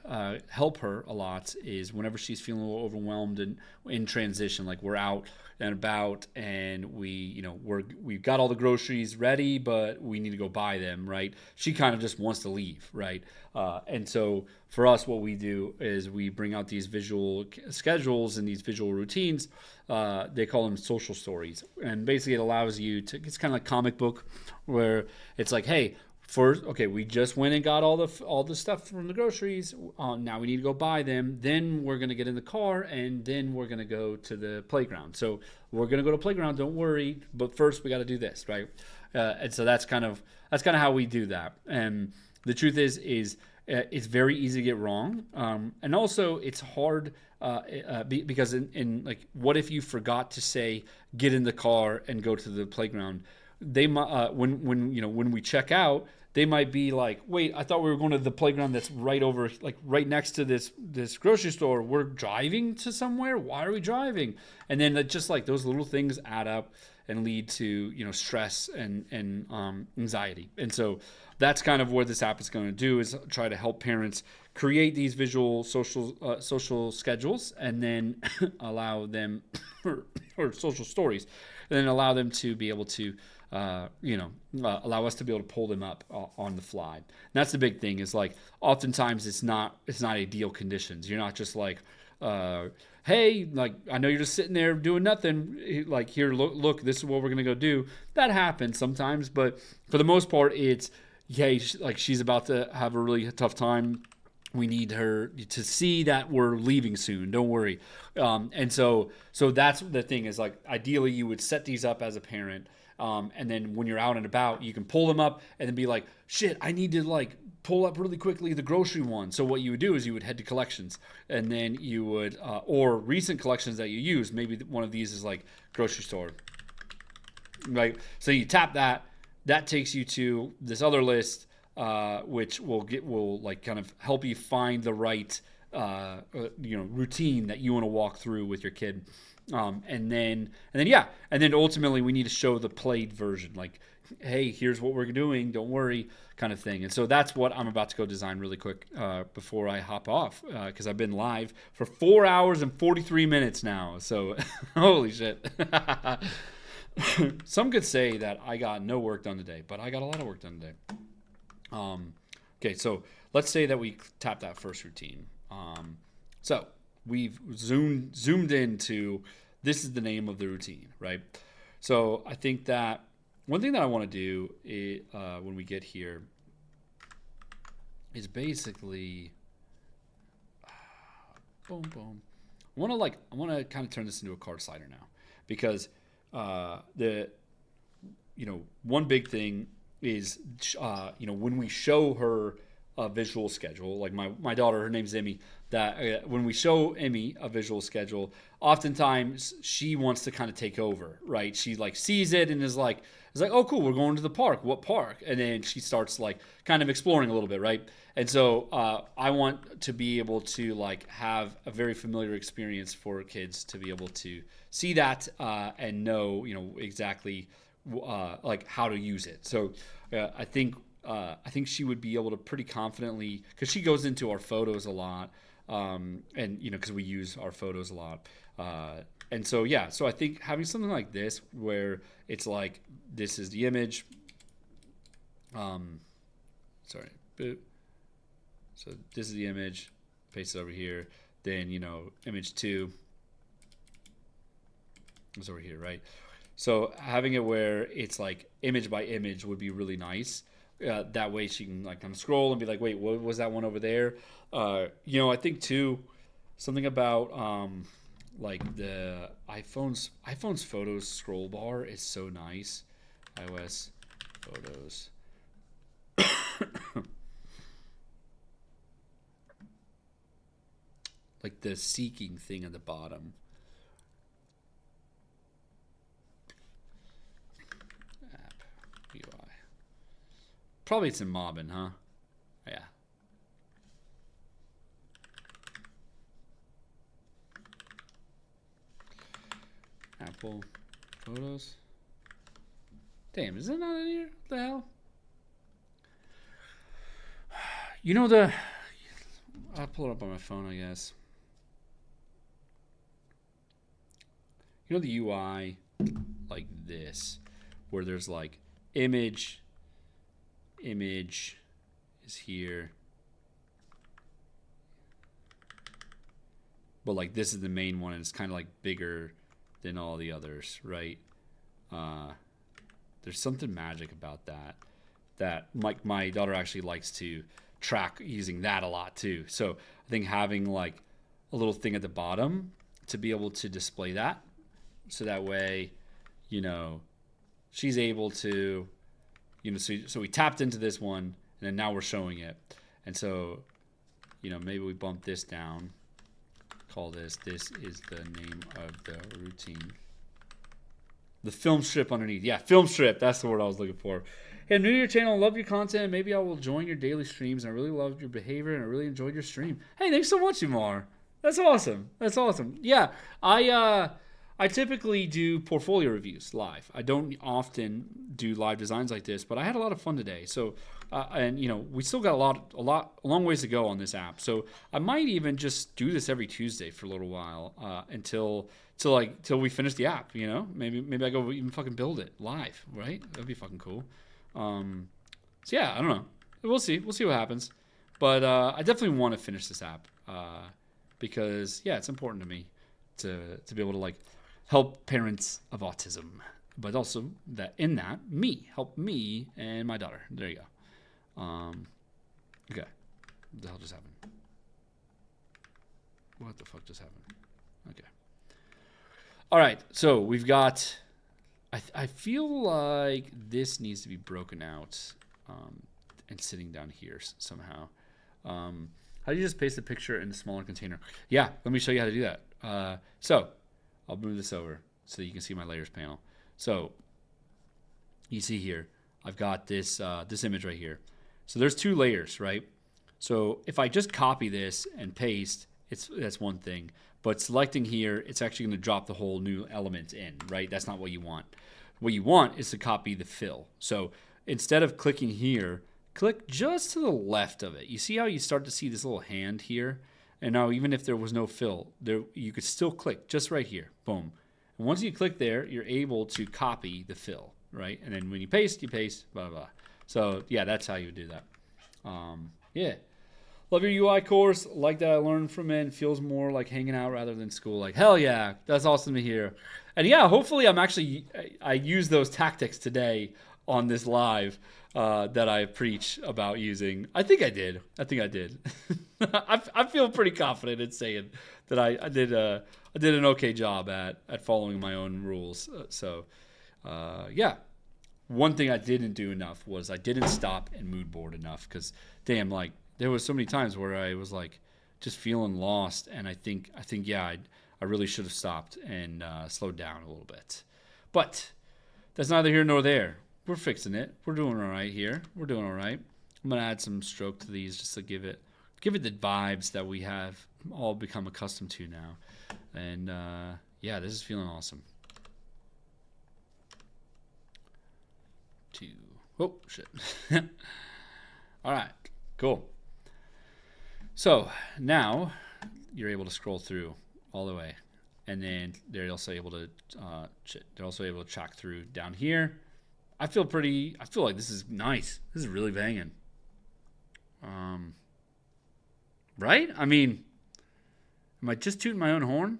help her a lot is whenever she's feeling a little overwhelmed and in transition, like we're out and about and we've got all the groceries ready, but we need to go buy them, right? She kind of just wants to leave, right? And so for us, what we do is we bring out these visual schedules and these visual routines. They call them social stories. And basically it allows you to, it's kind of like comic book where it's like, hey, first, okay, we just went and got all the stuff from the groceries. Now we need to go buy them. Then we're gonna get in the car, and then we're gonna go to the playground. So we're gonna go to the playground. Don't worry, but first we got to do this, right? And so that's kind of how we do that. And the truth is it's very easy to get wrong, and also it's hard because in like, what if you forgot to say get in the car and go to the playground? They when we check out, they might be like, wait, I thought we were going to the playground that's right over, like right next to this grocery store. We're driving to somewhere. Why are we driving? And then just like those little things add up and lead to stress and anxiety. And so that's kind of what this app is going to do, is try to help parents create these visual social schedules, and then allow them or social stories, and then allow them to be able to allow us to be able to pull them up on the fly. And that's the big thing, is like oftentimes it's not ideal conditions. You're not just like, hey, like, I know you're just sitting there doing nothing. Like, here, look, this is what we're going to go do. That happens sometimes, but for the most part, it's, hey, like she's about to have a really tough time. We need her to see that we're leaving soon. Don't worry. And so that's the thing, is like, ideally you would set these up as a parent. And then when you're out and about, you can pull them up and then be like, shit, I need to like pull up really quickly the grocery one. So what you would do is you would head to collections, and then you would, or recent collections that you use. Maybe one of these is like grocery store, right? So you tap that takes you to this other list, which will like kind of help you find the right, routine that you want to walk through with your kid. And then ultimately we need to show the played version, like, hey, here's what we're doing, don't worry, kind of thing. And so that's what I'm about to go design really quick before I hop off, because I've been live for 4 hours and 43 minutes now. So holy shit. Some could say that I got no work done today, but I got a lot of work done today. Okay, so let's say that we tap that first routine. So we've zoomed into, this is the name of the routine, right? So I think that one thing that I want to do is, when we get here, is basically boom boom. I want to kind of turn this into a card slider now, because one big thing is when we show her a visual schedule, like my daughter, her name's Emmy, that when we show Emmy a visual schedule, oftentimes she wants to kind of take over, right? She like sees it and is like, oh cool, we're going to the park. What park? And then she starts like kind of exploring a little bit, right? And so I want to be able to like have a very familiar experience for kids to be able to see that and know exactly like how to use it. So I think she would be able to pretty confidently, because she goes into our photos a lot, and because we use our photos a lot, and so so I think having something like this where it's like, this is the image, so this is the image, paste it over here, then image 2 is over here, right? So having it where it's like image by image would be really nice. That way she can like kind of scroll and be like, wait, what was that one over there? I think too, something about like the iPhone's photos scroll bar is so nice. iOS photos. Like the seeking thing at the bottom. App UI. Probably it's in Mobbin, huh? Yeah. Apple Photos. Damn, is it not in here? What the hell? You know the, I'll pull it up on my phone, I guess. You know the UI like this, where there's like image is here. But like this is the main one, and it's kind of like bigger than all the others, right? There's something magic about that like my daughter actually likes to track using that a lot too. So I think having like a little thing at the bottom to be able to display that, so that way, you know, she's able to, you know, so we tapped into this one, and then now we're showing it. And so, you know, maybe we bump this down, call this is the name of the routine. The film strip underneath. Yeah, film strip. That's the word I was looking for. Hey, I'm new to your channel. I love your content. Maybe I will join your daily streams. And I really loved your behavior, and I really enjoyed your stream. Hey, thanks so much, Umar. That's awesome. That's awesome. Yeah, I typically do portfolio reviews live. I don't often do live designs like this, but I had a lot of fun today. So, and you know, we still got a long ways to go on this app. So I might even just do this every Tuesday for a little while until we finish the app. You know, maybe I go even fucking build it live, right? That'd be fucking cool. So yeah, I don't know. We'll see. We'll see what happens. But I definitely want to finish this app because yeah, it's important to me to be able to like help parents of autism, but also help me and my daughter. There you go. Okay. What the hell just happened? What the fuck just happened? Okay. All right. So we've got, I feel like this needs to be broken out and sitting down here somehow. How do you just paste the picture in a smaller container? Yeah, let me show you how to do that. So I'll move this over so you can see my layers panel. So you see here, I've got this this image right here. So there's two layers, right? So if I just copy this and paste, that's one thing. But selecting here, it's actually going to drop the whole new element in, right? That's not what you want. What you want is to copy the fill. So instead of clicking here, click just to the left of it. You see how you start to see this little hand here? And now even if there was no fill, you could still click just right here. Boom. And once you click there, you're able to copy the fill, right? And then when you paste, blah, blah, blah. So yeah, that's how you do that. Yeah. Love your UI course. Like that I learned from it. Feels more like hanging out rather than school. Like, hell yeah. That's awesome to hear. And yeah, hopefully I use those tactics today on this live that I preach about using. I think I did. I feel pretty confident in saying that I did an okay job at following my own rules. Yeah. One thing I didn't do enough was I didn't stop and Moodboard enough because damn, like there was so many times where I was like just feeling lost, and I think yeah, I really should have stopped and slowed down a little bit. But that's neither here nor there. We're fixing it. We're doing all right here. We're doing all right. I'm gonna add some stroke to these just to give it the vibes that we have all become accustomed to now. And yeah, this is feeling awesome. Oh shit. All right, cool. So now you're able to scroll through all the way, and then they're also able to track through down here. I feel like this is nice. This is really banging. Right? I mean, am I just tooting my own horn?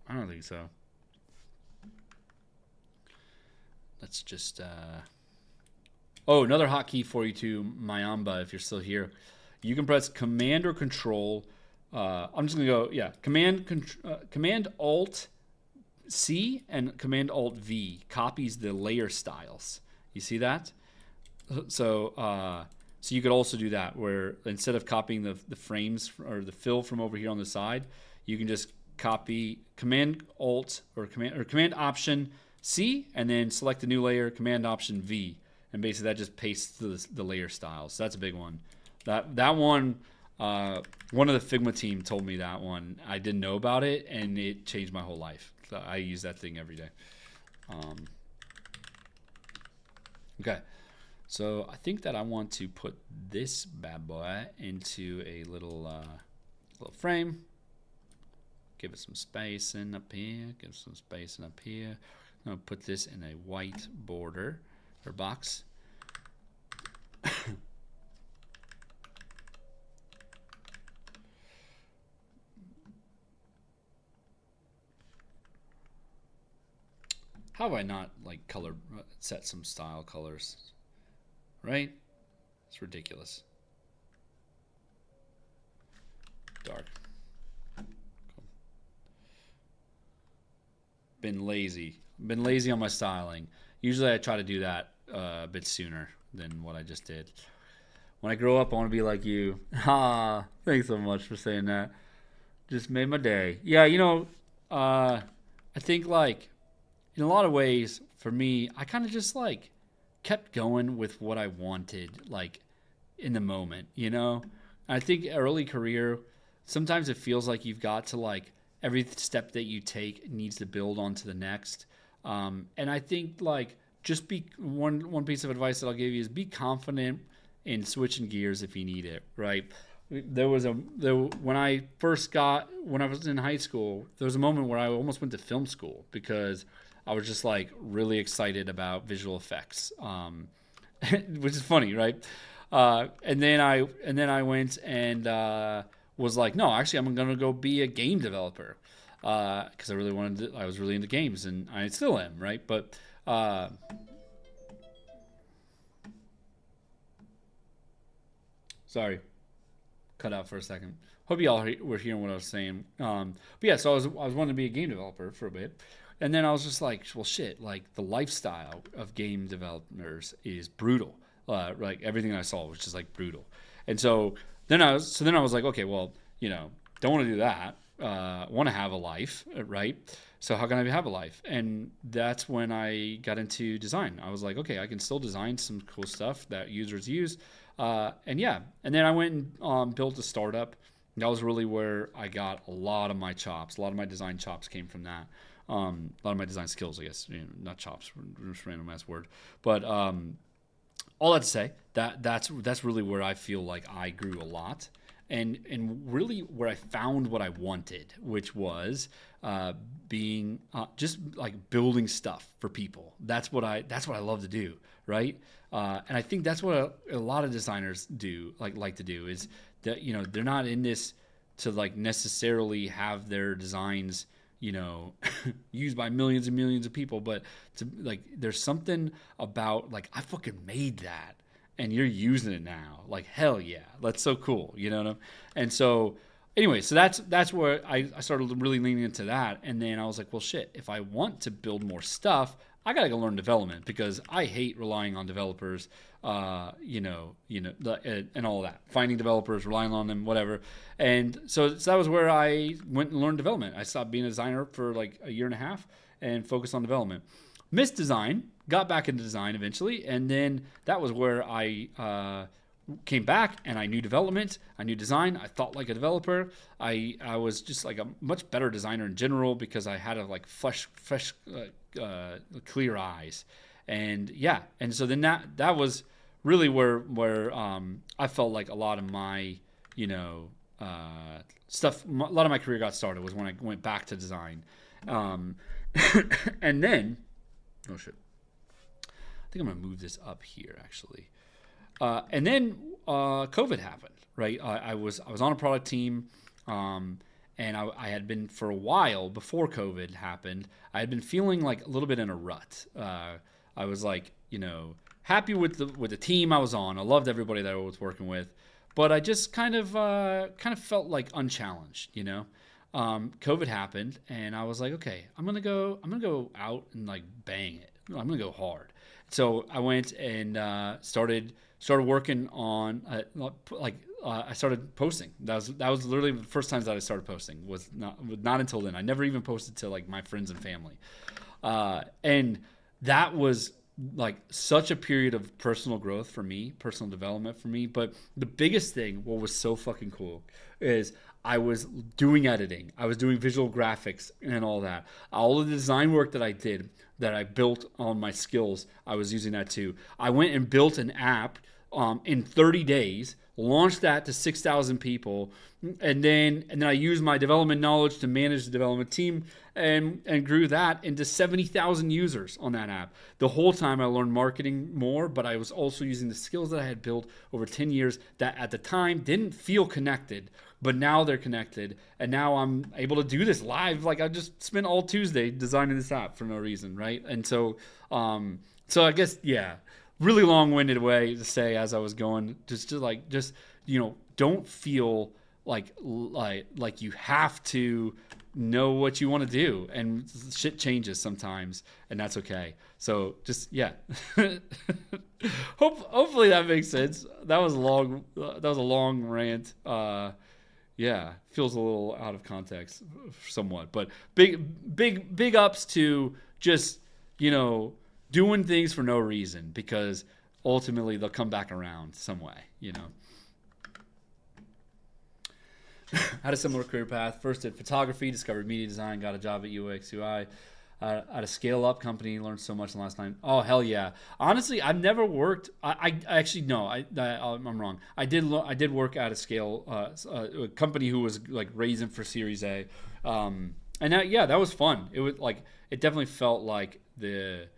I don't think so. Let's just oh, another hotkey for you too, Mayamba, if you're still here. You can press Command or Control. I'm just gonna go, yeah, Command Alt C and Command Alt V copies the layer styles. You see that? So you could also do that, where instead of copying the frames or the fill from over here on the side, you can just copy Command Alt or Command Option C and then select a new layer, Command Option V, and basically that just pastes the layer styles. So that's a big one. That one, one of the Figma team told me that one. I didn't know about it, and it changed my whole life. So I use that thing every day. Okay, So I think that I want to put this bad boy into a little frame. Give it some space in up here. Give it some space in up here. I'm gonna put this in a white border or box. How have I not like color set some style colors? Right? It's ridiculous. Dark. Cool. Been lazy on my styling. Usually I try to do that a bit sooner than what I just did. When I grow up, I want to be like you. Ah, thanks so much for saying that. Just made my day. Yeah, I think like in a lot of ways, for me, I kind of just like kept going with what I wanted, like in the moment. I think early career, sometimes it feels like you've got to like every step that you take needs to build onto the next. And I think like just be one piece of advice that I'll give you is be confident in switching gears if you need it, right? When I was in high school, there was a moment where I almost went to film school because I was just like really excited about visual effects, which is funny, right? And then I went and was like, no, actually, I'm gonna go be a game developer because I was really into games, and I still am, right? But sorry, cut out for a second. Hope y'all were hearing what I was saying. But yeah, so I was wanting to be a game developer for a bit, and then I was just like, well, shit, like the lifestyle of game developers is brutal. Like everything I saw was just like brutal, and so then I was like, okay, well, don't want to do that. Want to have a life, right? So how can I have a life? And that's when I got into design. I was like, okay, I can still design some cool stuff that users use. And yeah, and then I went and built a startup. That was really where I got a lot of my chops. A lot of my design chops came from that. A lot of my design skills, I guess, not chops, just random ass word. But all that to say, that's really where I feel like I grew a lot. And really where I found what I wanted, which was being just like building stuff for people. That's what I love to do, right? And I think that's what a lot of designers do like to do is that they're not in this to like necessarily have their designs used by millions and millions of people, but to like there's something about like I fucking made that and you're using it now. Like hell yeah, that's so cool. You know what I mean? And so anyway, so that's where I started really leaning into that, and then I was like, well shit, if I want to build more stuff, I gotta go learn development because I hate relying on developers, and all that. Finding developers, relying on them, whatever. And so that was where I went and learned development. I stopped being a designer for like a year and a half and focused on development. Missed design, got back into design eventually, and then that was where I came back and I knew development, I knew design, I thought like a developer. I was just like a much better designer in general because I had a like fresh clear eyes. And yeah, and so then that was really where I felt like a lot of my stuff, a lot of my career got started was when I went back to design. And then oh shit, I think I'm gonna move this up here actually. And then COVID happened, right? I was on a product team, and I had been for a while before COVID happened. I had been feeling like a little bit in a rut. I was like, happy with the team I was on. I loved everybody that I was working with, but I just kind of felt like unchallenged. COVID happened, and I was like, okay, I'm gonna go out and like bang it. I'm gonna go hard. So I went and started working on I started posting. That was literally the first time that I started posting. Was not until then. I never even posted to like my friends and family, and that was like such a period of personal growth for me, personal development for me. But the biggest thing, what was so fucking cool, is I was doing editing. I was doing visual graphics and all that. All of the design work that I did, that I built on my skills, I was using that too. I went and built an app in 30 days, launched that to 6,000 people, and then I used my development knowledge to manage the development team and grew that into 70,000 users on that app. The whole time I learned marketing more, but I was also using the skills that I had built over 10 years that at the time didn't feel connected, but now they're connected, and now I'm able to do this live. Like, I just spent all Tuesday designing this app for no reason, right? And so I guess, yeah, really long-winded way to say as I was going, just don't feel like you have to know what you want to do, and shit changes sometimes, and that's okay. So just, yeah. Hopefully that makes sense. That was a long rant. Yeah, feels a little out of context somewhat, but big ups to just, doing things for no reason, because ultimately they'll come back around some way, Had a similar career path. First did photography, discovered media design, got a job at UX UI. At a scale-up company, learned so much in the last time. Oh, hell yeah. Honestly, I've never worked. I'm wrong. I did work at a company who was like raising for Series A. And that was fun. It was it definitely felt like the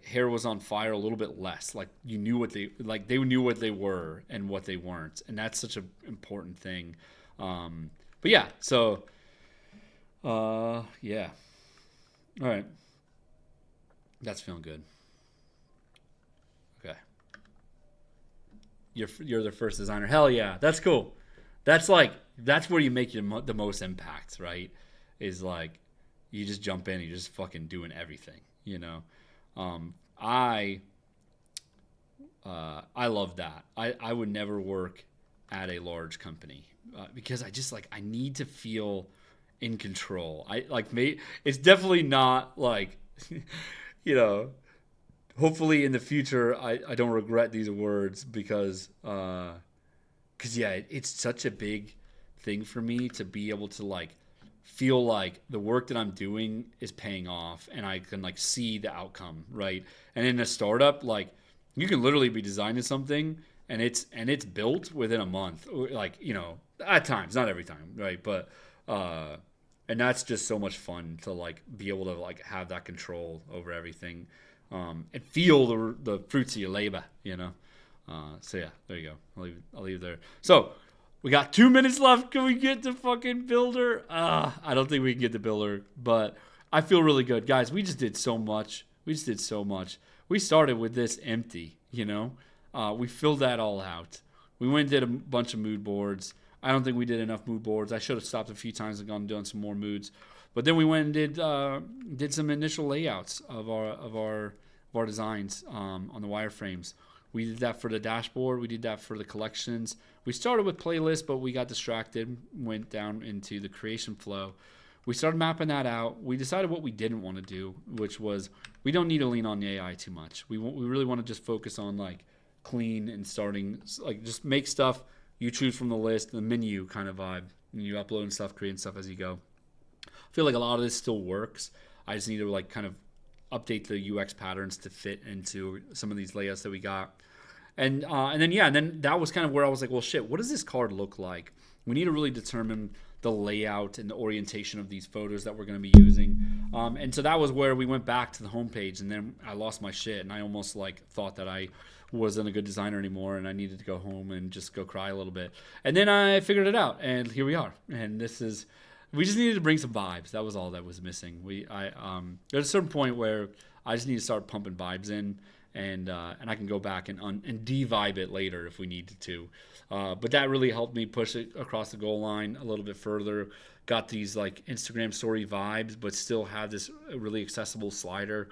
hair was on fire a little bit less. Like, you knew they knew what they were and what they weren't. And that's such an important thing. But yeah, so, yeah. All right. That's feeling good. Okay. You're the first designer. Hell yeah. That's cool. That's where you make the most impact, right? Is like, you just jump in and you're just fucking doing everything, I love that. I would never work at a large company because I need to feel in control. It's definitely not like, hopefully in the future I don't regret these words, because yeah, it's such a big thing for me to be able to feel like the work that I'm doing is paying off, and I can see the outcome, right? And in a startup, you can literally be designing something and it's built within a month, at times, not every time, right? But and that's just so much fun to be able to have that control over everything, and feel the fruits of your labor, So yeah, there you go. I'll leave it there. So we got 2 minutes left. Can we get the fucking builder? I don't think we can get the builder, but I feel really good, guys. We just did so much. We started with this empty, we filled that all out. We went and did a bunch of mood boards. I don't think we did enough mood boards. I should have stopped a few times and gone and done some more moods. But then we went and did some initial layouts of our designs on the wireframes. We did that for the dashboard. We did that for the collections. We started with playlists, but we got distracted, went down into the creation flow. We started mapping that out. We decided what we didn't want to do, which was we don't need to lean on the AI too much. We really want to just focus on clean and starting, just make stuff. You choose from the list, the menu kind of vibe. And you upload stuff, creating stuff as you go. I feel like a lot of this still works. I just need to kind of update the UX patterns to fit into some of these layouts that we got. And then that was kind of where I was like, well, shit, what does this card look like? We need to really determine the layout and the orientation of these photos that we're going to be using. And so that was where we went back to the homepage, and then I lost my shit, and I almost thought that I wasn't a good designer anymore, and I needed to go home and just go cry a little bit. And then I figured it out, and here we are. And we just needed to bring some vibes. That was all that was missing. There's a certain point where I just need to start pumping vibes in, and I can go back and de-vibe it later if we needed to. But that really helped me push it across the goal line a little bit further. Got these Instagram story vibes, but still have this really accessible slider.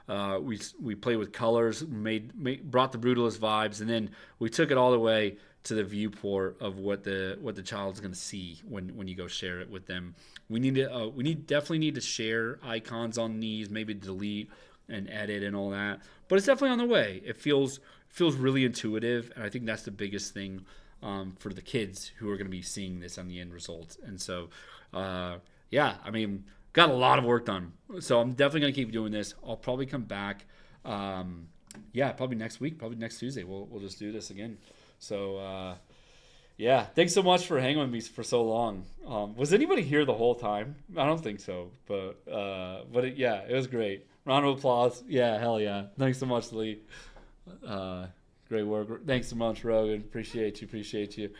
We played with colors, brought the brutalist vibes, and then we took it all the way to the viewport of what the child's going to see when you go share it with them. We definitely need to share icons on these, maybe delete and edit and all that. But it's definitely on the way. It feels really intuitive, and I think that's the biggest thing for the kids who are going to be seeing this on the end result. And so, yeah, I mean, got a lot of work done. So I'm definitely going to keep doing this. I'll probably come back. Yeah, probably next week, probably next Tuesday. We'll just do this again. So, yeah, thanks so much for hanging with me for so long. Was anybody here the whole time? I don't think so, but yeah, it was great. Round of applause. Yeah, hell yeah. Thanks so much, Lee. Great work. Thanks so much, Rogan. Appreciate you.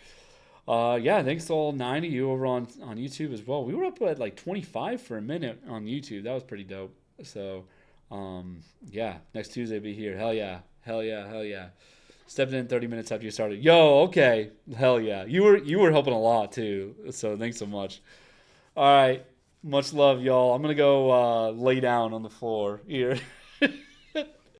Yeah, thanks to all 9 of you over on YouTube as well. We were up at like 25 for a minute on YouTube. That was pretty dope. So, yeah, next Tuesday be here. Hell yeah. Stepped in 30 minutes after you started. Yo, okay. Hell yeah. You were helping a lot too. So thanks so much. All right. Much love, y'all. I'm going to go lay down on the floor here.